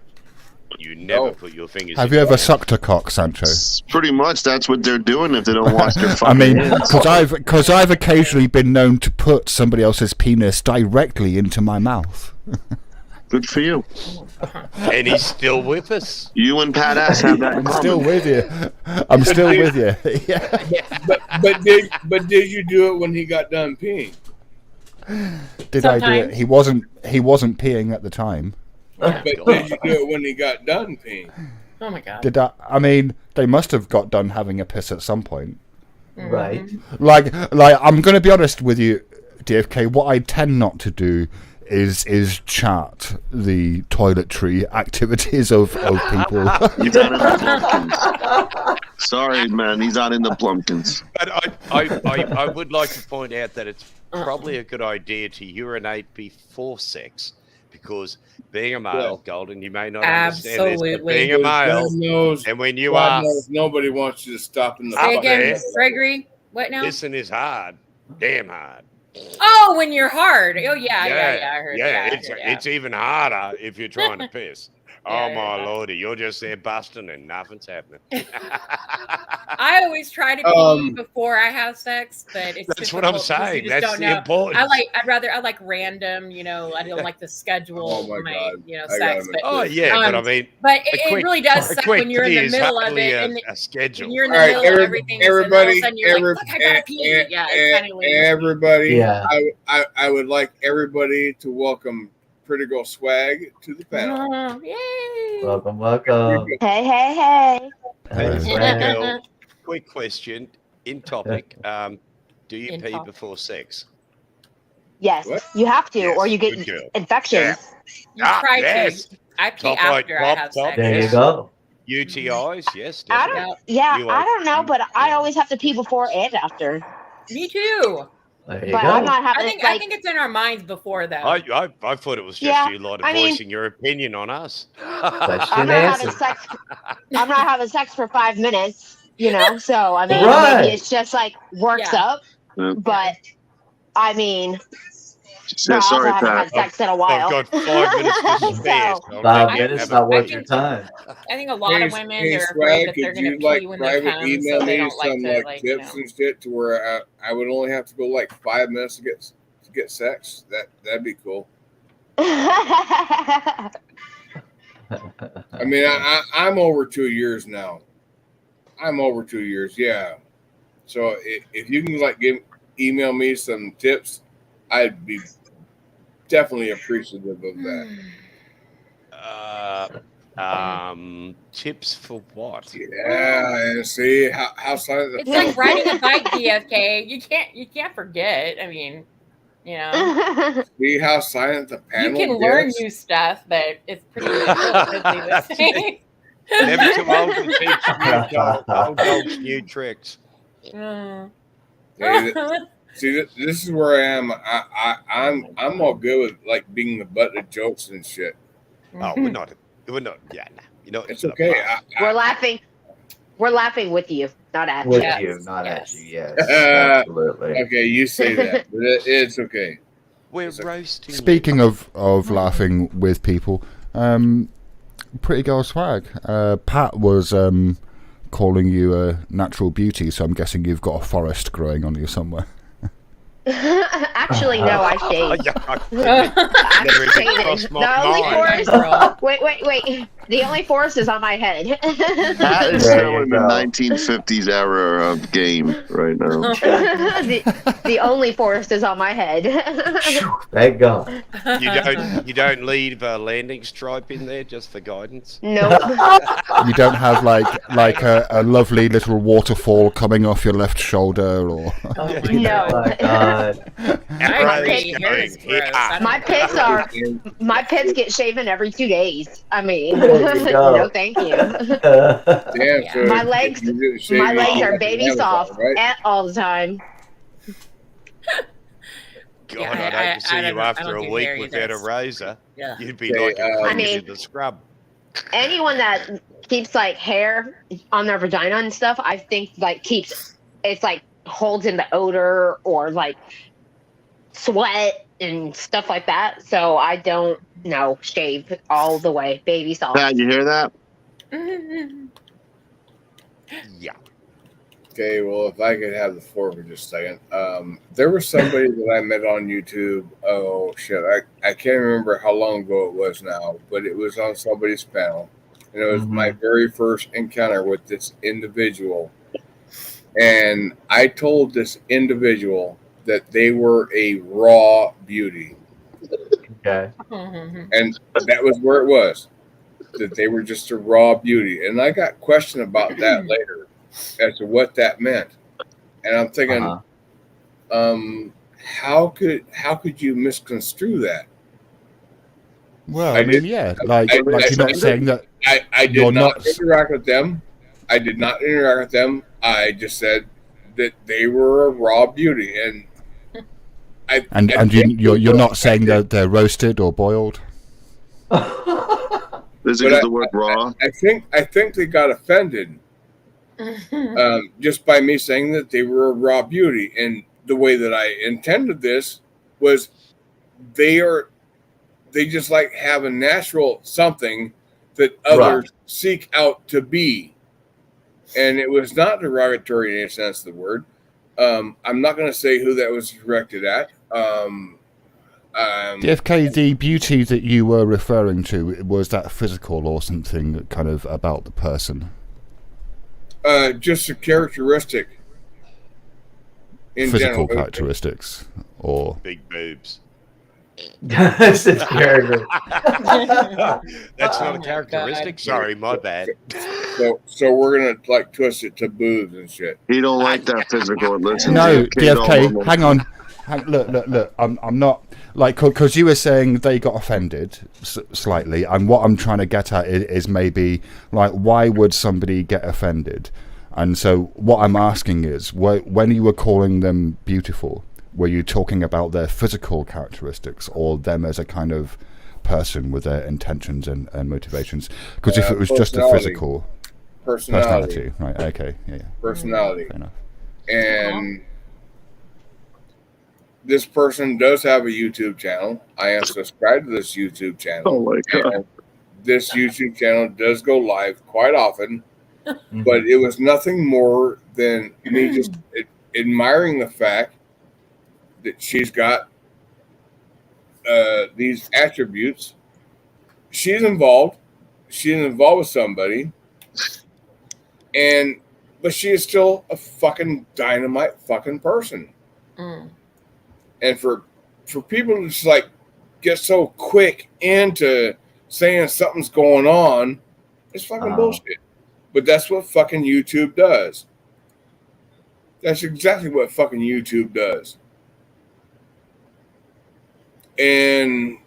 You never put your fingers Have in you your ever sucked a cock, Sancho? Pretty much that's what they're doing if they don't wash their fucking I mean, hands. because I've occasionally been known to put somebody else's penis directly into my mouth. Good for you. And he's still with us. You and Pat Ass have that in I'm common. still with you. I'm still with you. Yeah. But did you do it when he got done peeing? Did I do it? Sometimes. He wasn't peeing at the time. But did you do it when he got done peeing? Oh my god. Did I mean, they must have got done having a piss at some point. Right. Like I'm going to be honest with you, DFK. What I tend not to do is chart the toiletry activities of people. He's not in the Plumpkins. Sorry, man. He's not in the Plumpkins. But I would like to point out that it's probably a good idea to urinate before sex. Because being a male, Golden, you may not understand this, but Absolutely. being a male, God knows, and when you God are, knows nobody wants you to stop in the Say Up again, there. Gregory. What now? listen is hard, damn hard. Oh, when you're hard. Oh yeah, I heard. It's even harder if you're trying to piss. Oh Yeah, my yeah. lordy, you're just there busting and nothing's happening. I always try to pee before I have sex, but it's That's what I'm difficult because saying. You just That's don't the know. importance. I like random. I don't like the schedule. Oh my God. I sex. gotta But, Oh yeah, but I mean, but a it quick- really does a suck quick when you're in pee the is middle of hardly it, and a schedule. when you're in the All right, middle of everything, and then all of a everybody, sudden you're like, "Fuck, I gotta pee." Yeah, it's kind of weird. everybody. Yeah. I would like everybody to welcome Pretty Girl Swag to the panel. Oh, yay! Welcome, welcome. Hey, hey, hey. Hey, Swag. girl, quick question in topic. Do you In pee topic. before sex? Yes, What? you have to, Yes, or you good get girl. infections. You try yes. to. I pee Top right, after I have top, sex. There you yes. go. UTIs, yes, I definitely. don't. Yeah, You I are- don't know, but I always have to pee before and after. Me too. There you But go. I'm not having I think like. it's in our minds before though. I thought it was just Yeah, you lot I mean- voicing your opinion on us. Question I'm not having answered. sex. I'm not having sex for 5 minutes. So I mean, Right. maybe it's just like works Yeah. up. But I mean, Yeah, I also sorry, haven't had Pat. sex in a while. I've got 5 minutes to spare. So- so I'm 5 gonna minutes have not a- worth your time. I think a lot of women Hey, are Swag, afraid that they're could you gonna pee when they private come, email so they me don't like some to like like tips and shit to where I would only have to go like 5 minutes to get sex? That'd be cool. I mean, I'm over 2 years now. I'm over 2 years, yeah. So if you can email me some tips, I'd be definitely appreciative of that. Tips for what? Yeah, and see how silent. It's like riding a bike, DFK. You can't forget. I mean, See how silent the you panel can learn gets? new stuff, but it's pretty the same. Never too old to teach old dogs new tricks. Mm. See, this is where I am. I'm all good with like being the butt of jokes and shit. Oh, we're not. Yeah, nah, it's okay. We're laughing. We're laughing with you, not at With you. you, not at you. Yes, absolutely. Okay, you say that, but it's okay. We're roasting. Speaking of laughing with people, Pretty Girl Swag, Pat was calling you a natural beauty, so I'm guessing you've got a forest growing on you somewhere. Actually, no, I shaved. Never even I crossed shaved. my The only mind. forest. Wait. The only forest is on my head. That is still in the 1950s era of game right now. the only forest is on my head. Thank God. You don't leave a landing stripe in there just for guidance? Nope. You don't have like a lovely little waterfall coming off your left shoulder, or No. My God. My pits get shaven every 2 days. I mean, There you go. no, thank you. Damn, so My legs are baby soft right? all the time. God, Yeah, I'd hate to see you I after don't a do week hair without a either. razor. Yeah. You'd be Okay, like a I pig mean- in the scrub. Anyone that keeps like hair on their vagina and stuff, I think like keeps it's like holds in the odor or like sweat and stuff like that. So I don't shave all the way, baby soft. Pat, you hear that? Yeah. Okay, well, if I could have the floor for just a second. There was somebody that I met on YouTube. Oh, shit. I can't remember how long ago it was now, but it was on somebody's panel. And it was my very first encounter with this individual. And I told this individual that they were a raw beauty. Okay. And that was where it was, that they were just a raw beauty. And I got questioned about that later as to what that meant. And I'm thinking, how could you misconstrue that? well, I mean, yeah, like you're not saying that I did you're not interact with them. I did not interact with them. I just said that they were a raw beauty, and you're not saying that they're roasted or boiled. Is it the word raw? I think they got offended just by me saying that they were a raw beauty, and the way that I intended this was they just like have a natural something that others seek out to be. And it was not derogatory in any sense of the word. I'm not going to say who that was directed at. DFK, the beauty that you were referring to, was that physical or something kind of about the person? Just a characteristic. In Physical general. characteristics, or big boobs. That's his character. That's not a characteristic. Sorry, my bad. So we're gonna like twist it to boobs and shit. He don't like that physical. Listen, no, DFK, don't hang on. Look. I'm not like, because you were saying they got offended slightly, and what I'm trying to get at is maybe like, why would somebody get offended? And so what I'm asking is, when you were calling them beautiful, were you talking about their physical characteristics or them as a kind of person with their intentions and motivations? Because if it was just a physical personality, right? Okay, yeah. Personality. Fair enough. And this person does have a YouTube channel. I am subscribed to this YouTube channel. Oh my God. And this YouTube channel does go live quite often, but it was nothing more than me just admiring the fact that she's got these attributes. She's involved with somebody, but she is still a fucking dynamite fucking person. And for people to just like get so quick into saying something's going on, it's fucking bullshit. But that's what fucking YouTube does. That's exactly what fucking YouTube does. And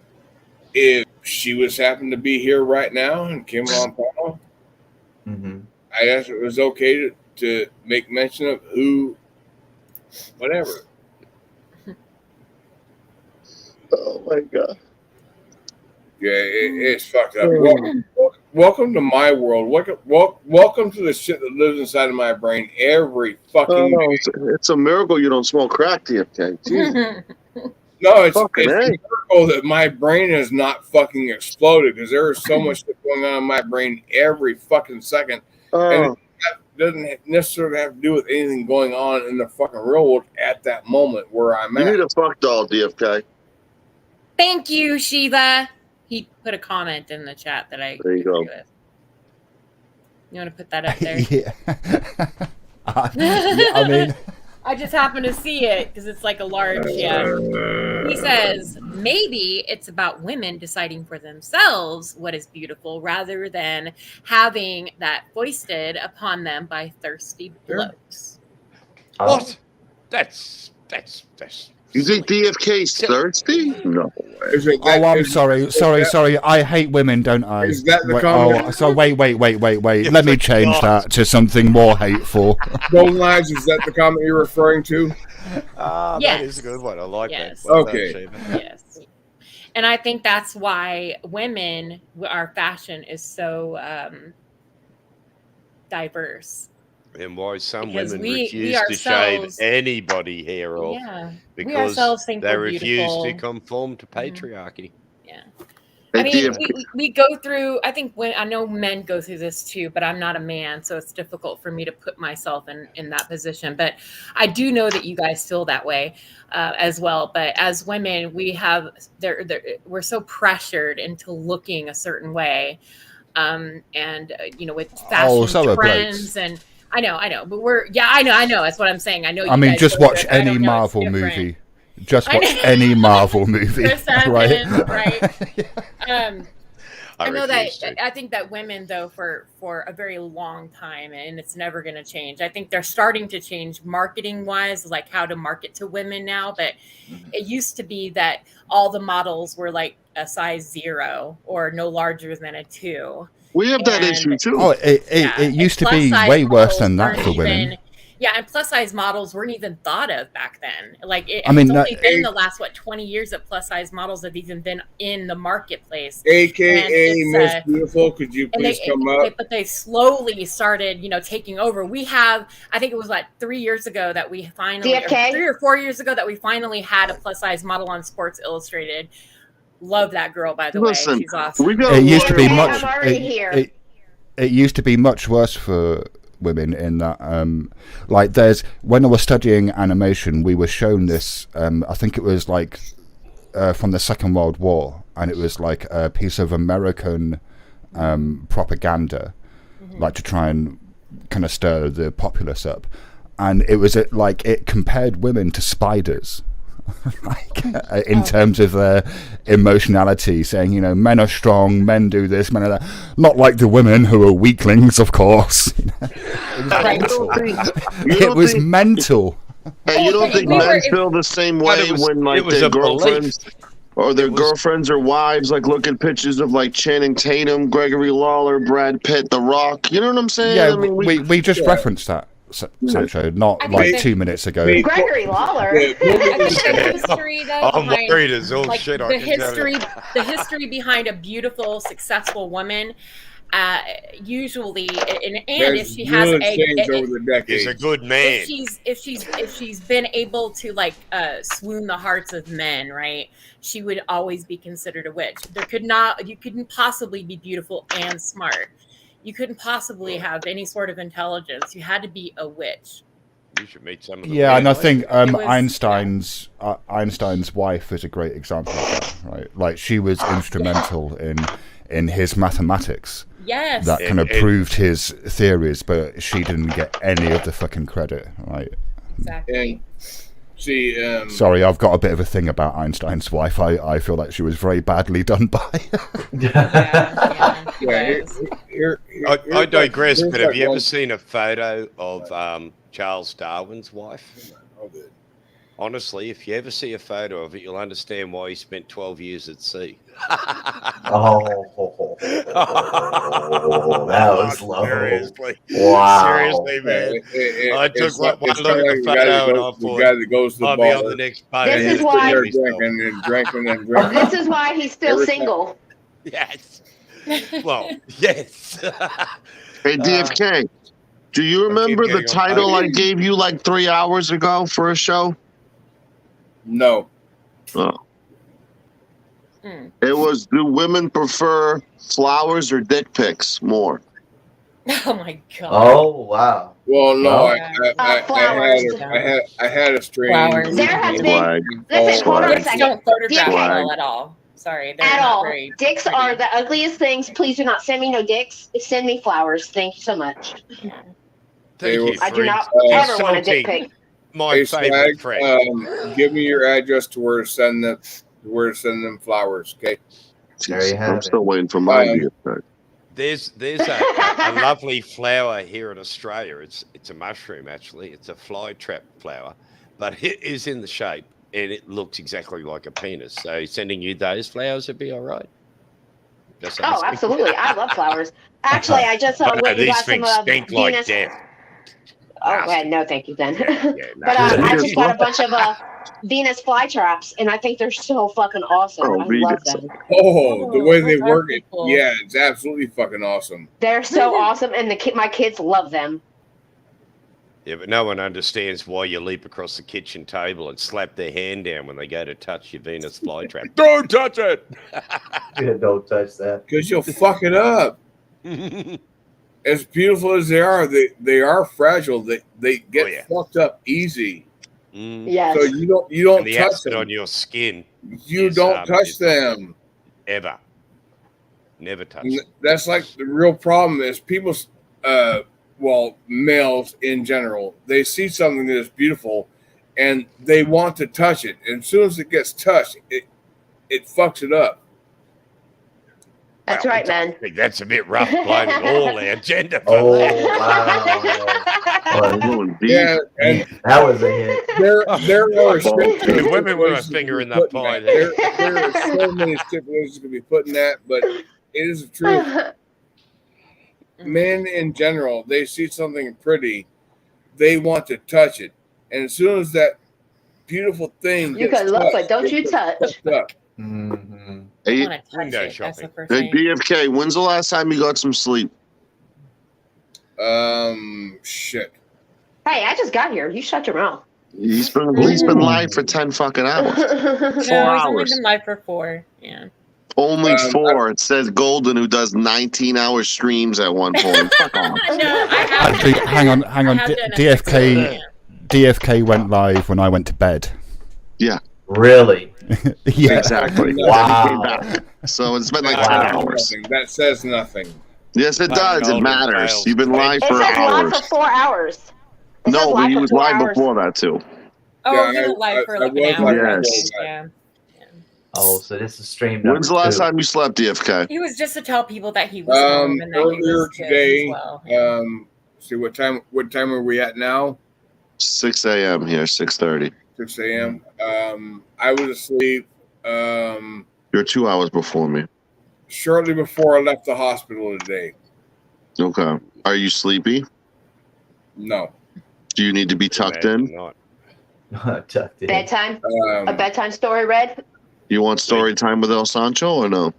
if she was happened to be here right now and came on panel, I guess it was okay to make mention of who, whatever. Oh my God. Yeah, it's fucked up. Welcome to my world. Welcome to the shit that lives inside of my brain every fucking day. It's a miracle you don't smoke crack, DFK. Jesus. No, it's a miracle that my brain has not fucking exploded, because there is so much shit going on in my brain every fucking second. And it doesn't necessarily have to do with anything going on in the fucking real world at that moment where I'm at. You need a fuck doll, DFK. Thank you, Shiva. He put a comment in the chat that I There you agree go. with. You want to put that up there? Yeah. Yeah, I mean, I just happened to see it because it's like a large, He says, maybe it's about women deciding for themselves what is beautiful rather than having that foisted upon them by thirsty blokes. What? That's You think DFK's thirsty? No way. oh, I'm sorry. I hate women, don't I? Is that the wait, comment? oh, so wait. Let me change that to something more hateful. Golden Lines, is that the comment you're referring to? That is a good one. I like Yes. that. Well done, Okay. Shaven. Yes. And I think that's why women, our fashion is so diverse. And why some Because women we refuse to shave ourselves- anybody hair off Yeah. We because ourselves think they we're refuse beautiful. to conform to patriarchy. Yeah. Hey, I mean, DFK. we go through, I think I know men go through this too, but I'm not a man, so it's difficult for me to put myself in that position. But I do know that you guys feel that way as well. But as women, we're so pressured into looking a certain way. With fashion so are trends blokes. and I know, but I know. That's what I'm saying. I know. I mean, guys just go watch through it, but I any don't know, it's Marvel different. movie. Just I watch know. any Marvel movie, Chris right? Evans, right? I know that. refuse to. I think that women, though, for a very long time, and it's never going to change. I think they're starting to change marketing wise, like how to market to women now. But it used to be that all the models were like a size 0 or no larger than a 2. We have that issue too. Oh, it used to be way worse than that for women. Yeah, and plus size models weren't even thought of back then. Like, I mean, it's only been the last 20 years that plus size models have even been in the marketplace. AKA Miss Beautiful, could you please come up? But they slowly started, taking over. We have, I think it was 3 years ago that we finally, or 3 or 4 years ago that we finally had a plus size model on Sports Illustrated. Love that girl, by the way. She's awesome. It used to be much. I'm already here. It used to be much worse for women in that when I was studying animation, we were shown this I think it was from the Second World War, and it was like a piece of American propaganda, to try and kind of stir the populace up, and it was it compared women to spiders. In terms of their emotionality, saying, men are strong, men do this, men are that. Not like the women who are weaklings, of course. It was mental. Hey, you don't think men feel the same way when their girlfriends or their girlfriends or wives look at pictures of Channing Tatum, Gregory Lawler, Brad Pitt, The Rock? You know what I'm saying? Yeah, I mean, we just referenced that. Sancho, not 2 minutes ago. Gregory Lawler. I think the history, though, I'm behind, worried as all shit. I the can tell history, you. the history behind a beautiful, successful woman. Usually, and if she has He's a good man. if she's been able to swoon the hearts of men, right? She would always be considered a witch. You couldn't possibly be beautiful and smart. You couldn't possibly have any sort of intelligence. You had to be a witch. You should meet some of them. Yeah, and I think Einstein's wife is a great example of that, right? She was instrumental in his mathematics. Yes. That kind of proved his theories, but she didn't get any of the fucking credit, right? Exactly. See, sorry, I've got a bit of a thing about Einstein's wife. I feel like she was very badly done by. I digress, but have you ever seen a photo of Charles Darwin's wife? Honestly, if you ever see a photo of it, you'll understand why he spent 12 years at sea. That was low. Seriously. Wow. Seriously, man. I took one look at the photo and I thought, the guy that goes to the I'll be on the next boat. This is why. Drinking. This is why he's still single. Yes. Well, yes. Hey, DFK, do you remember the title I gave you 3 hours ago for a show? No. Oh. It was, do women prefer flowers or dick pics more? Oh my god. Oh wow. Well, no, Flowers. I had a strange. There has been. Listen, hold on a second. Don't photograph DFK. well at all. Sorry, they're At not all. very Dicks pretty. are the ugliest things. Please do not send me no dicks. Send me flowers. Thank you so much. Thank you, I do not friends. ever want a dick pic. My Hey, favorite Swag, friend. give me your address to where to send them flowers, okay? There you have I'm it. still waiting for my DFK. There's a lovely flower here in Australia. It's a mushroom actually. It's a fly trap flower, but it is in the shape and it looks exactly like a penis. So sending you those flowers would be all right. Just Oh, asking. absolutely. I love flowers. Actually, I just went and These got some things stink like Venus. death. Oh, okay, no, thank you then. Yeah, But I just got a bunch of Venus flytraps, and I think they're so fucking awesome. I love them. Oh, the way they those are work it. cool. Yeah, it's absolutely fucking awesome. They're so awesome, and my kids love them. Yeah, but no one understands why you leap across the kitchen table and slap their hand down when they go to touch your Venus flytrap. Don't touch it! Yeah, don't touch that. Because you'll fuck it up. As beautiful as they are fragile. They get fucked up easy. Yes. So you don't And the touch acid them. on your skin. You don't touch them. Ever. Never touch And them. that's like the real problem is people, males in general, they see something that is beautiful and they want to touch it. And as soon as it gets touched, it fucks it up. That's right, man. I think that's a bit rough blaming all our gender. Oh, wow. Yeah, and that was a hit. There are stipulations. Women with a finger in that pie. There are so many stipulations to be put in that, but it is the truth. Men in general, they see something pretty, they want to touch it, and as soon as that beautiful thing You gets can look, touched, but don't you it gets touch. fucked up. Hey, I wanna touch it. That's the first hey, thing. DFK, when's the last time you got some sleep? Shit. Hey, I just got here. You shut your mouth. He's been live for 10 fucking hours. 4 No, he's only hours. been live for 4. Yeah. Only 4. It says Golden, who does 19-hour streams at one point. Fuck off. Actually, hang on. I have done a DFK went live when I went to bed. Yeah. Really? Yeah. Exactly. Wow. So it's been like That 10 hours. That says nothing. Yes, it does. It matters. You've been live It for says live hours. for 4 hours. It says No, but live he for was 4 live hours. before that, too. Oh, Yeah, he went live for I like was an hour. live Yes. Yeah. Oh, so this is stream number When's the last 2. time you slept, DFK? He was just to tell people that he was home and that he Earlier was good today, as well. see what time are we at now? 6 a.m. here, 6:30. 6 a.m. I was asleep You're 2 hours before me. shortly before I left the hospital today. Okay. Are you sleepy? No. Do you need to be tucked in? Tucked in. Bedtime? A bedtime story, Red? You want story time with El Sancho or no?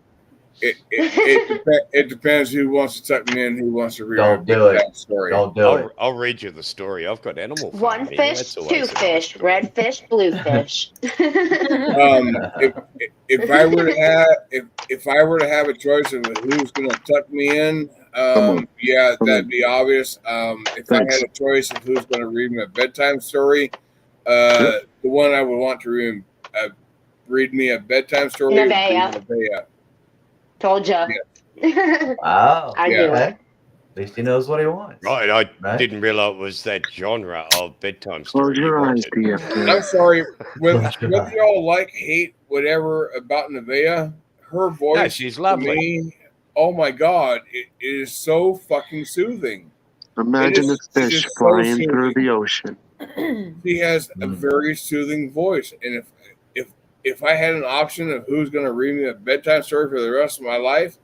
It depends who wants to tuck me in, who wants to read Don't do it. that story. Don't do it. I'll read you the story. I've got animal. One farm here. fish, That's 2 always a nice fish, story. red fish, blue fish. If I were to have a choice of who's going to tuck me in, that'd be obvious. If I had a choice of who's going to read me a bedtime story, the one I would want to read me a bedtime story would be Nevaeh. Told ya. Wow. I knew it. At least he knows what he wants. Right, I Right? didn't realize it was that genre of bedtime Close story. your eyes, I'm DFK. sorry, whether y'all like, hate, whatever about Nevaeh, her voice, No, she's lovely. to me, oh my God, it is so fucking soothing. Imagine It a is fish so flying through soothing. the ocean. She has a very soothing voice, and if I had an option of who's going to read me a bedtime story for the rest of my life,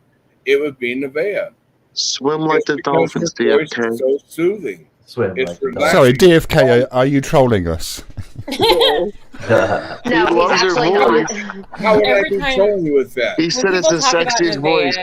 it would be Nevaeh. Swim like Just the because dolphins, her voice is DFK. so soothing. Swim It's like the relaxing. Sorry, DFK, are you trolling us? No, he's loves her actually voice. not. How would I Every be time- trolling you with that? He said it's the sexiest voice.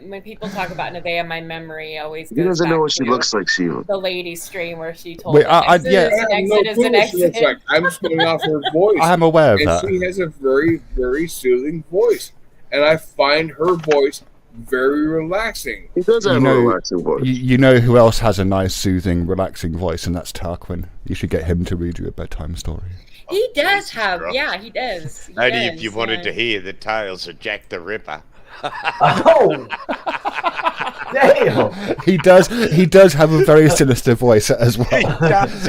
When people talk about Nevaeh, my memory always goes He doesn't know back what she to looks like, Sheila. the lady stream where she told Wait, me I- exit yeah. is I an have no exit is clue an what she looks exit. like. I'm just going off her voice. I'm aware of And that. she has a very, very soothing voice. And I find her voice very relaxing. He does have You a know, relaxing voice. you know who else has a nice, soothing, relaxing voice, and that's Tarquin. You should get him to read you a bedtime story. He does have, yeah, he does. He Only if does, you wanted to yeah. hear the tales of Jack the Ripper. Oh, damn! He does have a very sinister voice as well. He does.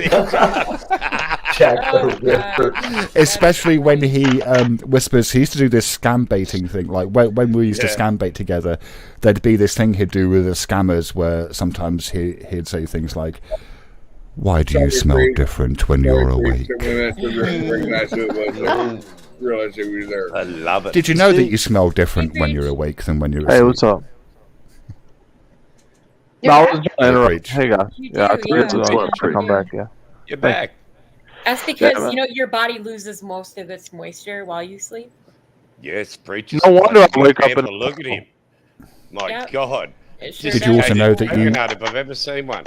Jack Oh, the Ripper. Especially when he whispers. He used to do this scam baiting thing. Like when we used to Yeah. scam bait together, there'd be this thing he'd do with the scammers where sometimes he'd say things like, "Why do you smell different when you're awake?" Recognize who it was. I didn't realize he was there. I love it. Did you know that you smell different when you're awake than when you're asleep? Hey, what's up? No, I was trying to interrupt. Hey guys. You Yeah, I do, told you yeah. to come back. Yeah. You're Thank back. That's because man. your body loses most of its moisture while you sleep. Yes, preachers. No wonder I Fucking wake up example. in- Look at him. My Yep. God. It sure Did you also know that you- If I've ever seen one.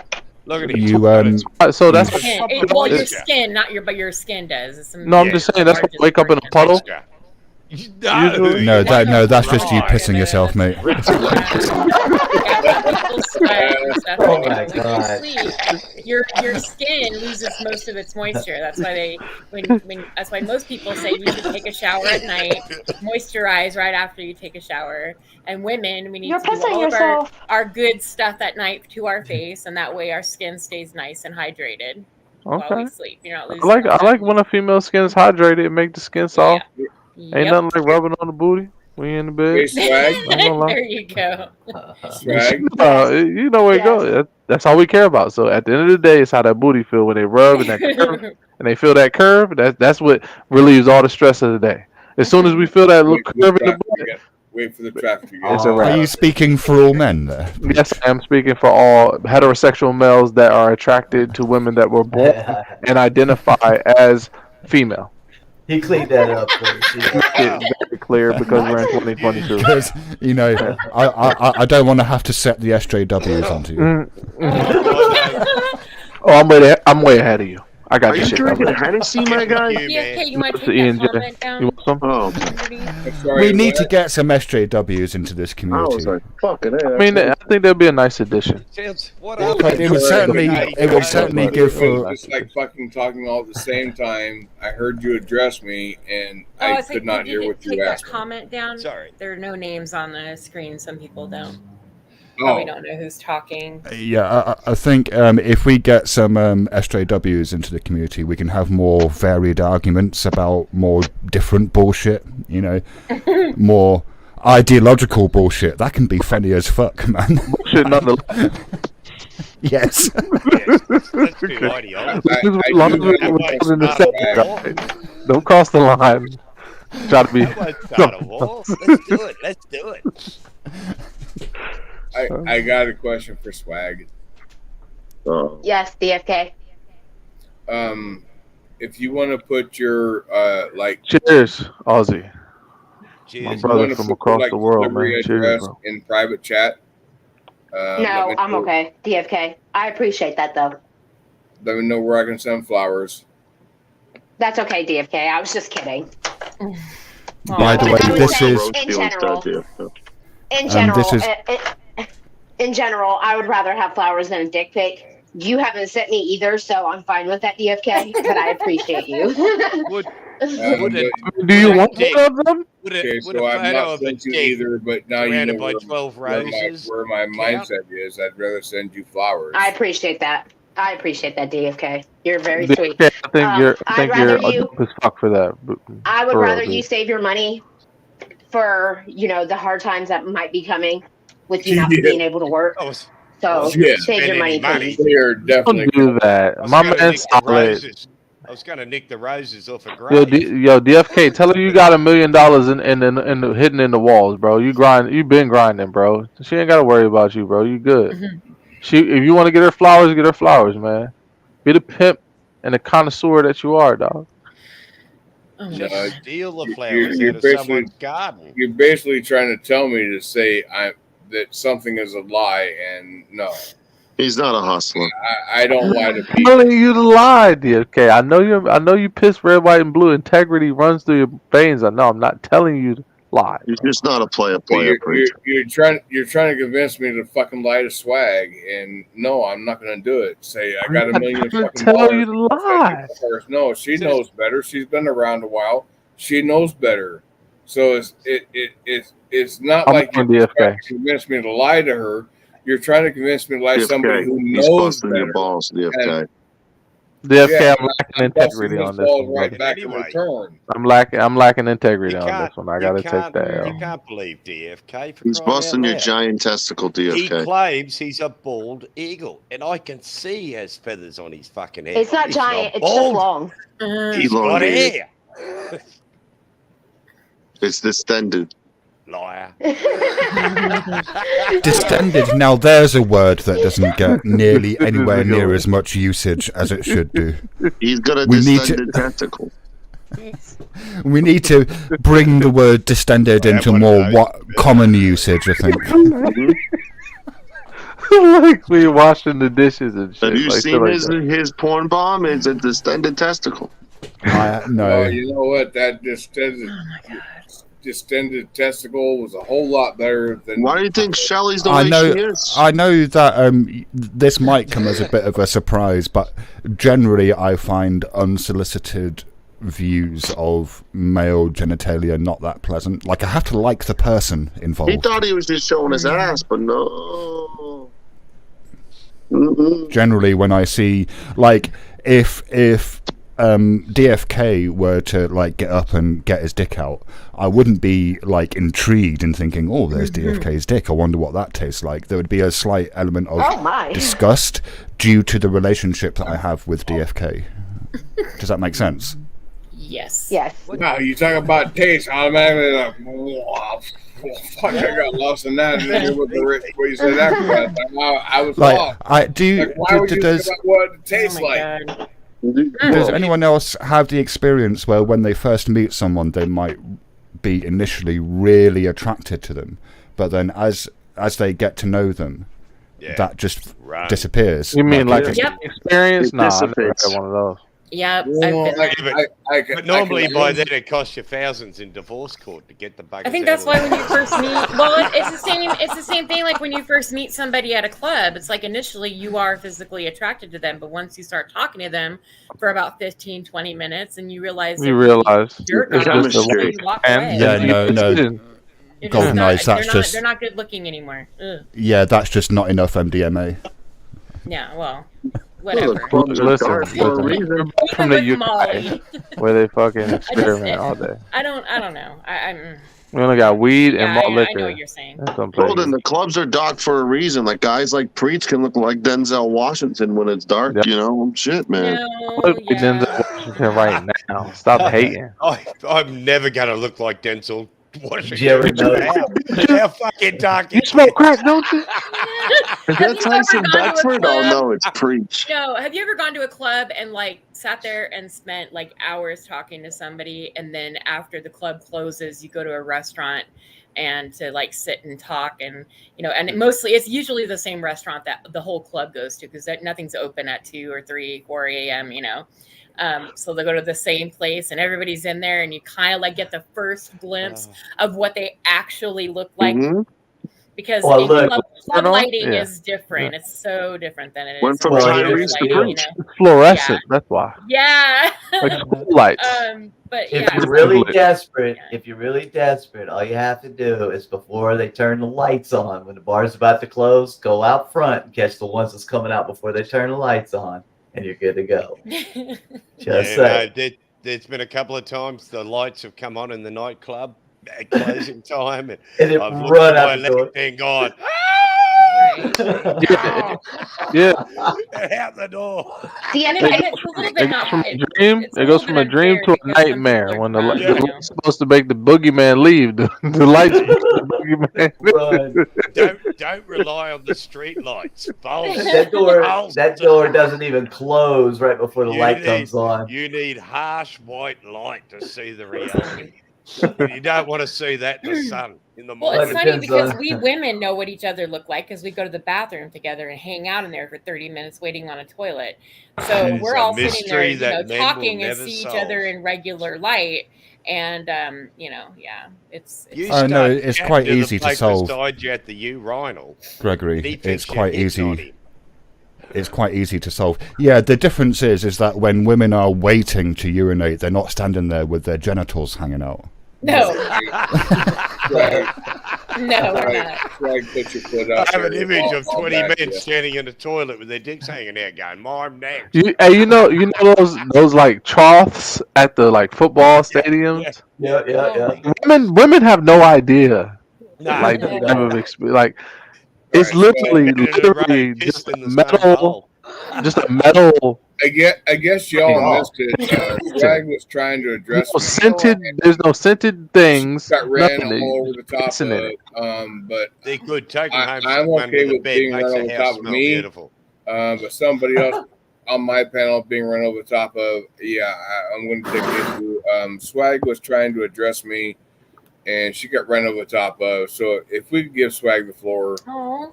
Look at him. You So that's Skin. Well, your skin, not your, but your skin does. It's no. I'm just saying that's why I wake up in a puddle. Usually. no, that's just you pissing yourself, mate. Oh my God. Your skin loses most of its moisture. That's why that's why most people say you should take a shower at night, moisturize right after you take a shower. And women, we need You're to do pissing all of yourself. our good stuff at night to our face, and that way our skin stays nice and hydrated while Okay. we sleep. You're not I losing. like all that. I like when a female skin is hydrated. It make the skin soft. Ain't Yep. nothing like rubbing on the booty when you're in the bed. Hey, Swag. I ain't gonna lie. There you go. Swag. You know where it goes. That's all we care about. So at the end of the day, it's how that booty feel when they rub and that curve, and they feel that curve. That's what relieves all the stress of the day. As soon as we feel that little curve in the butt, Wait for the traffic to get. it's a wrap. Are you speaking for all men there? Yes, I'm speaking for all heterosexual males that are attracted to women that were born and identify as female. He cleaned that up. It's very clear because we're in 2022. Because I don't want to have to set the SJWs onto you. Oh, I'm way ahead of you. I got Are your you shit drinking covered. Hennessy, my guy? Yeah, you might This take is that ENJ. comment down. You want some? Oh, We need to get some SJWs into this I community. was like, fucking I mean, I think that'd be a nice addition. It would certainly give for. Just like fucking talking all at the same time. I heard you address me, and I it's could like, not did you hear what take you that asked me. comment down? Sorry. There are no names on the screen. Some people don't. Oh. Probably don't know who's talking. Yeah, I think if we get some SJWs into the community, we can have more varied arguments about more different bullshit. You know, more ideological bullshit. That can be funny as fuck, man. Bullshit nonetheless. Yes. Let's do audio. Don't cross the line. Try to be. Let's start a war. Let's do it. Let's do it. I got a question for Swag. Yes, DFK. If you want to put your Cheers, Aussie. Cheers. My if you brother wanna from put, across like, the world, delivery man. Cheers, address bro. in private chat. No, let me I'm know- okay. DFK. I appreciate that though. Let me know where I can send flowers. That's okay, DFK. I was just kidding. By the But I way, would this say is. in general. In this general, is- in general, I would rather have flowers than a dick pic. You haven't sent me either, so I'm fine with that, DFK. But I appreciate you. Would Do you want one of them? Okay, would a so I've photo not of a sent you dick either, but now you surrounded know by where, 12 where my, roses where my count? mindset is. I'd rather send you flowers. I appreciate that. I appreciate that, DFK. You're very Yeah, sweet. I think you're. I I'd think rather you're you. dope as fuck for that. I would For real, rather dude. you save your money for the hard times that might be coming with you not Yeah. being able to work. So Yeah. save your money, money. please. We are definitely Don't do that. I was My gonna man's nick the solid. roses. I was gonna nick the roses off a Yo, grave. DFK, tell her you got $1 million in the hidden in the walls, bro. You been grinding, bro. She ain't gotta worry about you, bro. You good. If you want to get her flowers, man. Be the pimp and the connoisseur that you are, dog. Just steal the you're flowers out of basically- someone's garden. You're basically trying to tell me to say that something is a lie, and no, He's not a hustler. I don't lie to I'm people. telling you to lie, DFK. I know you piss red, white, and blue. Integrity runs through your veins. I know. I'm not telling you live. You're just not a player, You're trying to convince me to fucking lie to swag, and no, I'm not going to do it. Say I got $1 million fucking Tell dollars. you to lie. No, she knows better. She's been around a while. She knows better. So it's not I'm like on you're DFK. trying to convince me to lie to her. You're trying to convince me to lie to somebody who He's knows busting better. your balls, DFK. DFK, I'm lacking integrity on this one. Right brother. back in return. I'm lacking integrity on this one. I gotta take that You L. can't believe DFK. For He's crying busting out your loud. giant testicle, He DFK. claims he's a bald eagle, and I can see he has feathers on his fucking head. It's not He's giant. It's bald. just long. He's got Elongated. hair. It's distended. Liar. Distended. Now there's a word that doesn't get nearly anywhere near as much usage as it should do. He's got a We need distended testicle. We need to bring the word distended into more common usage, I think. Like we washing the dishes and shit. Have you like, seen like his that. his porn bomb? It's a distended testicle. No. Oh, you know what? That distended testicle was a whole lot better than. Why do you think Shelley's the I way know, she is? I know that this might come as a bit of a surprise, but generally I find unsolicited views of male genitalia not that pleasant. Like, I have to like the person involved. He thought he was just showing his ass, but no. Generally, when I see, like, if DFK were to like get up and get his dick out, I wouldn't be like intrigued and thinking, "Oh, there's DFK's dick. I wonder what that tastes like." There would be a slight element of disgust due to the relationship that I have with DFK. Does that make sense? Yes. Yes. No, you talk about taste, automatically like, wow, fuck, I got lost in that. And then what you said after that, I was Like, lost. I do. Like, why would you does think about what it tastes like? does anyone else have the experience where when they first meet someone, they might be initially really attracted to them, but then as they get to know them, that just disappears? You mean like it- an experience? No, I've never had one of those. Yep. Well, I've been But normally by then it costs you thousands in divorce court to get the buggers. I think that's why when you first meet, well, it's the same. It's the same thing. Like when you first meet somebody at a club, it's like initially you are physically attracted to them, but once you start talking to them for about 15, 20 minutes, and you realize You realize jerk it's off, just a so you waste. walk And away. no. You're Golden not- eyes. That's just they're not good looking anymore. Ugh. yeah. That's just not enough MDMA. Yeah. Well, whatever. Listen, from the UK Molly. where they fucking experiment all day. I don't know. I'm. We only got weed and Yeah, malt I know liquor. what you're saying. in some places. Golden, the clubs are dark for a reason. Like guys like Preach can look like Denzel Washington when it's dark. You know, shit, man. Look like Denzel Washington right now. Stop hating. I'm never gonna look like Denzel Washington. Jerry knows. How fucking dark You smoke crack, don't you? Is that Tyson Beckford? Oh no, it's Preach. No, have you ever gone to a club and like sat there and spent like hours talking to somebody, and then after the club closes, you go to a restaurant and to like sit and talk, and and it's usually the same restaurant that the whole club goes to because nothing's open at 2 or 3, 4 a.m. So they go to the same place and everybody's in there, and you kind of like get the first glimpse of what they actually look like. Because Well, look, club lighting yeah. is different. It's so different than it is. Went from in Tyrese regular to lighting, Preach. It's fluorescent. That's why. Yeah. Like school lights. But If yeah. you're really desperate, all you have to do is before they turn the lights on, when the bar's about to close, go out front and catch the ones that's coming out before they turn the lights on, and you're good to go. Just say. There's been a couple of times the lights have come on in the nightclub at closing time, and it I've looked run at out my the door. left and gone, Yeah. out the door. See, I It think it's a little It bit goes from a not. dream. It goes from a dream to a nightmare when the light's supposed to make the boogeyman leave. The lights make the boogeyman. Don't rely on the street lights. That door doesn't even close right before the light comes on. You need harsh white light to see the reality. And you don't want to see that in the sun in the Well, morning. it's funny because we women know what each other look like because we go to the bathroom together and hang out in there for 30 minutes waiting on a toilet. So It's we're a all sitting there, mystery that men will talking and never see solve. each other in regular light. And it's You Oh, no, start it's chatting quite to the easy to bloke solve. beside you at the urinal. Gregory, and he it's thinks quite you're hitting on easy. him. It's quite easy to solve. Yeah, the difference is that when women are waiting to urinate, they're not standing there with their genitals hanging out. no, Swag, no, we're swag, not. swag, put your foot I up have an there. image of I'll 20 back men you. standing in the toilet with their dicks hanging out going, "Mom, next." You know those like troughs at the like football stadiums. Women have no idea. No, Like no, they no. never experienced. Like All it's right, so literally just a metal, I guess y'all missed it. Swag was trying to address me. There's no scented things. Got ran Nothing. all over the top Pissing in it. of. But They could take them home. I'm someone okay with a with bed being makes run the over the house top of smell me. beautiful. But somebody else on my panel being run over the top of, I'm going to take issue. Swag was trying to address me, and she got run over the top of. So if we could give Swag the floor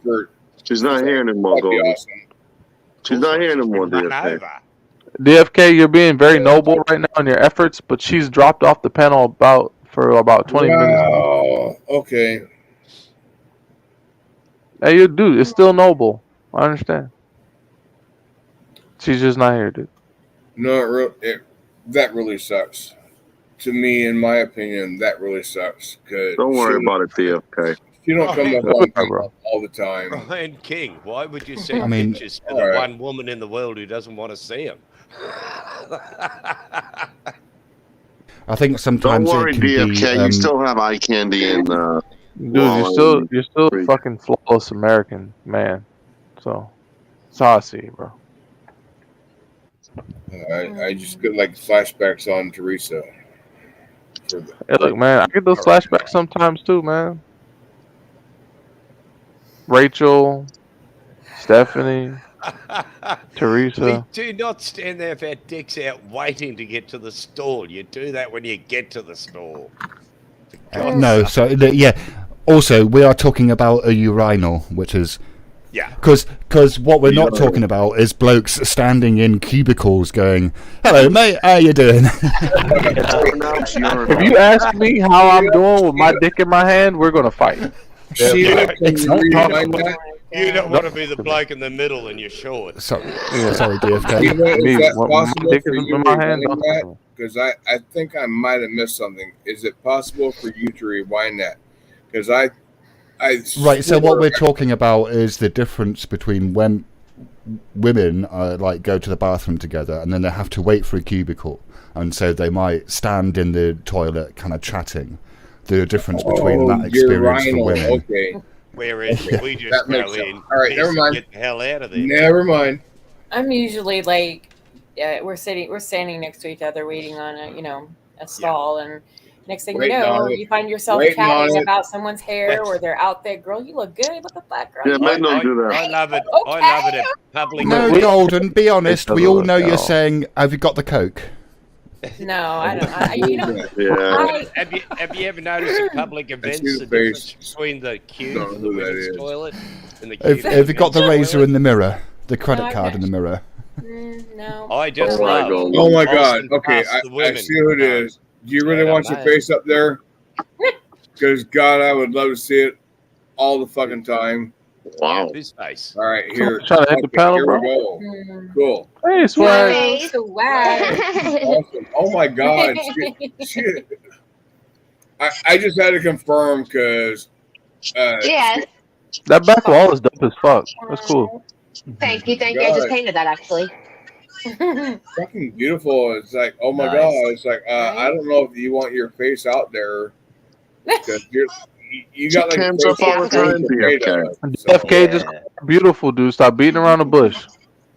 for, She's not here anymore, that'd be Goldie. awesome. She's not here anymore, Run DFK. over. DFK, you're being very noble right now in your efforts, but she's dropped off the panel for about 20 minutes. Oh, okay. Hey, you dude, it's still noble. I understand. She's just not here, dude. No, that really sucks. To me, in my opinion, that really sucks. Don't worry about it, DFK. You don't come up on panel all the time. Ryan King, why would you send I mean, pictures to the one woman in the world who doesn't want to see them? I think sometimes Don't worry, it can DFK. be. You still have eye candy and. Dude, you're still a fucking flawless American man. So that's how I see it, bro. I just get like flashbacks on Teresa. Hey, look, man, I get those flashbacks sometimes too, man. Rachel, Stephanie, Teresa. We do not stand there with our dicks out waiting to get to the stall. You do that when you get to the stall. No, so yeah. Also, we are talking about a urinal, which is. Yeah. Because what we're not talking about is blokes standing in cubicles going, "Hello, mate, how you doing?" If you ask me how I'm doing with my dick in my hand, we're gonna fight. You don't want to be the bloke in the middle in your shorts. Sorry, DFK. Is that possible dick for is you in to my hand, rewind that? Because I think I might have missed something. Is it possible for you to rewind that? Because Right, so what we're talking about is the difference between when women like go to the bathroom together and then they have to wait for a cubicle, and so they might stand in the toilet kind of chatting. The difference between that experience for women. Okay. Whereas we just That go makes sense. in, All right, never piss, and mind. get the hell out of there. Never mind. I'm usually like, we're standing next to each other, waiting on a stall, and next thing Waiting you know, on it. you find yourself Waiting on chatting it. about someone's hair, or they're out there, girl, you look good. Look at that, girl. Yeah, You men look don't do that. I love it. Okay. I love it at public. No, events. Golden, be honest. We all know you're No. saying, "Have you got the coke?" No, I don't. Yeah. Have you ever noticed at public events the the difference face. between the queue Don't for know the who that women's is. toilet and the queue for Have the you got the men's razor toilet? in the mirror? The credit No, card in the mirror? No. I just Oh my love. God. Oh my God. Austin Okay, past the I women. see who it is. Do you really Yeah, want your man. face up there? Because God, I would love to see it all the fucking time. Wow. Whose face? All right, here. Trying to hit the paddle, here we bro. go. Cool. Hey, swag. Nice. Swag. Awesome. Oh my God. Shit. I just had to confirm because Yes. That back wall is dope as fuck. That's cool. Thank you. I just God. painted that actually. fucking beautiful. It's like, oh my Nice. God. It's like, I don't know if you want your face out there because you got like a Hands face up all the that's time, made DFK. of. So- FK just beautiful, dude. Stop beating around the bush.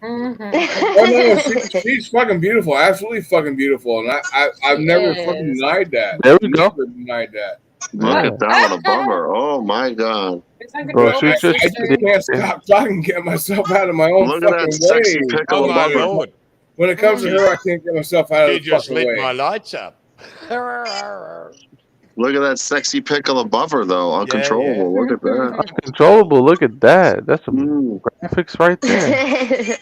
Oh no, she's fucking beautiful, absolutely fucking beautiful, and I've never fucking denied that. There we go. Never denied that. Look at that one above her. Oh my God. Bro, I just can't stop talking and get myself out of my own Look at fucking that sexy way. pickle Oh my above her. lord! When it comes to her, I can't get myself out of You the just fucking lit way. my lights up. Look at that sexy pickle above her, though. Uncontrollable. Look at that. Uncontrollable. Look at that. That's some Mm. graphics right there.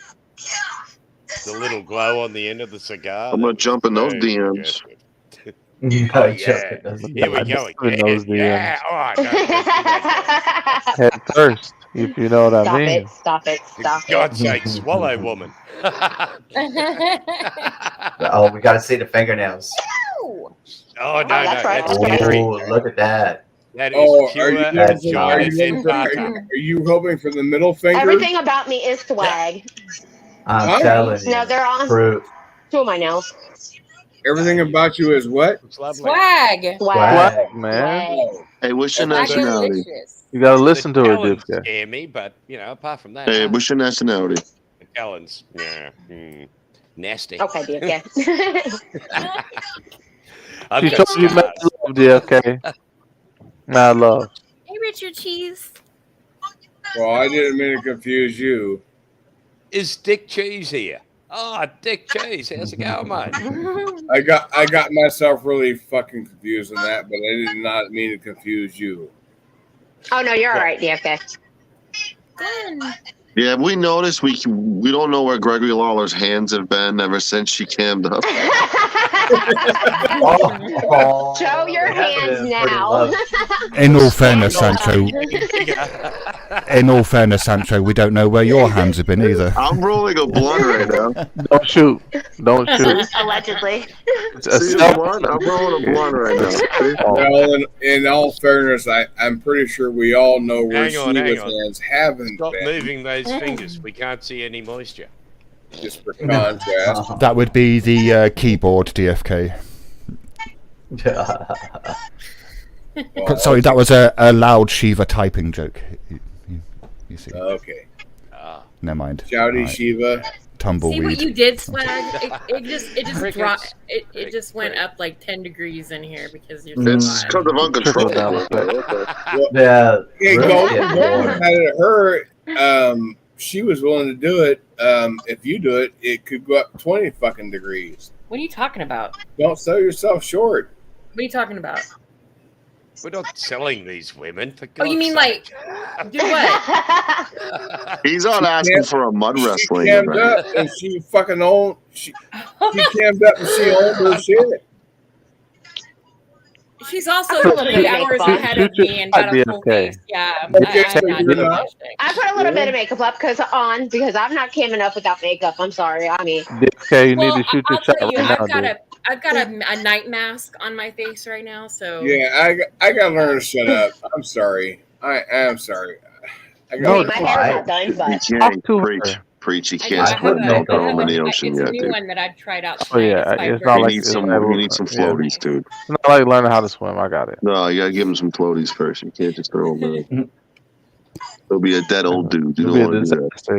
The little glow on the end of the cigar. I'm gonna jump in those Very DMs. suggestive. Oh, yeah. Here we go again. Those Yeah. DMs. Oh, no, Head first, if you know what I mean. Stop it. For God's sake, swallow, woman. Oh, we got to see the fingernails. Oh, no, that's right. That's Oh, scary. look at that. That is Oh, pure That's China's nice. in butter. Are you hoping for the middle finger? Everything about me is swag. I'm telling you. No, they're on Proof. two of my nails. Everything about you is what? Swag. Swag, man. Hey, what's your Swag nationality? delicious. You gotta listen to her, Talons Dipka. scare me, but, apart from that, Hey, what's your nationality? the Talons, nasty. Okay, DFK. I've She got told you mad scars. love, DFK. Mad love. Hey, Richard Cheese. Well, I didn't mean to confuse you. Is Dick Cheese here? Oh, Dick Cheese, how's it going, mate? I got myself really fucking confused in that, but I did not mean to confuse you. Oh no, you're all right, DFK. Yeah, we noticed we don't know where Gregory Lawler's hands have been ever since she cammed up. Show your hands now. In all fairness, Sancho. In all fairness, Sancho, we don't know where your hands have been either. I'm rolling a blunt right now. Don't shoot. Don't shoot. Allegedly. It's a See self- the blunt? I'm rolling a blunt right now. See? Well, in all fairness, I'm pretty sure we all know where Hang on. Sheila's hands haven't Stop been. moving those fingers. We can't see any moisture. Just for contrast. That would be the keyboard, DFK. Sorry, that was a loud Shiva typing joke. You see. Okay. Never mind. Shouty Right. Shiva. See what Tumbleweed. you did, Swag? It just dropped. It just went up like 10 degrees in here because you're so It's hot. because of uncontrollable. Yeah. Hey, really go getting bored. had it her. She was willing to do it. If you do it, it could go up 20 fucking degrees. What are you talking about? Don't sell yourself short. What are you talking about? We're not selling these women. For Oh, God's you mean sake. like do what? He's not asking for a mud wrestling She cammed event. up and she fucking owned. She cammed up and she owned her shit. She's also I put a little 3 bit of hours makeup. ahead of me and got a full face. Yeah, I'm not doing that shit. I put a little bit of makeup up because I'm not camming up without makeup. I'm sorry. I mean, DFK, you need to shoot your I'll shot tell you, right now, dude. I've got a night mask on my face right now, so Yeah, I gotta learn to shut up. I'm sorry. I am sorry. I I got mean, my hair's not done, He but can't preach. He can't I have don't throw him in the it's ocean a yet, new dude. one that I've tried out. Oh yeah, tonight. it's by not He like needs some floaties, dude. It's not like learning how to swim. I got it. No, you gotta give him some floaties first. You can't just throw him in. He'll be a dead old dude. You It'll don't be a want to do that. disaster.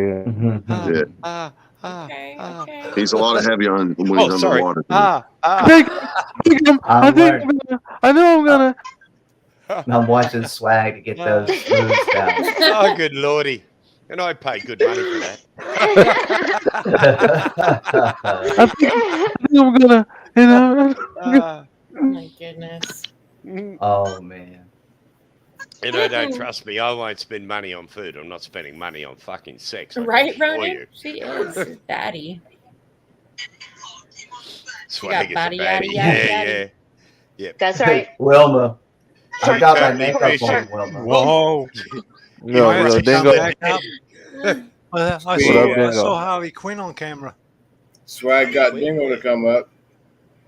Yeah. Okay, okay. He's a lot heavier when he's sorry. underwater. I know I'm gonna. I'm watching Swag to get those moves down. Oh, good lordy. And I pay good money for that. I think I'm gonna. You know. Oh my goodness. Oh man. Don't trust me. I won't spend money on food. I'm not spending money on fucking sex. I can Right, assure Ronan? you. She is daddy. Swag is a body, baddie. yaddy, Yeah, yaddy. yeah. that's right. Wilma. I got my Totally makeup appreciate on, it. Wilma. Whoa. Yo, Dingo. Back up. I What up, Dingo? saw Harley Quinn on camera. Swag got Dingo to come up.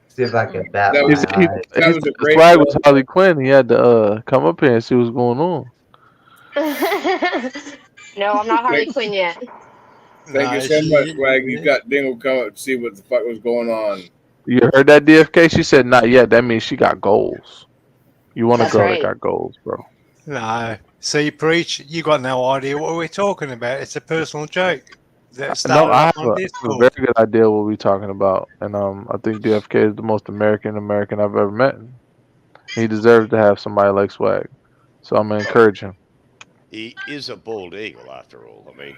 See if I can bat That my was- eyes. That was a great Swag was Harley Quinn. He had to come up here and see what's going on. No, I'm not Harley Quinn yet. Thank you so much, Swag. You got Dingo come up to see what the fuck was going on. You heard that, DFK? She said not yet. That means she got goals. You want a That's girl right. that got goals, bro. No. See, Preach, you got no idea what we're talking about. It's a personal joke. That No, started I up have on a Discord. very good idea what we're talking about, and I think DFK is the most American I've ever met. He deserves to have somebody like Swag, so I'm gonna encourage him. He is a bald eagle, after all. I mean,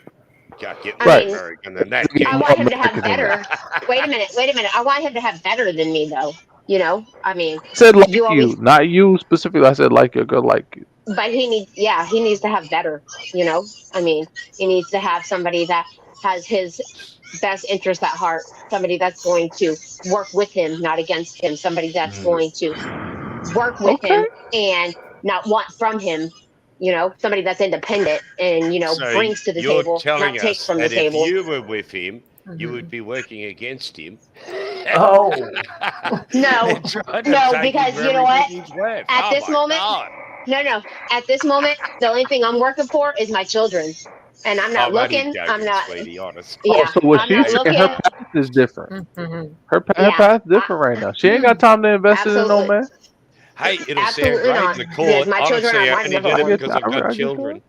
can't get I more mean, American than that. I can want you? him to have better. Wait a minute. I want him to have better than me, though. You know, I mean, I said like you you, always, not you specifically. I said like your girl, like you. but he needs to have better. You know, I mean, he needs to have somebody that has his best interest at heart. Somebody that's going to work with him, not against him. Somebody that's going to work with him and not want from him. You know, somebody that's independent and, you know, So brings to the you're table, telling not takes us from the that if table. you were with him, you would be working against him. Oh. No, Trying to no, take because him you know what? everything he's worth. At Oh this my moment, God. no. At this moment, the only thing I'm working for is my children, and I'm not I'm only looking. joking, I'm not. sweetie, honest. Yeah, So what I'm she's not saying, her looking. path is different. Her Yeah, path's different right now. She ain't got time to invest it in no absolutely, man. Hey, it'll sound absolutely great not. in the Because court. my children Honestly, are I my only number did it one. because I've I got get children.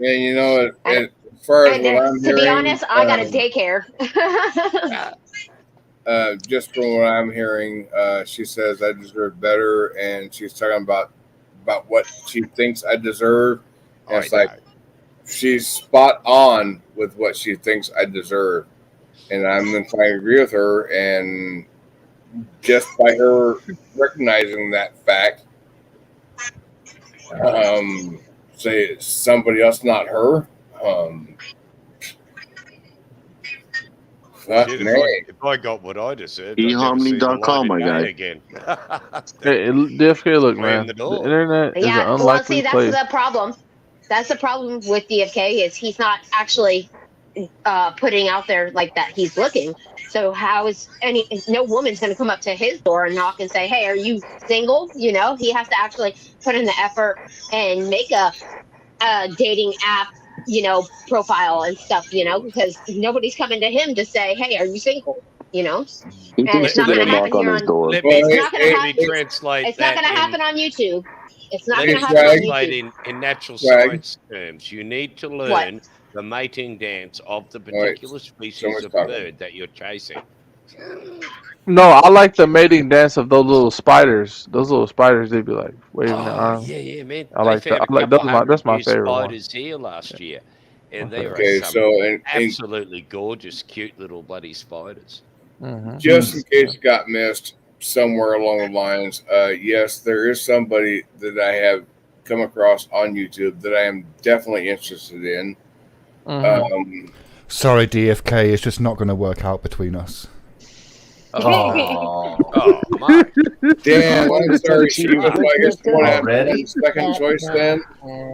And you know, as far as what I'm To be hearing, honest, I got a daycare. just from what I'm hearing, she says I deserve better, and she's talking about what she thinks I deserve. And it's like she's spot on with what she thinks I deserve, and I'm inclined to agree with her. And just by her recognizing that fact, say somebody else, not her. Fuck Shit, me. if I got what I deserved, I'd never see the eHarmony.com, light my of day guy. again. Hey, DFK, look, Slam man, the the door. internet is an Yeah, well, unlikely see, that's place. the problem. That's the problem with DFK is he's not actually putting out there like that he's looking. So how is no woman's going to come up to his door and knock and say, "Hey, are you single?" You know, he has to actually put in the effort and make a dating app, you know, profile and stuff. You know, because nobody's coming to him to say, "Hey, are you single?" You know, He and thinks it's they're not going gonna to knock happen on here his on. door. It's not going to Let me happen. translate It's not that going to in. happen on YouTube. It's not Let going me to happen on translate YouTube. in natural Swag. science terms. You need to What? learn the mating dance of the particular species someone's of talking. bird that you're chasing. No, I like the mating dance of those little spiders. Those little spiders, they be like waving their Oh arms. yeah, man. I They like that. found a I like couple hundred that's my new favorite one. spiders here last year, and My they are Okay, some so and absolutely gorgeous, cute little bloody spiders. just in case it got missed somewhere along the lines, yes, there is somebody that I have come across on YouTube that I am definitely interested in. Sorry, DFK, it's just not going to work out between us. Oh, Mark. Damn, I'm sorry, Shiva. So I guess one Already? second choice then.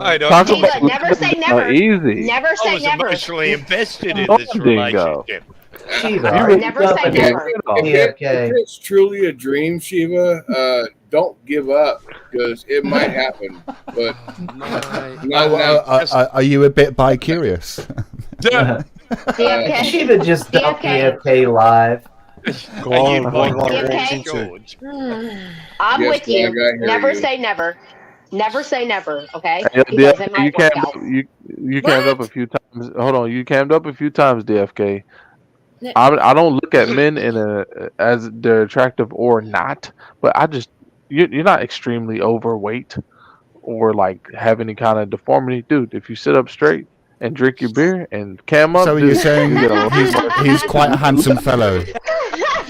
I don't Talk know. about Never say never. easy. Never I say was never. emotionally invested in Oh, this dingo. relationship. Shiva, are you Never say dumping never. it? If DFK. it's truly a dream, Shiva, don't give up because it might happen. But Are you a bit bi-curious? DFK. Shiva just dumped DFK. DFK live. I'm Yes, with you. Greg, I hear Never you. say never. Never say never. Okay, Hey, because it DFK, might work out. you cammed up a few times. Hold on, you cammed up a few times, DFK. I don't look at men as they're attractive or not, but you're not extremely overweight or like have any kind of deformity, dude. If you sit up straight and drink your beer and cam up, So dude, you're saying you get a lot more- he's quite a handsome fellow?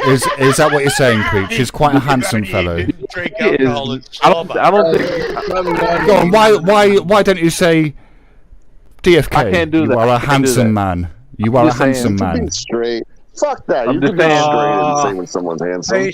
Is that what you're saying, Preach? He's quite a handsome fellow. Drink He is- alcohol and I don't think. Go on, why don't you say DFK? I can't do you that. are I a can't do handsome that. man. You are a Just saying. handsome To be man. straight. Fuck that. I'm You just can be saying. straight and say when someone's handsome.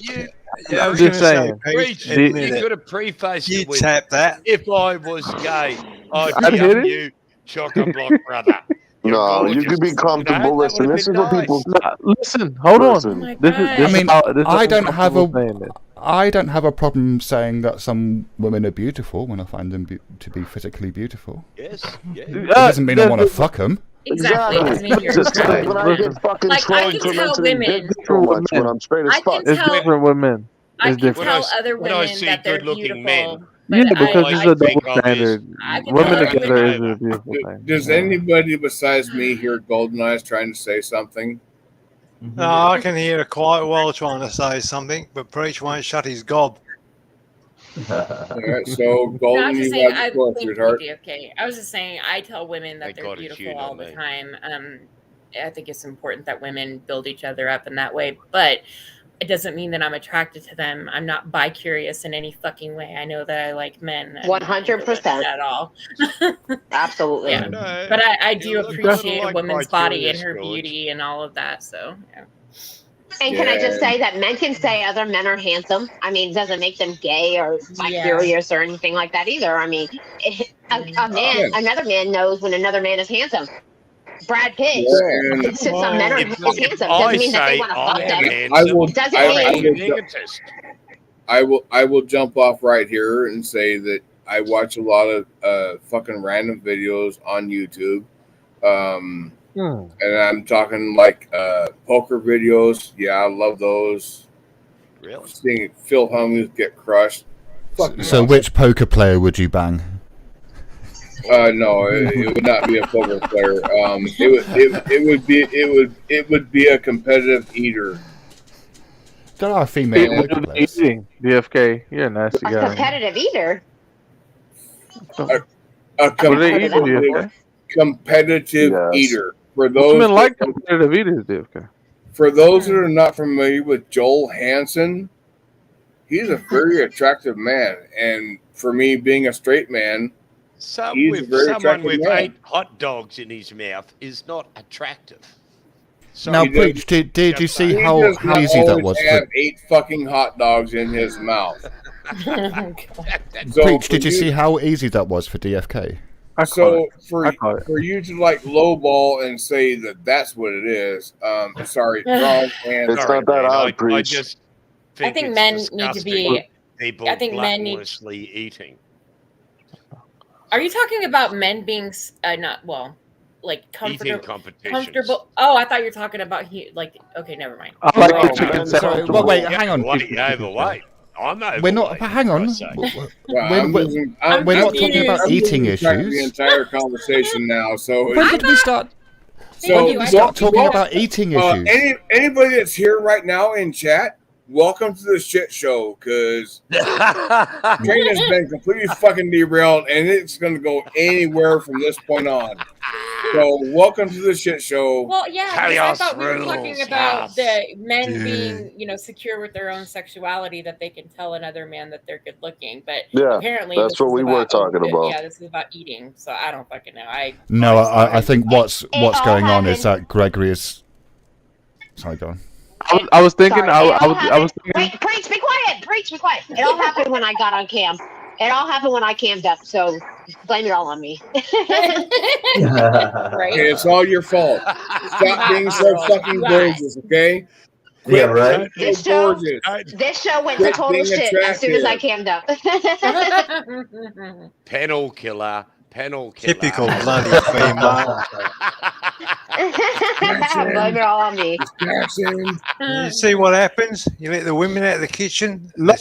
Yeah, I was I'm going just to say, saying. Pete, Reach, admit you it. could have prefaced You it with, tap that. if I was gay, I'd I'd be hit up it. you, chock-a-block brother. You're No, you gorgeous. can be comfortable. That Listen, would have this been is what nice. people. Nah, listen, hold on. Listen. Oh my This is God. this I mean, is how, this is I don't have uncomfortable saying this. I don't have a problem saying that some women are beautiful when I find them to be physically beautiful. Yes, yeah. It doesn't mean I want to fuck them. Exactly. It doesn't mean you're Just It's like attracted when to I them. get fucking Like, I trolled can for tell mentioning women. dick so much when I'm straight as I fuck. can It's tell. different with men. I It's can different. tell other when I women see that they're good-looking beautiful. men, But Yeah, because I it's a think double of is- standard. I can Women tell other together is women. a beautiful thing. Does Yeah. anybody besides me hear Golden Eyes trying to say something? No, I can hear it quite well trying to say something, but Preach won't shut his gob. All right, so No, I was Golden, just you saying. have the I floor, thank you, sweetheart. DFK. I was just saying. I tell women that Thank they're God it's you, beautiful all not the me. time. I think it's important that women build each other up in that way. But it doesn't mean that I'm attracted to them. I'm not bi-curious in any fucking way. I know that I like men. 100% at all. Absolutely. Yeah, No, but I do you look appreciate a like woman's body and bi-curious, her George. beauty and all of that. So yeah. And can I just say that men can say other men are handsome? I mean, it doesn't make them gay or bi-curious or anything like that either. I mean, another man knows when another man is handsome. Brad Pitt. Since some men are handsome, doesn't mean that they want to fuck them. I will jump off right here and say that I watch a lot of fucking random videos on YouTube. And I'm talking like poker videos. Yeah, I love those. Really? Seeing Phil Hellmuth get crushed. So which poker player would you bang? No, it would not be a poker player. It would be a competitive eater. There are female poker players. Eating, DFK, you're a nasty A guy. competitive eater. A competitive eater. For those women like competitive eaters, DFK. For those that are not familiar with Joel Hansen, he's a very attractive man, and for me, being a straight man, he's a very Someone attractive with man. 8 hot dogs in his mouth is not attractive. Now, Preach, did you see how easy that was? Have 8 fucking hot dogs in his mouth. Preach, did you see how easy that was for DFK? So for you to like lowball and say that that's what it is, sorry, wrong. And It's not that odd, Preach. I just I think men need to be. People I think men need. gluttonously eating. Are you talking about men being not well, like Eating comfortable? competitions. Comfortable. Oh, I thought you were talking about like. Okay, never mind. I like the chicken Sorry, well, wait, hang on. Bloody overweight. I'm overweight. We're not. Hang on. I'm We're not talking about eating losing track of issues. the entire conversation now. So When did we start? So When did we start talking about eating issues? Anybody that's here right now in chat, welcome to the shit show, because train has been completely fucking derailed, and it's going to go anywhere from this point on. So welcome to the shit show. Well, yeah, because I Chaos thought we were talking rules, about the men Dude. being, secure with their own sexuality, that they can tell another man that they're good looking. But Yeah, apparently, that's this what is we were talking about. Yeah, this is about eating. So I don't fucking know. No, I think what's all going on is happened- that Gregory is. Sorry, go on. I was thinking. Sorry, I was thinking. Wait, Preach, be quiet. Preach, be quiet. It all happened when I got on cam. It all happened when I cammed up. So blame it all on me. Right? Okay, it's all your fault. Stop being so fucking gorgeous, okay? Yeah, right. This show, Gorgeous. this show went to Quit total being shit as soon as I attractive. cammed up. Penal killer. Penal killer. Typical bloody female. Blame it all on me. You see what happens? You let the women out of the kitchen. No,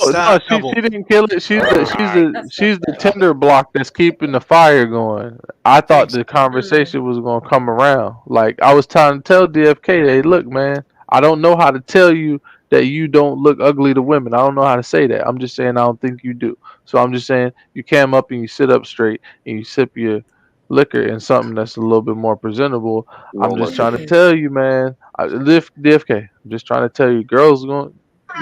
she didn't kill it. She's the tinder block that's keeping the fire going. I thought the conversation was gonna come around. Like I was trying to tell DFK, hey, look, man, I don't know how to tell you that you don't look ugly to women. I don't know how to say that. I'm just saying I don't think you do. So I'm just saying you cam up and you sit up straight and you sip your liquor in something that's a little bit more presentable. I'm just trying to tell you, man. DFK. I'm just trying to tell you, girls going,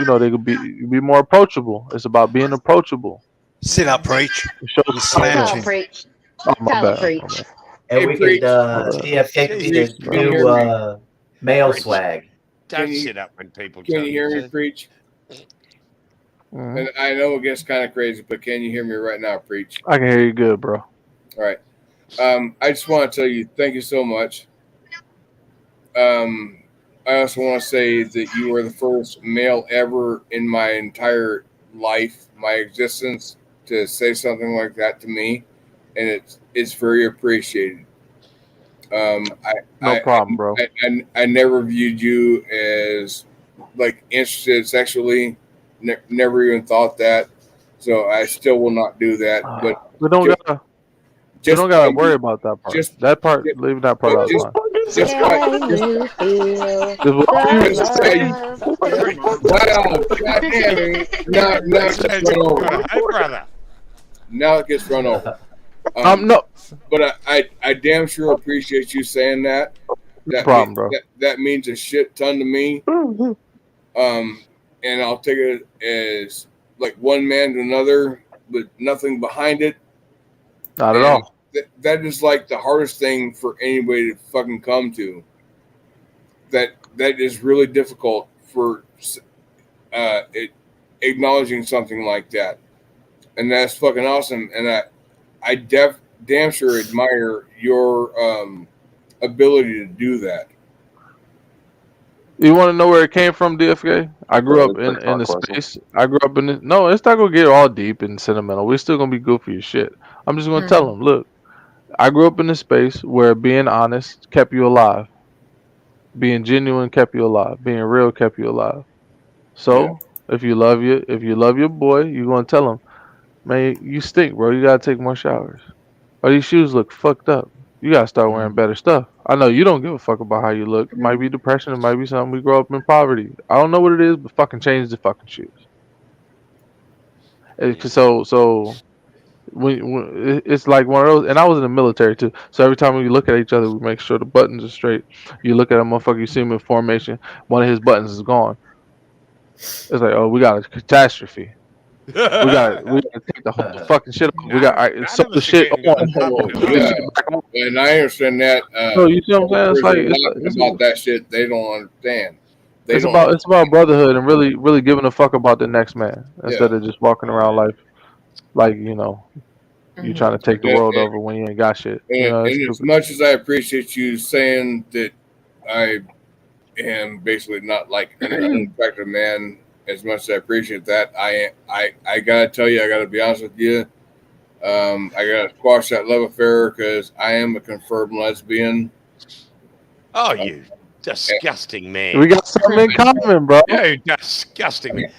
they could be more approachable. It's about being approachable. Sit up, Preach. Show You're Tell slouching. Preach. Oh, my Tell bad. Preach. My bad. And Hey, we Preach. could DFK could be the new male swag. Don't sit up when people Can tell you hear you me, to. Preach? Mhm. And I know it gets kind of crazy, but can you hear me right now, Preach? I can hear you good, bro. All right. I just want to tell you, thank you so much. I also want to say that you were the first male ever in my entire life, my existence, to say something like that to me, and it's very appreciated. No problem, bro. I never viewed you as like interested sexually. Never even thought that. So I still will not do that. But We don't gotta worry about that part. That part, leave that part out. Wow, goddamn it. Now it gets run over. Hey, brother. Now it gets run over. No. But I damn sure appreciate you saying that. No problem, bro. That means a shit ton to me. and I'll take it as like one man to another with nothing behind it. Not at all. That is like the hardest thing for anybody to fucking come to. That is really difficult for acknowledging something like that, and that's fucking awesome. And I damn sure admire your ability to do that. You want to know where it came from, DFK? I grew up in the space. I grew up in it. No, it's not gonna get all deep and sentimental. We're still gonna be goofy as shit. I'm just gonna tell them, look, I grew up in a space where being honest kept you alive, being genuine kept you alive, being real kept you alive. So if you love your boy, you're gonna tell him, man, you stink, bro. You gotta take more showers. Or these shoes look fucked up. You gotta start wearing better stuff. I know you don't give a fuck about how you look. It might be depression. It might be something. We grow up in poverty. I don't know what it is, but fucking change the fucking shoes. So when it's like one of those. And I was in the military too. So every time we look at each other, we make sure the buttons are straight. You look at a motherfucker, you see him in formation. One of his buttons is gone. It's like, oh, we got a catastrophe. We gotta take the whole fucking shit off. We got sew the shit on. And I understand that. So you see what I'm saying? It's about that shit. They don't understand. It's about brotherhood and really giving a fuck about the next man instead of just walking around life like you trying to take the world over when you ain't got shit. And as much as I appreciate you saying that I am basically not like an unattractive man, as much as I appreciate that, I gotta tell you, I gotta be honest with you. I gotta squash that love affair because I am a confirmed lesbian. Oh, you disgusting man! We got something in common, bro. You disgusting man.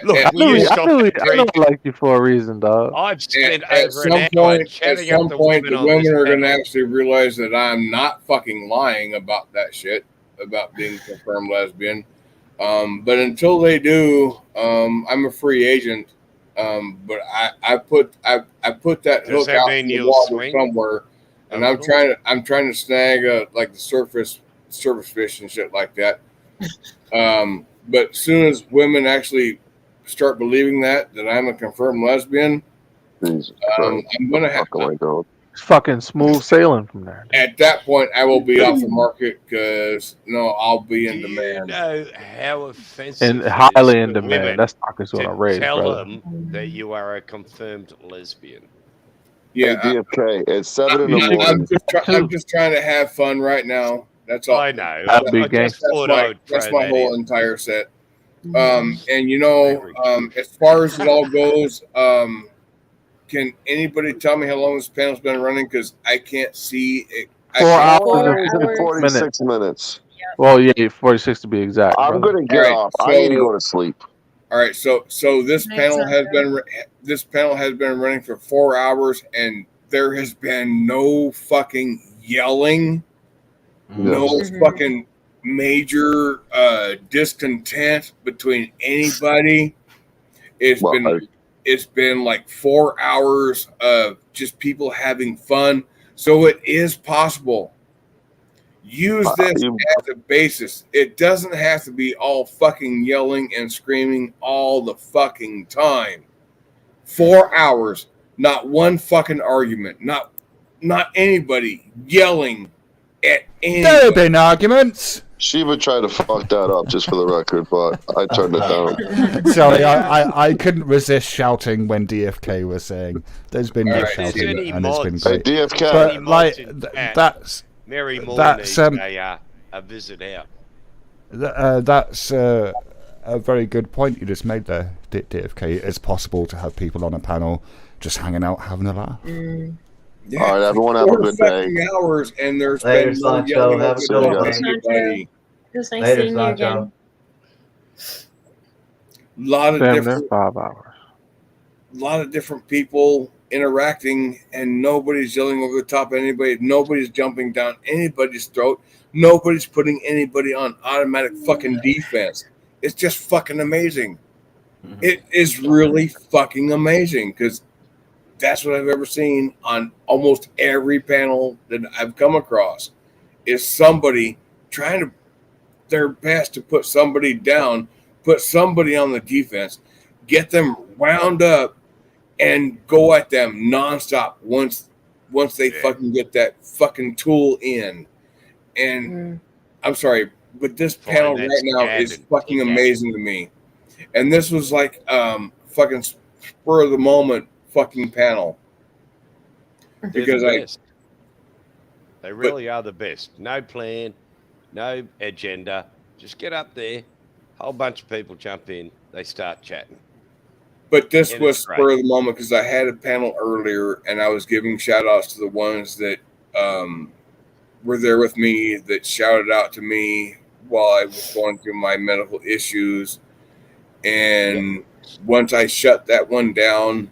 Look, I knew I liked you for a reason, dog. I've spent At over some an hour point, chatting up the women the on women this are going to panel. actually realize that I'm not fucking lying about that shit, about being confirmed lesbian. But until they do, I'm a free agent. But I put that Does hook that out mean in the you'll water swing? somewhere, and I'm trying to snag like the surface fish and shit like that. But as soon as women actually start believing that I'm a confirmed lesbian, I'm gonna have to. It's fucking smooth sailing from there. At that point, I will be off the market because I'll be in demand. You know how offensive And it is highly in for demand. women That stock is going to raise, tell brother. them that you are a confirmed lesbian. Yeah, Hey, DFK, it's 7 in the morning. I'm just trying to have fun right now. That's all. I know. That'd be just thought I would That's throw my that whole in. entire set. And as far as it all goes, can anybody tell me how long this panel's been running? Because I can't see it. 4 hours and 46 minutes. Well, yeah, 46 to be exact. I'm brother. going to get off. I need to go to sleep. All right, so this panel has been running for 4 hours, and there has been no fucking yelling, no fucking major discontent between anybody. It's been like 4 hours of just people having fun. So it is possible. Use this as a basis. It doesn't have to be all fucking yelling and screaming all the fucking time. 4 hours, not one fucking argument, not anybody yelling at anybody. There have been arguments. Shiva tried to fuck that up just for the record, but I turned it down. Sorry, I couldn't resist shouting when DFK was saying there's been no shouting and it's been great. Hey, DFK. But like that's Mary Moore that's needs a visit out. That's a very good point you just made there, DFK. It's possible to have people on a panel just hanging out, having a laugh. Yeah, all right, everyone have a good day. Hours and there's Later, been no Sancho. yelling Have a good one. anybody. It was nice Later, seeing you Sancho. again. Lot of Damn different near 5 hours. lot of different people interacting, and nobody's yelling over the top of anybody. Nobody's jumping down anybody's throat. Nobody's putting anybody on automatic fucking defense. It's just fucking amazing. It is really fucking amazing because that's what I've ever seen on almost every panel that I've come across is somebody trying to their best to put somebody down, put somebody on the defense, get them wound up, and go at them nonstop once they fucking get that fucking tool in. And I'm sorry, but this panel right now is fucking amazing to me. And this was like fucking spur of the moment fucking panel. Because they really are the best. No plan, no agenda. Just get up there, whole bunch of people jump in, they start chatting. But this was spur of the moment because I had a panel earlier and I was giving shout outs to the ones that were there with me, that shouted out to me while I was going through my medical issues. And once I shut that one down,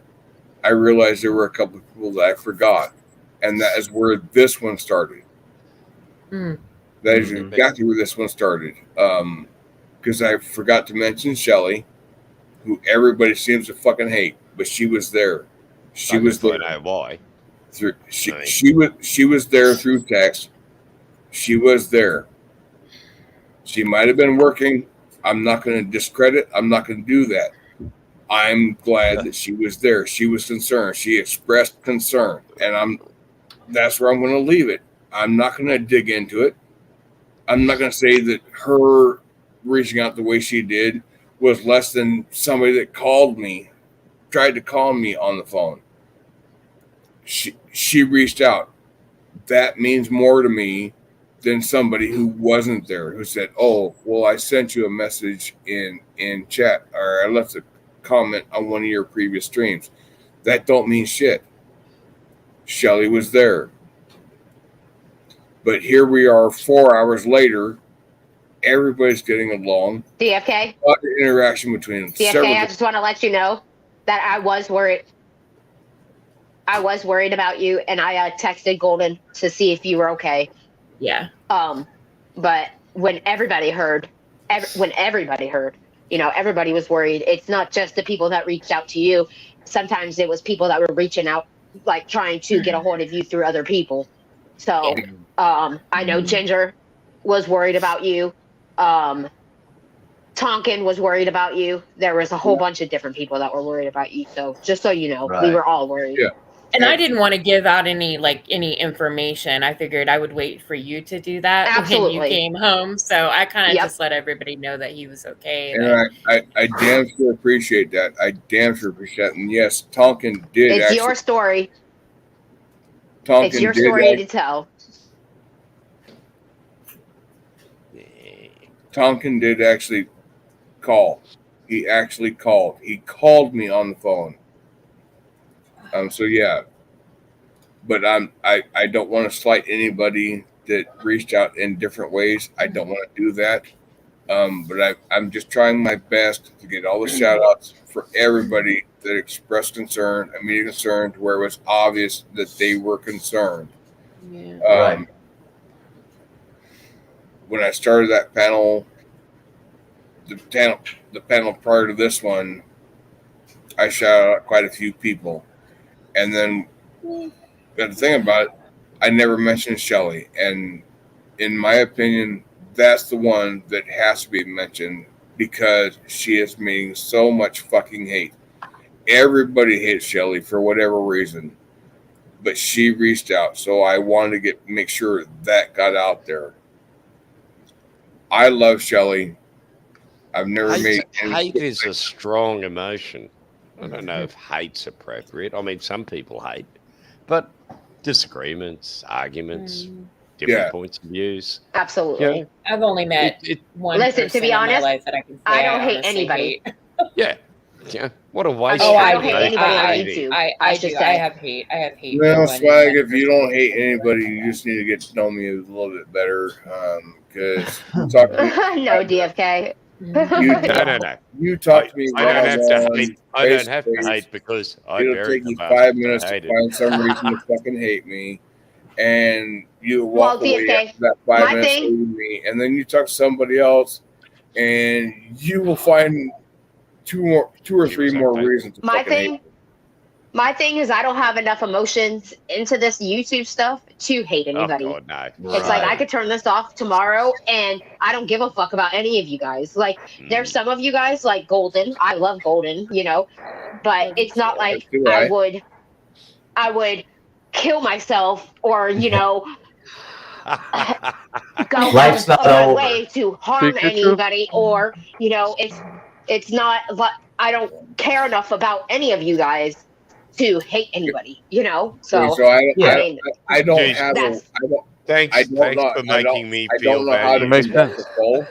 I realized there were a couple of people that I forgot. And that is where this one started. That is exactly where this one started. Because I forgot to mention Shelly, who everybody seems to fucking hate, but she was there. She was there. I know why. She was there through text. She was there. She might have been working. I'm not going to discredit. I'm not going to do that. I'm glad that she was there. She was concerned. She expressed concern, and that's where I'm going to leave it. I'm not going to dig into it. I'm not going to say that her reaching out the way she did was less than somebody that tried to call me on the phone. She reached out. That means more to me than somebody who wasn't there, who said, "Oh, well, I sent you a message in chat, or I left a comment on one of your previous streams." That don't mean shit. Shelly was there. But here we are 4 hours later. Everybody's getting along. DFK? A lot of interaction between them. DFK, I just want to let you know that I was worried. I was worried about you, and I texted Golden to see if you were okay. Yeah. But when everybody heard, you know, everybody was worried. It's not just the people that reached out to you. Sometimes it was people that were reaching out, like trying to get a hold of you through other people. So I know Ginger was worried about you. Tonkin was worried about you. There was a whole bunch of different people that were worried about you. So just so you know, we were all worried. Yeah. And I didn't want to give out any information. I figured I would wait for you to do that Absolutely. when you came home. So I kind of just let everybody know that he was okay. And I damn sure appreciate that. I damn sure appreciate that. And yes, Tonkin did. It's your story. Tonkin it's your story to tell. Tonkin did actually call. He actually called. He called me on the phone. So yeah, but I don't want to slight anybody that reached out in different ways. I don't want to do that. But I'm just trying my best to get all the shout outs for everybody that expressed concern, immediate concern, to where it was obvious that they were concerned. Yeah. When I started that panel, the panel prior to this one, I shouted out quite a few people. And then the thing about it, I never mentioned Shelly. And in my opinion, that's the one that has to be mentioned because she is meeting so much fucking hate. Everybody hates Shelly for whatever reason. But she reached out, so I wanted to make sure that got out there. I love Shelly. I've never made hate is a strong emotion. I don't know if hate's appropriate. I mean, some people hate, but disagreements, arguments, different points of views. Absolutely. Yeah. I've only met one. Listen, to be honest, in my life that I can say I don't hate honestly anybody. Yeah. What a waste. I don't hate anybody on YouTube. I do. I have hate. I have hate. Well, Swag, if you don't hate anybody, you just need to get to know me a little bit better. Because no, DFK. No. You talk to me. I don't have to hate. I don't have to hate because it'll take you 5 minutes to find some reason to fucking hate me, and you walk away after that 5 minutes hating me, and then you talk to somebody else, and you will find two or three more reasons to fucking hate me. My thing is I don't have enough emotions into this YouTube stuff to hate anybody. Oh, God, no. It's like I could turn this off tomorrow and I don't give a fuck about any of you guys. Like there's some of you guys like Golden. I love Golden, you know, but it's not like I would kill myself or, you know, go Life's out of not my over. way to harm anybody or, you know, it's not I don't care enough about any of you guys to hate anybody, you know. So I don't Jeez. have that's- Thanks, I don't thanks know- for I making don't- me I feel don't know how to valued. conduct a poll.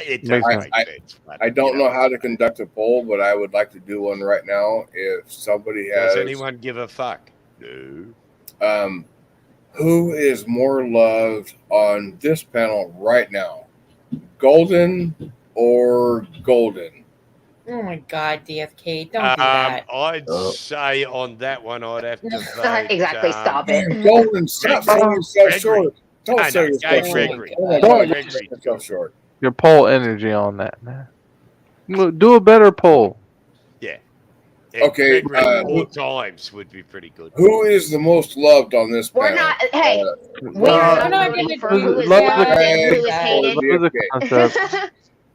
It does make sense. but, I don't you know. know how to conduct a poll, but I would like to do one right now. If somebody has, Does anyone give a fuck? No. Who is more loved on this panel right now, Golden or Golden? Oh my God, DFK, don't do that. I'd say on that one, I'd have to vote. Exactly, stop it. Golden, stop selling yourself short. Don't sell yourself short. Gregory. Oh my Don't- God, sell yourself short. Your poll energy on that, man. Do a better poll. Yeah. Okay, Gregory 4 times would be pretty good. Who is the most loved on this We're panel? not hey, we're not not gonna voting for do who is love loved the- and who is hated. Love the concept.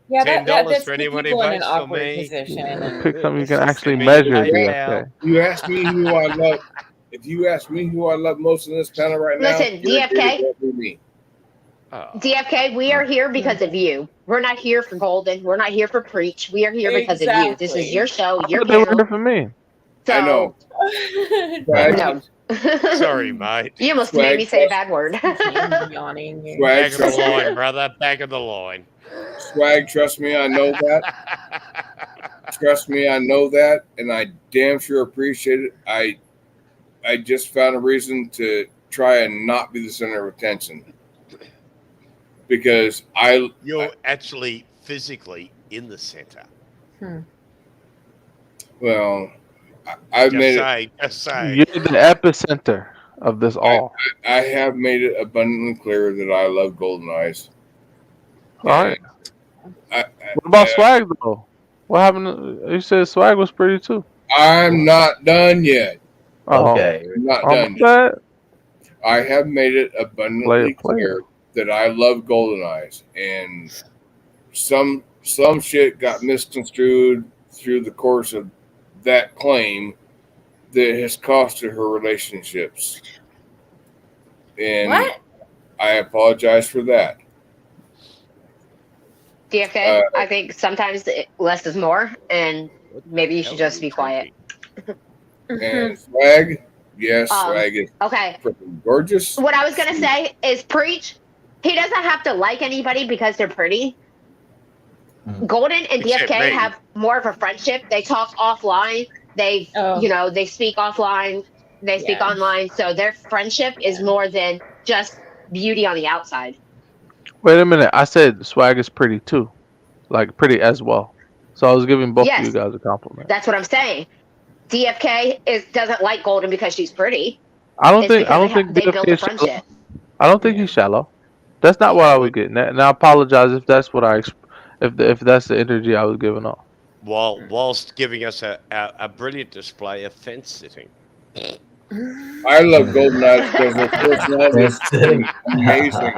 Yeah, $10 that's for put anyone who people in an votes for awkward me. position. And Pick something you can actually me measure, right DFK. You ask me who I love. If you ask me who I love most in this panel right now, Listen, you're DFK? gonna be me. DFK, we are here because of you. We're not here for Golden. We're not here for Preach. We are here because of you. This is your show, your They were panel. here for me. I know. No. Sorry, mate. You almost made me say a bad word. Yawning here. Back Swag, of the line, brother. Back of the line. Swag, trust me, I know that. Trust me, I know that, and I damn sure appreciate it. I just found a reason to try and not be the center of attention because You're actually physically in the center. Well, I've Just made say, just say. You're the epicenter of this all. I have made it abundantly clear that I love Golden Eyes. All right. What about Swag though? What happened? You said Swag was pretty too. I'm not done yet. Okay. I'm not I'm done yet. upset. I have made it abundantly clear that I love Golden Eyes, and some shit got misconstrued through the course of that claim that has costed her relationships. And What? I apologize for that. DFK, I think sometimes less is more, and maybe you should just be quiet. And Swag, yes, Swag is Okay. freaking gorgeous. What I was gonna say is Preach. He doesn't have to like anybody because they're pretty. Golden and Except DFK me. have more of a friendship. They talk offline. They, you know, they speak offline. They speak online. So their friendship is more than just beauty on the outside. Wait a minute. I said Swag is pretty too, like pretty as well. So I was giving both Yes. of you guys a compliment. That's what I'm saying. DFK doesn't like Golden because she's pretty. I don't It's think because DFK they built a is shallow. friendship. I don't think he's shallow. That's not what I was getting at. And I apologize if that's what if that's the energy I was giving off. Whilst giving us a brilliant display of fence sitting. I love Golden Eyes because her personality is amazing.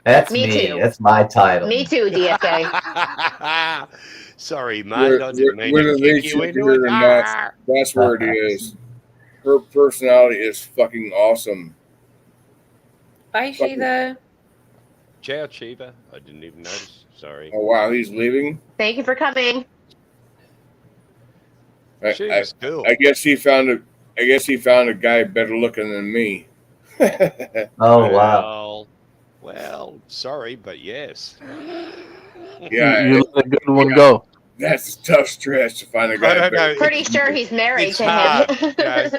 That's Me me. too. That's my title. Me too, DFK. Sorry, mate. I didn't mean Whether to they kick you should into do it it. or not, that's where it is. Her personality is fucking awesome. Bye, Shiva. Ciao, Chiba. I didn't even notice. Sorry. Oh wow, he's leaving. Thank you for coming. I guess he found a guy better looking than me. Oh wow. Well, sorry, but yes. Yeah, You let a good one go. That's a tough stretch to find a guy No, better. Pretty sure he's married It's to hard, him. you know,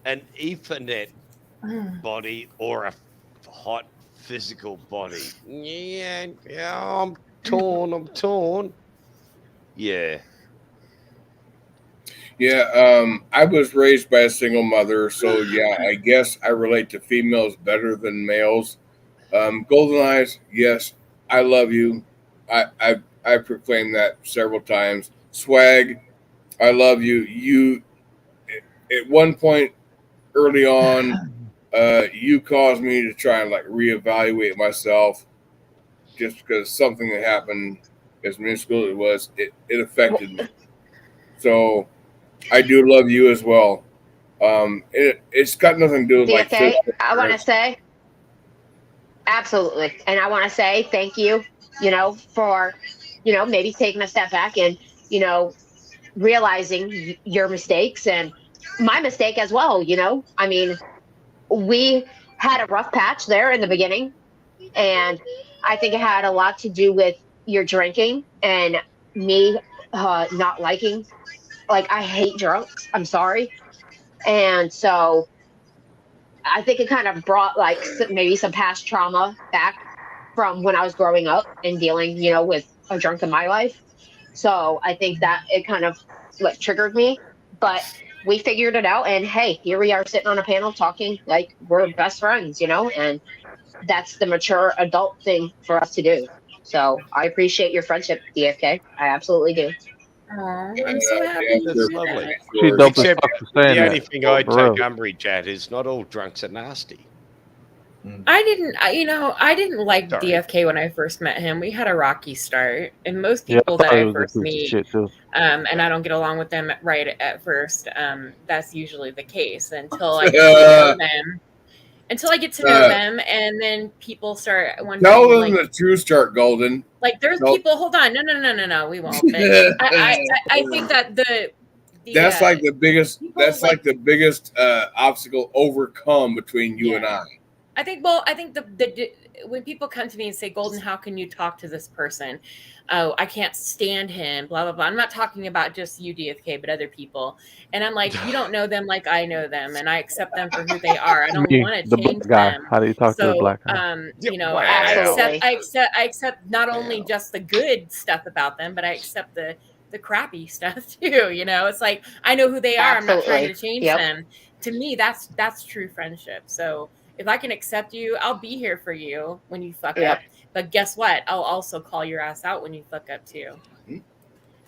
an Ethernet body or a hot physical body. Yeah, I'm torn. Yeah. Yeah, I was raised by a single mother, so yeah, I guess I relate to females better than males. Golden Eyes, yes, I love you. I proclaimed that several times. Swag, I love you. at one point early on, you caused me to try and like reevaluate myself, just because something that happened, as minuscule as it was, it affected me. So I do love you as well. It's got nothing to do with like. DFK, I want to say, absolutely, and I want to say thank you. For maybe taking a step back and realizing your mistakes and my mistake as well. I mean, we had a rough patch there in the beginning, and I think it had a lot to do with your drinking and me not liking. Like, I hate drunks. I'm sorry. And so I think it kind of brought like maybe some past trauma back from when I was growing up and dealing, with a drunk in my life. So I think that it kind of like triggered me, but we figured it out. And hey, here we are sitting on a panel talking like we're best friends, and that's the mature adult thing for us to do. So I appreciate your friendship, DFK. I absolutely do. I'm so happy. That's lovely. She dope as Except fuck for saying the that. only thing I For real. take umbrage at is not all drunks are nasty. I didn't like Sorry. DFK when I first met him. We had a rocky start, and most Yeah, I people that thought he I was a first piece of meet, shit too. and I don't get along with them right at first. That's usually the case until I get to know them. Until I get to know them, and then people start wondering. Tell them the true start, Golden. Like there's Nope. people. Hold on, no, we won't. But I think that that's like the biggest. That's like the biggest obstacle overcome between you and I. I think the when people come to me and say, Golden, how can you talk to this person? Oh, I can't stand him, blah, blah, blah. I'm not talking about just you, DFK, but other people. And I'm like, you don't know them like I know them, and I accept them for who they are. I don't Me, want the to black change guy. them. How do you talk to the So, black guy? I accept not only just the good stuff about them, but I accept the crappy stuff too. It's like, I know who they are. I'm not trying to change them. To me, that's true friendship. So if I can accept you, I'll be here for you when you fuck up. But guess what? I'll also call your ass out when you fuck up too.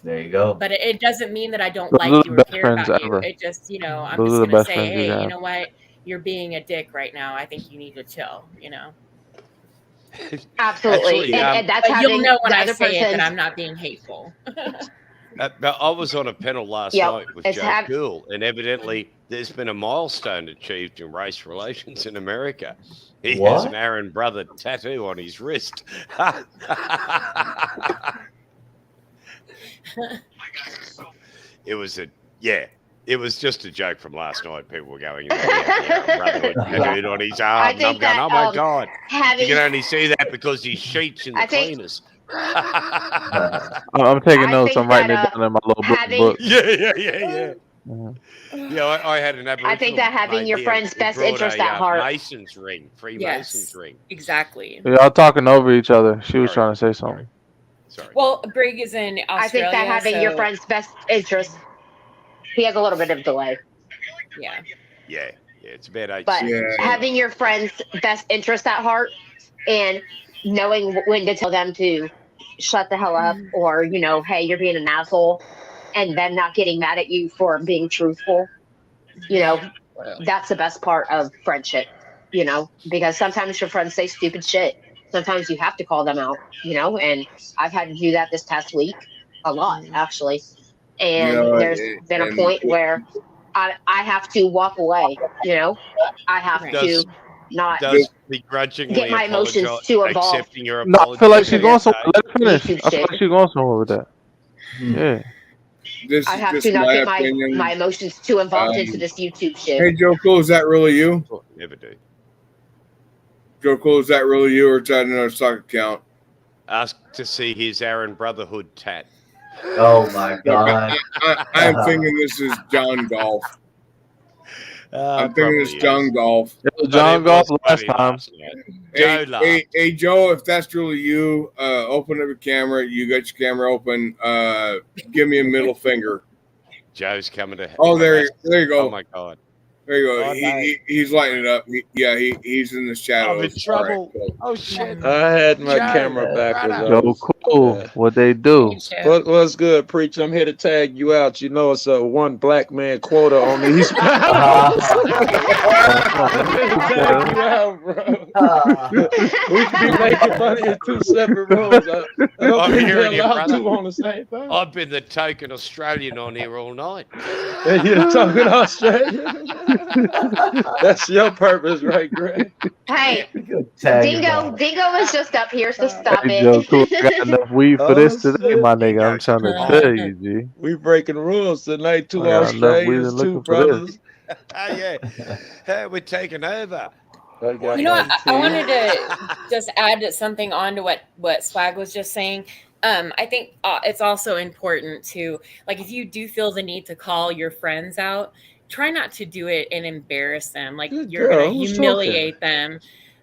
There you go. But it doesn't mean that I don't Those are like the you or best care friends about you. ever. It just, I'm Those just are the going to best say, friends you hey, can you have. know what? You're being a dick right now. I think you need to chill, Absolutely. And that's but you'll having know when the I other say it that person's- I'm not being hateful. But I was on a panel last Yep, night with it's Joe hap- Cool, and evidently there's been a milestone achieved in race relations in America. He has What? an Aaron brother tattoo on his wrist. It was just a joke from last night. People were going, Aaron brotherhood tattooed on his arm. I And I'm think going, that, oh my God. having- You can only see that because his sheets in the I think- cleaners. I'm taking I notes. think I'm writing that, it down in my little having- book. Yeah. Mhm. Yeah, I had an Aboriginal. I think that having mate your here friend's who best brought interest a, at heart. Mason's ring, Freemason's ring. Exactly. Y'all talking over each other. She was trying to say something. Sorry. Well, Brig is in Australia. I think that having your so- friend's best interest, he has a little bit of delay. Yeah. Yeah, it's about 8 But seconds. having your friend's best interest at heart and knowing when to tell them to shut the hell up or, hey, you're being an asshole, and them not getting mad at you for being truthful, that's the best part of friendship, because sometimes your friends say stupid shit. Sometimes you have to call them out, and I've had to do that this past week a lot, actually. And there's been a point where I have to walk away, I have to not Does begrudgingly get my emotions apologize- too involved. accepting your No, I apology? feel like she's going somewhere. Okay. Let her finish. YouTube I feel like shit. she's going somewhere with that. Yeah. This I is have just to not my get opinion. my emotions too involved into Um, this YouTube shit. Hey, Joe Cool, is that really you? Never do. Joe Cool, is that really you, or is that another stock account? Ask to see his Aaron Brotherhood tat. Oh my God. I'm thinking this is John Golf. I'm thinking it's probably John is. Golf. It was John Golf last time. Joe laughed. Hey, Joe, if that's really you, open up your camera. You got your camera open. Give me a middle finger. Joe's coming to. Oh, there you go. Oh my God. There you go. Oh, nice. He's lighting it up. He's in the shadows. I'm in trouble. All right, cool. Oh shit. I had my Joe, camera backwards. brother. I Yo, was, cool. What they do? What's good, preach? I'm here to tag you out. You know, it's a one black man quota on these panels. Tag you out, bro. We could be making money in two separate roles. I don't I'm think hearing they're you, allowed brother. two on the same thing. I've been the token Australian on here all night. And you're talking Australia. That's your purpose, right, Greg? Hey, Tag Dingo was just up here, so stop Hey, it. Joe, cool. I got enough weed for this today, my nigga. I'm trying to tell you, G. We breaking rules tonight. Two I got enough weed and Australians, looking two for this. brothers. Yeah. Hey, we're taking over. You know, I wanted to just add something on to what Swag was just saying. I think it's also important to, like, if you do feel the need to call your friends out, try not to do it and embarrass them. Like, you're girl, going to who's humiliate them.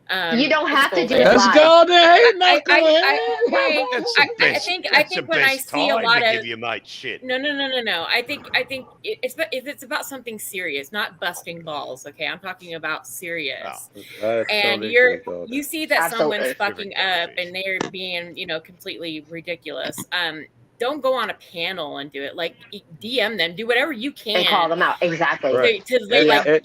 You don't have to do it Let's live. go there. I That's think the when I best see a time lot to of give your mate shit. No. I think it's if it's about something serious, not busting balls. Okay, I'm talking about serious. And you see that someone's fucking up and they're being, completely ridiculous. Don't go on a panel and do it. Like, DM them, do whatever you can And call them out. Exactly. Right. But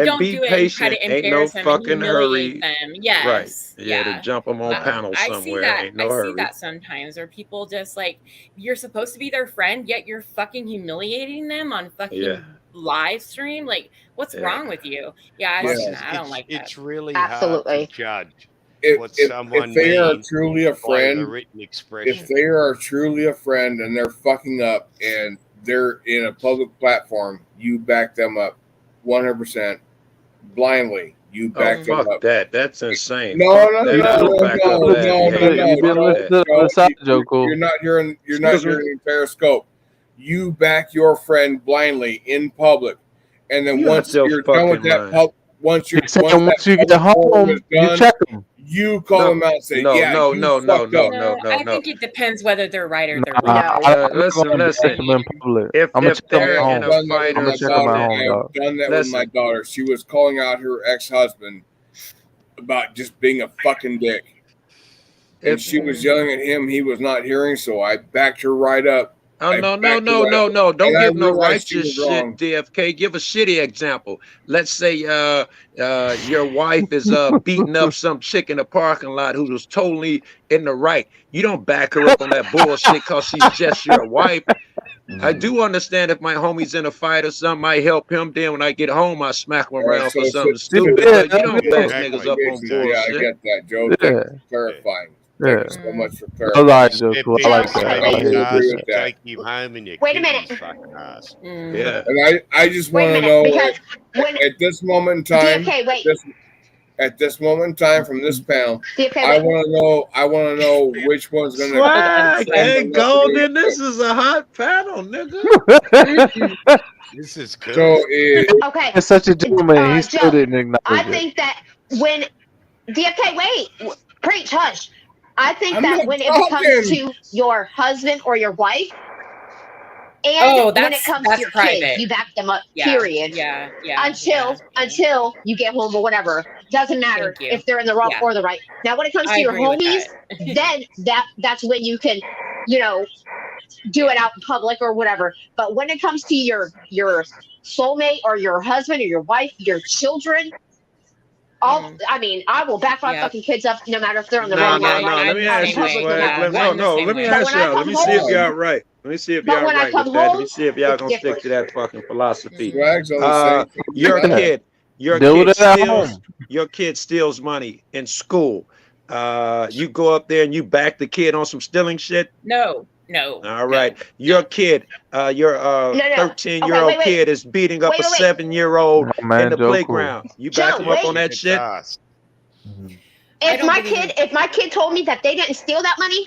don't do it and try to Ain't no embarrass them and fucking humiliate hurry. them. Yes. Right. Yeah, to jump them on panels I somewhere. see that. Ain't no I hurry. see that sometimes, where people just like, you're supposed to be their friend, yet you're fucking humiliating them on fucking live stream. Like, what's wrong with you? Yeah, I don't like that. It's really Absolutely hard to judge what If someone they are means truly a by friend, the written expression. if they are truly a friend and they're fucking up and they're in a public platform, you back them up 100% blindly. You back them fuck up. that. That's insane. No. Fuck that. I don't back up that behavior. You're not hearing the Periscope. You back your friend blindly in public, and then You once out your you're done with fucking that once you get home, you check them. You call them out and say, no. I think it depends whether they're right or they're wrong. Listen. If they're in a fight or something, I've done that with my daughter. She was calling out her ex-husband about just being a fucking dick. And she was yelling at him. He was not hearing, so I backed her right up. Oh, no. Don't give no righteous shit, DFK. Give a shitty example. Let's say your wife is beating up some chick in the parking lot who was totally in the right. You don't back her up on that bullshit because she's just your wife. I do understand if my homie's in a fight or something, I help him. Then when I get home, I smack him around for something stupid. But you don't back niggas up on bullshit. Yeah, I get that, Joe. Thank you for clarifying. Thank you so much for clarifying. I like that. Take you home and your Wait a minute. fucking ass. Yeah. And I just want to know, at this moment in time, at this moment in time from this panel, I want to know which one's going to. Swag and Golden. This is a hot panel, nigga. This is good. So okay. It's such a gentleman. He still didn't acknowledge I it. think that when DFK, wait, preach, hush. I think I'm that not when it talking. comes to your husband or your wife, and when it comes to your private. kids, you back them up. Yeah, Period. Yeah. Until you get home or whatever. Doesn't matter if they're in the wrong or the right. Now, when it comes to your agree with homies, then that's when you can, do it out in public or whatever. But when it comes to your soulmate or your husband or your wife, your children. I will back my fucking kids up no matter if they're on the wrong line. Let me ask you, Swag. Let me ask y'all. Let me see if y'all right. Let me see if y'all right with that. Let me see if y'all gonna stick to that fucking philosophy. Your kid steals money in school. You go up there and you back the kid on some stealing shit? No. All right. Your kid, your 13-year-old kid is beating up a 7-year-old in the playground. You back him up on that shit? If my kid told me that they didn't steal that money,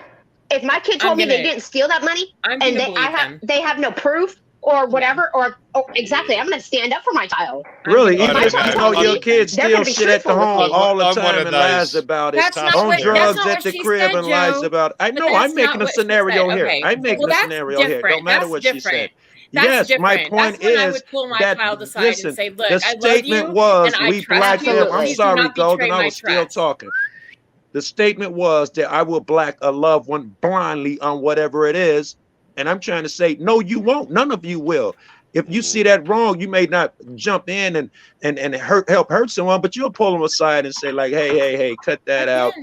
if my kid told me they didn't steal that money, and they have no proof or whatever, exactly, I'm going to stand up for my child. Really? Even if you know your kid steals shit at the home all the time and lies about it, on drugs at the crib and lies about it. I know, I'm making a scenario here. I'm making a scenario here. Don't matter what she said. That's yes, my different. point That's when I is would pull my that child aside listen, and say, "Look, the I love statement you, was and I we trust black you. them. I'm Please do sorry, not Golden. betray I my was still trust." talking. The statement was that I will black a loved one blindly on whatever it is. And I'm trying to say, no, you won't. None of you will. If you see that wrong, you may not jump in and help hurt someone, but you'll pull them aside and say, like, hey, cut that out.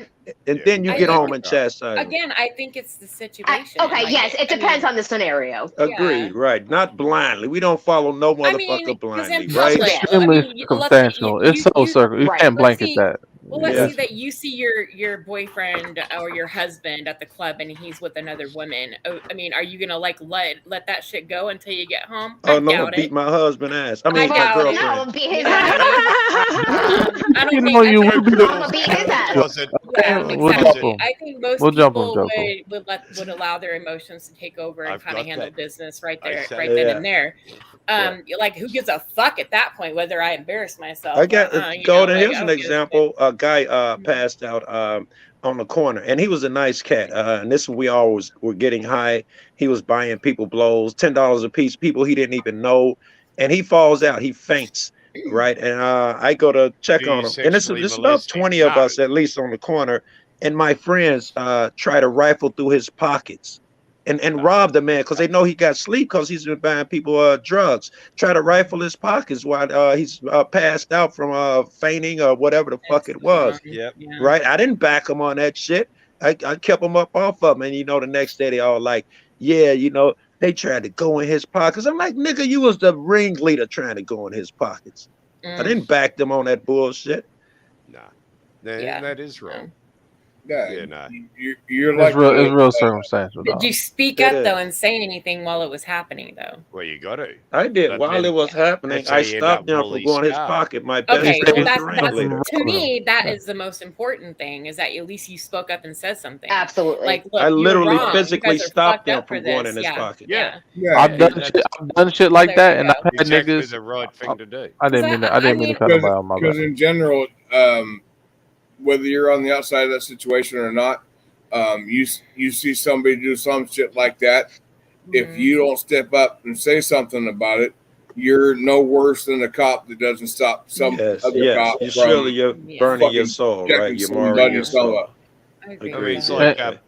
And then you I get think home and chastise them. again, I think it's the situation. Okay, Like, yes, it I depends mean, on the scenario. Agreed, right? Not blindly. We don't follow no I mean, motherfucker because in blindly, right? public, I Extremely mean, circumstantial. It's so circle. You can't let's blanket see. that. Well, let's Yeah. see that you see your boyfriend or your husband at the club and he's with another woman. Oh, I mean, are you gonna like let that shit go until you get home? Oh I no, doubt beat it. my husband ass. I mean, I my doubt it. girlfriend. No, beat his You know what I mean? I don't You think. know I you think would be I'm gonna beat his ass. Was it? yeah, We'll jump exactly. him. I think most We'll jump him, people jump him. would allow their emotions to take over and I've kind of got handle that. business right I there, said right it. then Yeah. and there. Like who gives a fuck at that point whether I embarrass myself? I got You know, Golden. like Here's I an don't give a shit. example. A guy passed out on the corner, and he was a nice cat. And this we always were getting high. He was buying people blows, $10 a piece. People he didn't even know, and he falls out. He faints, right? And I go to check Do you on him, and this sexually is about molest him? 20 of No. us at least on the corner. And my friends try to rifle through his pockets and rob the man because they know he got sleep because he's been buying people drugs. Try to rifle his pockets while he's passed out from fainting or whatever the fuck it was. Yep. Yeah. Right? I didn't back him on that shit. I kept him up off of him. And the next day they all like, yeah, they tried to go in his pockets. I'm like, nigga, you was the ringleader trying to go in his pockets. I didn't back them on that bullshit. Nah. Yeah. That is wrong. Yeah, no. You're It's like real circumstantial. Did Dog. you speak It up is. though and say anything while it was happening though? Well, you got to. I did. But While then it was happening, that's how I you end stopped up him from really going in his scarred. pocket. My best Okay, friend well was the that's ringleader. to me that is the most important thing is that at least you spoke up and said something. Absolutely. Like, look, I you're literally wrong. physically You guys are stopped fucked him up for from going this. in his Yeah. pocket. Yeah. Yeah, I've done shit like There that, you and I've go. had Exactly niggas. the right thing to do. I didn't mean to. I didn't mean to cut nobody on my because back. in general, whether you're on the outside of that situation or not, you see somebody do some shit like that. If you don't step up and say something about it, you're no worse than a cop that doesn't stop some Yes, other yes. cop You're from surely you're burning your fucking soul, jacking right? You're some marring bloody your fella soul. up. I agree I mean, with it's that.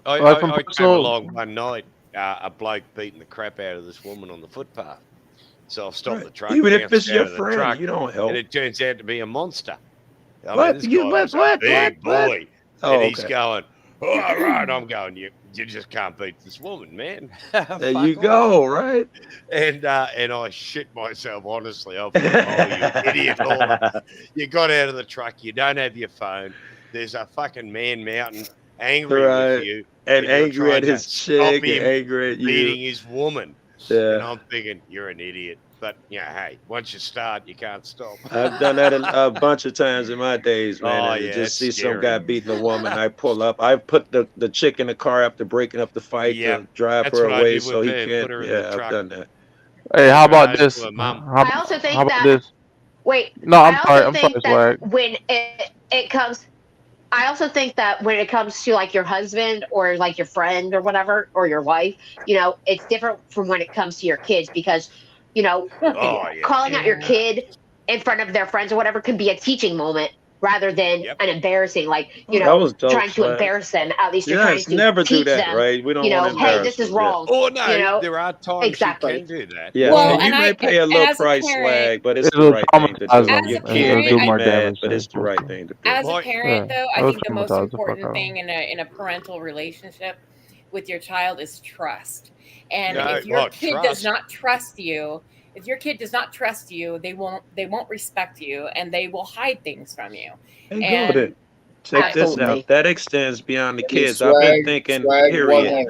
like Like from I came personal- along one night, a bloke beating the crap out of this woman on the footpath. So I've stopped Right. the truck. Even if it's bounced your out of the friend, truck, you don't help. and it turns out to be a monster. I What? mean, this You- guy what, was a what, big what? boy, Oh, and he's okay. going, "All right," I'm going, you just can't beat this woman, man. There you go, right? And I shit myself, honestly. I thought, oh, you idiot, Lawler. You got out of the truck. You don't have your phone. There's a fucking man mountain angry Right. with you. And you're angry trying at to his stop chick and him angry at you. beating his woman. Yeah. And I'm thinking, you're an idiot. But, hey, once you start, you can't stop. I've done that a bunch of times in my days, man. Oh, and you yeah, just it's see some scary. guy beating a woman. I pull up. I put the chick in the car after breaking up the fight Yep. to drive That's her what I away did so with he her, can't. put her in the Yeah, I've truck. done that. Hey, how about Drive this? to her mum. I also think how about that. this? Wait. No, I'm I sorry. also I'm think sorry, that Swag. when it comes, I also think that when it comes to like your husband or like your friend or whatever or your wife, it's different from when it comes to your kids because, Oh, yeah. calling out your kid in front of their friends or whatever can be a teaching moment rather than an embarrassing, like, That was dope, trying to Swag. embarrass them. At least you're trying Yes, to never do teach that, them, right? We don't want to hey, embarrass this is them, yeah. wrong. Oh, no, You there are times exactly. you can do that. Yeah, Well, and you and may pay a and little as a price, parent- Swag, but it's the It'll right thing to traumatize do. them. Your As a kid parent, may do be more mad, damage but than it's the right thing to do. As a Boy. parent, Yeah, though, I it'll think the most traumatize the fuck important out of thing in a parental relationship with your child is trust. And No, if your well, kid does not trust you, they won't respect you, and they will hide things from you. Hey, And Golden, check this Absolutely. out. That extends beyond the I mean, kids. I've been swag thinking, 100. period,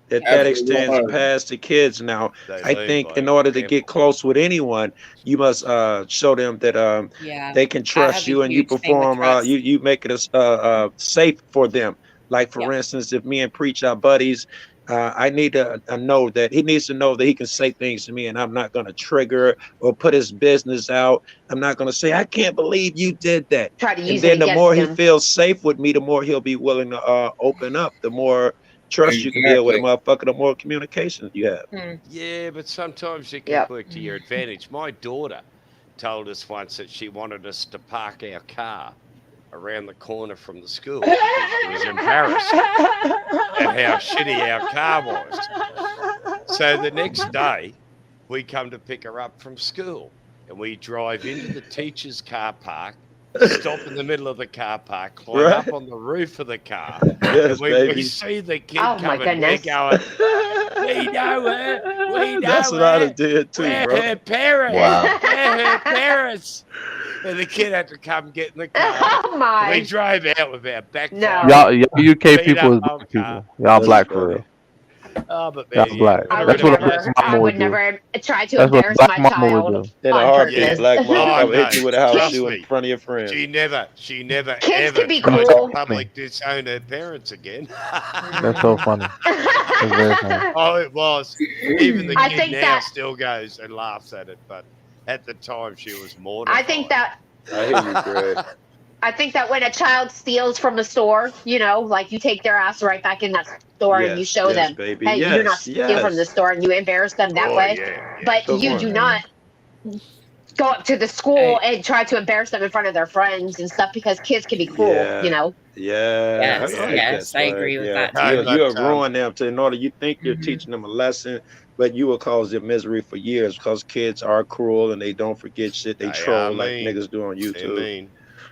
that Absolutely extends 100. past the kids now. They I lead think by in order to example. get close with anyone, you must show them that yeah, they can that trust has a you and you huge thing with perform. trust. You make it safe for them. Like for Yeah. instance, if me and Preach are buddies, I need to know that he needs to know that he can say things to me, and I'm not going to trigger or put his business out. I'm not going to say, "I can't believe you did that." Try to And use then it the more against he him. feels safe with me, the more he'll be willing to open up. The more trust you can build with a motherfucker, the more communication you have. Yeah, but sometimes it can work to your advantage. My daughter told us once that she wanted us to park our car around the corner from the school because she was embarrassed at how shitty our car was. So the next day, we come to pick her up from school, and we drive into the teacher's car park, stop in the middle of the car park, climb up on the roof of the car, Yes, and we see the kid coming, we're going, we know her, we know That's what her. I done did too, We're bro. her parents. Wow. We're her parents. And the kid had to come get in the car. Oh my. We drove out with our back. No. Y'all UK people is black people. Y'all black for real. Oh, but Y'all man, black. I That's would what a never. black I mama would would do. never try to That's what a embarrass black my mama would child do. In a on heartbeat, purpose. black mom Oh, come hit no. you with a house Trust shoe me. in front of your friends. She never Kids ever can be tried cool. to public disown her parents again. That's so funny. That's very funny. Oh, it was. Even the I kid think now that- still goes and laughs at it, but at the time she was mortified. I think that. I hear you, Greg. I think that when a child steals from the store, you know, like you take their ass right back in that store and you Yes, show yes, them, baby. hey, you do not Yes, steal from the yes. store, and you embarrass them that Oh, way. yeah. But Good you one. do not go up to the school and try to embarrass them in front of their friends and stuff because kids can be cruel, Yeah. you know. Yeah, Yes, I like yes, that, I Swag. agree with Yeah. that too. You have ruined them to in order you think you're teaching them a lesson, but you will cause them misery for years because kids are cruel and they don't forget shit. They troll like mean. niggas do on YouTube. mean.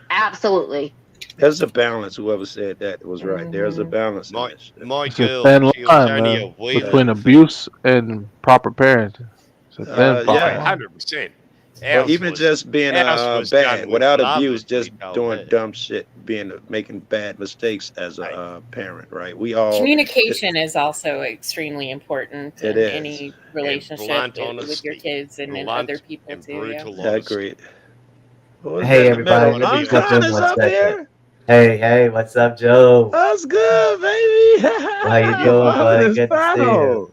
Absolutely. There's a balance. Whoever said that was right. There's a balance in My, this shit. my It's a girl, thin she was line, only man, a wee between little abuse and proper parenting. It's a thin yeah. line. 100%. Or even just being ours was bad done with without love, abuse, as we just told doing her. dumb shit, making bad mistakes as a parent, right? We all Communication is also extremely important It in is. any relationship blunt with your honesty. kids and then Blunt other people and too. brutal I honesty. agree. Who's Hey in the middle? everybody, let me jump Uncon in is 1 up second. here. Hey, what's up, Joe? That's good, baby. How you doing, buddy? Good to see you.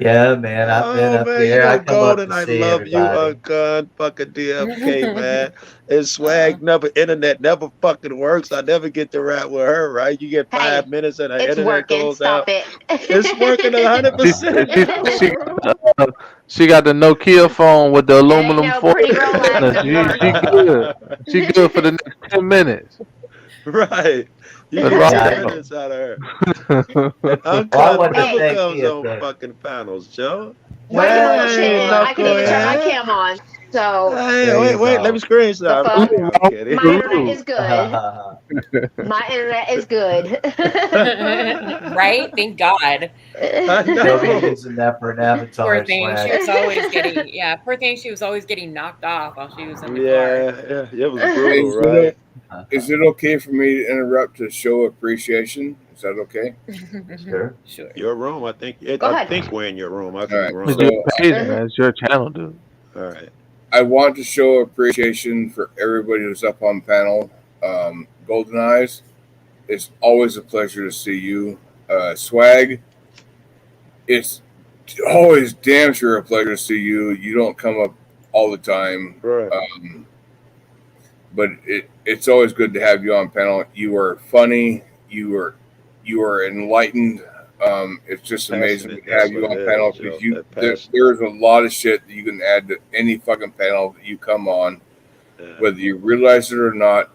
Yeah, man, I've been up man, here. you I know, come up Golden, to I see love you, everybody. Uncon, fucking DFK, man. And Swag internet never fucking works. I never get to rap with her, right? You get 5 minutes and the It's internet working. goes Stop out. it. It's working 100%. She got the Nokia phone with the aluminum no foil. pretty girl acting She good. She good for the next 10 minutes. Right. You That's get right. 10 minutes out of her. Well, I Uncon wanted to never thank comes you on for- fucking panels, Joe. Why are you bullshitting? I can even turn my knucklehead. cam on. So Hey, There wait, you let go. me screenshot. The I'm fuck? kidding. I'm kidding. My internet is good. My internet is good. Right? Thank God. They'll be using that for an avatar. Poor thing. Swag. She was always getting poor thing, she was always getting knocked off while she was in the car. Yeah, it was brutal, Is right? is it okay for me to interrupt to show appreciation? Is that okay? Sure. Sure. Your room, I think. Go I ahead. think we're in your room. I could All be right. wrong. It's your page, man. It's your channel, dude. All right. I want to show appreciation for everybody who's up on panel. Golden Eyes, it's always a pleasure to see you. Swag, it's always damn sure a pleasure to see you. You don't come up all the time. Right. But it's always good to have you on panel. You are funny. You are enlightened. It's just amazing Passionate, to have that's you what on it panel is, Joe, because that passion. there's a lot of shit that you can add to any fucking panel that you come on, whether you realize it or not.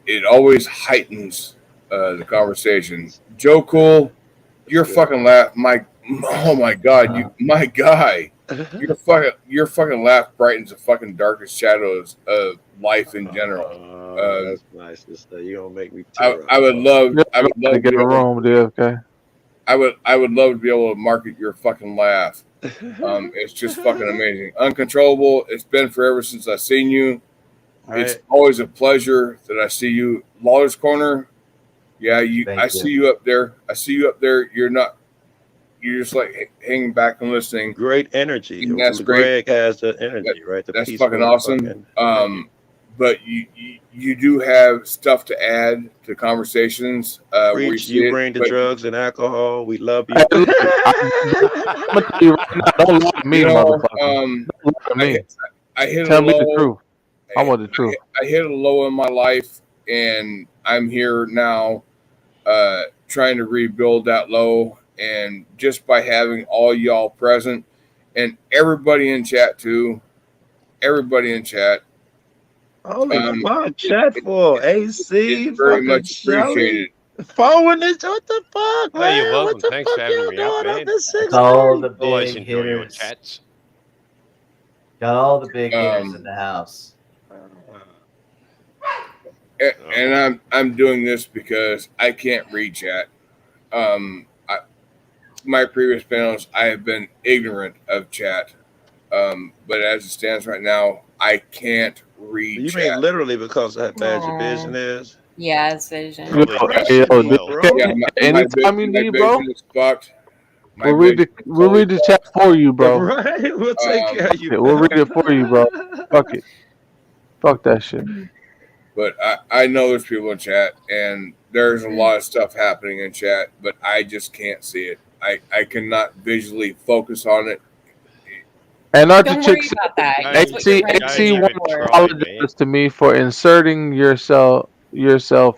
It always heightens the conversation. Joe Cool, your fucking laugh, oh my god, my guy. Your fucking laugh brightens the fucking darkest shadows of life in general. That's nice to say. You gonna make me I tear up. would love to get a room, DFK. I would love to be able to market your fucking laugh. It's just fucking amazing. Uncontrollable. It's been forever since I've seen you. It's always a pleasure that I see you. Lawler's Corner. Yeah, I see you up there. I see you up there. You're just like hanging back and listening. Great energy. And that's great. Greg has the energy, right? The That's peaceful fucking awesome. But you do have stuff to add to conversations. Preach, you bring the drugs and alcohol. We love you. I'm gonna tell you right now, don't lie to me, motherfucker. Don't lie to me. I hit Tell a me the low. truth. I want the truth. I hit a low in my life, and I'm here now trying to rebuild that low, and just by having all y'all present and everybody in chat too, everybody in chat. Holy fuck, chat for AC, It's very fucking much Shelly. appreciated. Forward this, what the fuck, Oh, man? you're welcome. What the Thanks fuck for having y'all me up, doing up man. this 6 All the Always big enjoy your hitters. chats. Got all the big hitters in the house. And I'm doing this because I can't read chat. My previous panels, I have been ignorant of chat. But as it stands right now, I can't read You chat. mean literally because of how bad your vision is? Yeah, it's vision. Anytime you my need, bro, vision is fucked. My we'll read the vision is we'll read the totally chat for you, bro. Right? We'll take care of you. Yeah, we'll read it for you, bro. Fuck it. Fuck that shit. But I know there's people in chat, and there's a lot of stuff happening in chat, but I just can't see it. I cannot visually focus on it. And not Don't the worry chicks. about that. That's what AC you're meant to be for. apologizes to me for inserting yourself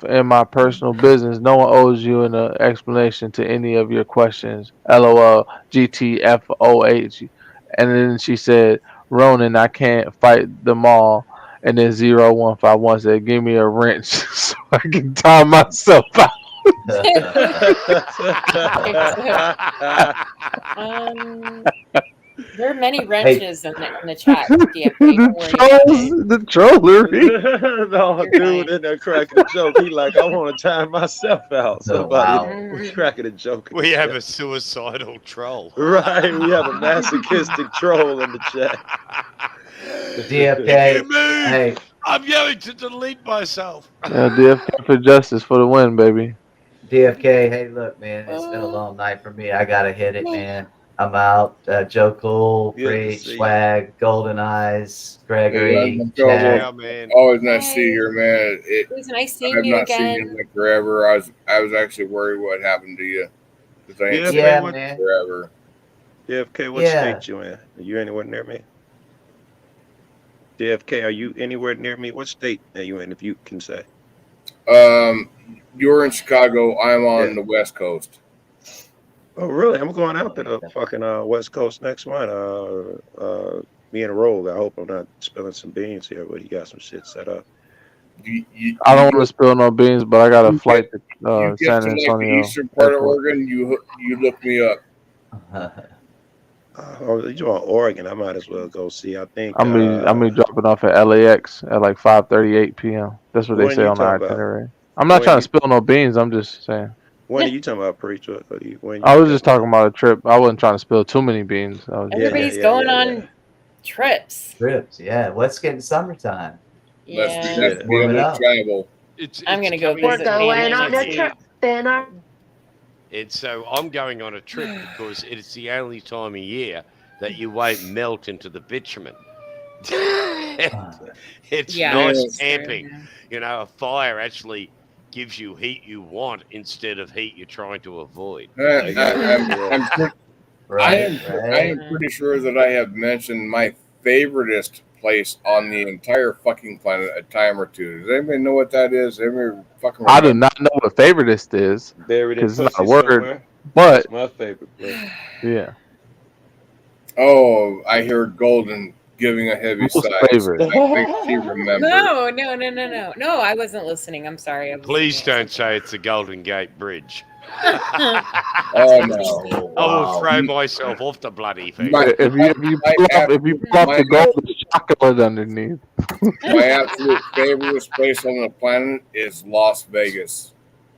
in my personal business. No one owes you an explanation to any of your questions. LOL. GTFOH. And then she said, "Ronan, I can't fight them all." And then 0151 said, "Give me a wrench so I can tie myself out." There are many wrenches in the chat, DFK. Don't worry about it. The trollery. No, dude in there cracking a joke. He like, I want to time myself out. Somebody cracking a joke. We have a suicidal troll. Right, we have a masochistic troll in the chat. DFK, If you move, hey. I'm going to delete myself. Yeah, DFK for justice for the win, baby. DFK, hey, look, man, it's been a long night for me. I gotta hit it, man. I'm out. Joe Cool, Good to Preach, see you. Swag, Golden Eyes, Gregory, Yeah, Chad. man. Always nice to see you, man. It was nice seeing I've you not seen you again. in like forever. I was actually worried what happened to you, because I ain't DFK, seen Yeah, you man. forever. DFK, what Yeah. state you in? Are you anywhere near me? DFK, are you anywhere near me? What state are you in, if you can say? You're in Chicago. I'm on Yeah. the West Coast. Oh, really? I'm going out to the fucking West Coast next month. Me and Rogue. I hope I'm not spilling some beans here, but he got some shit set up. I don't want to spill no beans, but I got a flight to You get San to like the Antonio eastern part of airport. Oregon, you look me up. You on Oregon? I might as well go see. I think. I'm be dropping off at LAX at like 5:38 p.m. That's what they When say you on the talking about? itinerary. I'm not When trying you- to spill no beans. I'm just saying. When are you talking about, Preach? When I was just talking about a trip. I wasn't trying to spill too many beans. I was just Everybody's going on trips. Trips, yeah. What's getting summertime? Yeah. Let's be able to travel. I'm gonna go coming visit to family an next end. week. It's so I'm going on a trip because it's the only time of year that you won't melt into the bitumen. It's Yeah, nice that's true, camping. You know, a fire actually gives you heat you want instead of heat you're trying to avoid. I am pretty sure that I have mentioned my favoriteest place on the entire fucking planet a time or two. Does anybody know what that is? Everybody fucking I do remember? not know what favoritist is Buried in because it's not a pussy word, somewhere. but It's my favorite place. yeah. Oh, I hear Golden giving a heavy Most sigh. favorite. I think she remembers. No, I wasn't listening. I'm sorry. I was Please don't say it's the Golden Gate Bridge. Oh no! I will throw myself off the bloody thing. If you pull off the golden chocolate underneath. My absolute favorite place on the planet is Las Vegas.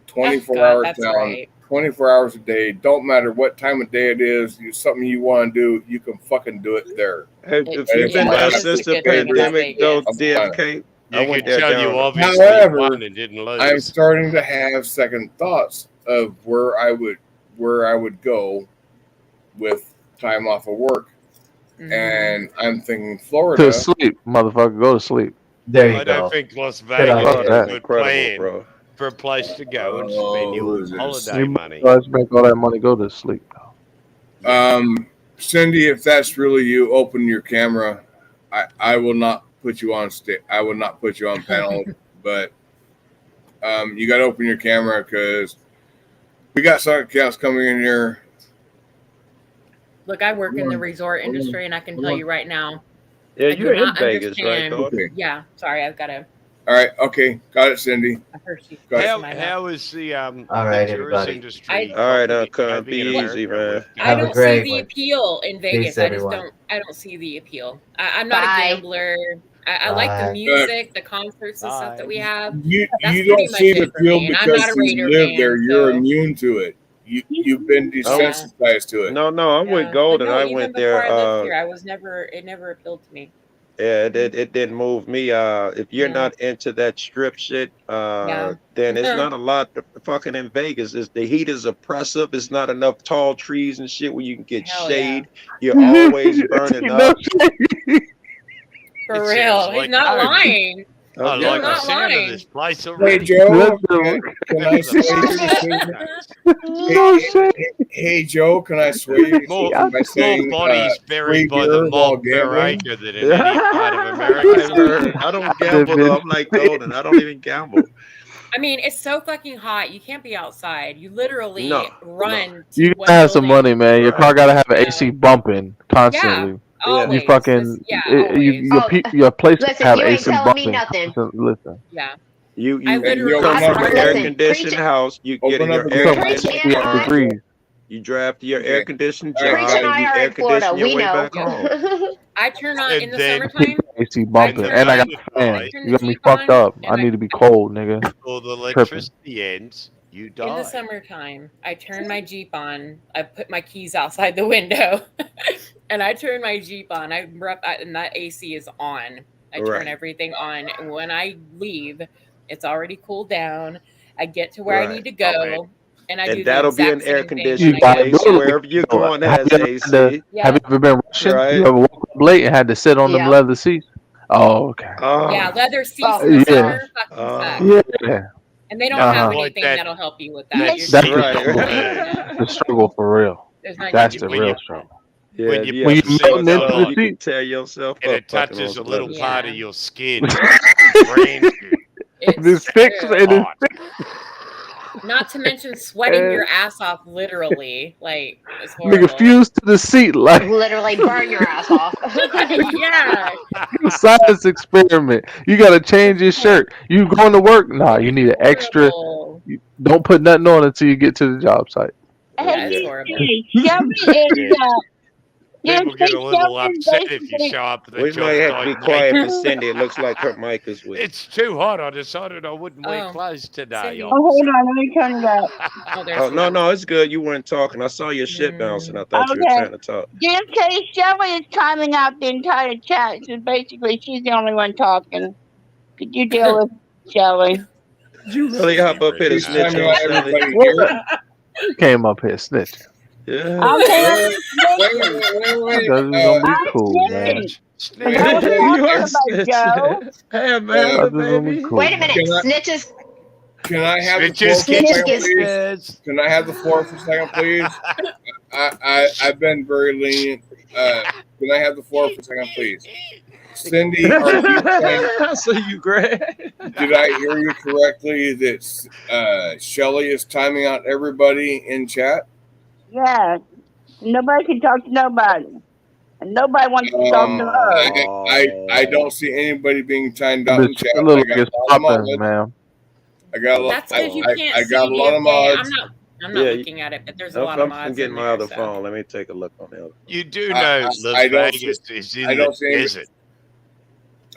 24-hour that's town, right. 24 hours a day. Don't matter what time of day it is. Something you want to do, you can fucking do it there. Have That you is been my there since the pandemic, though, on the planet. DFK? You I went can there tell you down. obviously However, won and didn't lose. I'm starting to have second thoughts of where I would go with time off of work, and I'm thinking Florida. To sleep, motherfucker. Go to sleep. There I don't think Las Vegas idea. is a That's good incredible, plan bro. for a place to go and spend your holiday You money. guys make all that money go to sleep. Cindy, if that's really you, open your camera. I will not put you on I will not put you on panel, but you got to open your camera because We got sarcasms coming in here. Look, I work in the resort industry, and I can tell you right now. Yeah, I do you're in not Vegas, right, understand. dog? Okay. Yeah, sorry, I've got to. All right. Okay. Got it, Cindy. I heard you. Got it. How is the All the right, tourist everybody. industry? All right, coping, be in easy, America man. with I Have a don't see great the one. appeal in Vegas. Peace, I just everyone. don't. I don't see the appeal. I'm not a Bye. gambler. I like the Bye. music, the concerts and stuff that we have. You That's you pretty don't much see the it for appeal me. And I'm not because a you Raider live fan, there. You're so immune to it. You've been yeah. desensitized to it. No, I'm with Yeah. But Golden. no, I even went before there. I lived here, I was never. It never appealed to me. Yeah, it didn't move me. If you're Yeah. not into that strip shit, Yeah. then it's not a lot fucking in Vegas. The heat is oppressive. It's not enough tall trees and shit where you can get Hell yeah. shade. You're always burning No up. For It real, sounds he's like not home. lying. I Okay. like He's the not sound of lying. this place Hey already. Joe, Listen, can I sway you? no shit. Hey Joe, can I sway you More, by more saying bodies free buried by the beer while mob per gambling? acre than in any part of America. I've heard. I don't gamble though. I'm like Golden. I don't even gamble. I mean, it's so fucking hot. You can't be outside. You literally No, run to You one gotta have some building. money, man. Your car Right. gotta have an AC bumping constantly. Yeah. You Always. fucking Yeah, it- you, always. your Oh, pe- your place listen, have you ain't AC telling me bumping. nothing. Listen, Yeah. You I you And you you'll literally come open up from a an Listen, air beer. conditioned preach, house. You get Open in up your a air beer. preach, conditioned man, car. degrees. You drive to your Okay. air conditioned All right, Preach job. and guys. I You are air in Florida. condition your We way know. back home. I turn on in And the then summertime. AC I bumping, turn and I on. got a I fan. turn You the got me Jeep fucked on, up. I and need to be cold, nigga. before the Tripping. electricity ends, you in the die. summertime, I turn my Jeep on. I put my keys outside the window, and I turn my Jeep on. And that AC is on. I turn Right. everything on. And when I leave, it's already cooled down. I get to where I Right. need to go, Okay. and I do And the that'll be an exact air same thing when conditioned I You gotta get place. do it like Wherever you're that, though. going Have has you ever had to? AC. Have Yeah. you ever been rushing? Right. You ever woke up late and had to sit on them Yeah. leather seats? Oh, okay. Yeah, Oh, leather seats Oh, in the Yeah, summer fucking suck. yeah. And they don't Uh have huh. Like anything that that'll help you with that. that You're That's just the right. struggle. yeah. The struggle for real. There's not That's gonna the be when real you struggle. Yeah, when if you you When have you to put sit the melting seatbelt into somewhere, the on you can seat, tear yourself and up it fucking touches a those little leather part Yeah. of your skin, brands you. and It's it sticks, true. and it Hot. Not to mention sweating and your ass off literally. Like it's nigga horrible. fused to the seat like Literally burn your ass off. Yeah. a science experiment. You gotta change your shirt. You going to work? Nah, you need an extra. Horrible. Don't put nothing on until you get to the job site. Yeah, Hey, it's horrible. Shelby is, Yeah. People get a little Shelby is upset if you basically, show up at the We job might have to be site quiet for naked. Cindy. It looks like her mic is weak. It's too hot. I decided I wouldn't wear Oh, clothes today, Cindy. oh, hold officer. on, let me turn it up. Oh, there Oh she no, goes. no, it's good. You weren't talking. I saw your shit bouncing. I thought you were Okay. trying to talk. DFK, Shelby is timing out the entire chat, so basically she's the only one talking. Could you deal with Shelby? Did you really hop up here to He's snitch timing on out Shelly? everybody What? here. Came up here snitching. Yeah. I'm Wait, saying, wait, listen, wait. Because it's gonna be I'm cool, man. snitching, and I was Wait, You are talking about Joe. snitching. Hey, uh, Amanda, Because it's gonna be baby. cool, Wait a man. minute. can I Snitches. can I have the floor Snitches for a get second, Snitches. please? stitches. Can I have the floor for a second, please? I've been very lenient. Can I have the floor for a second, please? Cindy, are you saying? I saw you, Greg. Did I hear you correctly that Shelly is timing out everybody in chat? Yeah, nobody can talk to nobody, and nobody wants to talk to her. I don't see anybody being timed out The in shit chat. I look like got it's a lot of popping, mods. man. I got a lot. That's because you can't I see got a lot of DFK. mods. I'm not Yeah, looking at it, but there's a lot of I'm mods getting in my there. other So phone. Let me take a look on the other. You do I- know I Las don't see- Vegas is I in the don't see any- desert.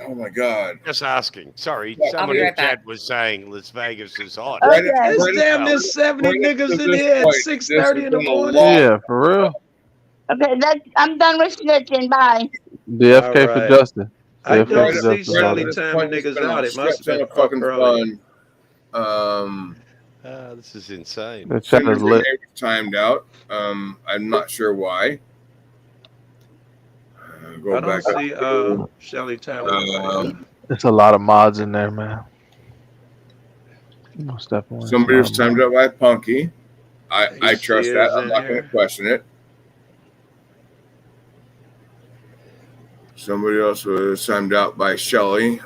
Oh my god! Just asking. Sorry, I'll be someone in right back. chat was saying Las Vegas is hot. Right, Okay. It's right, damn near Well, 70 right up niggas to in this here at point, 6:30 this in the has been a morning. lot. Yeah, for real. Okay, I'm done with snitching. Bye. DFK for Alright. Justin. I DFK don't for see Justin. Shelly This timing point, it's niggas been out. a It must shit have ton been of up fucking early. fun. this is insane. The chat Cindy is lit. Renee was timed out. I'm not sure why. Go I don't back up. see Shelly timing. There's a lot of mods in there, man. Most definitely. Somebody was timed out by Punky. I She trust is that. I'm in not going here. to question it. Somebody else was timed out by Shelly.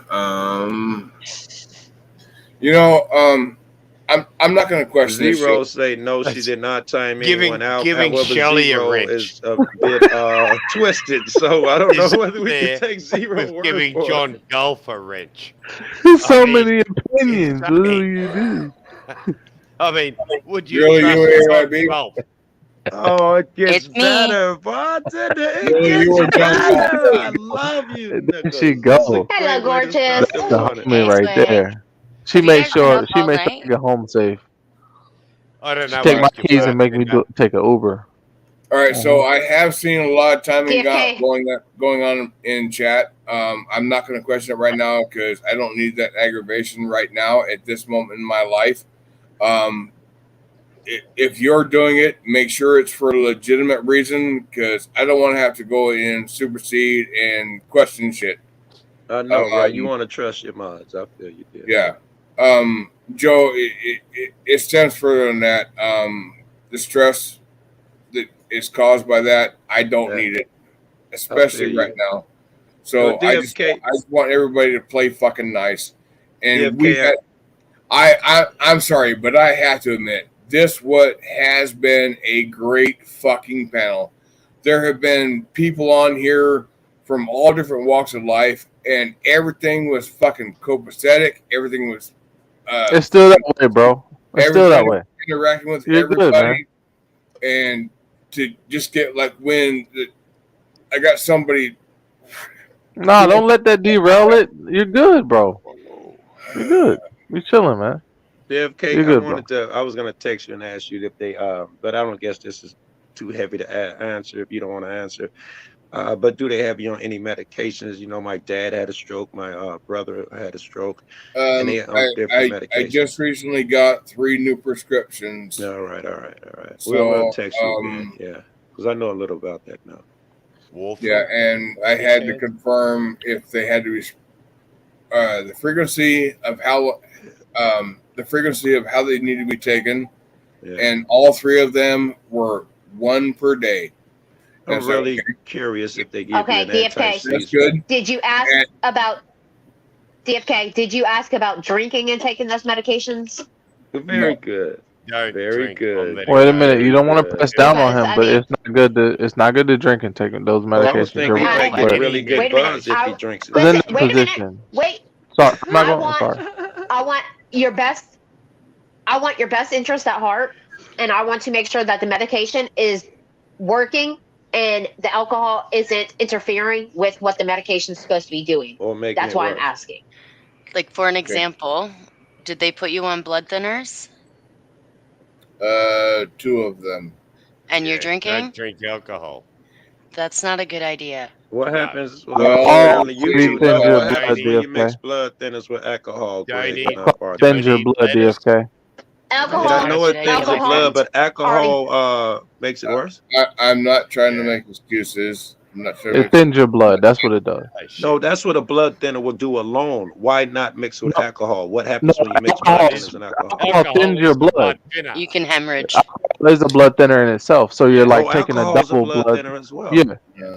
I'm not going to question this Zero shit. say no, she did not time Giving- anyone out. giving However, Shelley a Zero wrench. is a bit twisted, so I don't know whether we There can take Zero with word giving for it. John Golf a wrench. So I mean, many opinions. What do you do? I mean, would you Really, trust you John AYB? Golf? Oh, it gets It's me. better, bartender. It Really, you gets were John better. Golf. I love you, There she niggas. go. This is a Hello, great way to start gorgeous. the That's the morning. homie right Swag. there. She Have you made guys been up sure all I night? get home safe. I don't She know. take my ask your keys and make me bartender. take an Uber. All right, so I have seen a lot of timing DFK. going on in chat. I'm not going to question it right now because I don't need that aggravation right now at this moment in my life. If you're doing it, make sure it's for a legitimate reason because I don't want to have to go in, supersede, and question shit. I know, right? You want to trust your mods. I feel you did. Yeah. Joe, it stems further than that. The stress that is caused by that, I don't need it, especially you. right now. So I just want everybody to play fucking nice. And I'm sorry, but I have to admit, this what has been a great fucking panel. There have been people on here from all different walks of life, and everything was fucking copacetic. Everything was. It's still that way, bro. It's still that way. Interacting with You're good, everybody, man. and to just get like when I got somebody. Nah, don't let that derail it. You're good, bro. You're good. You're chilling, man. DFK, You're good, I was gonna text you and ask you if they but I don't guess this is too heavy to answer if you don't want to answer. But do they have you on any medications? You know, my dad had a stroke, my brother had a stroke, and they on different medications. I just recently got 3 new prescriptions. All right. So, we'll text you again, yeah, because I know a little about that now. Yeah, and I had to confirm if they had to be the frequency of how they need to be taken, and all 3 of them were 1 per day. I'm really curious if they give Okay, you an DFK. That's good. Did you ask about DFK? Did you ask about drinking and taking those medications? Very good. Very good. Wait a minute. You don't want to press down on Because, him, I but mean- it's not good to drink and take those medications. Well, I was thinking he might get a really good Wait a minute. buzz if he drinks it. He's in Listen, that wait a minute. position. Wait. Sorry, I'm not I going. Sorry. want your best. I want your best interest at heart, and I want to make sure that the medication is working and the alcohol isn't interfering with what the medication is supposed to be doing. Or making That's it why worse. I'm asking. Like, for an example, did they put you on blood thinners? 2 of them. And you're drinking? Don't drink alcohol. That's not a good idea. What happens Well, on the we YouTube? thinned your What happens blood, when you mix DFK. blood thinners with alcohol? Greg, and Thinned your blood, DFK. Alcohol. I know it thins your blood, but alcohol makes it worse. I'm not trying to make excuses. I'm not sure. It thins your blood. That's what it does. No, that's what a blood thinner will do alone. Why not mix with alcohol? What happens when you mix blood thinners and alcohol? Alcohol thins your blood. You can hemorrhage. There's a blood thinner in itself, so you're like Oh, taking a alcohol's a double blood blood. thinner as well. Yeah.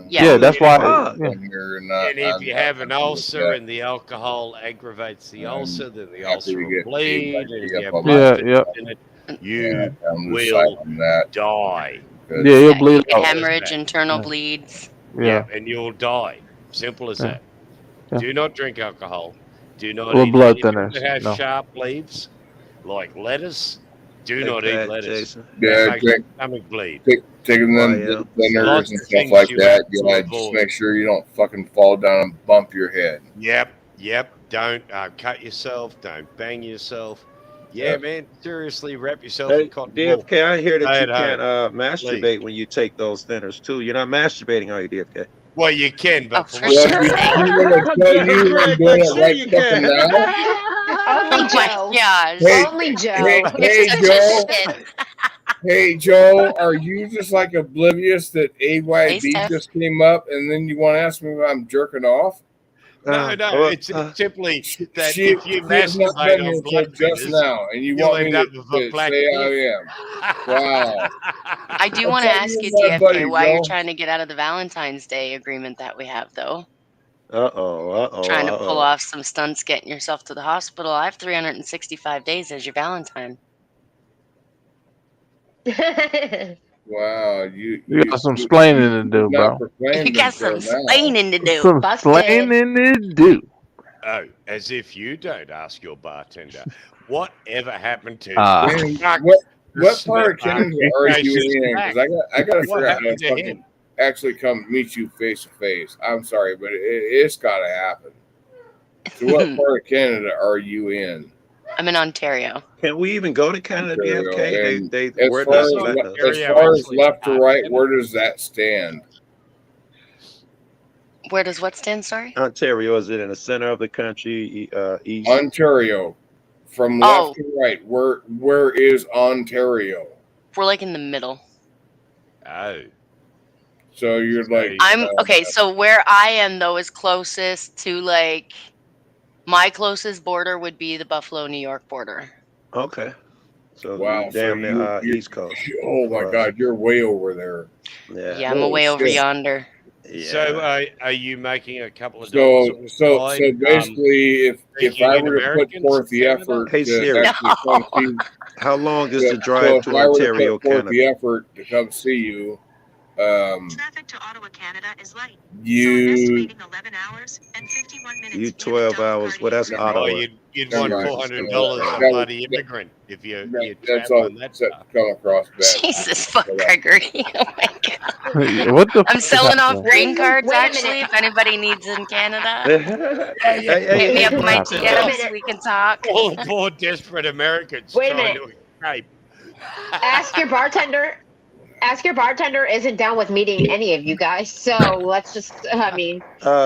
Yeah. That's why. Fuck. Yeah. And if you have an ulcer and the alcohol aggravates the ulcer, then the ulcer will bleed. And if you have blood in it, you will die. Yeah, you'll bleed You out. can hemorrhage, internal bleeds. Yeah, and you'll die. Simple as Yeah. that. Yeah. Do not drink alcohol. Do not Or eat blood anything thinners, that has no. sharp leaves, like lettuce. Do Like not that, eat lettuce. Jason. Yeah, That makes your drink- stomach bleed. Taking them thinners Lots and of stuff things like you that. have You to know, just avoid. make sure you don't fucking fall down and bump your head. Yep. Don't cut yourself. Don't bang yourself. Yeah, Yep. man. Seriously, wrap yourself Hey, in cotton wool. DFK, I hear that Stay you at can't home. masturbate when you take those thinners too. You're not masturbating, are you, DFK? Well, you can, but Oh, for for one sure. thing- I'm gonna tell you I'm doing it right fucking now. Only Oh Joe. my gosh. Hey, Only Joe. hey, You're such Joe. a shit. Hey, Joe, are you just like oblivious that Hey, AYB Steph. just came up and then you want to ask me if I'm jerking off? No, it's simply that She if you has not masturbate been here on blood till just thinners, now, and you you'll want me end to, up with a to black say dick. I am. Wow. I do I'm want to telling ask you, my DFK, buddy, why you're Joe. trying to get out of the Valentine's Day agreement that we have, though. Uh-oh. trying to pull off some stunts, getting yourself to the hospital. I have 365 days as your Valentine. Wow, You got some splaining to do, bro. You got some splaining to do. Some Busted. splaining to do. Oh, as if you don't ask your bartender. Whatever happened to Man, what part of Canada are you in? Because I got to figure out how to fucking actually come meet you face to face. I'm sorry, but it's got to happen. So what part of Canada are you in? I'm in Ontario. Can we even go to Canada, Ontario, DFK? and They as we're far not as, letting us. as far as left to right, where does that stand? Where does what stand? Sorry. Ontario, is it in the center of the country? East. Ontario, from left to right. Where is Ontario? We're like in the middle. Oh. So you're like I'm okay. So where I am though is closest to like my closest border would be the Buffalo, New York border. Okay. So wow, damn near you're East Coast. Oh my God, you're way over there. Yeah, I'm way over yonder. So are you making a couple of So dollars on the side, basically, if taking I in were to put Americans forth to the Canada? effort Hey, to Siri. actually come see, How long is so the drive if to I were to Ontario, put forth Canada? the effort to come see you, Traffic to Ottawa, Canada is light. you 11 hours and 51 minutes. You 12 hours. Well, that's Ottawa. Oh, you'd Never want mind. $400 That a was- bloody immigrant if you that's travel all on that set stuff. to come across bad. Jesus fuck, Gregory. Oh my God. What the? I'm selling off green cards Wait a actually. minute. If anybody needs in Canada, Hey, hit me up on my Wait a DMs. minute. We can talk. All the poor desperate Americans Wait a trying minute. to escape. Ask your bartender. Ask your bartender isn't down with meeting any of you guys. So let's just. I mean,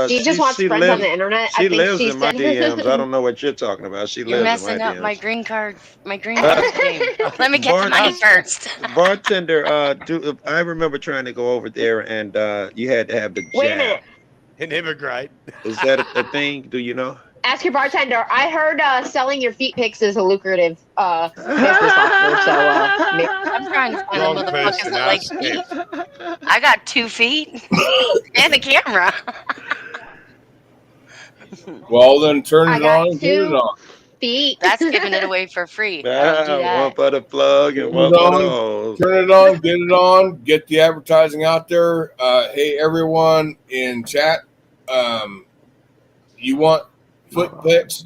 she just wants friends on the internet. She I think lives she in my said. DMs. I don't know what you're talking about. She You're lives in messing my up my DMs. green card game. Let me get the money first. Bartender, I remember trying to go over there, and you had to have the Wait a jab. minute. An immigrant. Is that a thing? Do you know? Ask your bartender. I heard selling your feet pics is a lucrative business offer. So I'm trying to find Wrong the motherfuckers person. that like Ask feet. Steph. I got 2 feet and a camera. Well, then turn I it got on and turn it 2 on. feet. That's giving it away for free. I don't do One that. for the plug and Turn one it for the on, hose. turn it on, get it on, get the advertising out there. Hey, everyone in chat, you want foot pics?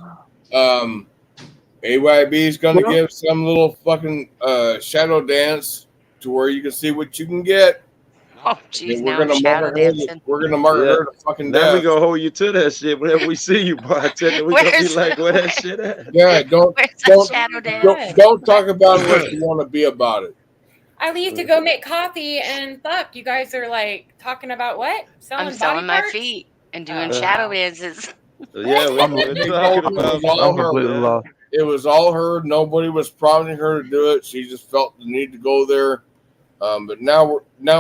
AYB is going to give some little fucking shadow dance to where you can see what you can get. Oh, jeez, And now I'm shadow dancing. We're gonna mark her to fucking Now we death. gonna hold you to that shit. Whenever we see you, bartender, we gonna be Where's- like, "Where that shit at?" Yeah, don't Where's that don't shadow dance? don't talk about it unless you want to be about it. I leave to go make coffee, and fuck, you guys are like talking about what? I'm Body selling my parts? feet and doing Oh. shadow dances. Yeah, we're talking about. all I'm completely her. lost. It was all her. Nobody was prompting her to do it. She just felt the need to go there. But now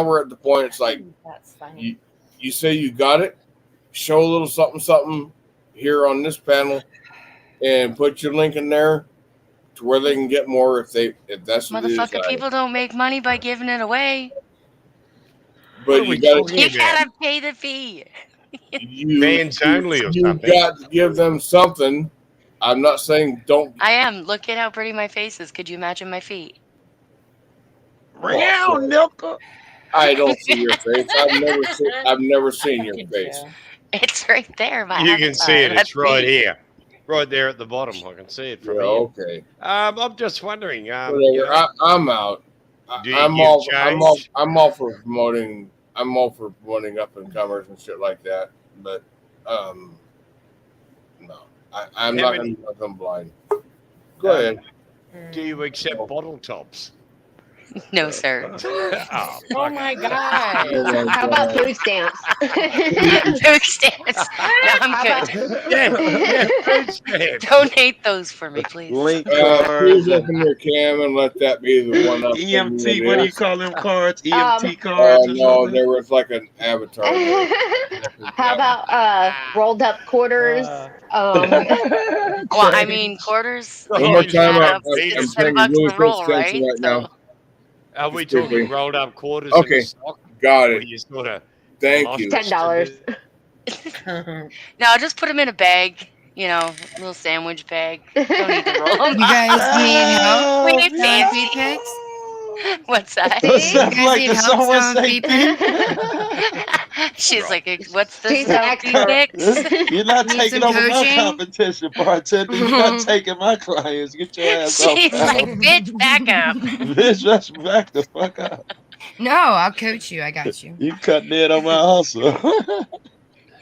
we're at the point. It's like That's funny. you say you got it. Show a little something here on this panel, and put your link in there to where they can get more if that's what it is. Motherfucker, people don't make money by giving it away. But you got You gotta pay the fee. Fans only or you something. got to give them something. I'm not saying don't. I am. Look at how pretty my face is. Could you imagine my feet? I don't see your face. I've never seen your face. It's right there. My You can see it. avatar. It's right That's me. here. Right there at the bottom. I can see it from Yeah, here. okay. I'm just wondering. Whatever. You know, I'm out. do you I'm give all change? I'm all for promoting. I'm all for promoting up and comers and shit like that. But no, I'm How not many- going to let them blind. Go ahead. Do you accept bottle tops? No, sir. Oh, Oh my god. How about food stamps? Food stamps. No, I'm good. yeah, food stamps. Donate those for me, please. Link Please cards. open your cam and let that be the one up. EMT. What do you call them cards? EMT cards. Or No, something? there was like an avatar. There. How about rolled up quarters? Well, I mean, quarters. One you more can time, add I'm up to paying $10 really a close roll, attention right? right now. Are we Just quickly. talking rolled up quarters? Okay, in the stock? got Where it. you sort of Thank lost you. us to $10. the- No, just put them in a bag. You know, a little sandwich bag. Don't need to roll them. You guys need help? We ain't Selling feet fancy. pics? What's that? You guys need help selling feet pics? She's like, what's the She's an selfie expert. pics? You're not Need taking some over my coaching? competition, bartender. You're not taking my clients. Get your ass off. She's like, bitch, back up. Bitch, let's back the fuck up. No, I'll coach you. I got you. You cutting in on my hustle.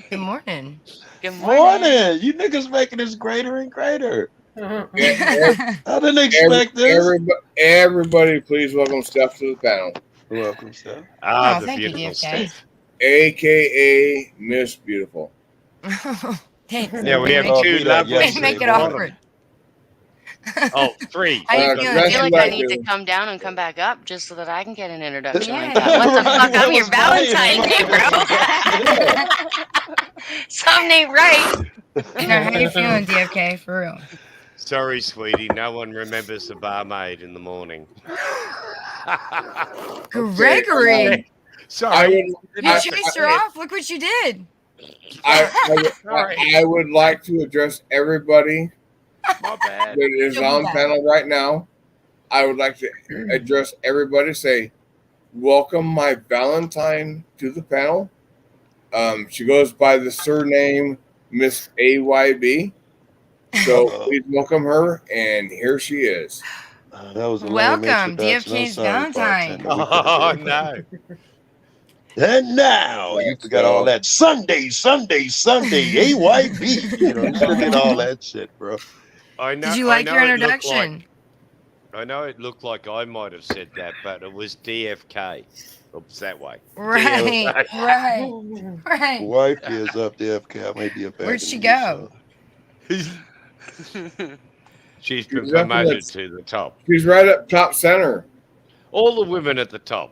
Good morning. Good Morning. You niggas making this greater and greater. I didn't expect this. Everybody, please welcome Steph to the panel. Welcome, Steph. Oh, thank you, DFK. AKA Miss Beautiful. Thanks. Yeah, we have Oh, two do that lovely. yesterday, Make it boy. awkward. Oh, three. How you I feeling? feel like I need to come down and come back up just so that I can get an introduction like that. What the fuck? I'm your Valentine Day, bro. Something ain't right. Now, how you feeling, DFK? For real. Sorry, sweetie. No one remembers the barmaid in the morning. Gregory, Sorry. you chased her off. Look what you did. I would like to address everybody My bad. that is on panel right now. I would like to address everybody. Say, welcome my Valentine to the panel. She goes by the surname Miss AYB. So please welcome her, and here she is. That was a Welcome, lame introduction. I'm DFK's sorry, Valentine. bartender. We Oh, couldn't do it. no. And now you forgot all that Sunday, AYB. You know, you still did all that shit, bro. I know. Did you like I your know it looked introduction? I know it looked like I might have said that, but it was DFK. Oops, that way. Right, DFK. right. Wife is up there. I may be a bad. Where'd she go? She's been She's up promoted at- to the top. She's right up top center. All the women at the top.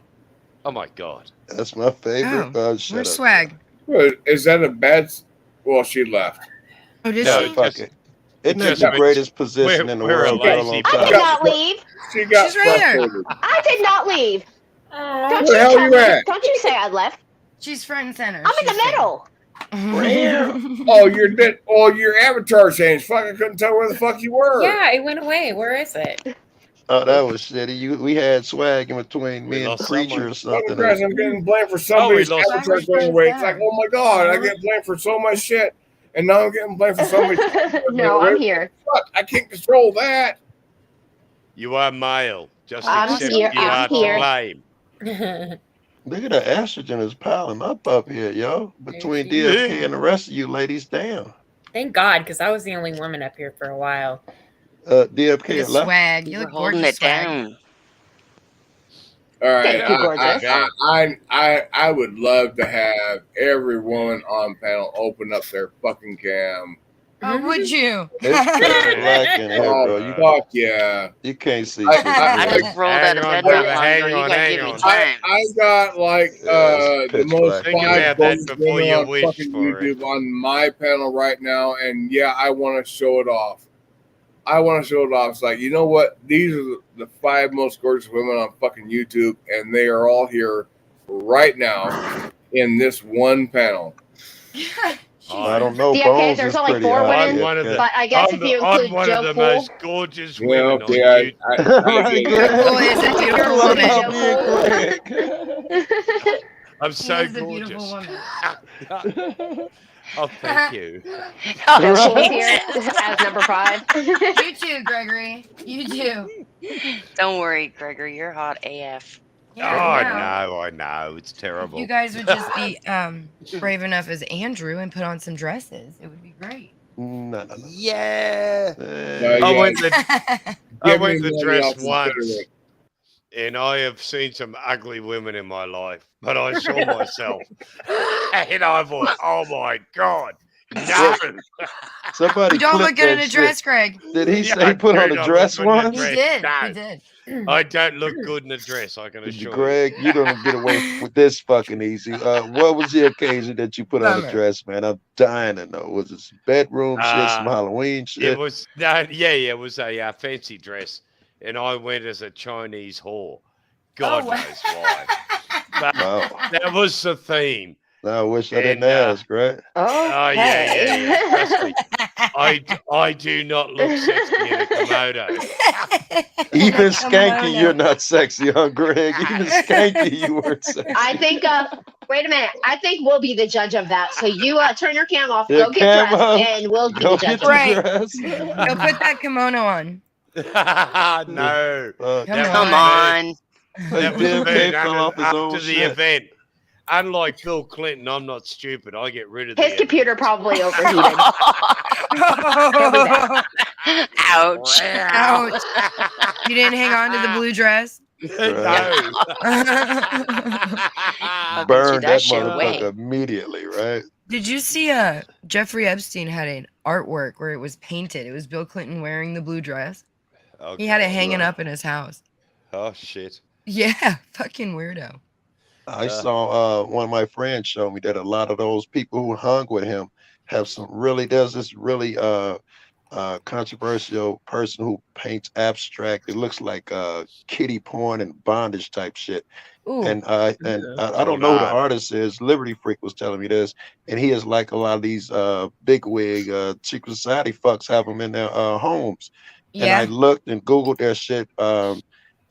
Oh my God. That's my favorite. Shut Where's up. Swag? Is that a bad? Well, she left. Oh, did No, she? Fuck it. It took just the makes- greatest position in the we're a world for a lazy long bunch. I did time. not leave. She got She's right here. frustrated. I did not leave. Don't Where you the hell tell you me. at? Don't you say I left. She's front and center. I'm in the middle. Oh, you're dead. Oh, your avatar changed. Fuck, I couldn't tell where the fuck you were. Yeah, it went away. Where is it? Oh, that was shitty. We had Swag in between We me and lost Preacher or Fucking something. Christ, I'm getting blamed for somebody's lost avatar going away. It's like, oh my God, I get blamed for so much shit. And now I'm getting blamed for somebody's No, I'm here. Fuck, I can't control that. You are male. Just I'm accept here, you I'm are here. to blame. Look at the estrogen is piling up here, yo. Between DFK and the rest of you ladies, damn. Thank God, because I was the only woman up here for a while. DFK Look at left. Swag. You We're look holding gorgeous, it Swag. down. All right, Thank you, gorgeous. I would love to have every woman on panel open up their fucking cam. Oh, would you? It's pitch black in here, bro. You, Fuck yeah. you can't see I- shit. I just rolled out of bed not long ago. You gotta give me time. I got like it's the pitch most black. Think 5 about that votes before women you on wish fucking for it. YouTube on my panel right now, and yeah, I want to show it off. I want to show it off. It's like, you know what? These are the 5 most gorgeous women on fucking YouTube, and they are all here right now in this one panel. I don't know. DFK, Bones there's is only pretty 4 hot. women, one of the- but I guess if you I'm include one of Joe the Pool, most gorgeous Yeah, women okay, on YouTube. Right, Joe Pool is a beautiful Look woman. how big Greg. I'm She so is a beautiful gorgeous. woman. Oh, thank you. Joe Pool's here as number 5. You too, Gregory. You too. Don't worry, Gregory. You're hot AF. Oh, I know. It's terrible. You guys would just be brave enough as Andrew and put on some dresses. It would be great. No. Yeah. Yeah. I went to Give me the money, dress I'll consider once, it. and I have seen some ugly women in my life, but I saw myself, and I thought, oh my God, no. Somebody You don't clip look good in that a dress, shit. Greg. Did he Yeah, say he put on dude, a I dress look good in a once? He dress. did. No. He did. I don't look good in a dress, I can assure you. Greg, you don't get away with this fucking easy. What was the occasion that you put on a Summer. dress, man? I'm dying to know. Was it some bedroom shit, some Uh, Halloween shit? It was it was a fancy dress, and I went as a Chinese whore. God Oh, wow. knows why. But Wow. that was the theme. I wish I didn't And, ask, right? Oh yeah. Trust me. I do not look sexy in a Komodo. Even skanky, you're not sexy, huh, Greg? Even skanky, you weren't sexy. I think. Wait a minute. I think we'll be the judge of that. So you turn your cam off, Yeah, go get cam dressed, off. and we'll be Go the judge. get your of dress. Go put that kimono on. No. Come on. That was DFK me fell off his own after the shit. event. Unlike Bill Clinton, I'm not stupid. I get rid of His the computer probably overheated. Ouch. Ouch. You didn't hang on to the blue dress? No. Burned that shit away. motherfucker immediately, right? Did you see Jeffrey Epstein had an artwork where it was painted? It was Bill Clinton wearing the blue dress. He had it hanging up in his house. Oh shit. Yeah, fucking weirdo. I saw one of my friends show me that a lot of those people who hung with him have some really, there's this really controversial person who paints abstract. It looks like kiddie porn and bondage type shit. Ooh. And I don't know who the artist is. Liberty Freak was telling me this, and he is like a lot of these bigwig secret society fucks have them in their homes. And I looked and Googled their shit.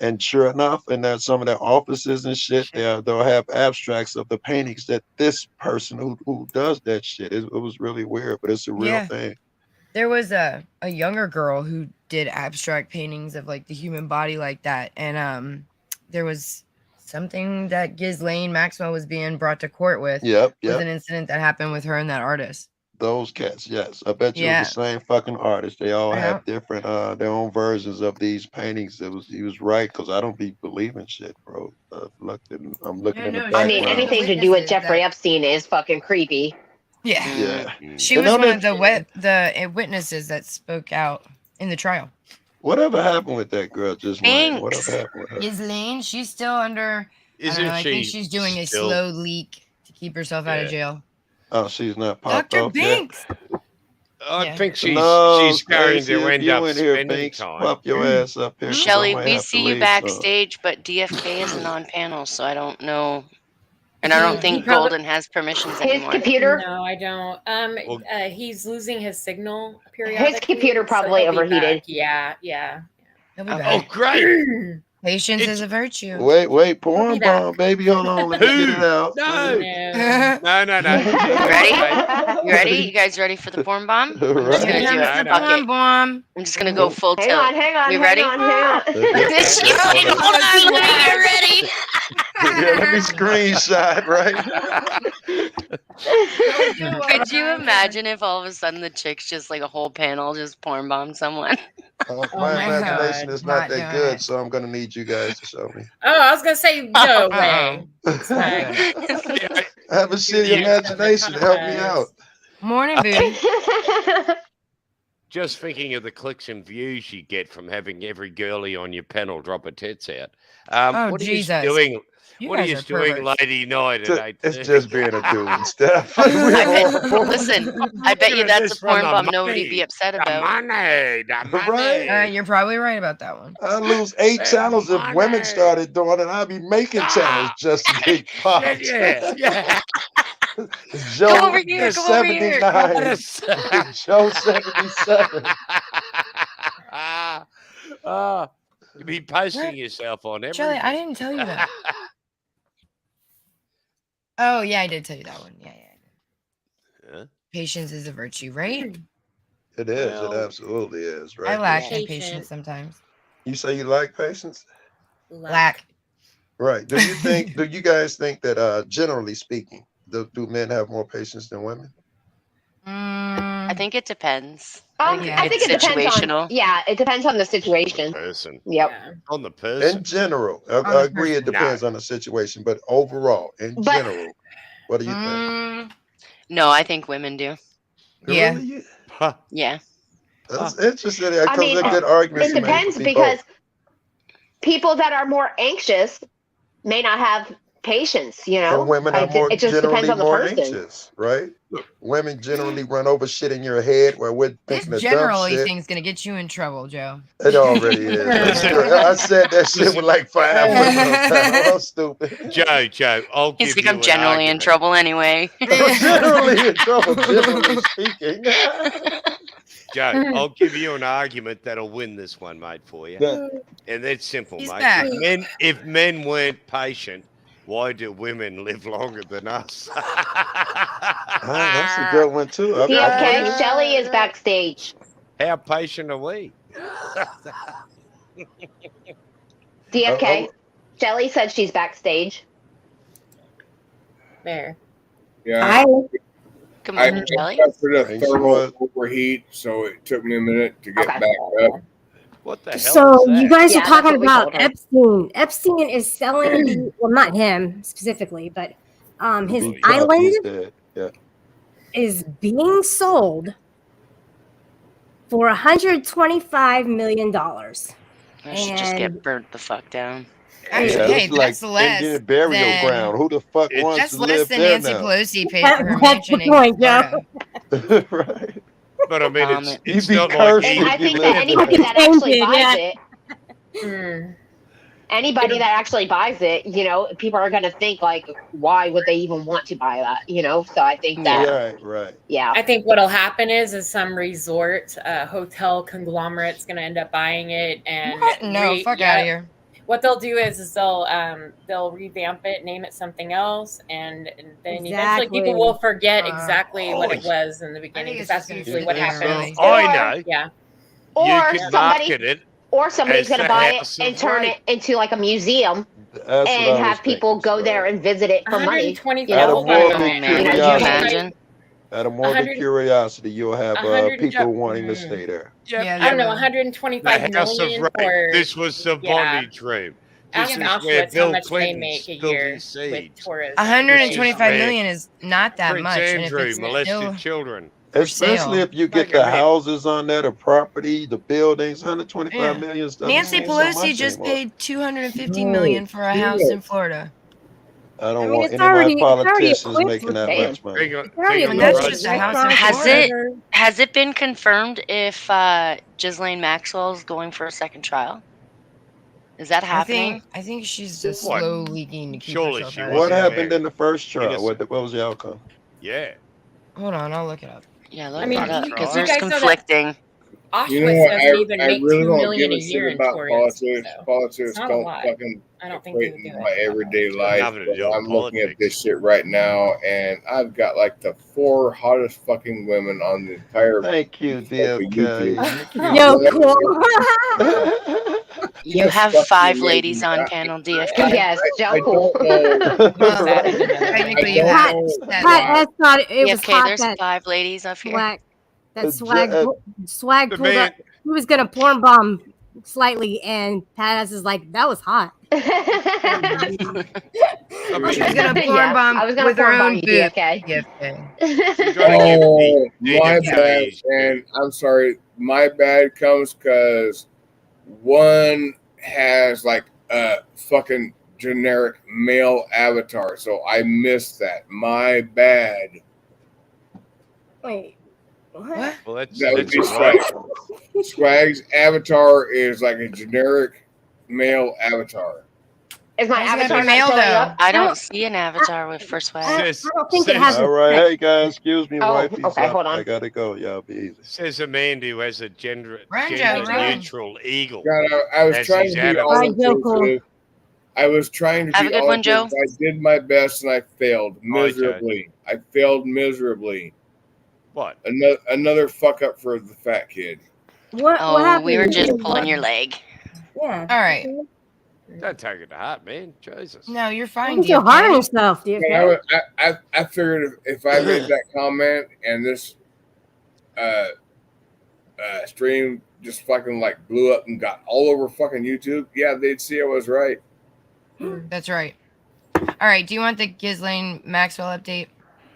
And sure enough, in some of their offices and shit, they'll have abstracts of the paintings that this person who does that shit. It was really weird, but it's a real thing. There was a younger girl who did abstract paintings of like the human body like that. And there was something that Ghislaine Maxwell was being brought to court with. Yep. Was an incident that happened with her and that artist. Those cats, yes. I bet you it was the same fucking artist. They all have different their own versions of these paintings. He was right, because I don't be believing shit, bro. I'm looking in the background. I mean, anything to do with Jeffrey Epstein is fucking creepy. Yeah. She was one of the witnesses that spoke out in the trial. Whatever happened with that girl just went? Whatever happened with her? Ghislaine, she's still under. I think she's doing a slow leak to keep herself out of jail. Oh, she's not popped Dr. off Binks. I think she's She's going to end up in here, spending Binks. time. Pop your ass up here. 'cause I Shelly, might we have to see you leave, backstage, but DFK isn't on panel, so I don't know. And I don't think Golden has permissions anymore. His computer? No, I don't. He's losing his signal periodically. His computer probably he'll be overheated. back. Yeah. He'll be Oh, back. great. Patience is a virtue. Wait, porn bomb, baby. Hold on, let me get it out. No. No. You ready? You guys ready for the porn bomb? I'm just gonna do it. Fuck it. Bomb. I'm just gonna go full tilt. Hang on. You ready? Hang on. Hold on, let me get ready. Yeah, let me screenshot, right? Could you imagine if all of a sudden the chick's just like a whole panel just porn bomb someone? My imagination is not that good, so I'm gonna need you guys to show me. Oh, I was gonna say no way. I have a shitty imagination. Help me out. Morning, booty. Just thinking of the clicks and views you get from having every girlie on your panel drop her tits out. What Jesus. are you doing? You What are guys you are doing, perverts. lady night at 8:30? It's just being a dude and stuff. Listen, I bet you that's a from porn the bomb nobody'd money. be upset The about. money. Right. You're probably right about that one. I lose 8 channels if women started doing it. I'd be making channels just to get popped. Yeah. Joe, Come over here, come over here. 79. Joe 77. You be posting yourself on everything. Charlie, I didn't tell you that. Oh, yeah, I did tell you that one. Yeah. Huh? Patience is a virtue, right? It is. It absolutely is. Right. I lack Patient. patience sometimes. You say you like patience? Lack. Right. Do you guys think that generally speaking, do men have more patience than women? I think it depends. I think it depends situational. it depends on the situation. Person. Yep. On the person. In general, I agree it depends on the situation, but overall, general, what do you think? No, I think women do. Yeah. Really? Yeah. That's interesting. Because they're good arguments. It depends because people that are more anxious may not have patience, you And know. women are more It just depends generally on the more person. anxious, right? Women generally run over shit in your head where we're This thinking of dumb generally shit. thing's gonna get you in trouble, Joe. It already is. I said that shit with like 5 foot sometimes. I'm stupid. Joe, I'll He's give like, I'm you an generally in argument. trouble anyway. Generally in trouble, generally speaking. Joe, I'll give you an argument that'll win this one, mate, for you. Yeah. And it's simple, He's mate. back. If men weren't patient, why do women live longer than us? That's a good one too. DFK, Shelly is backstage. How patient are we? DFK, Shelly said she's backstage. There. Yeah. Good I morning, Shelly. suffered a thermal overheat, so it took me a minute to get back up. What the hell So is that? you guys Yeah, are talking that's what we about told her. Epstein. Epstein is selling the, well, not him specifically, but his Big Cup, island he's dead. Yeah. is being sold for $125 million. I should just get burnt the fuck down. Hey, it's like that's less Indian burial than- ground. Who the fuck wants That's to less live than there Nancy now? Pelosi paid for her That's the mansion in point, Joe. Florida. Right. But I mean, it's You'd be not like cursed he, And I if you think lived that there. anybody that actually Tainted, buys yeah. it, anybody that actually buys it, you know, people are going to think like, why would they even want to buy that? You know, so I think that, Right. yeah. I think what'll happen is some resort, hotel conglomerate's going to end up buying it and What? No, fuck outta here. What they'll do is they'll revamp it, name it something else, and then eventually people will forget exactly what it was in the beginning. Because that's usually what happens. I know. Yeah. You Or could somebody, market it. or somebody's as going to the buy it House of and turn Rape. it into like a museum That's what I and was have people go there and visit it for money. You Out know, of morbid you curiosity. pay. Out of morbid 100 curiosity, you'll have 100 people wanting to stay there. I don't know, 125 The House of million Rape. for This was the bondage room. This Ask is where Auschwitz how Bill much they Clinton make a spilled year his seeds. with tourism. 125 million is not that Prince much. Andrew and if it's molested still children. Especially sale. if you get Like, I the mean- houses on there, the property, the buildings, 125 million doesn't Nancy seem so Pelosi much just anymore. paid 250 million for a house in Florida. I don't I mean, want it's any of already- my it's already politicians equipped making with that that. much money. And that's just a house in Florida. Has it been confirmed if Ghislaine Maxwell's going for a second trial? Is that happening? I think she's just What? slow leaking to keep Surely herself she out of What jail. happened in the first trial? Innocent. What was the outcome? Yeah. Hold on, I'll look it up. Yeah, look I mean, it up you because guys there's know that conflicting. Auschwitz You know what? doesn't even I make really 2 don't million give a a year shit in about tourism. politics. So Politics it's not a don't lot. fucking I don't think they equate would do in it. my everyday life. Nothing to do with I'm looking at politics. this shit right now, and I've got like the 4 hottest fucking women on the entire. Thank you, DFK. Yo, cool. You have 5 ladies on panel, DFK. Yes, Joe I Cool. don't know. Technically, you I have don't seven. Pat thought it was DFK, hot there's that 5 ladies up here. swag, that The swag, jet- swag The pulled man- up. He was gonna porn bomb slightly, and Pat is like, that was hot. I She was mean, gonna porn Yeah, bomb I was gonna with her porn bomb own you, boob. DFK. you gotta give Oh, me my bad. DFK's And I'm sorry, my bad comes because one has like a fucking generic male avatar, so I missed that. My bad. Wait, what? Well, that's That would be right. Swag. Swag's avatar is like a generic male avatar. Is my Why is it avatar gotta be not male, showing though? up? I don't see an avatar with for swag. I don't think it has. All right, hey guys, excuse me, Oh, wifey's okay, up. hold on. I gotta go. Y'all be easy. Says a man who has a gender Run, Joe, run. neutral eagle. God, I was As trying his to be avatar. all Alright, Joe, cool. inclusive. I was trying to Have be a good all one, Joe. inclusive. I did my best and I failed Alright, Joe. miserably. I failed miserably. What? Another fuck up for the fat kid. What Oh, happened? we were just pulling your leg. Yeah. All right. Don't take it to heart, man. Jesus. No, you're Why fine, don't you hard on DFK. yourself, dude? I figured if I made that comment and this stream just fucking like blew up and got all over fucking YouTube, yeah, they'd see I was right. That's right. All right. Do you want the Ghislaine Maxwell update?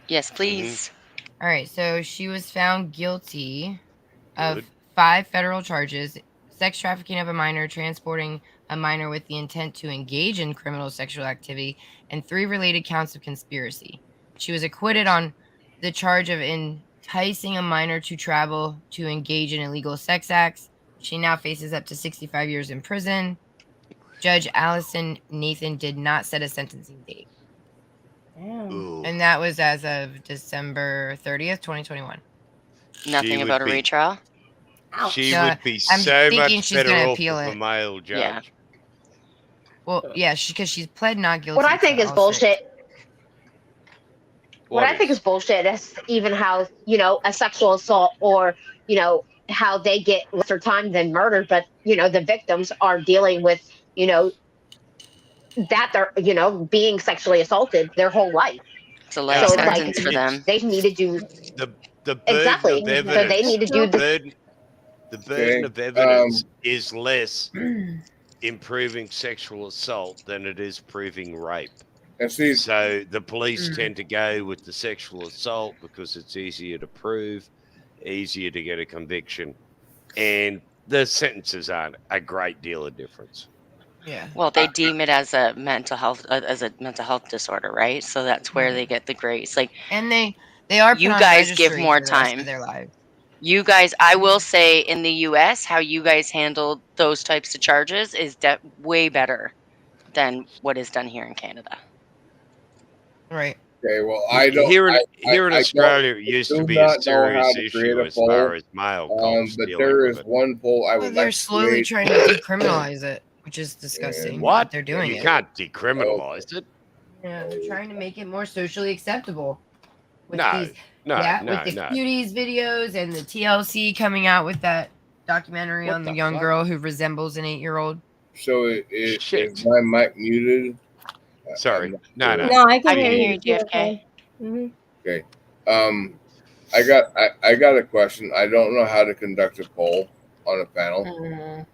Yes, please. All right. So she was found guilty of Good. 5 federal charges: sex trafficking of a minor, transporting a minor with the intent to engage in criminal sexual activity, and 3 related counts of conspiracy. She was acquitted on the charge of enticing a minor to travel to engage in illegal sex acts. She now faces up to 65 years in prison. Judge Allison Nathan did not set a sentencing date. And that was as of December 30th, 2021. Nothing She about a would be- retrial. She No, would be I'm so thinking much she's better gonna off appeal with a it. male judge. Yeah. Well, yeah, because she's pled not guilty. What I think to is all bullshit. 6. What I think is bullshit is even how, a sexual assault or, how they get lesser time than murder, but, the victims are dealing with, that they're, being sexually assaulted their whole life. It's a life So sentence for them. they need to do the burden exactly. of evidence. So they need to do the burden of evidence is less in proving sexual assault than it is proving rape. So the police tend to go with the sexual assault because it's easier to prove, easier to get a conviction, and the sentences aren't a great deal of difference. Yeah. Well, they deem it as a mental health disorder, right? So that's where they get the grace. Like, and they are you put on guys give registry more for the rest time. of their lives. You guys, I will say, in the U.S., how you guys handle those types of charges is way better than what is done here in Canada. Right. Okay, well, I don't. Here in I Australia, don't, it used do to be a not know how serious to issue create a as far poll, as male cops but dealing there with is it. one poll I Well, would they're like to slowly create. trying to decriminalize it, which is disgusting. What? But they're doing You it. can't decriminalize it. Yeah, they're trying to make it more socially acceptable. With No, these, no, with the cuties videos and the TLC coming out with that documentary on the young fuck? girl who resembles an 8-year-old. So is my mic muted? Sorry. I'm No, not no. sure. I can hear you, DFK. Mm-hmm. Okay. I got a question. I don't know how to conduct a poll on a panel.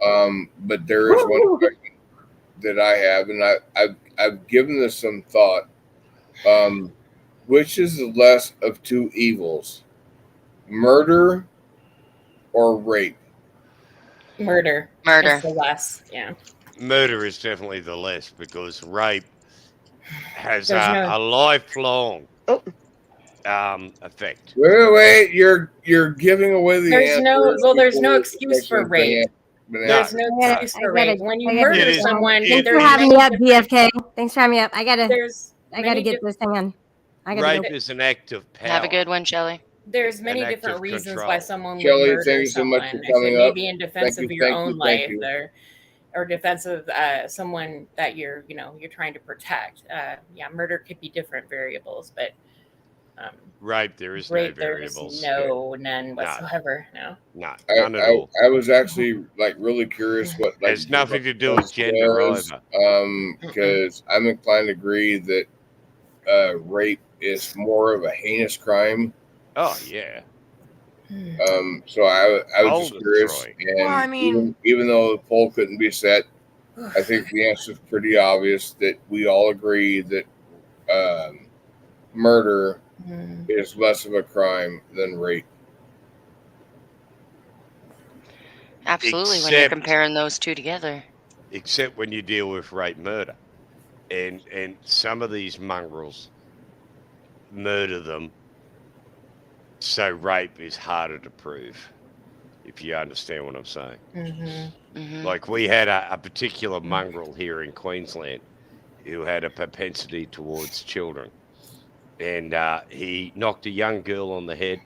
But there is one question that I have, and I've given this some thought. Which is the less of two evils, murder or rape? Murder. Murder. Is the less. Yeah. Murder is definitely the less because rape has There's a lifelong effect. Wait! You're giving away the There's answer. there's no excuse for rape. There's no excuse for rape. When you murder someone, Thanks for there's having many me up, different- BFK. Thanks for having me up. I gotta many get this thing on. I gotta Rape go. is an act of power. Have a good one, Shelley. There's many An act different of reasons control. why someone would Shelley, murder thank you so much for someone. coming It may up. be in defense Thank of you, your thank own you, life, thank you. or defense of someone that you're trying to protect. Yeah, murder could be different variables, but Rape, there is rape, no variables. there's none whatsoever. No. No, none at all. I was actually really curious what Has nothing to do with gender either. Because I'm inclined to agree that rape is more of a heinous crime. Oh yeah. So I was just Soul curious, destroying. and Well, I mean- even though the poll couldn't be set, I think the answer is pretty obvious that we all agree that murder is less of a crime than rape. Absolutely, when you're comparing those two together. Except when you deal with rape murder. And some of these mongrels murder them, so rape is harder to prove, if you understand what I'm saying. Like we had a particular mongrel here in Queensland who had a propensity towards children. And he knocked a young girl on the head,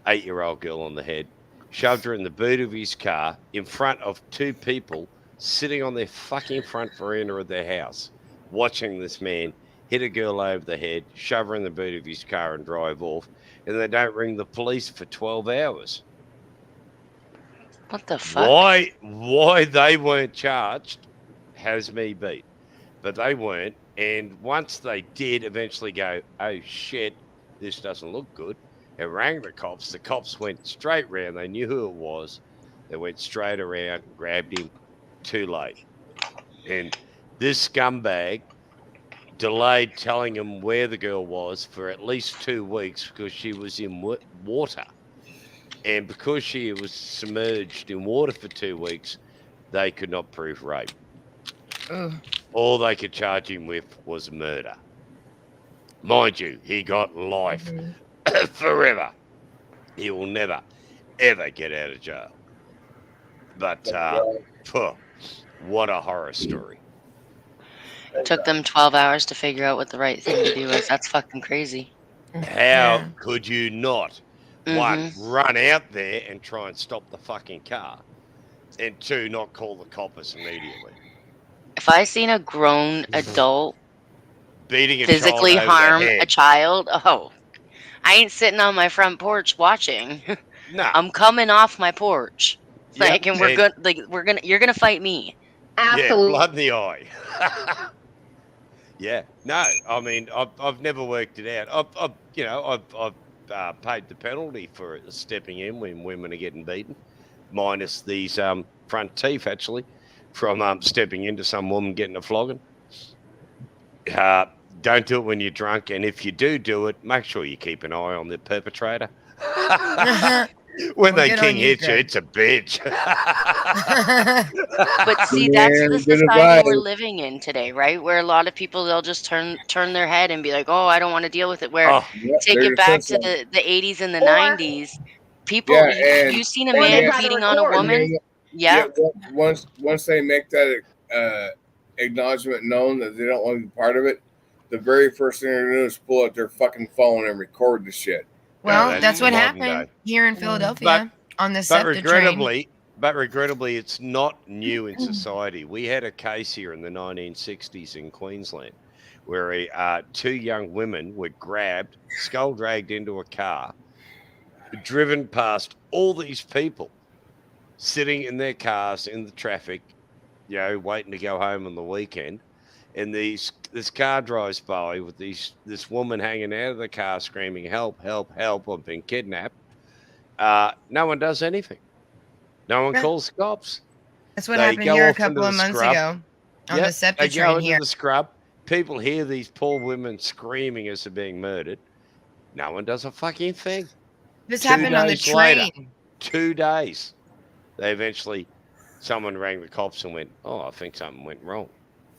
8-year-old girl on the head, shoved her in the boot of his car in front of 2 people sitting on their fucking front veranda of their house, watching this man hit a girl over the head, shove her in the boot of his car and drive off, and they don't ring the police for 12 hours. What the fuck? Why they weren't charged has me beat. But they weren't, and once they did eventually go, oh shit, this doesn't look good, and rang the cops went straight round, they knew who it was, they went straight around, grabbed him, too late. And this scumbag delayed telling him where the girl was for at least 2 weeks because she was in water. And because she was submerged in water for 2 weeks, they could not prove rape. All they could charge him with was murder. Mind you, he got life forever. He will never, ever get out of jail. But what a horror story. It took them 12 hours to figure out what the right thing to do was. That's fucking crazy. How could you not, one, run out there and try and stop the fucking car, and two, not call the coppers immediately? If I seen a grown adult Beating a physically child over the harm head. a child, I ain't sitting on my front porch watching. No. I'm coming off my porch. Yep, Like, and you're gonna fight me. Yeah, blood in the eye. Yeah, no, I mean, I've never worked it out. I've paid the penalty for stepping in when women are getting beaten, minus these front teeth actually, from stepping into some woman getting a flogging. Don't do it when you're drunk, and if you do it, make sure you keep an eye on the perpetrator. When they king hit you, it's a bitch. But see, that's the society we're living in today, right? Where a lot of people, they'll just turn their head and be like, "Oh, I don't want to deal with it." Where take it back to the 80s and the 90s, people, you seen a man beating on a woman? Yeah. Once they make that acknowledgement known that they don't want to be part of it, the very first thing they're going to do is pull out their fucking phone and record the shit. Well, that's what happened here in Philadelphia on the SEPTA train. But regrettably, it's not new in society. We had a case here in the 1960s in Queensland where two young women were grabbed, skull dragged into a car, driven past all these people sitting in their cars in the traffic, waiting to go home on the weekend. And this car drives by with this woman hanging out of the car screaming, "Help, help, help, I've been kidnapped." No one does anything. No one calls the cops. That's what happened here a couple of months ago on the SEPTA train here. The scrub. People hear these poor women screaming as they're being murdered. No one does a fucking thing. This happened on the train. Later, 2 days. Someone rang the cops and went, "Oh, I think something went wrong."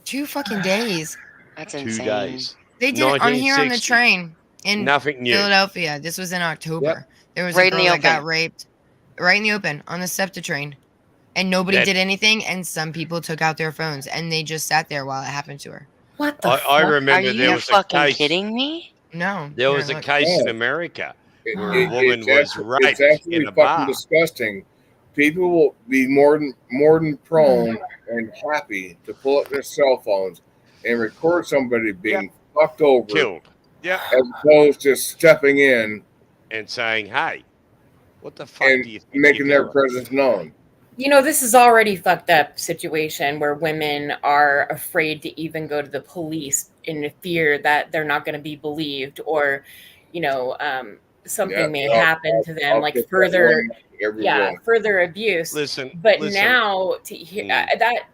2 fucking days. That's 2 insane. days. They did it on here on the train in Nothing new. Philadelphia. This was in October. Yep. There was Right a in girl the that got open. raped right in the open on the SEPTA train. And nobody did anything, and some people took out their phones, and they just sat there while it happened to her. What the I remember Are there you was a fucking case. kidding me? No. There was a case in America where a woman was raped It's absolutely in a fucking bar. disgusting. People will be more than prone and happy to pull up their cell phones and record somebody being fucked over, Killed. Yeah. as opposed to stepping in And saying, "Hey, what the fuck do you think making you're their doing?" presence known. This is already fucked up situation where women are afraid to even go to the police in fear that they're not going to be believed, or, something may happen to them, like further abuse. Listen, but now to hear that,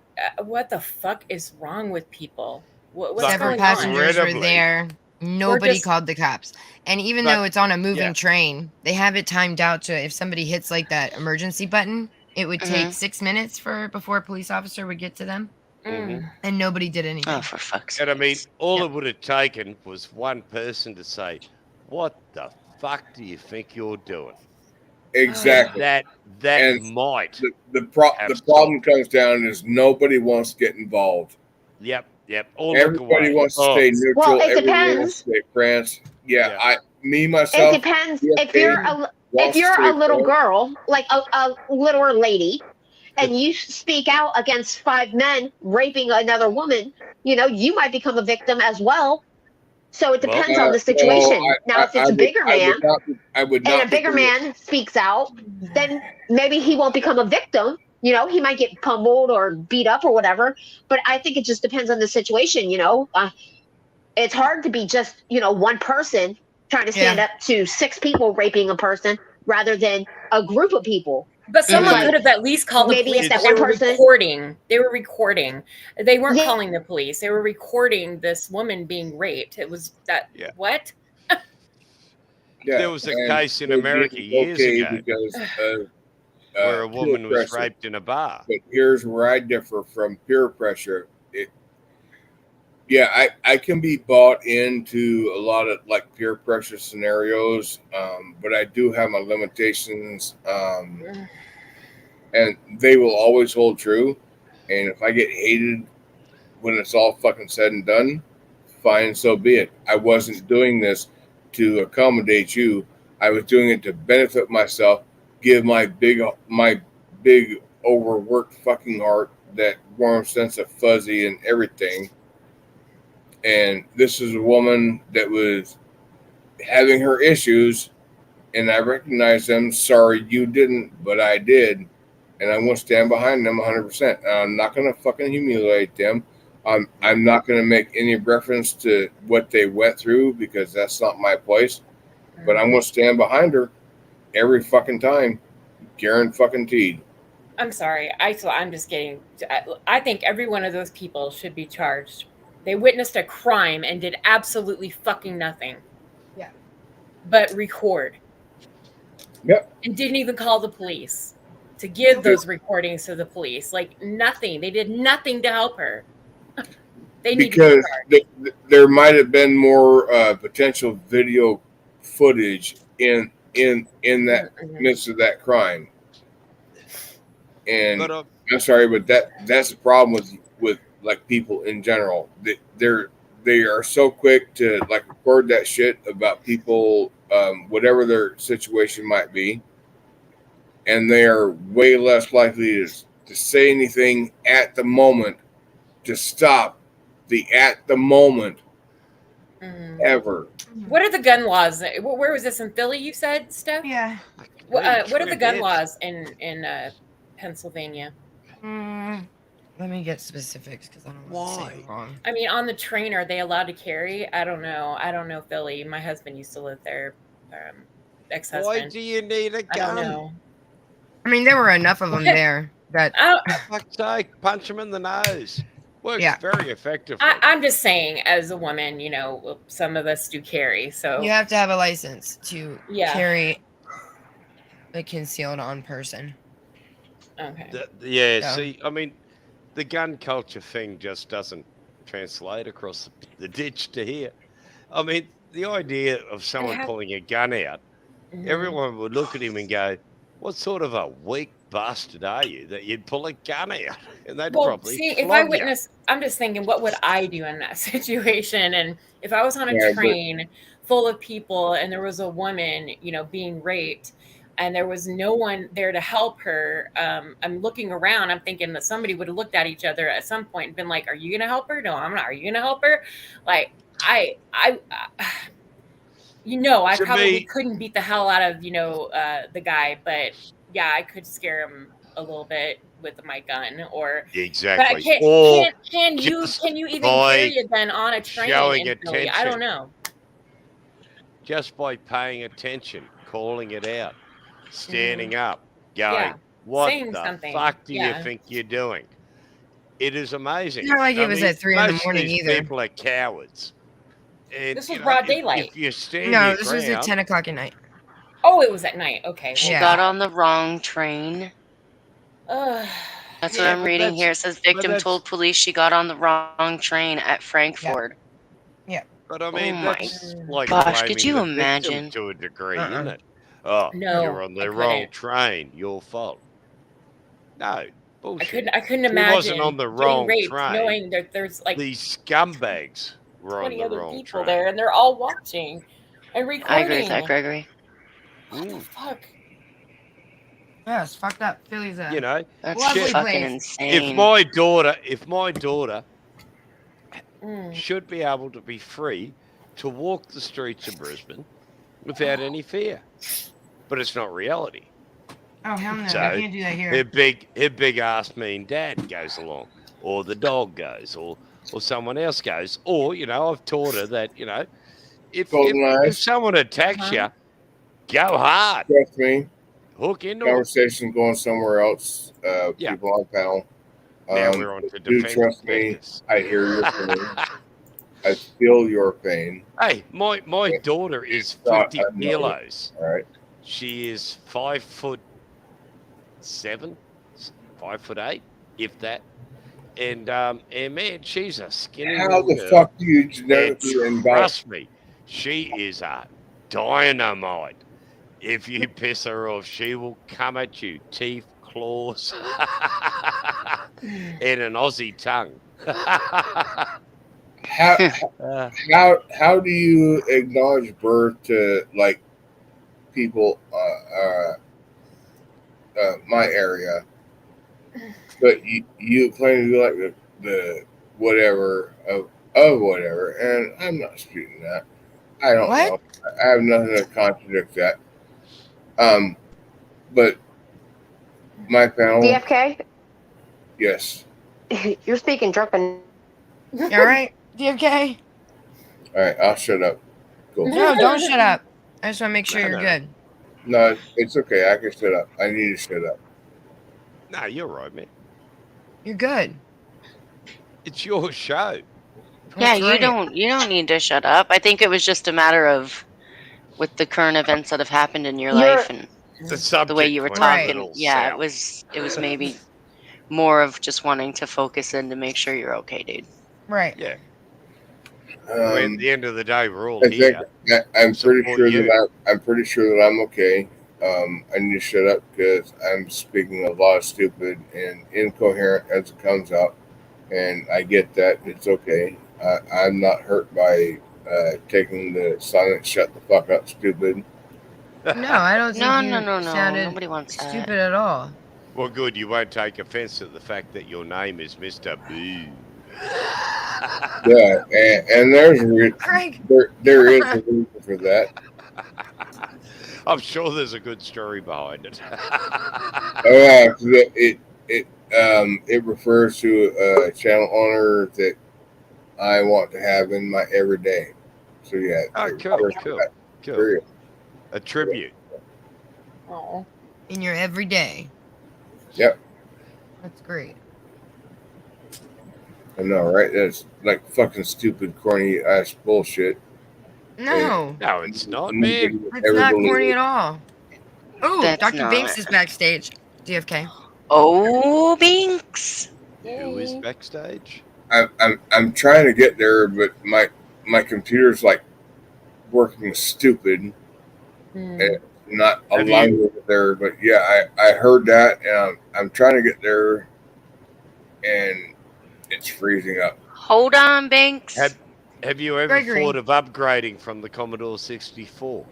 what the fuck is wrong with people? What's Several going passengers on? were there. Nobody called the cops. And even though it's on a moving train, they have it timed out to if somebody hits like that emergency button, it would take 6 minutes before a police officer would get to them. Mhm. And nobody did anything. Oh, for fuck's And I mean, all it would have taken was one person to say, "What the fuck do you think you're doing?" Exactly. That And might. The problem comes down is nobody wants to get involved. Yep. All look Everybody away. wants to stay neutral. Well, it Everybody depends. wants to stay France. Myself. It depends if you're a little girl, like a littler lady, and you speak out against 5 men raping another woman, you might become a victim as well. So it depends on the situation. Now, if it's a bigger man, and a bigger man speaks out, then maybe he won't become a victim. He might get pummeled or beat up or whatever. But I think it just depends on the situation. It's hard to be just one person trying to stand up to 6 people raping a person rather than a group of people. But someone could have at least called the Maybe police. it's that They one were person. recording. They were recording. They weren't calling the police. They were recording this woman being raped. It was that. What? There was a case in America years ago because where a woman peer was pressure. raped in a bar. But here's where I differ from peer pressure. Yeah, I can be bought into a lot of like peer pressure scenarios, but I do have my limitations, and they will always hold true. And if I get hated when it's all fucking said and done, fine, so be it. I wasn't doing this to accommodate you. I was doing it to benefit myself, give my big overworked fucking heart that warm sense of fuzzy and everything. And this is a woman that was having her issues, and I recognize them. Sorry, you didn't, but I did, and I'm going to stand behind them 100%. I'm not going to fucking humiliate them. I'm not going to make any reference to what they went through because that's not my place. But I'm going to stand behind her every fucking time, guaranteed. I'm sorry. I'm just getting. I think every one of those people should be charged. They witnessed a crime and did absolutely fucking nothing. Yeah. But record. Yep. And didn't even call the police to give those recordings to the police. Like nothing. They did nothing to help her. They need because there might have been more potential video footage in that midst of that crime. And I'm sorry, but that's the problem with like people in general. They are so quick to like record that shit about people, whatever their situation might be, and they are way less likely to say anything at the moment to stop the at the moment ever. What are the gun laws? Where was this in Philly? You said, Steph? Yeah. What are the gun laws in Pennsylvania? Let me get specifics because I don't want to say it wrong. I mean, on the train, are they allowed to carry? I don't know. I don't know Philly. My husband used to live there. Ex-husband. Why do you need a gun? I don't know. I mean, there were enough of them there that. For fuck's sake, punch them in the nose. Works very effectively. I'm just saying, as a woman, you know, some of us do carry. So You have to have a license to carry a concealed on person. Okay. See, I mean, the gun culture thing just doesn't translate across the ditch to here. I mean, the idea of someone pulling a gun out, everyone would look at him and go, what sort of a weak bastard are you that you'd pull a gun out? And they'd probably see, if I witness, I'm just thinking, what would I do in that situation? And if I was on a train full of people and there was a woman, you know, being raped, and there was no one there to help her, I'm looking around, I'm thinking that somebody would have looked at each other at some point and been like, are you going to help her? No, I'm not. Are you going to help her? Like, you know, I probably couldn't beat the hell out of, you know, the guy, but yeah, I could scare him a little bit with my gun or exactly. But can you even carry a gun on a train? Showing in Philly? I don't know. Just by paying attention, calling it out, standing up, going, what saying the something. fuck do you think you're doing? It is amazing. Not like it was at 3 a.m. either. People are cowards. And, this was broad daylight. If you stand no, this was at 10 o'clock at night. Oh, it was at night. Okay. She got on the wrong train. That's what I'm reading here. It says victim told police she got on the wrong train at Frankfurt. Yeah. But I mean, that's like gosh, could you blaming the victim imagine? to a degree, isn't it? Oh, no, you're on the wrong train. Your fault. No, bullshit. I couldn't imagine. Wasn't on the wrong raped, train. knowing that there's like these scumbags were on 20 the other wrong people train. there, and they're all watching and recording. I agree with that, Gregory. What the fuck? Yeah, it's fucked up. Philly's a You know, That's lovely fucking place. insane. if my daughter should be able to be free to walk the streets of Brisbane without any fear, but it's not reality. Oh hell no! So I can't do that here. her big ass mean dad goes along, or the dog goes, or someone else goes, or you know, I've taught her that you know, if someone attacks you, go hard. Trust me. Hook into conversation going somewhere else. People on panel. Now we're on to do defense trust me. I hear your pain. I feel your pain. Hey, my daughter is 50 kilos. All right. She is 5'7", 5'8", if that. And man, she's a skinny How little the girl. fuck do you And genetically indict? trust me, she is a dynamite. If you piss her off, she will come at you, teeth, claws, and an Aussie tongue. How do you acknowledge birth to like people my area, but you claim to be like the whatever of whatever, and I'm not speaking that. I don't know. I have nothing to contradict that. But my panel, DFK, yes. you're speaking drunken. All right, DFK. All right, I'll shut up. Cool. No, don't shut up. I just want to make sure you're good. No, it's okay. I can shut up. I need to shut up. No, you're right, man. You're good. It's your show. Yeah, you don't need to shut up. I think it was just a matter of with the current events that have happened in your life and the way you were talking. Yeah, it was maybe more of just wanting to focus in to make sure you're okay, dude. Right. Yeah. I mean, at the end of the day, we're all I think here. I'm pretty sure that I'm pretty sure that I'm okay. I need to shut up because I'm speaking a lot of stupid and incoherent as it comes out, and I get that. It's okay. I'm not hurt by taking the silent "shut the fuck up" stupid. No, I don't think No. sounded Nobody wants that. stupid at all. Well, good. You won't take offense at the fact that your name is Mr. Boo. Yeah, and there's there is a reason for that. I'm sure there's a good story behind it. Yeah, it refers to a channel owner that I want to have in my everyday. So yeah. Oh, cool. Period. A tribute. Oh. In your everyday. Yep. That's great. I know, right? That's like fucking stupid, corny ass bullshit. No. No, it's not, man. It's not corny at all. Oh, That's Dr. not. Binks is backstage. DFK. Oh, Binks. Who is backstage? I'm trying to get there, but my computer's like working stupid and not allowing me there. But yeah, I heard that, and I'm trying to get there, and it's freezing up. Hold on, Binks. Have you ever thought of upgrading from the Commodore 64?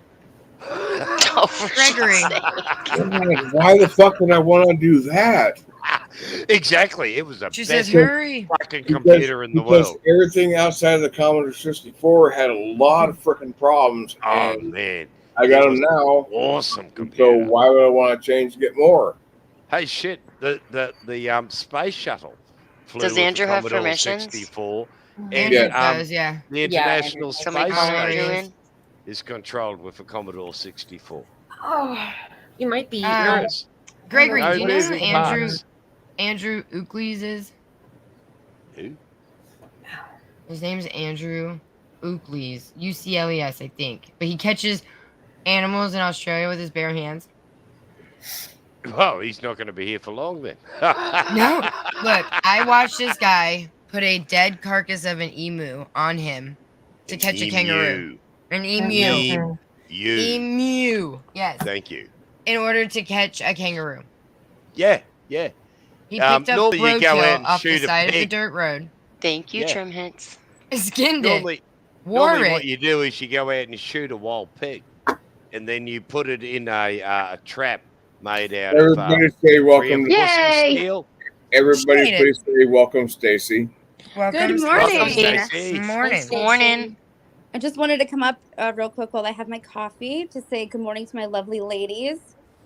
Gregory. Why the fuck would I want to do that? Exactly. It was the She best says, hurry. fucking computer in the world. Everything outside of the Commodore 64 had a lot of freaking problems. Oh, and man. I got them now. Awesome computer. So why would I want to change to get more? Hey, shit. The space shuttle flew Does with Andrew the have Commodore permissions? 64. Andrew does, yeah. The International Somebody Space call Andrew Station in. is controlled with a Commodore 64. Oh, you might be. Yes. Gregory, No do you know who moving Andrew Ookleys is? Who? His name's Andrew Ookleys. UCLES, I think. But he catches animals in Australia with his bare hands. Well, he's not going to be here for long then. No. Look, I watched this guy put a dead carcass of an emu on him to catch a kangaroo. An emu. Emu. Yes. Thank you. In order to catch a kangaroo. Yeah. He picked up normally you go out roadkill and off the shoot a side of the pig. dirt road. Thank you, Yeah. Trim Hits. Skinned Normally it. Wore what it. you do is you go out and shoot a wild pig, and then you put it in a trap made out Everybody of say welcome. Yay! steel. Everybody Shade it. please say welcome, Stacy. Welcome. Good morning. Welcome, Stacey. Morning. Morning. I just wanted to come up real quick while I have my coffee to say good morning to my lovely ladies.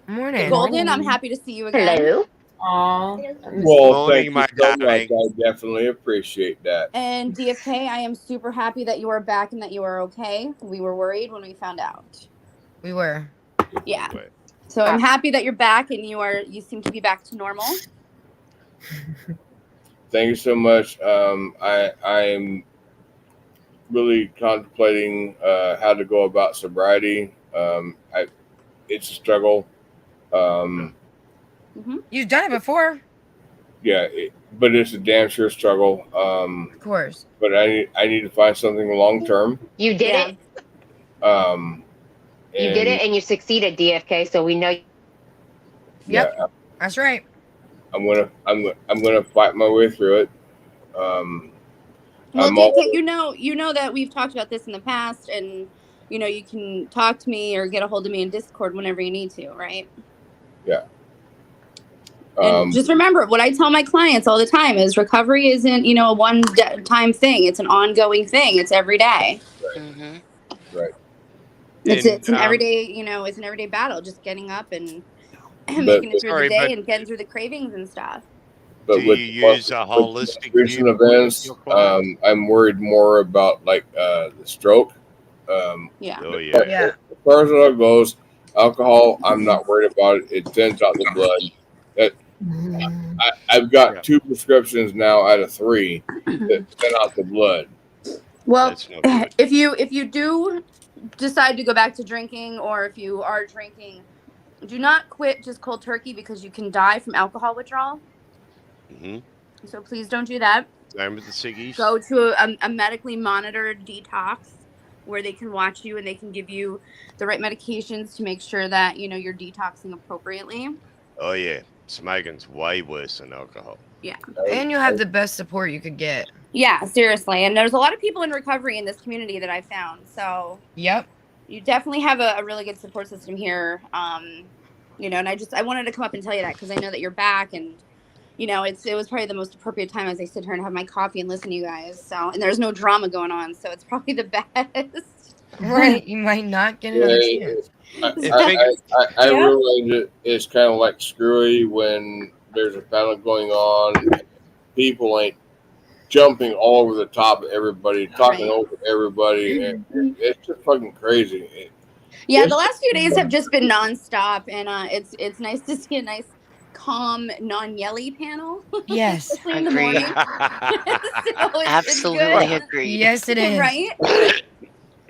Morning. Golden, I'm happy to see you again. Hello. Aw. Well, Morning, thank you my so much. darling. I definitely appreciate that. And DFK, I am super happy that you are back and that you are okay. We were worried when we found out. We were. Yeah. So I'm happy that you're back and you seem to be back to normal. Thank you so much. I'm really contemplating how to go about sobriety. It's a struggle. You've done it before. Yeah, but it's a damn sure struggle. Of course. But I need to find something long term. You did it. You did it, and you succeeded, DFK. So we know. Yeah, That's right. I'm gonna fight my way through it. Well, I'm DK, you know that we've talked about this in the past, and you can talk to me or get a hold of me in Discord whenever you need to, right? Yeah. And just remember, what I tell my clients all the time is recovery isn't, a one-time thing. It's an ongoing thing. It's every day. Right. It's an everyday, it's an everyday battle. Just getting up and making it through the day and getting through the cravings and stuff. But do you use a holistic recent viewpoint with events, your clients? I'm worried more about like the stroke. Yeah. Oh yeah. As far as it all goes, alcohol, I'm not worried about it. It thins out the blood. I've got 2 prescriptions now out of 3 that thin out the blood. Well, if you do decide to go back to drinking, or if you are drinking, do not quit just cold turkey, because you can die from alcohol withdrawal. So please don't do that. Same with the ciggies. Go to a medically monitored detox where they can watch you and they can give you the right medications to make sure that you're detoxing appropriately. Oh yeah, smoking's way worse than alcohol. Yeah. And you have the best support you could get. Yeah, seriously. And there's a lot of people in recovery in this community that I've found. So yep, you definitely have a really good support system here. And I wanted to come up and tell you that, because I know that you're back, and it was probably the most appropriate time as I sit here and have my coffee and listen to you guys. So, and there's no drama going on, so it's probably the best. Right. You might not get another chance. I realize it's kind of like screwy when there's a panel going on. People ain't jumping all over the top of everybody, talking over everybody. And it's just fucking crazy. Yeah, the last few days have just been nonstop, and it's nice to see a nice, calm, non-yelly panel. Yes, especially in the morning. Absolutely agree. Yes, it is. Right?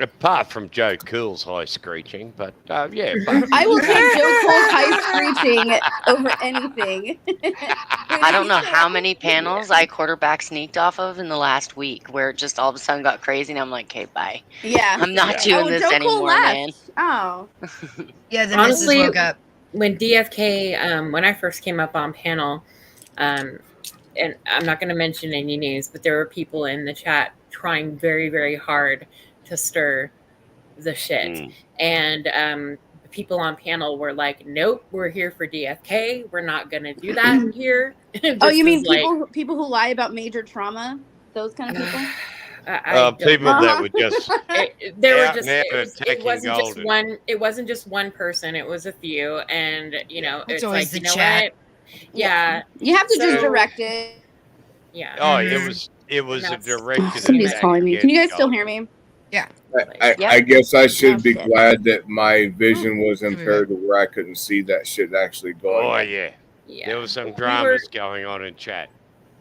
Apart from Joe Cool's high screeching, but yeah. I will take Joe Cole's high screeching over anything. I don't know how many panels I quarterback sneaked off of in the last week, where it just all of a sudden got crazy, and I'm like, okay, bye. Yeah. I'm not doing this Joe Cole anymore, left. man. Oh. Yeah, the Honestly, missus woke up. When DFK, when I first came up on panel, and I'm not going to mention any names, but there were people in the chat trying very, very hard to stir the shit. And the people on panel were like, nope, we're here for DFK. We're not going to do that here. Oh, you mean people who lie about major trauma? Those kind of people? People that would just it wasn't just one person, it was a few, and it's always like, the chat. Yeah, you have to just direct it. Yeah. Oh, it was a directed. Somebody's calling me. Can you guys still hear me? Yeah. I guess I should be glad that my vision was impaired to where I couldn't see that shit actually going. Oh yeah. There was some dramas going on in chat.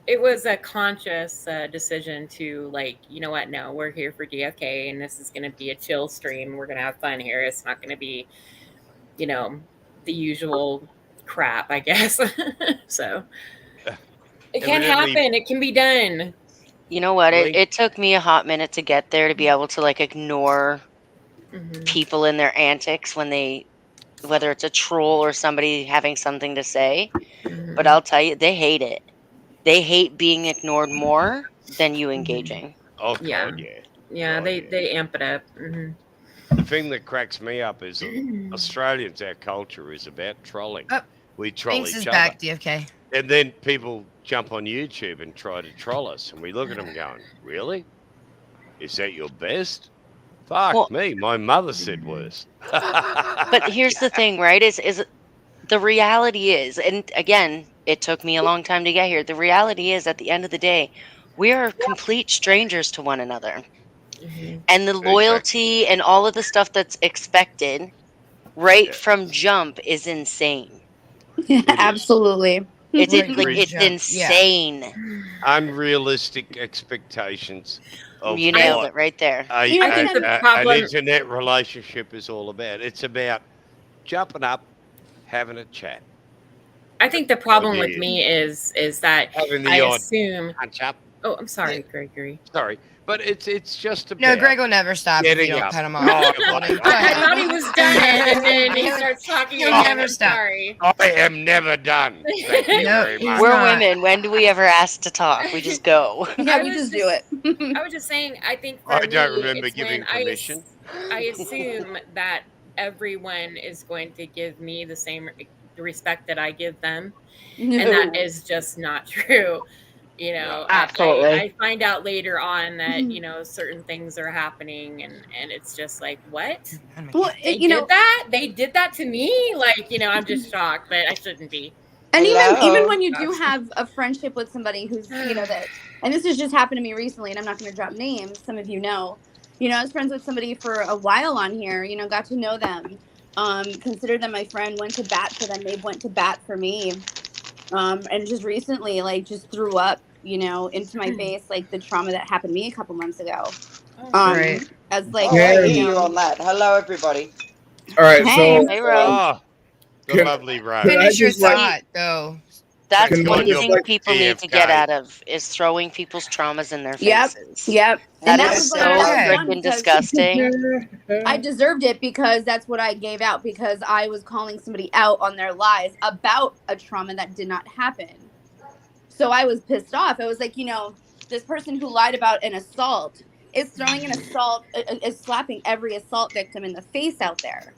It was a conscious decision to, like, you know what? No, we're here for DFK, and this is going to be a chill stream. We're going to have fun here. It's not going to be, the usual crap, I guess. So it can happen. It can be done. You know what? It took me a hot minute to get there, to be able to ignore people in their antics when whether it's a troll or somebody having something to say. But I'll tell you, they hate it. They hate being ignored more than you engaging. Oh, God, yeah. Yeah, they amp it up. The thing that cracks me up is Australians, our culture is about trolling. We troll Thanks each is other. back, DFK. And then people jump on YouTube and try to troll us. And we look at them going, really? Is that your best? Fuck me. My mother said worse. But here's the thing, right? Is the reality is, and again, it took me a long time to get here. The reality is, at the end of the day, we are complete strangers to one another. And the loyalty and all of the stuff that's expected right from jump is insane. Absolutely. It's insane. Unrealistic expectations. You nailed it right there. An internet relationship is all about. It's about jumping up, having a chat. I think the problem with me is that Having the I odd assume. punch up. Oh, I'm sorry, Gregory. Sorry, but it's just about No, Greg will never stop if you getting don't up. cut him off. Oh, I thought he was done, and then he starts talking He'll again. never I'm stop. sorry. I am never done. Thank you very much. We're women. When do we ever ask to talk? We just go. Yeah, we just do it. I was just saying. I think for I don't me, remember it's giving when permission. I assume that everyone is going to give me the same respect that I give them, and that is just not true. You know, Absolutely. I find out later on that certain things are happening, and it's just like, what? Well, They did that? They did that to me? Like, I'm just shocked, but I shouldn't be. And Hello? even when you do have a friendship with somebody who's that, and this has just happened to me recently, and I'm not going to drop names. Some of you know, I was friends with somebody for a while on here. Got to know them, considered them my friend, went to bat for them. They went to bat for me, and just recently, like, just threw up, into my face, like the trauma that happened to me a couple months ago. Right. As like, I hear you on that. Hello, everybody. All right, Hey. so Hey, Ro. Oh, the Can- lovely Ro. can I Finish your just, like- thought, though. That's Can one I just, thing like, people need to get DFK? out of is throwing people's traumas in their Yep. faces. Yep. That And is was so like, that's fun freaking because disgusting. I deserved it because that's what I gave out, because I was calling somebody out on their lies about a trauma that did not happen. So I was pissed off. I was like, this person who lied about an assault is throwing an assault, is slapping every assault victim in the face out there.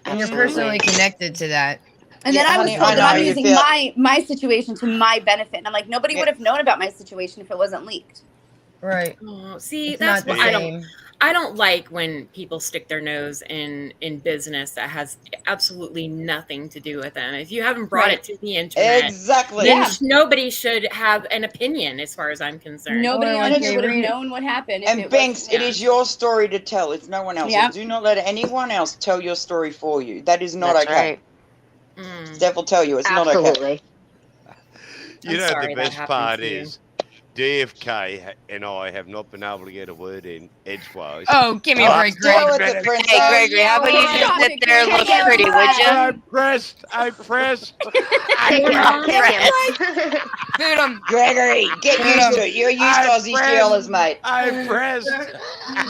And you're personally connected to that. And then I was honey, told I know that how I'm you using feel. my situation to my benefit. And I'm like, nobody would have known about my situation if it wasn't leaked. Right. Oh, see, It's that's not what the I don't. same. I don't like when people stick their nose in business that has absolutely nothing to do with them. If you haven't brought Right. it to the internet, Exactly. then Yeah. nobody should have an opinion, as far as I'm concerned. Nobody Or on like here they would have read it. known what happened. If And it Binks, was, it is your story to tell. It's no one else's. Yeah. Do not let anyone else tell your story for you. That is not That's okay. right. Devil tell you it's not okay. Absolutely. You I'm know, sorry the that best happened part to you. is DFK and I have not been able to get a word in edgewise. Oh, give me a break, Deal Greg. with it, Princess. Hey, Gregory, how about you just sit there and look pretty, would I you? pressed. I pressed. Kick him. Boot him. Gregory, get used to it. You're used to Aussie yellers, mate. I pressed.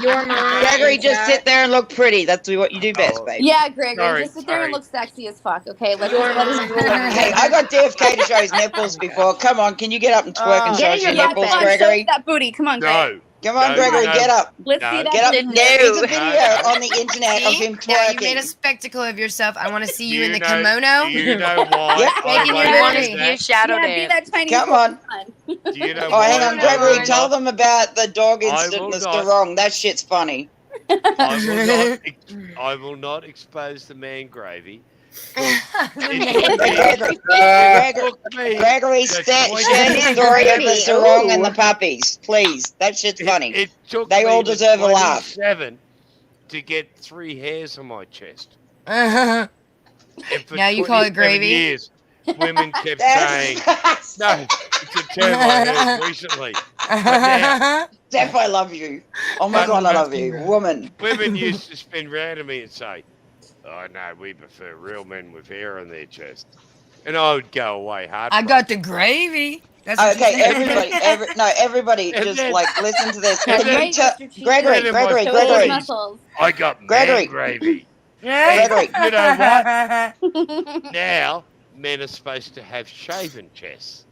Your mom. Gregory, is just that- sit there and look pretty. That's what you do best, babe. Yeah, Gregory, Sorry, just sit there and sorry. look sexy as fuck, okay? Let's Your just let us mom. rule over Hey, I got DFK to show his nipples before. Come on, can you get up and twerk and show us your Yeah, nipples, come on, show us Gregory? that booty. Come on, Greg. No. Come on, No, Gregory, no. get up. Let's No. see that Get up. booty. There's a No. video on the internet of him Now you made a twerking. spectacle of yourself. I want to see you in the know- kimono. Do you know why? Yeah. I Making won't you do want to You that? shadow Yeah, be dance. that Chinese Come on. woman. Do you know Oh, hang why on, I Gregory, will tell not- them about the dog I incident will in the not. Sarong. That shit's funny. I will not expose the man gravy. Gregory, Gregory, share his story of the Gravy, Sarong and the ooh. puppies, please. That shit's funny. It took They me all to deserve a laugh. 27 to get 3 hairs on my chest. Uh-huh. And for Now you call it 27 gravy? Years, women kept That's saying, no, it's a term I heard recently. But now, Steph, I love you. Oh my God, I love you. Woman. women used to spin round to me and say, oh no, we prefer real men with hair on their chest. And I would go away hard. I got the gravy. That's what Okay, you said. everybody, And just then- like listen to this. and Can then- you tell Gregory, Gregory, Show Gregory, those Gregory, muscles. I got man Gregory. gravy. Gregory. You know what? Now, men are supposed to have shaven chests.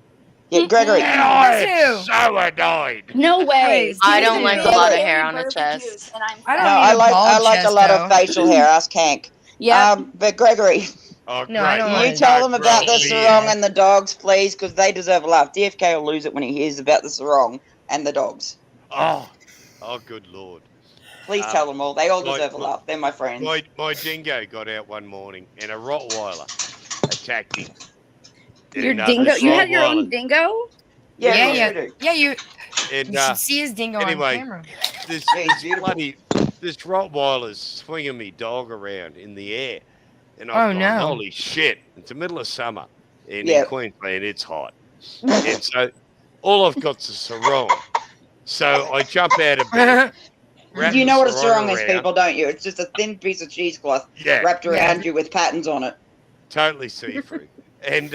Yeah, Gregory. And I Me am too. so annoyed. No way. I Listen, don't like a Gregory. lot of hair on a Perfect chest. use, and I'm I No, don't fat. need I a like bald a chest, lot of though. facial hair. Ask Hank. Yeah. But Gregory, Oh, No, great. I don't can want you it. tell them about the Right, sarong yeah. and the dogs, please? Because they deserve a laugh. DFK will lose it when he hears about the sarong and the dogs. Oh, good Lord. Please tell them all. They all my- deserve a laugh. They're my friends. My dingo got out one morning and a Rottweiler attacked him. Your And, dingo? this You have your own Rottweiler- dingo? Yeah, Yeah, we yeah. do. Yeah, you And, should see his dingo anyway, on camera. this Yeah, he's beautiful. this Rottweiler's swinging me dog around in the air. And Oh, I've gone, no. holy shit. It's the middle of summer. And Yeah. in Queensland, it's hot. And so all I've got's a sarong. So I jump out of bed. wrap You the know what a sarong is, around. people, don't you? It's just a thin piece of cheesecloth Yeah. wrapped around you with patterns on it. Totally see-through. And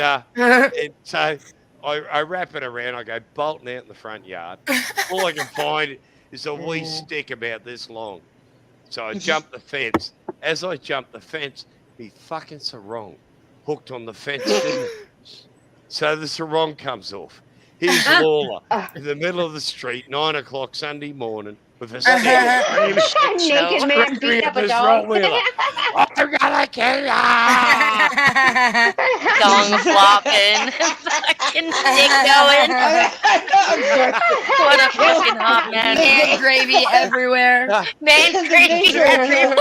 so I wrap it around. I go bolting out in the front yard. All I can find is a wee stick about this long. So I jump the fence. As I jump the fence, me fucking sarong hooked on the fence, didn't it? So the sarong comes off. Here's Lawler in the middle of the street, 9 o'clock Sunday morning, with a stick. Naked man beat up a dog. I'm gonna kill ya! Dong flopping, fucking stick going. What a fucking hot man. Man gravy everywhere. Man gravy everywhere.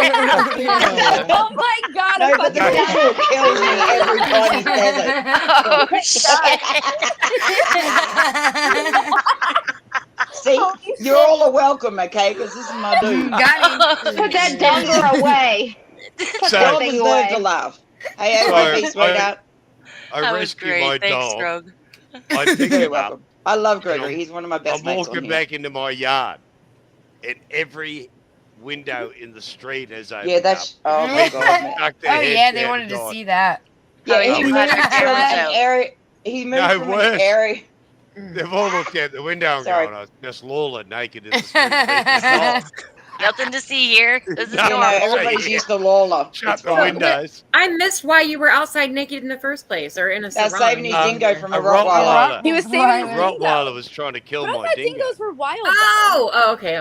Oh my god! No, but the visual kills me every time he says it. See, you're all welcome, okay? Because this is my dude. Put that donger away. So- Y'all deserve to laugh. Hey, everybody, sweetheart. I That was rescue great. my Thanks, dog. Grog. I pick You're him up. welcome. I love Gregory. He's one of my best I'm mates on walking here. back into my yard, and every window in the street has opened Yeah, that's. up. Oh my god. man. Stuck their Oh heads yeah, they out wanted and to died. see that. Yeah, he Oh, moved yeah. from an area. He moved No, from worse. an area. They've all looked out the window and Sorry. gone, "I was just Lawler naked in the street." Oh, Nothing to see here. This is No, You know, normal. everybody's used to Lawler. Shut It's the fine. windows. I missed why you were outside naked in the first place, or in a That's sarong. saving his dingo from a Rottweiler. Rottweiler. He was saving A his dingo. Rottweiler was trying to kill But I my thought dingo. dingoes were wild. Oh, okay.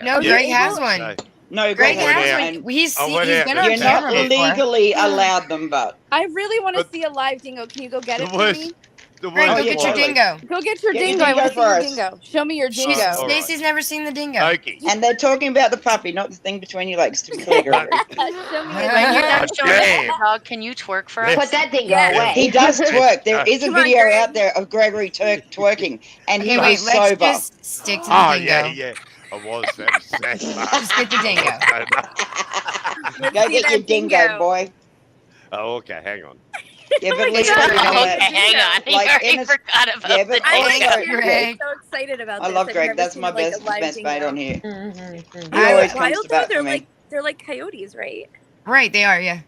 No, Yeah. Greg has one. So, No, Greg I went has out. one. He's I went out been and on you're attacked not camera before. legally allowed them, but I really want to But- see a live dingo. Can you go get it The for worst, me? the Greg, worst go get your was- dingo. Go get your Get your dingo. I want to dingo see your first. dingo. Show me your dingo. All right. Stacy's never seen the dingo. Okay. and they're talking about the puppy, not the thing between your legs. To be clear, Gregory. Show me your When you're dingo. done showing us Damn. the dog, can you twerk for us? Put that dingo Yeah. away. He does twerk. There is a Come on, video Greg. out there of Gregory twerking, and he Okay, wait, was let's sober. just stick to the Oh, dingo. yeah. I was. That's Just get the dingo. Let's Go see get that your dingo, boy. Oh, okay. Hang on. Yeah, Oh but my listen, God. you know Okay, that- hang on. You Like, already in a- forgot about yeah, the but I'm also- dingo. so Greg. excited about I this. love I've Greg. never That's seen, my like, a best live mate dingo. on here. Mm-hmm. He always Wild comes to though, bat for me. they're like coyotes, right? Right, they are. Yeah.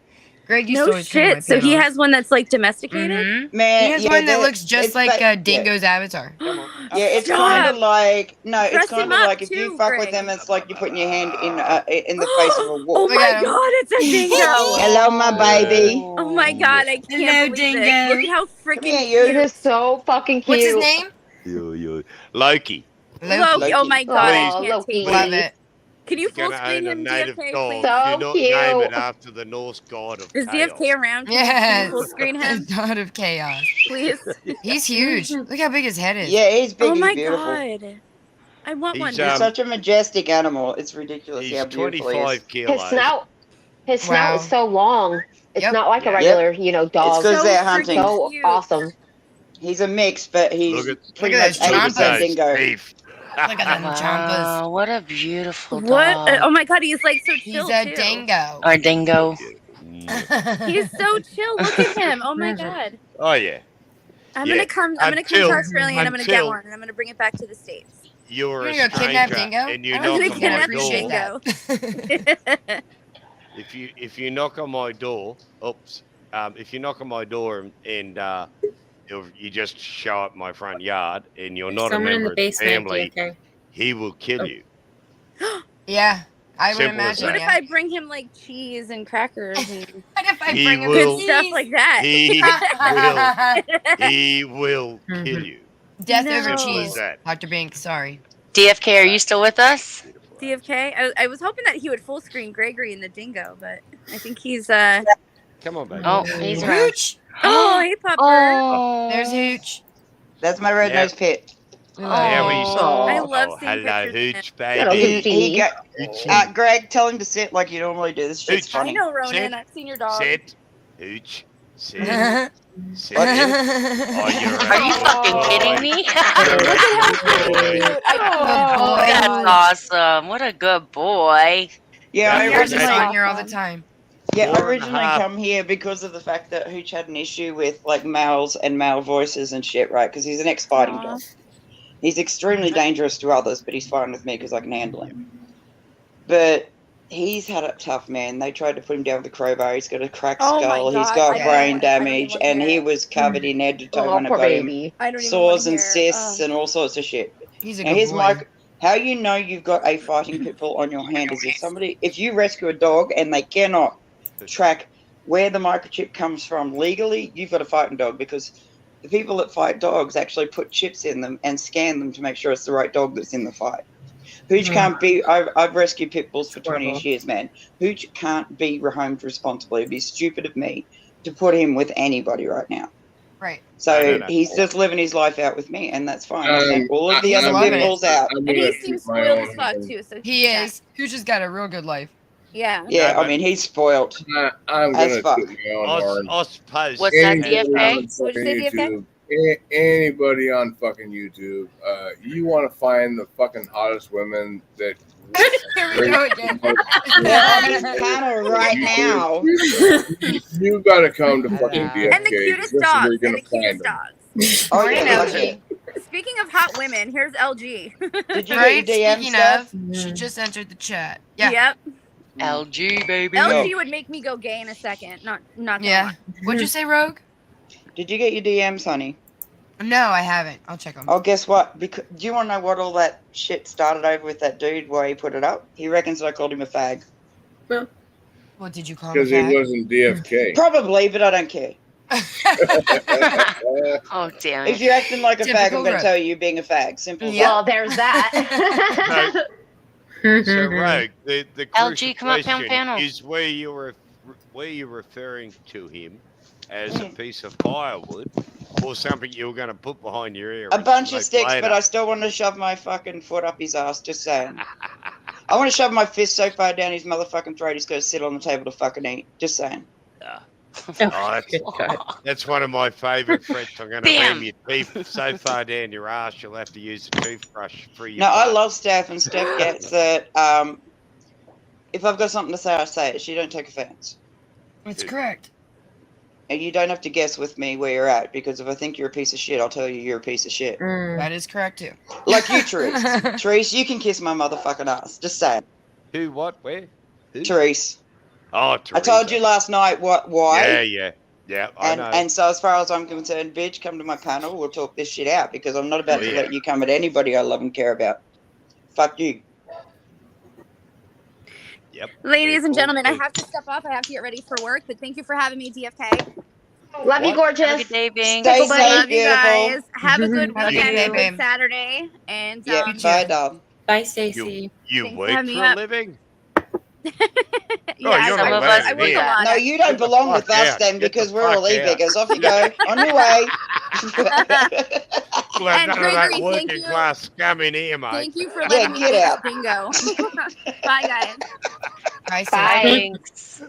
Greg used to No always come to my shit. So he panels. has one that's like domesticated. Mhm. Man, He has yeah, one that they're- looks just it's like yeah. Dingo's avatar. Yeah, it's Stop. kind of like Dress it's kind him of up like if you too, fuck Greg. with them, it's like you're putting your hand in the face of a Oh wolf. Look my at him. god, it's a dingo. Hello, my baby. Oh my god, I can't Hello, believe dingo. it. Look at how freaking Come here, It cute. is so fucking cute. What's his name? Loki. Loki. Oh my god, I Aw, can't Loki. take Love it. it. Can you full Gonna screen own a him, native DFK, dog. please? So Do not name it cute. after the Norse god of Is chaos. DFK around? Can you Yes. full screen him, God of chaos. please? He's huge. Look how big his head is. Yeah, he's big. Oh He's my beautiful. god. I want one. He's, He's such a majestic animal. It's ridiculous He's how beautiful he 25 is. kilos. His snout Wow. is so long. It's Yep. not like a Yep. regular, It's dog. because So they're freaking hunting. So cute. awesome. He's a mix, but he's Look at- pretty Look at much those 80% chompas. dingo. Beef. Look at them chompas. Wow, what a beautiful What? dog. Oh my god, he's like so He's chill a too. dingo. Or dingo. He's so chill. Look at him. Oh my god. Oh, yeah. I'm Yeah. gonna come to Until- Australia and I'm gonna get until- one and I'm gonna bring it back to the States. You're You're a gonna go kidnap stranger Dingo? and you I'm I'm knock gonna on my kidnap door. the dingo. If you knock on my door, if you knock on my door and you just show up my front yard and you're not Someone a in member the of the basement, family, DFK. he will kill Oh. you. Yeah, I would Simple as imagine. What that. if I bring him like cheese and crackers and What if I He bring him will- good stuff like that? He will kill you. Death No. over Simple as cheese. that. Dr. Binks, sorry. DFK, are you still with us? DFK. I was hoping that he would full screen Gregory and the dingo, but I think he's Come on, baby. Oh, he's around. Hooch. Oh, hey pupper. Oh, There's Hooch. That's my red Yeah. nosed pit. Now we I love seeing hello, pictures of Hooch, Little baby. He got, Hoochie. Greg, tell him to sit like you normally do. This shit's Hooch. I funny. know, Ronan. Sit. I've seen your dog. Sit. Hooch. Sit. Sit. Oh, you're a are you good fucking boy. kidding me? You're a good boy. Oh, that's awesome. What a good boy. Yeah, I Yeah, Yours is that's originally, on here all the time. yeah, I 4.5. originally come here because of the fact that Hooch had an issue with like males and male voices and shit, right? Because he's an ex-fighting Aw. dog. He's extremely dangerous to others, but he's fine with me because I can handle him. But He's had it tough, man. They tried to put him down with a crowbar. He's got a cracked Oh my skull. He's God, got I don't brain even wanna damage, look and at he it. was covered in head to toe Oh, when I poor got him. baby. I don't even want Sores to and hear. cysts and all sorts of shit. He's a Now, good here's boy. my how you know you've got a fighting pit bull on your hand is if you rescue a dog and they cannot track where the microchip comes from legally, you've got a fighting dog, because the people that fight dogs actually put chips in them and scan them to make sure it's the right dog that's in the fight. Hooch can't be. I've rescued pit bulls for 20 years, man. Hooch can't be rehomed responsibly. It'd be stupid of me to put him with anybody right now. Right. So he's just living his life out with me, and that's fine. I'll take all of the other pit bulls out. And he seems spoiled as fuck too. So He is. Who's just got a real good life. Yeah. Yeah, I mean, he's spoiled. I'm as gonna fuck. toot my own horn. I suppose. What's that, Anybody DFK? on What'd you say, fucking YouTube, anybody on fucking YouTube, you want to find the fucking hottest women that. Here we go again. They're on his panel right now. You gotta come to fucking DFK. And the cutest This is where dogs. you're And gonna the cutest find them. dogs. Oh, Morning, yeah, LG. Speaking of hot women, here's LG. Did you Right? get your DM Speaking stuff? of, she just entered the chat. Yeah. Yep. LG, baby. LG would make me go gay in a second. Not gonna Yeah. lie. What'd you say, Rogue? Did you get your DMs, honey? No, I haven't. I'll check them. Oh, guess what? Because, do you want to know what all that shit started over with that dude? Why he put it up? He reckons that I called him a fag. What did you call him? Because he wasn't DFK. Probably, but I don't care. Oh, damn If it. you're acting like a fag, I'm Typical going to Rogue. tell you you're being a fag. Simple as Well, that. there's that. So, Rogue, the crucial LG, come up, question panel. is were you referring to him as a piece of firewood or something you were going to put behind your ear? A and bunch of smoke sticks, later? but I still want to shove my fucking foot up his ass, just saying. I want to shove my fist so far down his motherfucking throat he's going to sit on the table to fucking eat. Just saying. Oh, that's one of my favourite threats. I'm going to ram your teeth so far down your ass you'll have to use a toothbrush for your No, I butt. love Steph, and Steph gets that if I've got something to say, I say it. She don't take offense. That's correct. And you don't have to guess with me where you're at, because if I think you're a piece of shit, I'll tell you you're a piece of shit. That is correct too. Like you, Therese. Therese, you can kiss my motherfucking ass. Just saying. Who, what, where? Who? Therese. Oh, I Teresa. told you last night why. Yeah, I know. And so as far as I'm concerned, bitch, come to my panel. We'll talk this shit out, because I'm not about Oh, to yeah. let you come at anybody I love and care about. Fuck you. Yep. Ladies and Very gentlemen, I cool. have to step off. I have to get ready for work. But thank you for having me, DFK. Love you, What? gorgeous. Have a good day, Bing. Stay Bye-bye. safe, Love you guys. beautiful. Have a good Have a good weekend, day, a good babe. Saturday, and Yeah, bye, dog. Bye, Stacy. You Thanks for work having for me a up. living? yeah, you're I not work- allowed I to work be a lot. No, you don't belong with fuck us out. then, Get the because we're all fuck out. e-biggers. Off you go. On your way. We'll have And none of Gregory, that thank working you. class scum in here, mate. Thank you for Yeah, letting me get get out. bingo. Bye, guys. Bye, Bye. Thanks.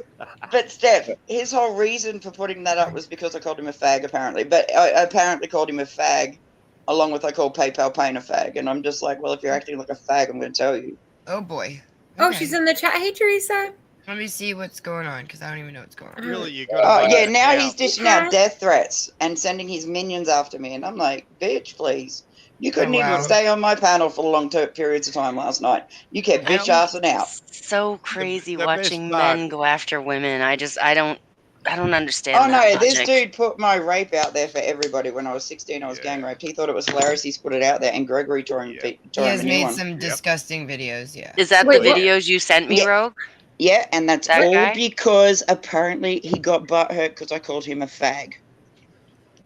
But Steph, his whole reason for putting that up was because I called him a fag, apparently. But I apparently called him a fag, along with I called PayPal Payne a fag. And I'm just like, well, if you're acting like a fag, I'm going to tell you. Oh boy. Oh, Okay. she's in the chat. Hey, Teresa. Let me see what's going on, because I don't even know what's going on. Really, you got Oh, to yeah, now he's dishing out death threats and sending his minions after me. And I'm like, bitch, please. You couldn't Oh, wow. even stay on my panel for long periods of time last night. You kept bitch assing out. So crazy the best watching part- men go after women. I don't understand. Oh, that no, this logic. dude put my rape out there for everybody. When I was 16, I was gang raped. He thought it was hilarious. He's put it out there. And Gregory tore him, He tore him has a new made one. some disgusting videos, yeah. Is that Wait, the what? videos you sent me, Yeah. Rogue? Yeah, and that's That all guy? because apparently he got butthurt because I called him a fag.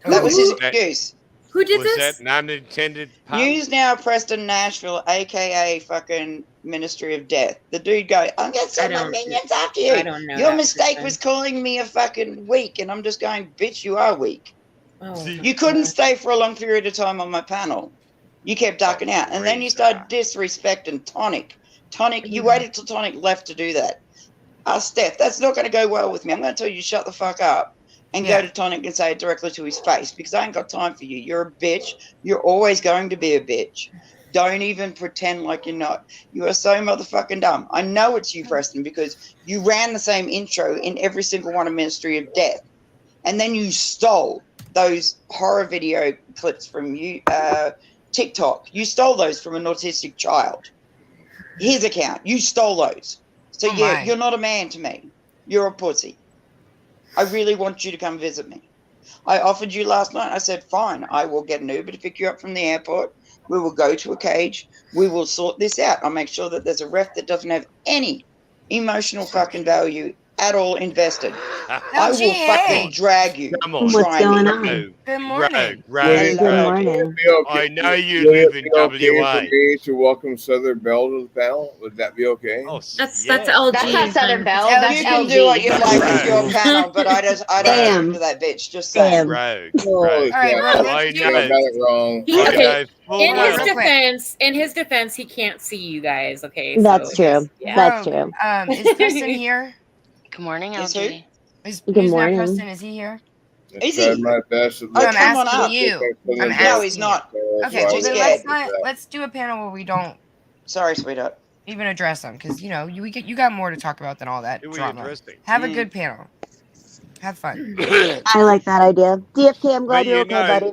That was his excuse. Who did Was this? that an unintended pun? Use now Preston Nashville, aka fucking Ministry of Death. The dude go, I'm gonna send my don't- minions after you. I don't know Your that mistake person. was calling me a fucking weak, and I'm just going, bitch, you are weak. Oh, You couldn't stay for a long period of time on my panel. You kept ducking out, and then you started disrespecting Tonic. Tonic, you waited till Tonic left to do that. Steph, that's not going to go well with me. I'm going to tell you to shut the fuck up and go to Tonic and say it directly to his face, because I ain't got time for you. You're a bitch. You're always going to be a bitch. Don't even pretend like you're not. You are so motherfucking dumb. I know it's you, Preston, because you ran the same intro in every single one of Ministry of Death. And then you stole those horror video clips from you, TikTok. You stole those from an autistic child. His account. You stole those. So Oh yeah, my. you're not a man to me. You're a pussy. I really want you to come visit me. I offered you last night. I said, fine, I will get an Uber to pick you up from the airport. We will go to a cage. We will sort this out. I'll make sure that there's a ref that doesn't have any emotional fucking value at all invested. I will fucking drag you. Come on. Try me. Good morning. Would Hello. it be okay? I know you Would live it in be okay WA. for me to welcome Southern Belle to the panel? Would that be okay? Oh, That's LG. That's not Southern Belle. You That's can do what LG. you like with your panel, but I don't talk to that bitch. Just saying. Rogue. Holy All right, crap, bro, I let's I got know. it wrong. He, I okay, know full in his well. real quick. defense, he can't see you guys. Okay, That's so true. yeah. That's Rogue, true. is Preston here? Good morning, Is who? LG. Good Who's not morning. Preston? Is he here? I Is tried he? my best to Oh, look I'm come on asking up. you. I'm No, asking he's you. not. Okay, He's well too then scared. let's do a panel where we don't Sorry, sweetheart. even address them because you know you got more to talk about than all that Who are you drama. addressing? Have a good panel. Have fun. I like that idea. DFK, I'm glad But you're okay, buddy.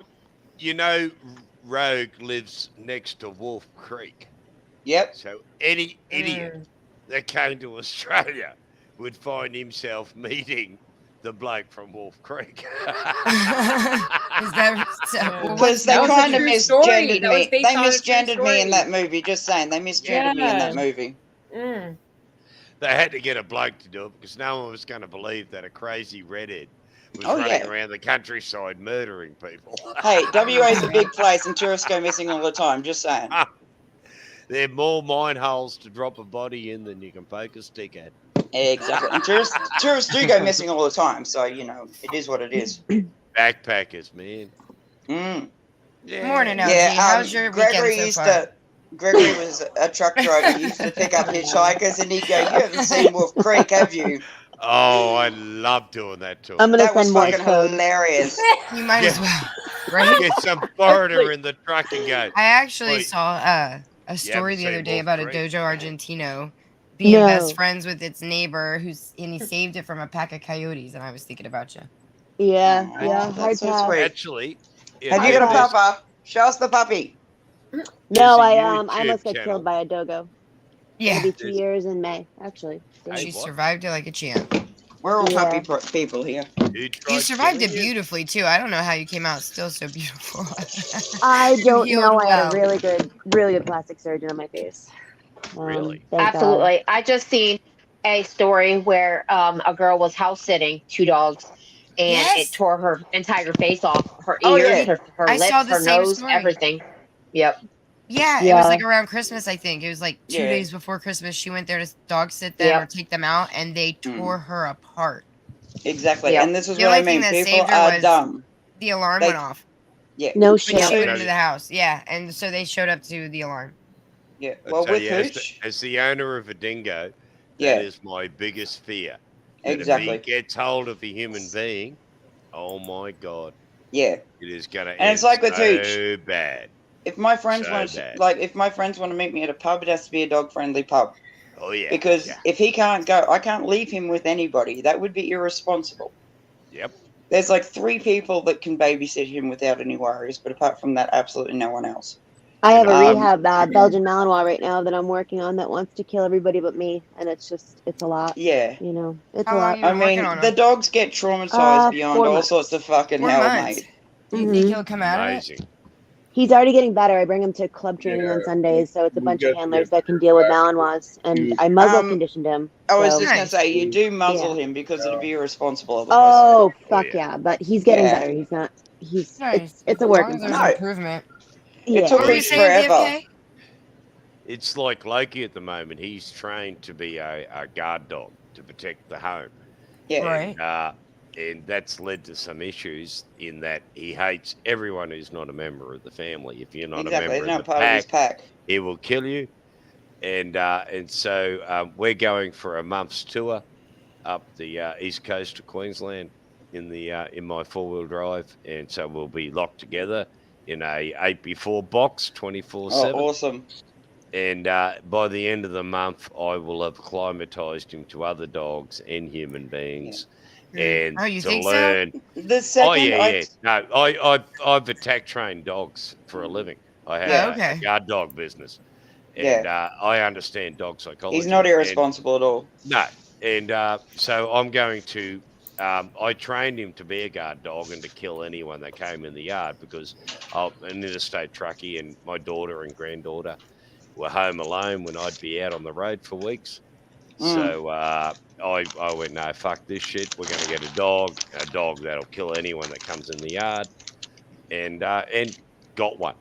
you know, Rogue lives next to Wolf Creek. Yep. So any idiot that came to Australia would find himself meeting the bloke from Wolf Creek. Is that so? Well, Because they That was a kind of true story. misgendered That was me. based They on a true misgendered me in story. that movie. Just saying, they misgendered me in that movie. Mm. They had to get a bloke to do it because no one was going to believe that a crazy redhead was Oh, running yeah. around the countryside murdering people. Hey, WA's a big place and tourists go missing all the time. Just saying. There are more mine holes to drop a body in than you can poke a stick at. Exactly. And tourists do go missing all the time. So, you know, it is what it is. Backpackers, man. Mm. Yeah. Morning, LG. Yeah, How's your Gregory weekend used so far? to. Gregory was a truck driver. He used to pick up hitchhikers, and he'd go, "You haven't seen Wolf Creek, have you?" Oh, I love doing that to him. I'm gonna That was send Morse fucking code. hilarious. You might as well, right? Get some foreigner in the truck and go. I actually "Wait, saw a story the seen other day Wolf about a Creek?" Dojo Argentino being No. best friends with its neighbor, and he saved it from a pack of coyotes. And I was thinking about you. Yeah, Aw, yeah, hard that's so pass. sweet. Actually, Have you got a pupper? Show us the puppy. No, There's a I YouTube almost got channel. killed by a dogo. Yeah, It'll be 2 years in May, actually. Damn. she what? survived it like a champ. We're all Yeah. puppy people here. Who You tried survived killing it you? beautifully too. I don't know how you came out still so beautiful. I You don't healed know. I had a well. really good plastic surgeon on my face. Really? Thank God. Absolutely. I just seen a story where a girl was house sitting 2 dogs and Yes. it tore her entire face off. Her Oh, ears, yeah. her I lips, saw the her same nose, story. everything. Yep. Yeah, it was Yeah. like around Christmas, I think. It was like 2 Yeah. days before Christmas. She went there to dog sit them or Yep. take them out, and they tore her apart. Exactly. Yep. And this is The what I only thing mean. that People saved her are was dumb. the alarm They- went off Yeah. No when shit. she went tell into you. the house. Yeah, and so they showed up to the alarm. Yeah. I Well, tell with you, Hooch. as the owner of a dingo, Yeah. that is my biggest fear. That Exactly. if he gets hold of a human being, oh my God, Yeah. it is going to And end it's like with so Hooch. bad. If my friends So want, bad. like, if my friends want to meet me at a pub, it has to be a dog-friendly pub. Oh yeah. Because yeah. if he can't go, I can't leave him with anybody. That would be irresponsible. Yep. There's like 3 people that can babysit him without any worries, but apart from that, absolutely no one else. I have a Um, rehab Belgian Malinois right now that I'm working on that wants to kill everybody but me, and it's a lot. Yeah. You know, it's How a long lot. you I been working mean, on the him? dogs get traumatized beyond 4 all months. sorts of fucking 4 hell, months. mate. Do you think he'll come out of it? Amazing. He's already getting better. I bring him to club training on Yeah, Sundays, so it's a we bunch of just handlers get that can deal with back. Malinois, and You- I muzzle Um, conditioned him. I was So, just gonna Nice. say you do muzzle yeah. him because it'd be irresponsible otherwise. Oh fuck yeah. yeah! But he's getting Yeah. better. He's not. He's Nice. it's a As work long in as there's progress. improvement. It Yeah. took What were you Hooch saying, forever. DFK? It's like Loki at the moment. He's trained to be a guard dog to protect the home. Yeah. Right. And that's led to some issues in that he hates everyone who's not a member of the family. If you're not Exactly. a They're member not of the part of his pack, pack. he will kill you. And so we're going for a month's tour up the east coast of Queensland in my 4-wheel drive, and so we'll be locked together in a 8x4 box 24/7. Oh, awesome. And by the end of the month, I will have acclimatized him to other dogs and human beings, and Oh, you to think so? learn. The second Oh yeah. No, I've attack trained dogs for a living. I have okay. a guard dog business, And I understand dog psychology. He's not irresponsible at all. No. And so I'm going to, I trained him to be a guard dog and to kill anyone that came in the yard because I'm an interstate truckie and my daughter and granddaughter were home alone when I'd be out on the road for weeks. So I went, no, fuck this shit. We're going to get a dog that'll kill anyone that comes in the yard. And got one.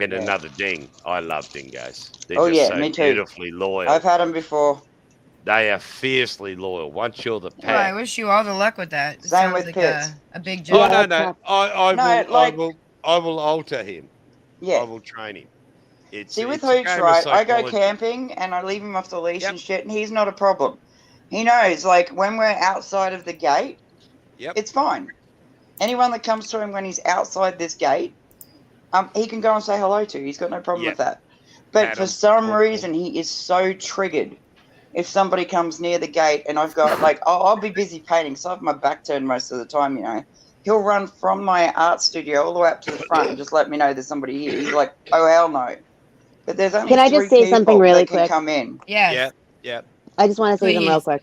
And another ding. I love dingoes. They're just so me too. beautifully loyal. I've had them before. They are fiercely loyal. Once you're the pet. Well, I wish you all the luck with that. It Same sounds with like pets. a big Oh, job. no. I will alter him. Yeah. I will train him. See, with it's a Hooch, game of right, I go psychology. camping and I leave him off the leash and shit, and he's not a problem. He knows, like, when we're outside of the gate, it's fine. Anyone that comes to him when he's outside this gate, he can go and say hello to. He's got no problem with that. But for some reason, he is so triggered if somebody comes near the gate and I've got, like, I'll be busy painting, so I have my back turned most of the time, you know. He'll run from my art studio all the way up to the front and just let me know there's somebody here. He's like, oh, hell no. But there's only Can I just say something really quick? Come in. Yes. Yeah. I just want to say something real quick.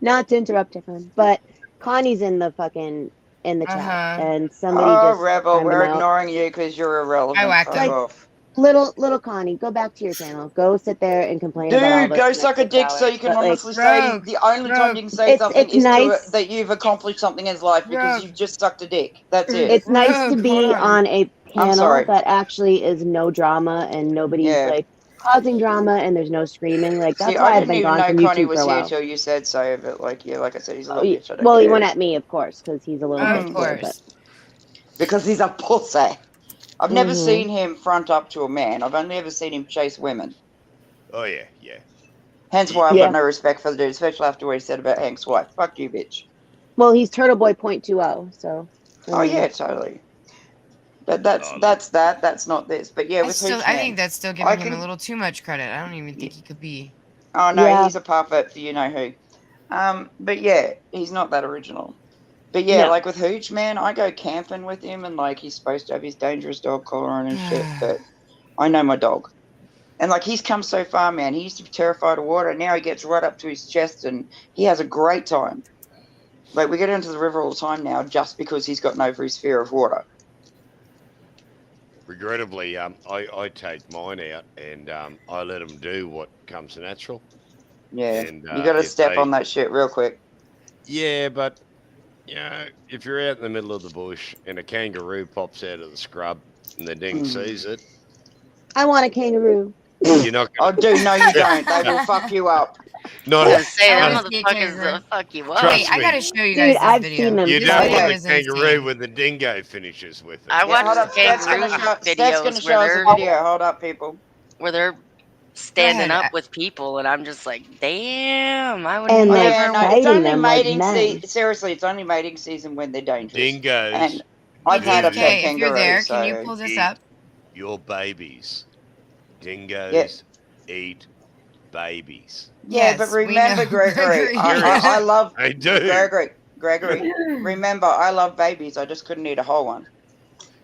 Not to interrupt everyone, but Connie's in the chat, and somebody just Rebel, timed we're him out. ignoring you because you're irrelevant. I whacked Fuck him. off. Little Connie, go back to your channel. Go sit there and complain about all Dude, this go for the suck a next dick 6 so hours. you can But, like, honestly say the only time you can say something it's is nice. that you've accomplished something in his life because you've just sucked a dick. That's it. It's nice to be on a I'm panel sorry. that actually is no drama and nobody's like causing drama and there's no screaming. Like that's See, why I I've didn't been even gone know from Connie YouTube was for a here while. till you said so. But like I said, he's a little bitch. I don't Well, he care. went at me, of course, because he's a little Of bit course. but Because he's a pussy. I've never Mhm. seen him front up to a man. I've only ever seen him chase women. Oh, yeah. Hence why I've Yeah. got no respect for the dude, especially after what he said about Hank's wife. Fuck you, bitch. well, he's Turtle Boy 0.20, so. Oh yeah, totally. But that's that. That's not this. But yeah, with Hooch I Man, think that's still I giving him can- a little too much credit. I don't even think he could be. Oh no, Yeah. he's a puppet for you know who. But yeah, he's not that original. But yeah, No. like with Hooch Man, I go camping with him, and like he's supposed to have his dangerous dog collar on and shit. But I know my dog, and like he's come so far, man. He used to be terrified of water, and now he gets right up to his chest, and he has a great time. Like we get into the river all the time now, just because he's gotten over his fear of water. Regrettably, I take mine out and I let them do what comes natural. Yeah, And, you got to if step they- on that shit real quick. Yeah, but you know, if you're out in the middle of the bush and a kangaroo pops out of the scrub and the ding sees it, I want a kangaroo. you're not Oh, gonna. dude, no, you don't. They will fuck you up. Not I a, was say them not- motherfuckers will fuck you up. Trust Wait, I me. gotta show you Dude, guys this I've video. seen them. You This don't video want a is kangaroo insane. when the dingo finishes with it. I watched hold the up, Steph's kangaroo gonna show us videos a where video. Hold up, people. they're standing ahead. up with people, and I'm just like, damn, I would And Oh, they're never. yeah, no, it's fighting only them like mating men. season. Seriously, it's only mating season when they're dangerous. Dingoes. And I've had a do pet Okay, if kangaroo. you're there, so can you pull this eat up? your babies. Dingoes eat babies. Yeah, Yes, but we remember, know. Gregory, Serious. I love I do. Gregory. Remember, I love babies. I just couldn't eat a whole one.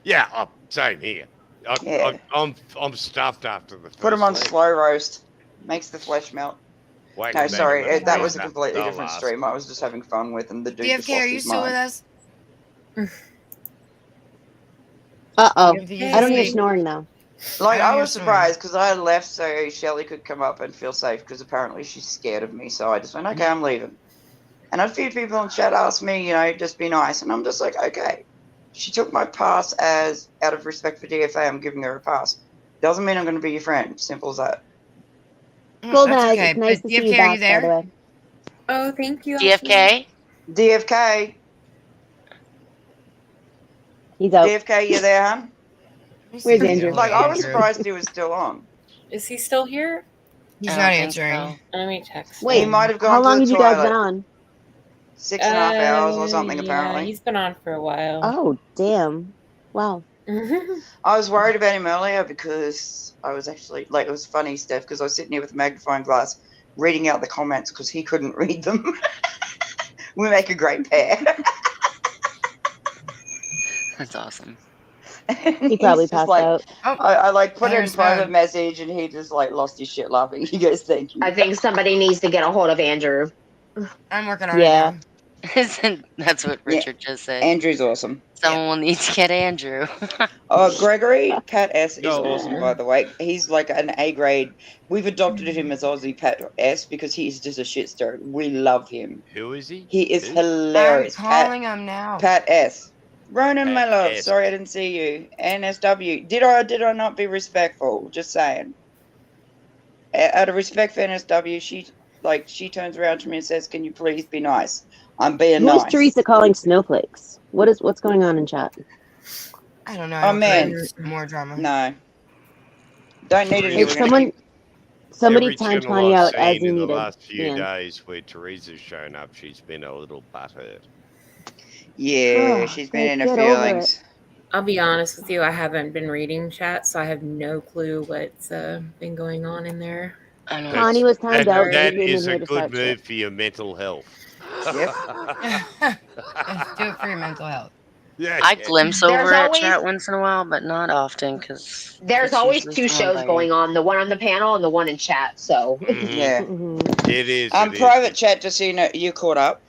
Yeah, same here. Yeah. I'm stuffed after the first Put them on leg. slow roast. Makes the flesh melt. Whack No, 'em back sorry, in the that was a freezer. completely They'll different last. stream. I was just having fun with them. The dude just DFK, lost are you his still with mind. us? Uh-oh. DFK, I don't hear sleep. snoring, though. Like, I I hear was snoring. surprised because I left so Shelly could come up and feel safe because apparently she's scared of me. So I just went, okay, I'm leaving. And a few people in chat asked me, you know, just be nice. And I'm just like, okay. She took my pass as, out of respect for DFA, I'm giving her a pass. Doesn't mean I'm going to be your friend. Simple as that. Golden That's Eyes, okay. it's nice But to see DFK, you are back, you there? by the way. Oh, thank you. DFK. DFK. He's out. DFK, you there, hon? Where's Andrew? Like, I was surprised he was still on. Is he still here? He's I not don't think answering. so. Let me text. Wait, He might have gone how to long the have you guys toilet. been on? 6.5 hours or something, Yeah, apparently. he's been on for a while. Oh, damn. Wow. I was worried about him earlier because I was actually, like, it was funny, Steph, because I was sitting here with a magnifying glass reading out the comments because he couldn't read them. We make a great pair. That's awesome. He probably He's just passed like, out. I like put it in there's private none. message, and he just like lost his shit laughing. He goes, "Thank you." I think somebody needs to get a hold of Andrew. I'm working on Yeah. it now. Isn't that's what Yeah, Richard just said? Andrew's awesome. Someone will need to get Andrew. Oh, Gregory, Pat S is Yo. awesome, by the way. He's like an A grade. We've adopted him as Aussie Pat S because he's just a shit stir. We love him. Who is he? He is Who? hilarious. I'm calling him now. Pat S. Ronan, my Pat love. S. Sorry I didn't see you. NSW. Did I or did I not be respectful? Just saying. Out of respect for NSW, she turns around to me and says, "Can you please be nice?" I'm being Who is nice. Teresa calling snowflakes? What's going on in chat? I don't know. Oh, man. There's more drama. No. Don't need it Hey, here. We're gonna somebody Every time channel Connie I've out as seen you in the needed. last few Ian. days where Teresa's shown up, she's been a little butthurt. Yeah, Oh, she's been in her get over feelings. I'll be honest with you, I haven't been reading chat, so I have no clue what's been going on in there. I know. Connie was timed out. That She came in is here a to good start move shit. for your mental health. Yep. Do it for your mental health. Yeah, I glimpse over There's at always- chat once in a while, but not often because There's always two shows going on, the one on the panel and the one in chat. So Yeah. It is. Private chat, just so you know, you caught up.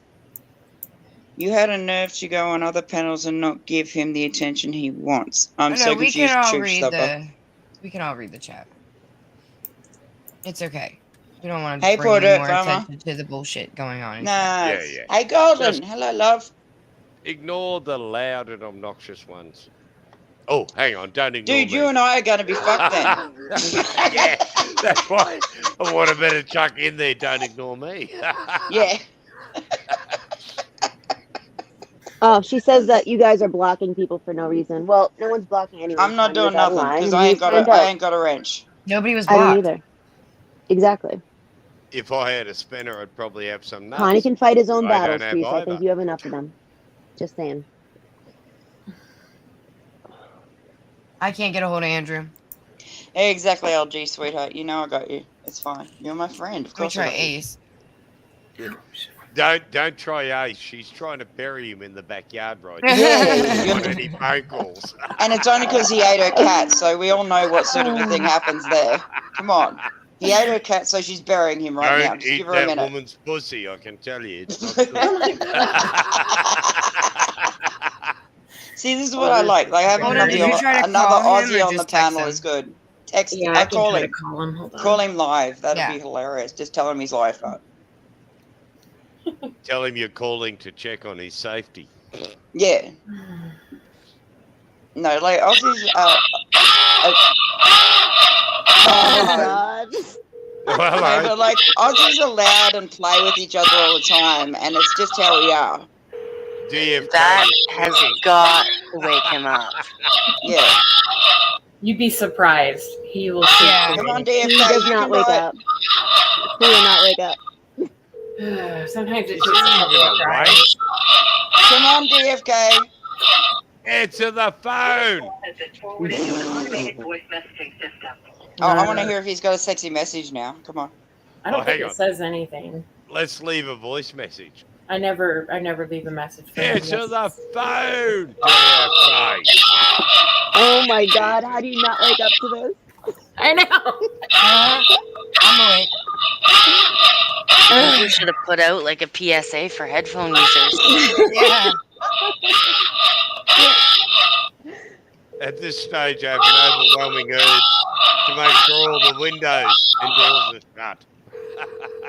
You had a nerve to go on other panels and not give him the attention he wants. I'm No, so we confused, can all Tube read Stopper. we can all read the chat. It's okay. We don't want Hey, to bring poor any dirt more farmer. attention to the bullshit going on. In Nice. Yeah. Hey, Golden. Just- Hello, love. Ignore the loud and obnoxious ones. Oh, hang on, don't ignore Dude, me. you and I are going to be fucked then. Yeah, that's why I want a bit of chuck in there. Don't ignore me. Yeah. Oh, she says that you guys are blocking people for no reason. Well, no one's blocking anyone. I'm not Connie was doing nothing online because and I you ain't got timed a, I out. ain't got a wrench. Nobody was I don't blocked. either. Exactly. If I had a spinner, I'd probably have some nuts. Connie can fight his own I battles, don't have Teresa. I either. think you have enough of them. Just saying. I can't get a hold of Andrew. Exactly, LG, sweetheart. You know I got you. It's fine. You're my friend. Of Let me course I try got you. Ace. Don't try Ace. She's trying to bury him in the backyard right now. Yeah. She doesn't want any phone calls. And it's only because he ate her cat, so we all know what sort of a thing happens there. Come on. He ate her cat, so she's burying him right now. Don't Just eat give her a that minute. woman's pussy, I can tell you. It's not good. See, this is what I like. Like having Hold on, did you another try to another call him Aussie or on the just text panel him? is good. Text Yeah, him. I I'll can call try him. to call him. Hold on. Call him live. That'd Yeah. be hilarious. Just tell him his life. Tell him you're calling to check on his safety. Yeah. No, like Aussies are. Oh my god. Well, No, hello. but like Aussies are loud and play with each other all the time, and it's just how we are. DFK That is has cooking. got to wake him up. Yeah. You'd be surprised. He will see. Yeah. Come on, He DFK. does You not can wake do it. up. He will not wake up. Sometimes it Is takes he a couple even of tries. awake? Come on, DFK. Answer the phone. Oh, I want to hear if he's got a sexy message now. Come on. I don't Oh, think hang it on. says anything. Let's leave a voice message. I never leave a message. For him. Answer the phone. DFK. Oh my god, how do you not wake up to this? I know. I'm awake. I think we should have put out like a PSA for headphone users. Yeah. At this stage, I have an overwhelming urge to make sure all the windows and doors are shut.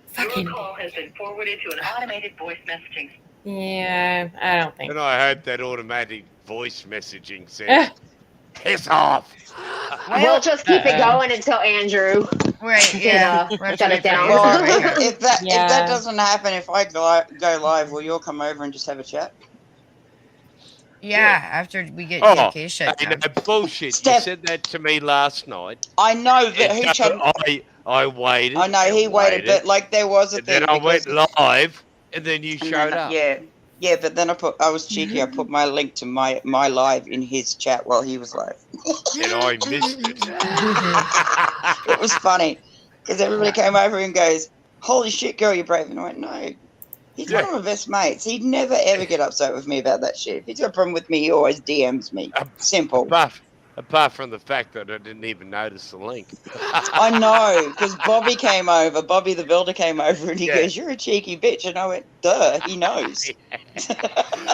Fucking. call has been forwarded to an automated voice messaging. Yeah, I don't think. And I hope that automatic voice messaging says, piss off. we'll just keep it going until Andrew Right, yeah. shut it down. Well, if that Yeah. doesn't happen, if I go live, will you all come over and just have a chat? Yeah, after we get Oh, DFK shut hey, down. no, bullshit. You Steph- said that to me last night. I know that he And chatted. I waited. I know he and waited, but like there was a and thing. then I went because- live, and then you and showed then- up. Yeah, but then I was cheeky. I put my link to my live in his chat while he was live. And I missed it. It was funny because everybody came over and goes, "Holy shit, girl, you're brave!" And I went, "No, He's one of my best mates. He'd never ever get upset with me about that shit. If he's got a problem with me, he always DMs me. Simple. Apart from the fact that I didn't even notice the link. I know, because Bobby came over. Bobby the builder came over, and he goes, "You're a cheeky bitch." And I went, "Duh, he knows."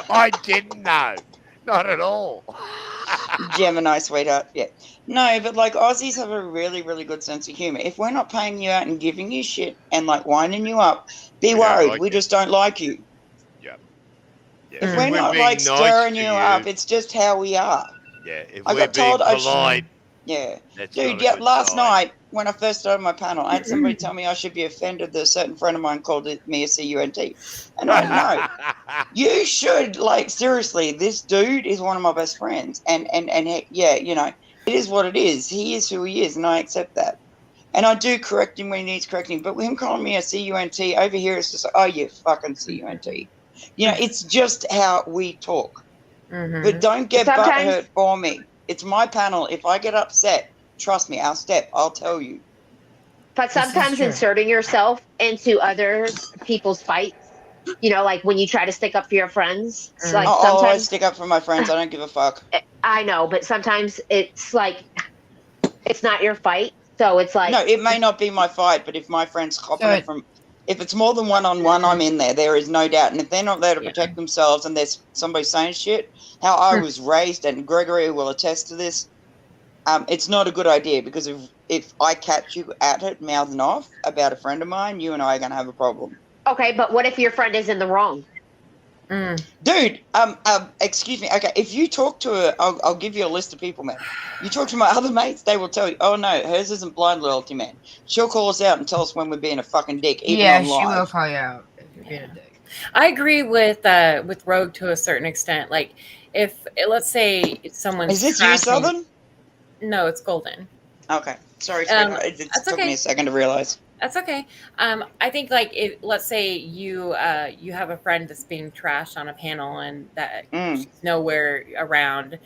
I didn't know. Not at all. Gemini, sweetheart. Yeah. No, but like Aussies have a really, really good sense of humor. If we're not paying you out and giving you shit and like winding you up, be worried. like we just don't like you. Yeah. If we're not being like nice stirring to you up, it's just how we are. Yeah, if I we're got told being polite, yeah. that's Dude, not a yeah, good last sign. night when I first started my panel, I had somebody tell me I should be offended that a certain friend of mine called me a CUNT. And I know. You should, like, seriously, this dude is one of my best friends. And yeah, you know, it is what it is. He is who he is, and I accept that. And I do correct him when he needs correcting. But with him calling me a CUNT, over here it's just like, oh, you fucking CUNT. You know, it's just how we talk. But don't get butthurt for me. It's my panel. If I get upset, trust me, I'll tell you. But sometimes inserting yourself into other people's fights, you know, like when you try to stick up for your friends. It's like I sometimes stick up for my friends. I don't give a fuck. I know, but sometimes it's like it's not your fight. So it's like no, it may not be my fight, but if my friend's copping it from, if it's more than one-on-one, I'm in there. There is no doubt. And if they're not there to protect themselves and there's somebody saying shit, how I was raised, and Gregory will attest to this, it's not a good idea, because if I catch you at it mouthing off about a friend of mine, you and I are going to have a problem. Okay, but what if your friend is in the wrong? Dude, excuse me. Okay, if you talk to her, I'll give you a list of people, man. You talk to my other mates, they will tell you, oh no, hers isn't blind loyalty, man. She'll call us out and tell us when we're being a fucking dick, even on live. She will call you out if you're being a dick. I agree with Rogue to a certain extent. Like, if let's say someone's is this you, Southern? No, it's Golden. Okay, sorry, sweetheart. It took me a second to realize. That's okay. I think, like, if let's say you have a friend that's being trashed on a panel and that she's nowhere around,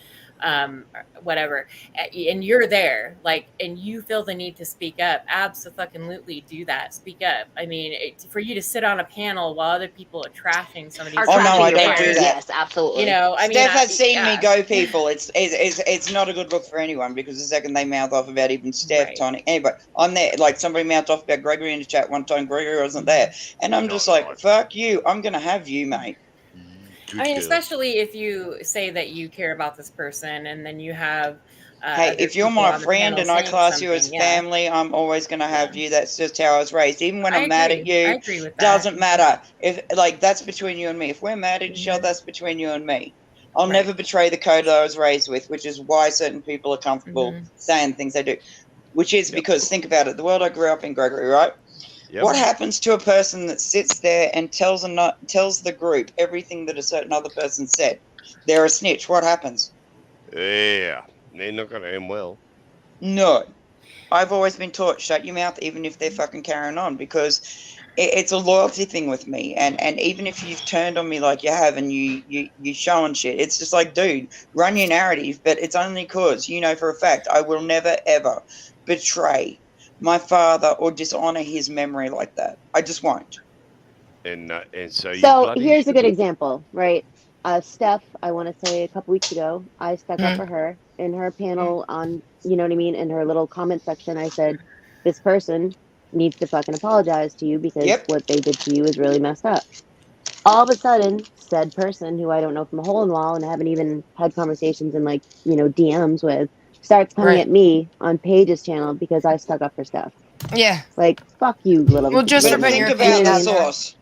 whatever, and you're there, like, and you feel the need to speak up, absolutely do that. Speak up. I mean, for you to sit on a panel while other people are trashing somebody. Oh no, I don't do that. Yes, absolutely. You know, I mean, Steph has seen me go people. It's not a good look for anyone, because the second they mouth off about even Steph, Tony, anybody, I'm there. Like, somebody mouthed off about Gregory in the chat one time. Gregory wasn't there, and I'm just like, fuck you. I'm gonna have you, mate. I mean, especially if you say that you care about this person, and then you have. Hey, if you're my friend and I class you as family, I'm always going to have you. That's just how I was raised. Even when I'm mad at you, I agree with that. Doesn't matter. If, like, that's between you and me. If we're mad at each other, that's between you and me. I'll never betray the code that I was raised with, which is why certain people are comfortable saying things they do. Which is because, think about it, the world I grew up in, Gregory, right? Yep. What happens to a person that sits there and tells the group everything that a certain other person said? They're a snitch. What happens? Yeah, they're not going to end well. No. I've always been taught, shut your mouth even if they're fucking carrying on, because it's a loyalty thing with me. And even if you've turned on me like you have and you showing shit, it's just like, dude, run your narrative, but it's only because you know for a fact I will never, ever betray my father or dishonor his memory like that. I just won't. And so here's a good example, right? Steph, I want to say a couple weeks ago, I stuck up for her in her panel on, you know what I mean, in her little comment section. I said, this person needs to fucking apologize to you because what they did to you is really messed up. All of a sudden, said person, who I don't know from a hole in the wall and I haven't even had conversations in, like, you know, DMs with, starts coming at me on Paige's channel because I stuck up for Steph. Yeah. Like, fuck you, little. Well, just little think about the source.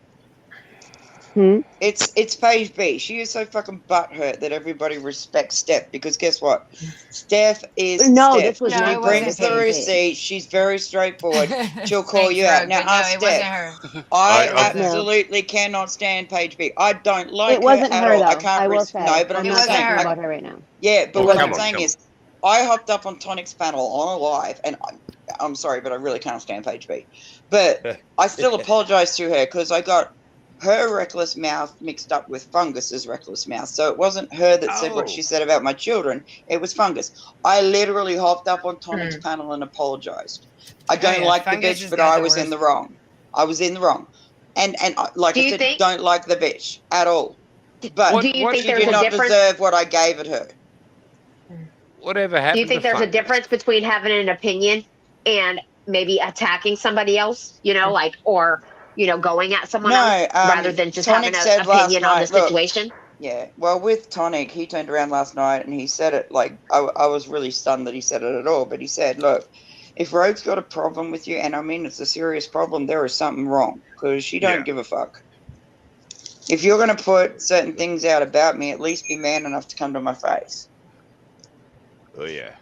Hmm? It's Paige B. She is so fucking butthurt that everybody respects Steph, because guess what? Steph is no, Steph. This was she brings the receipt. She's very straightforward. She'll call you out. Now, ask Steph. I absolutely cannot stand Paige B. I don't like it wasn't her at her, all. though. I can't will say. No, but I'm I'm not saying talking about her right now. Yeah, but what I'm saying is, I hopped up on Tonic's panel on a live, and I'm sorry, but I really can't stand Paige B. But I still apologize to her because I got her reckless mouth mixed up with Fungus's reckless mouth. So it wasn't her that said what she said about my children. It was Fungus. I literally hopped up on Tonic's panel and apologized. I don't like the bitch, but I was in the wrong. I was in the wrong. And like I said, don't like the bitch at all. But do you think she there's did a not difference? deserve what I gave it her. Whatever happened Do you think to there's a fungus? difference between having an opinion and maybe attacking somebody else? You know, like or going at someone else rather than just Tonic having an said last opinion on the night, look, situation? yeah, well, with Tonic, he turned around last night and he said it like, I was really stunned that he said it at all, but he said, look, if Rogue's got a problem with you, and I mean it's a serious problem, there is something wrong, because she don't give a fuck. If you're going to put certain things out about me, at least be man enough to come to my face. Oh, yeah.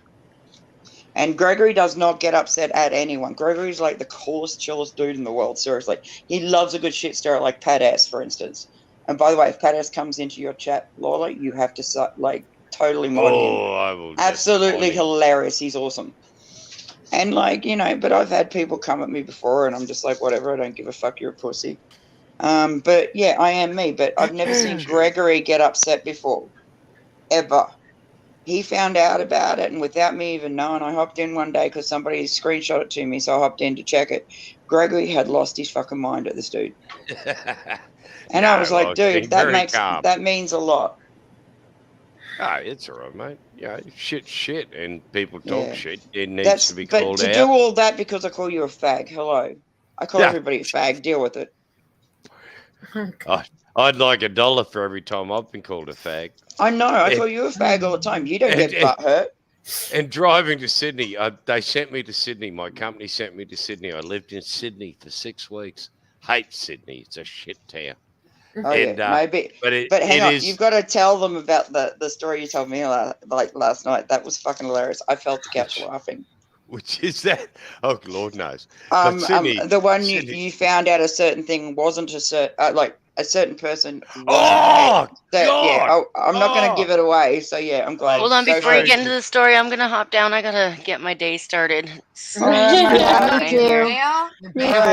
And Gregory does not get upset at anyone. Gregory's like the coolest, chillest dude in the world, seriously. He loves a good shit stir, like Pat S, for instance. And by the way, if Pat S comes into your chat, Lola, you have to, like, totally mod him. I will. Absolutely hilarious. He's awesome. And, like, but I've had people come at me before, and I'm just like, whatever, I don't give a fuck, you're a pussy. But, yeah, I am me. But I've never seen Gregory get upset before. Ever. He found out about it, and without me even knowing, I hopped in one day because somebody screenshot it to me, so I hopped in to check it. Gregory had lost his fucking mind at this dude. And I was like, dude, that means a lot. Ah, it's all right, mate. Yeah, shit, and people talk shit. It needs That's, to be but called to out. do all that because I call you a fag. Hello. I call everybody a fag. Deal with it. I'd like $1 for every time I've been called a fag. I know. I call you a fag all the time. You don't get butt hurt. And driving to Sydney, they sent me to Sydney. My company sent me to Sydney. I lived in Sydney for 6 weeks. Hate Sydney. It's a shit town. Oh, And, yeah, maybe. But hang on, you've got to tell them about the story you told me last night. That was fucking hilarious. I felt the couch laughing. Which is that? Oh, Lord knows. But Sydney, the one you found out a certain thing wasn't a certain person. Oh, God! Yeah, I'm not going to give it away. So yeah, I'm glad. Hold on, before you get into the story, I'm gonna hop down. I gotta get my day started. All right,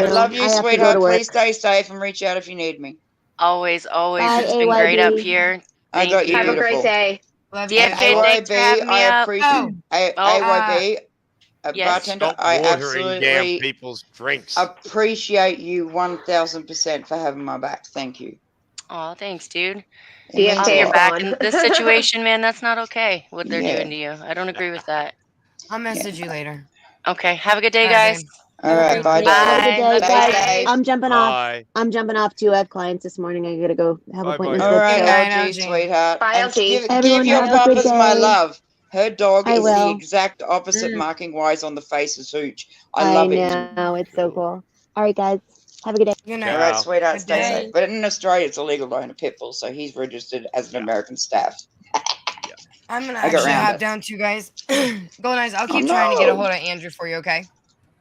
love you, I have to go sweetheart. to work. Please stay safe and reach out if you need me. Always. Bye, It's been great up AYB. here. I got you. Have a Beautiful. great day. Love you. DFK, thanks for having me I up. appreciate AYB. Yes. Bartender, Stop I watering down absolutely people's drinks. appreciate you 1000% for having my back. Thank you. Oh, thanks, dude. DFK I'll your is back gone. in this situation, man. That's not okay. What they're Yeah. doing to you. I don't agree with that. I'll message you later. Okay. Have a good day, Bye, guys. babe. All right, bye. Have a good day, Stay guys. safe. I'm jumping off. Bye. I'm jumping off too. I have clients this morning. I gotta go have appointments. All with, right, so- LG, sweetheart. Bye, And LG. give Everyone your have a good papas my day. love. Her dog I is the will. exact opposite marking wise on the face as Hooch. I love it. know. It's so cool. All right, guys. Have a good day. Good All right, Ciao. sweetheart, Good stay day. safe. But in Australia, it's illegal to own a pit bull, so he's registered as an American staff. I'm gonna I got actually round hop it. down too, guys. Go nice. I'll keep Oh, trying to get a no. hold of Andrew for you, okay?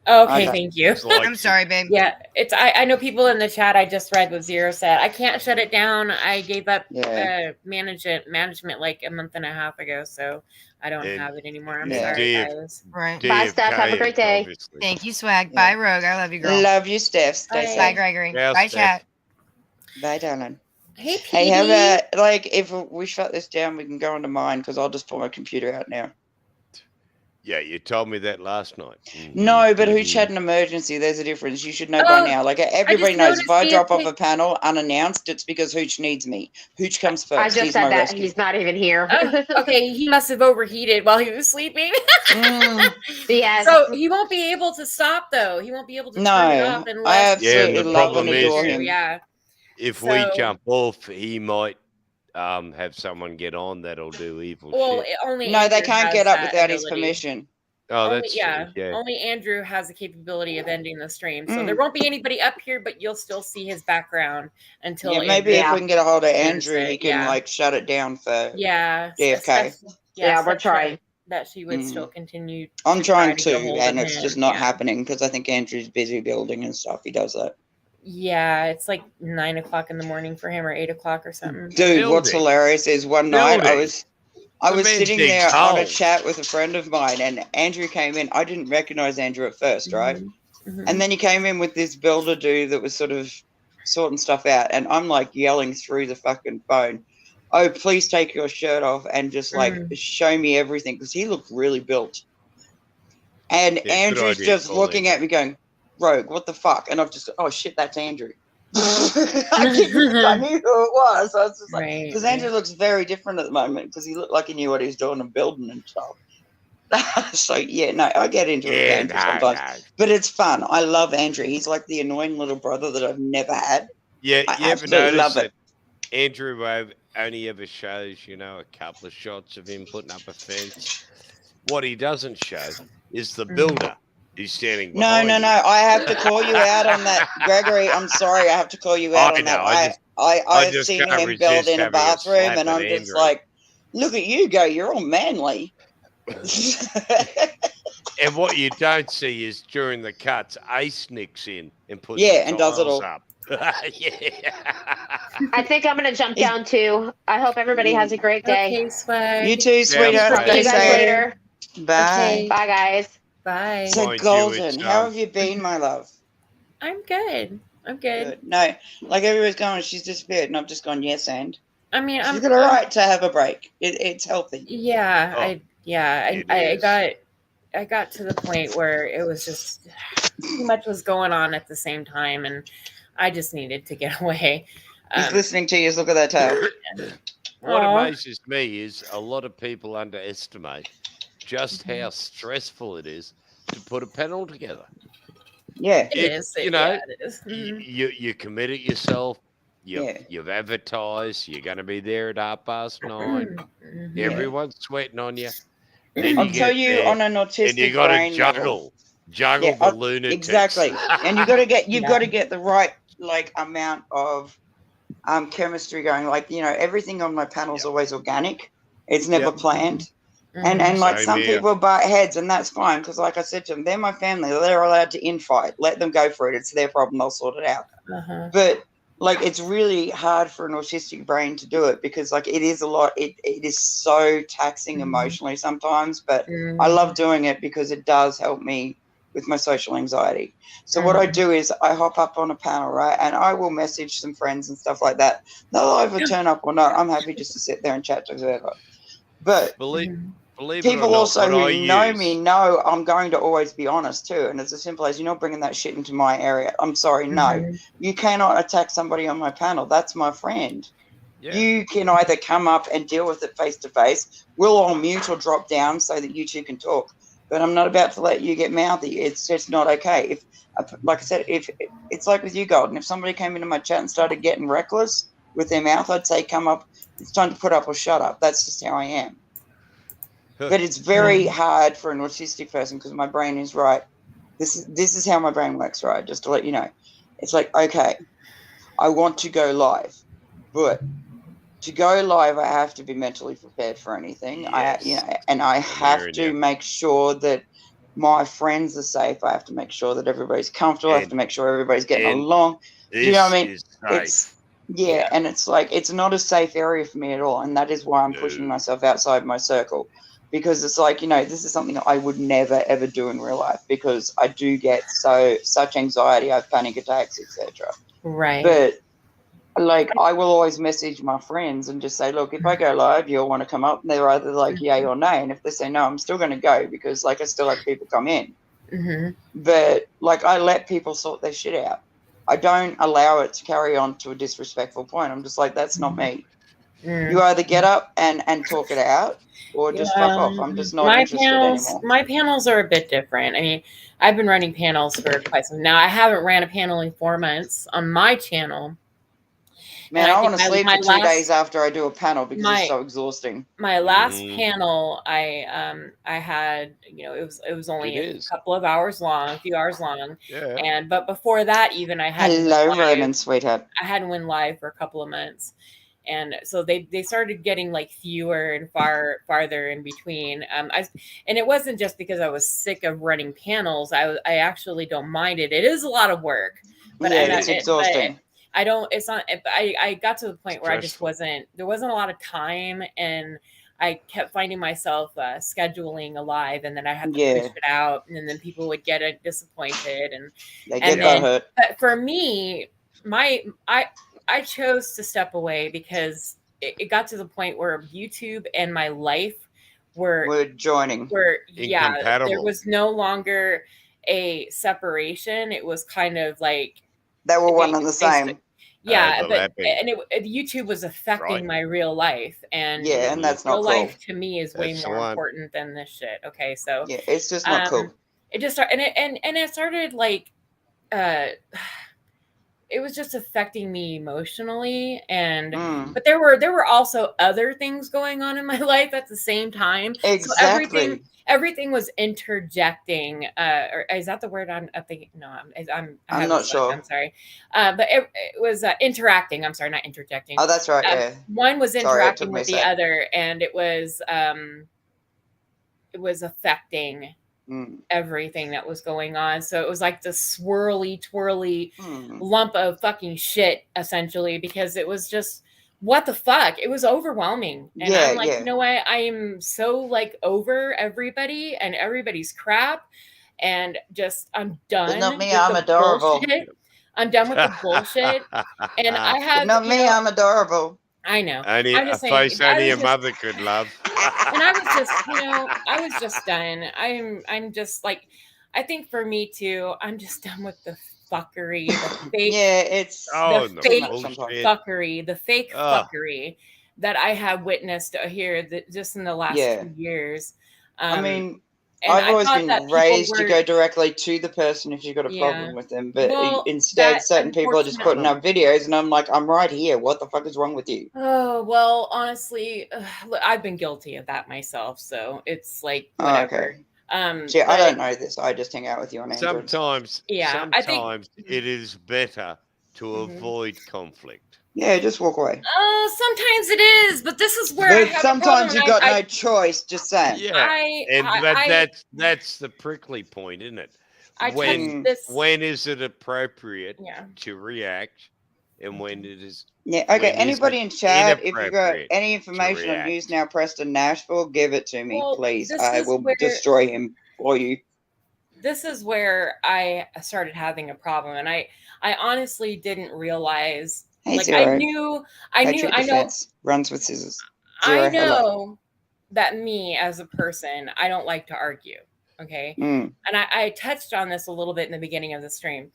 Okay, Okay. thank you. I'm sorry, babe. Yeah, it's I know people in the chat I just read what Zero said. I can't shut it down. I gave up management like a month and a half ago, so I don't And- have it anymore. I'm and sorry, Dave- guys. Right. Bye, Steph. Have a great day. obviously. Thank you, Swag. Bye, Rogue. I love you, girl. Love you, Steph. Stay Bye. safe. Bye, Gregory. Yeah, Bye, Steph. chat. Bye, darling. Hey, Hey, have PD. a like. If we shut this down, we can go into mine because I'll just pull my computer out now. Yeah, you told me that last night. No, but Hooch had an emergency. There's a difference. You should know by Oh, now. Like everybody just knows, if I noticed drop off DFK a panel unannounced, it's because Hooch needs me. Hooch comes first. I just He's said my that. rescue. He's not even here. Oh, okay, he must have overheated while he was sleeping. Yes. So he won't be able to stop though. He won't be able to turn it No, off I unless absolutely Yeah, the love and problem is- adore him. Yeah. If So- we jump off, he might have someone get on that'll do evil Well, shit. only No, they Andrew can't has get up that without his ability. permission. Oh, Only, that's yeah, true. Yeah. only Andrew has the capability of ending the stream, so Mm. there won't be anybody up here, but you'll still see his background until Yeah, maybe Andrew if we can get a hold of ends Andrew, it, he can yeah. like shut it down for. Yeah, DFK. Yeah, we're Steph trying. said that she would Mm. still continue. I'm to try trying to to, get hold and of it's him, just not yeah. happening because I think Andrew's busy building and stuff. He does that. Yeah, it's like 9 o'clock in the morning for him, or 8 o'clock or something. Dude, what's Building. hilarious is one night I Building. was man sitting digs there on a holes. chat with a friend of mine, and Andrew came in. I didn't recognize Andrew at first, right? Mhm. And then he came in with this builder dude that was sort of sorting stuff out, and I'm like yelling through the fucking phone, "Oh, please take your shirt off and just like show me everything," because he looked really built. And Yeah, good Andrew's idea, just Colleen. looking at me going, "Rogue, what the fuck?" And I've just, "Oh shit, that's Andrew." I knew who it was. I was just like, Right, because right. Andrew looks very different at the moment because he looked like he knew what he was doing and building and stuff. So yeah, no, I get into it with Yeah, Andrew no, sometimes, but it's fun. I love Andrew. He's like the annoying little brother that I've never had. Yeah, I you ever absolutely notice love it. that Andrew only ever shows, a couple of shots of him putting up a fence? What he doesn't show is the builder who's standing No, behind no, him. no. I have to call you out on that, Gregory. I'm sorry. I have to call you out I on that. know. I I've just seen can't him build resist in a having a bathroom, slap and at I'm just Andrew. like, look at you go. You're all manly. And what you don't see is during the cuts, Ace nicks in and puts Yeah, the and does it tiles all. up. Yeah. I think I'm gonna jump down too. I hope everybody has a great day. Okay, Swag. You too, sweetheart. Talk to Stay you guys safe. later. Bye. Okay. Bye, guys. Bye. So, Mind you, Golden, it's, how have you been, my love? I'm good. I'm good. Good. No, like everybody's going, she's disappeared, and I've just gone, yes, and. I mean, She's got a right to have a break. It's healthy. Yeah, Oh, I got to the point where it was just too much was going on at the same time, and I just needed to get away. He's listening to you. Look at that tail. What Aw. amazes me is a lot of people underestimate just how stressful it is to put a panel together. Yeah, It is. You Yeah, know, it is. you commit it yourself. Yeah. You've advertised. You're going to be there at 9:30. Mhm. Everyone's sweating on you. Then I'll you tell get you there, on an and you autistic got to brain level. juggle Yeah, the lunatics. exactly. And you've got Yeah. to get the right amount of chemistry going. Like, everything on my panel is always organic. It's never Yep. planned. Mhm. And like Same some here. people butt heads, and that's fine because, like I said to them, they're my family. They're allowed to infight. Let them go for it. It's their problem. They'll sort it out. Uh-huh. But like, it's really hard for an autistic brain to do it because, like, it is a lot. It is so taxing emotionally sometimes. But I love doing it because it does help me with my social anxiety. So what I do is I hop up on a panel, right, and I will message some friends and stuff like that. They'll either turn up or not. I'm happy just to sit there and chat to whoever. But Believe it or people not, also what who I know use, me know I'm going to always be honest too. And it's as simple as, you're not bringing that shit into my area. I'm sorry, no. You cannot attack somebody on my panel. That's my friend. Yeah. You can either come up and deal with it face to face. We'll all mute or drop down so that you two can talk. But I'm not about to let you get mouthy. It's just not okay. If, like I said, if it's like with you, Golden, if somebody came into my chat and started getting reckless with their mouth, I'd say, come up. It's time to put up or shut up. That's just how I am. But it's very hard for an autistic person because my brain is right. This is how my brain works, right? Just to let you know. It's like, okay, I want to go live, but to go live, I have to be mentally prepared for anything. Yes. And I have hearing to you. make sure that my friends are safe. I have to make sure that everybody's comfortable. I have And- to make sure everybody's getting and along. You know what I mean? This is safe. It's and it's like, it's not a safe area for me at all, and that is why I'm pushing myself outside my circle, because it's like, this is something I would never ever do in real life because I do get such anxiety. I have panic attacks, etc. Right. But like, I will always message my friends and just say, look, if I go live, you'll want to come up, and they're either like yay or nay, and if they say no, I'm still going to go because, like, I still have people come in. But like, I let people sort their shit out. I don't allow it to carry on to a disrespectful point. I'm just like, that's not me. You either get up and talk it out, or just fuck off. I'm just not interested anymore. My panels are a bit different. I mean, I've been running panels for quite some. Now I haven't ran a panel in 4 months on my channel. Man, I want to sleep for 2 last- days after I do a panel because my- it's so exhausting. My last panel, I had, it was only a couple of hours long, a few hours long, Yeah. but before that, even I had Hello, Ronan, sweetheart. I hadn't went live for a couple of months, and so they started getting like fewer and farther in between. And it wasn't just because I was sick of running panels. I actually don't mind it. It is a lot of work, but it's exhausting. I don't, it's not, I got to the point where I just Stressful. there wasn't a lot of time, and I kept finding myself scheduling a live, and then I had to push it out, and then people would get disappointed, and They get butthurt. But for me, I chose to step away because it got to the point where YouTube and my life We're joining. there Incompatible. was no longer a separation. It was kind of like They were one and the same. Yeah, overlapping. YouTube was affecting Right. my real life, and Yeah, and that's not real cool. life to me is way That's the more one. important than this shit. Okay, so Yeah, it's just not cool. It just started, and it started like, it was just affecting me emotionally, and but there were also other things going on in my life at the same time. Exactly. So everything was interjecting. Or is that the word I'm thinking? No, I'm not sure. I'm sorry, but it was interacting. I'm sorry, not interjecting. Oh, that's right. Yeah. One was Sorry, it interacting took me a with the sec. other, and it was affecting everything that was going on. So it was like the swirly, twirly lump of fucking shit, essentially, because it was just, what the fuck? It was overwhelming. And Yeah, I'm like, yeah. you know what? I am so like over everybody and everybody's crap. And just, I'm done. But not me, with I'm the adorable. bullshit. I'm done with the bullshit. And I have, But not me, I'm adorable. I know. Only I'm a just saying, face I only was a just- mother could love. and I was just, I was just done. I'm just like, I think for me too, I'm just done with the fuckery, the fake, Yeah, it's the fake bullshit. fuckery, the fake Ugh. fuckery that I have witnessed here just in the last Yeah. 2 years. I mean, and I've I always thought been that people raised to were- go directly to the person if you've got a Yeah. problem with them. But Well, instead, that, certain people are just putting up videos, and I'm like, I'm right here. What the fuck is wrong with you? Oh, well, honestly, look, I've been guilty of that myself. So it's like, Oh, whatever. okay. See, I but- don't know this. I just hang out with you on Android. Sometimes I think- it is better to Mm-hmm. avoid conflict. Yeah, just walk away. Sometimes it is, but this is where I But have a sometimes problem. you got I- no choice. Just saying. Yeah, that's the prickly point, isn't it? I When touched this- when is it appropriate Yeah. to react, and when it is? Yeah, okay. when is Anybody it in chat, if you got inappropriate any to information on react? News Now Preston Nashville, give it to me, Well, please. this I is will where- destroy him for you. This is where I started having a problem, and I honestly didn't realize. Hey, Like Zero. I Patriot know. Defense runs with scissors. I Zero, hello. know that me as a person, I don't like to argue. Okay. Mm. And I touched on this a little bit in the beginning of the stream.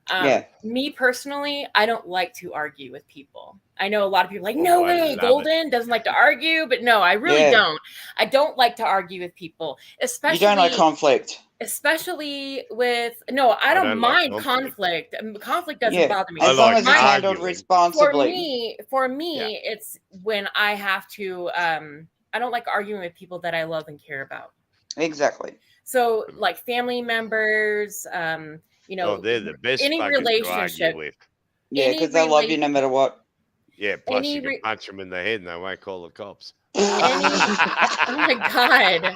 Yeah. Me personally, I don't like to argue with people. I know a lot of people are like, no Oh, I way, love Golden doesn't like to argue, but no, I really Yeah. don't. I don't like to argue with people, especially You don't like conflict. especially with I don't like mind conflict. Conflict doesn't Yeah, bother me. as long as it's handled arguing. responsibly. For me, it's when I have to. I don't like arguing with people that I love and care about. Exactly. So, like family members, Oh, they're the best any fuckers to relationship. argue with. Yeah, Any because they love you no matter what. Yeah, plus Any you can re- punch them in the head and they won't call the cops. Oh my god!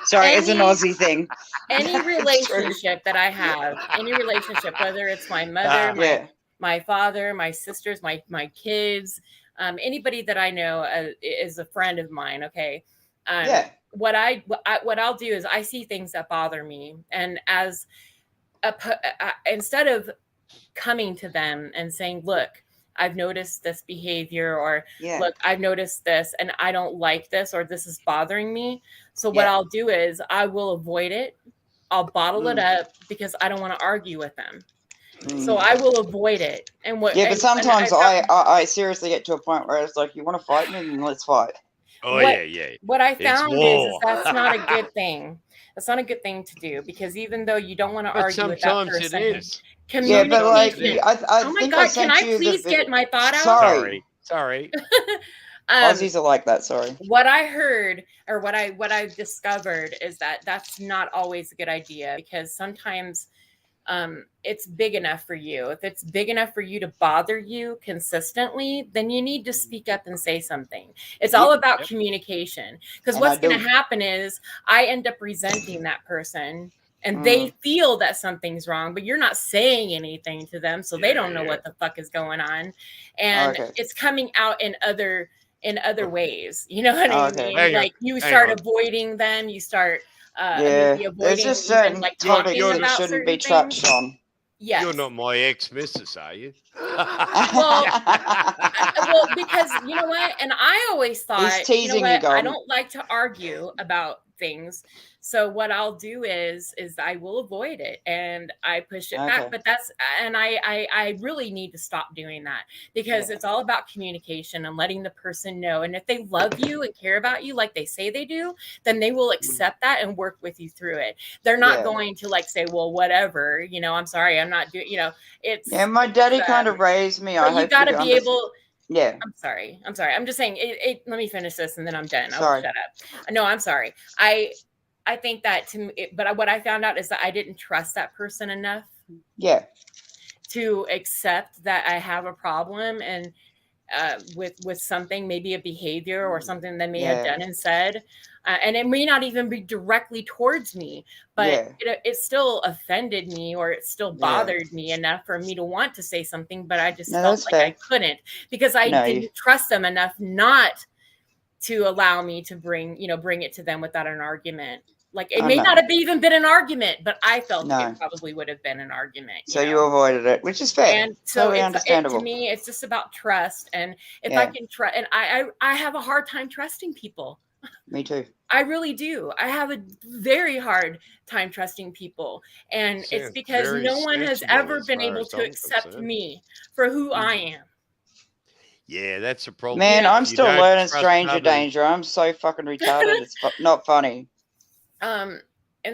Sorry, it's an Any- Aussie thing. Any It's true. relationship that I have, any relationship, whether it's my mother, Yeah. my father, my sisters, my kids, anybody that I know is a friend of mine. Okay. Yeah. What I'll do is I see things that bother me, and as instead of coming to them and saying, look, I've noticed this behavior, or Yeah. look, I've noticed this and I don't like this, or this is bothering me. So what Yeah. I'll do is I will avoid it. I'll bottle it Mm. up because I don't want to argue with them. So I will avoid it. And what? Yeah, but and sometimes I I seriously get to a point where it's like, you want to fight me, then let's fight. Oh What- yeah. What I It's found is war. that's not a good thing. That's not a good thing to do, because even though you don't want to But argue with that sometimes it person, is. Yeah, but like, communication. I Oh my think God, I can sent I you please the get my thought out? Sorry. Aussies are like that. Sorry. What I heard, or what I've discovered, is that that's not always a good idea, because sometimes it's big enough for you. If it's big enough for you to bother you consistently, then you need to speak up and say something. It's all about communication, because And what's I going to do. happen is I end up resenting that person, and they feel that something's wrong, but you're not saying anything to them, so they don't know what the fuck is going on, and Okay. it's coming out in other ways. You know what I Okay. mean? Hang on, Like you hang start on. avoiding them, you start Yeah, maybe there's avoiding just even, certain like topics talking that about shouldn't certain be touched things. on. Yes. You're not my ex-missus, are you? Well, because you know what, and I always thought, teasing you, I Golden. don't like to argue about things. So what I'll do is I will avoid it and I push it back. But I really need to stop doing that, because it's all about communication and letting the person know. And if they love you and care about you like they say they do, then they will accept that and work with you through it. They're not going to like say, well, whatever, you know, I'm sorry, I'm not doing, you know, it's. My daddy kind of raised me. But you got to be able. Yeah. I'm sorry. I'm just saying let me finish this and then I'm done. Sorry. I'll shut up. No, I'm sorry. I think that but what I found out is that I didn't trust that person enough. Yeah. To accept that I have a problem and with something, maybe a behavior or something that may have done and said, and it may not even be directly towards me, but it still offended me, or it still bothered me enough for me to want to say something, but I just felt like I couldn't, because I didn't trust them enough not to allow me to bring it to them without an argument. Like it may not have even been an argument, but I felt it probably would have been an argument. So you avoided it, which is fair. And so totally understandable. To me, it's just about trust. And if I can trust, and I have a hard time trusting people. Me too. I really do. I have a very hard time trusting people. And it's because no one has ever been able to accept me for who I am. Yeah, that's a problem. Man, I'm still learning stranger danger. I'm so fucking retarded. It's not funny. And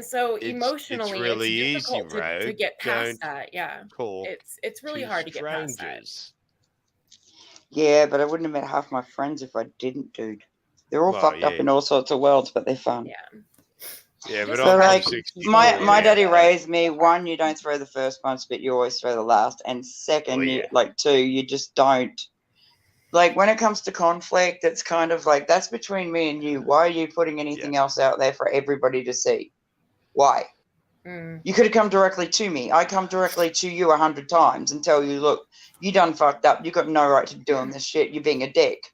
so emotionally, it's really easy, to get past that. Yeah, cool. It's really hard to get past that. Yeah, but I wouldn't have met half my friends if I didn't, dude. They're all fucked up in all sorts of worlds, but they're fun. Yeah. Yeah, but so like my daddy raised me. One, you don't throw the first punch, but you always throw the last. And second, two, you just don't. Like when it comes to conflict, it's kind of like that's between me and you. Why are you putting anything else out there for everybody to see? Why? You could have come directly to me. I come directly to you 100 times and tell you, look, you done fucked up. You got no right to doing this shit. You're being a dick.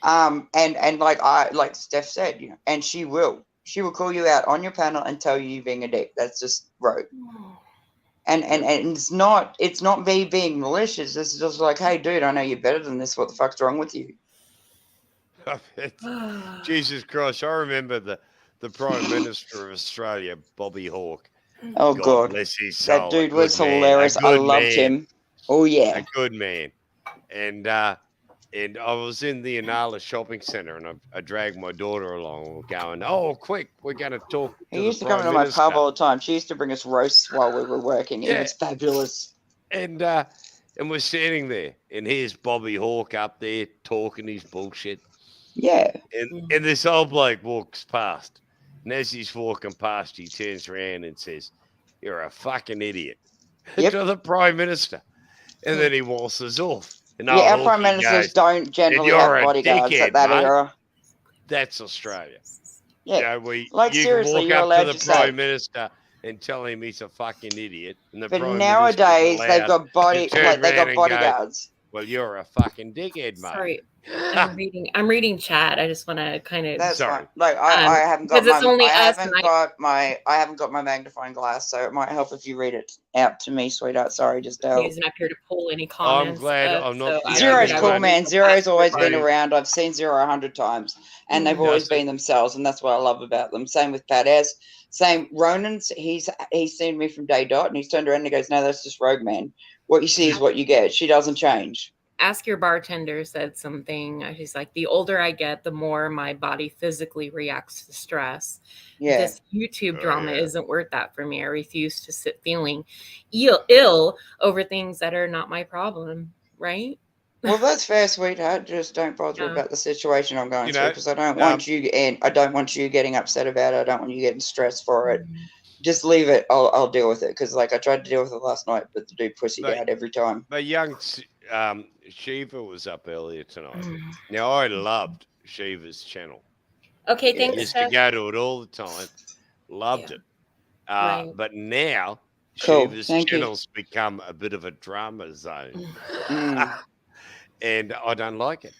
And like Steph said, you know, and she will call you out on your panel and tell you you're being a dick. That's just rogue. And it's not me being malicious. It's just like, hey, dude, I know you're better than this. What the fuck's wrong with you? Jesus Christ! I remember the Prime Minister of Australia, Bobby Hawke. Oh God, bless his soul. That dude was hilarious. I loved him. Oh yeah, a good man. And I was in the Inala shopping centre, and I dragged my daughter along. We're going, oh, quick, we're going to talk. He used to come to my pub all the time. She used to bring us roasts while we were working. It was fabulous. And we're standing there, and here's Bobby Hawke up there talking his bullshit. Yeah. And this old bloke walks past, and as he's walking past, he turns around and says, "You're a fucking idiot," to the Prime Minister, and then he waltzes off. And our Prime Ministers don't generally have bodyguards at that era. That's Australia. Yeah, you know, like seriously, you're allowed to say. Prime Minister and tell him he's a fucking idiot. And the but Prime nowadays they've got bodyguards. Well, you're a fucking dickhead, mate. Sorry, I'm reading chat. I just want to kind of. That's fine. Like I haven't got my I haven't got my magnifying glass, so it might help if you read it out to me, sweetheart. Sorry, just He's not here to pull any comments. I'm glad I'm not. Zero's cool, man. Zero's always been around. I've seen Zero 100 times, and they've always been themselves, and that's what I love about them. Same with Pat S. Same Ronan's. He's seen me from day dot, and he's turned around and he goes, "No, that's just Rogue, man. What you see is what you get. She doesn't change." Ask Your Bartender said something. She's like, the older I get, the more my body physically reacts to stress. Yeah. This YouTube drama isn't worth that for me. I refuse to sit feeling ill over things that are not my problem, right? Well, that's fair, sweetheart. Just don't bother about the situation I'm going through, because I don't want you, and I don't want you getting upset about it. I don't want you getting stressed for it. Just leave it. I'll deal with it, because like I tried to deal with it last night, but the dude pussied out every time. But young Shiva was up earlier tonight. Now I loved Shiva's channel. Okay, thanks. I used to go to it all the time. Loved it. But now Shiva's channel's become a bit of a drama zone. And I don't like it.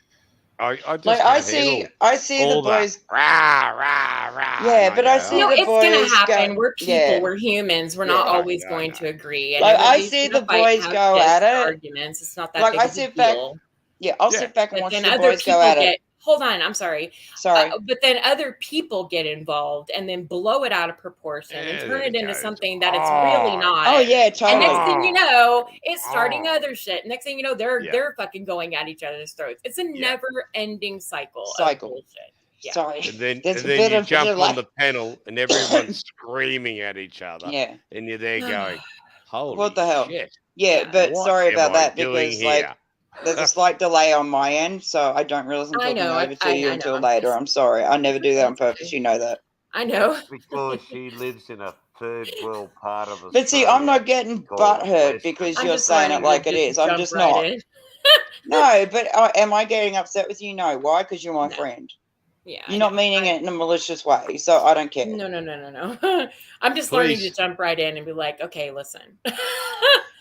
I just like I see the boys rah rah rah. Yeah, but I see the boys. It's gonna happen. We're people. We're humans. We're not always going to agree. And like I see the boys go at it. Arguments. It's not that like big I of sit a back. deal. Yeah, I'll sit back and but watch then the other boys people go at get it. hold on, I'm sorry. Sorry. But then other people get involved and then blow it out of proportion and turn it into something that it's really not. Oh yeah, And totally. next thing you know, it's starting other shit. Next thing you know, they're fucking going at each other's throats. It's a never-ending cycle of bullshit. Yeah. Sorry. And then, There's and a then bit you of jump delay. on the panel and everyone's screaming at each other. Yeah. And you're there going, holy What the hell? shit. Yeah, but What sorry am about I that doing because like here? there's a slight delay on my end, so I don't realize I'm I talking know, over to I you know. until later. I'm sorry. I never do that on purpose. You know that. I know. That's because she lives in a third world part of Australia. But see, I'm not getting butthurt because I'm you're just saying wanting it like to it is. I'm jump just right not. in. No, but am I getting upset with you? No. Why? Because you're my friend. Yeah, You're not meaning it in a malicious way, so I don't care. No. I'm just learning to Please. jump right in and be like, okay, listen.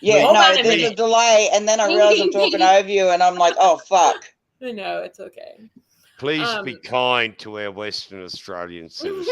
Yeah, Hold no, on a there's a minute. delay, and then I Ding, realize ding, I'm talking ding. over you, and I'm like, oh fuck. No, it's okay. Please be kind to our Western Australian citizens.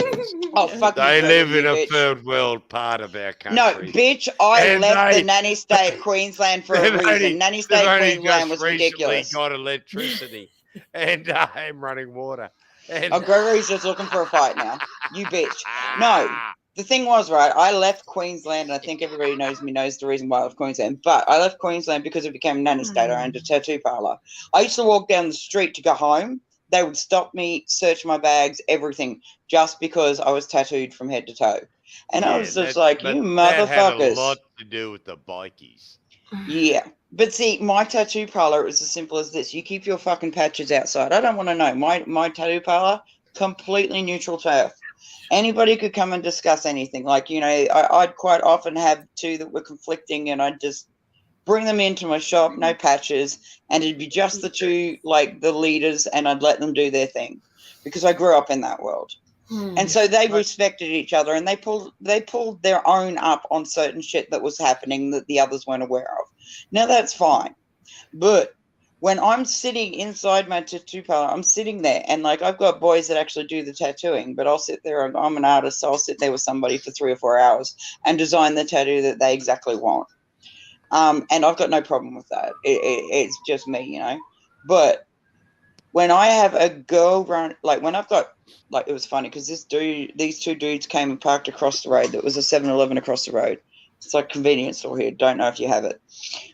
Oh, fuck They you, live Trevor, in you a bitch. third world part of our No, country. bitch, I And left they- the nanny state Queensland for a They've reason. only- Nanny they've state only Queensland just was recently ridiculous. got electricity and I'm running water. And Oh, Gregory's just looking for a fight now. You bitch. No, the thing was, right, I left Queensland, and I think everybody knows the reason why I left Queensland, but I left Queensland because it became a nanny state. I owned a tattoo parlor. I used to walk down the street to go home. They would stop me, search my bags, everything, just because I was tattooed from head to toe. And I was just like, you That had a motherfuckers. lot to do with the bikies. Yeah. But see, my tattoo parlor is as simple as this. You keep your fucking patches outside. I don't want to know. My tattoo parlor, completely neutral turf. Anybody could come and discuss anything. Like, you know, I'd quite often have two that were conflicting, and I'd just bring them into my shop, no patches, and it'd be just the two, like the leaders, and I'd let them do their thing because I grew up in that world. And so they respected each other, and they pulled their own up on certain shit that was happening that the others weren't aware of. Now that's fine. But when I'm sitting inside my tattoo parlor, I'm sitting there, and like I've got boys that actually do the tattooing, but I'll sit there, I'm an artist, so I'll sit there with somebody for 3 or 4 hours and design the tattoo that they exactly want. And I've got no problem with that. It's just me, you know. But when I have a girl run, like when I've got, like it was funny because these two dudes came and parked across the road. There was a 7-Eleven across the road. It's like a convenience store here. Don't know if you have it.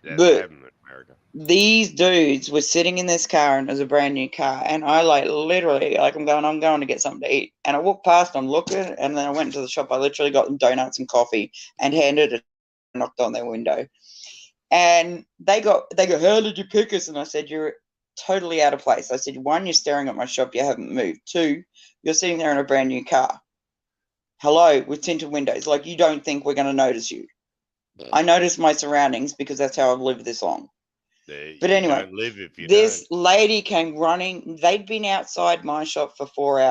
Yeah, But they have them in America. these dudes were sitting in this car, and it was a brand new car. And I like literally, like I'm going to get something to eat. And I walked past, I'm looking, and then I went into the shop. I literally got them donuts and coffee and handed it, knocked on their window. And they go, how did you pick us? And I said, you're totally out of place. I said, 1, you're staring at my shop, you haven't moved. 2, you're sitting there in a brand new car. Hello, with tinted windows. Like, you don't think we're going to notice you. I notice my surroundings because that's how I've lived this long. But anyway, don't live if you this lady came running. They'd been outside my shop for 4 hours.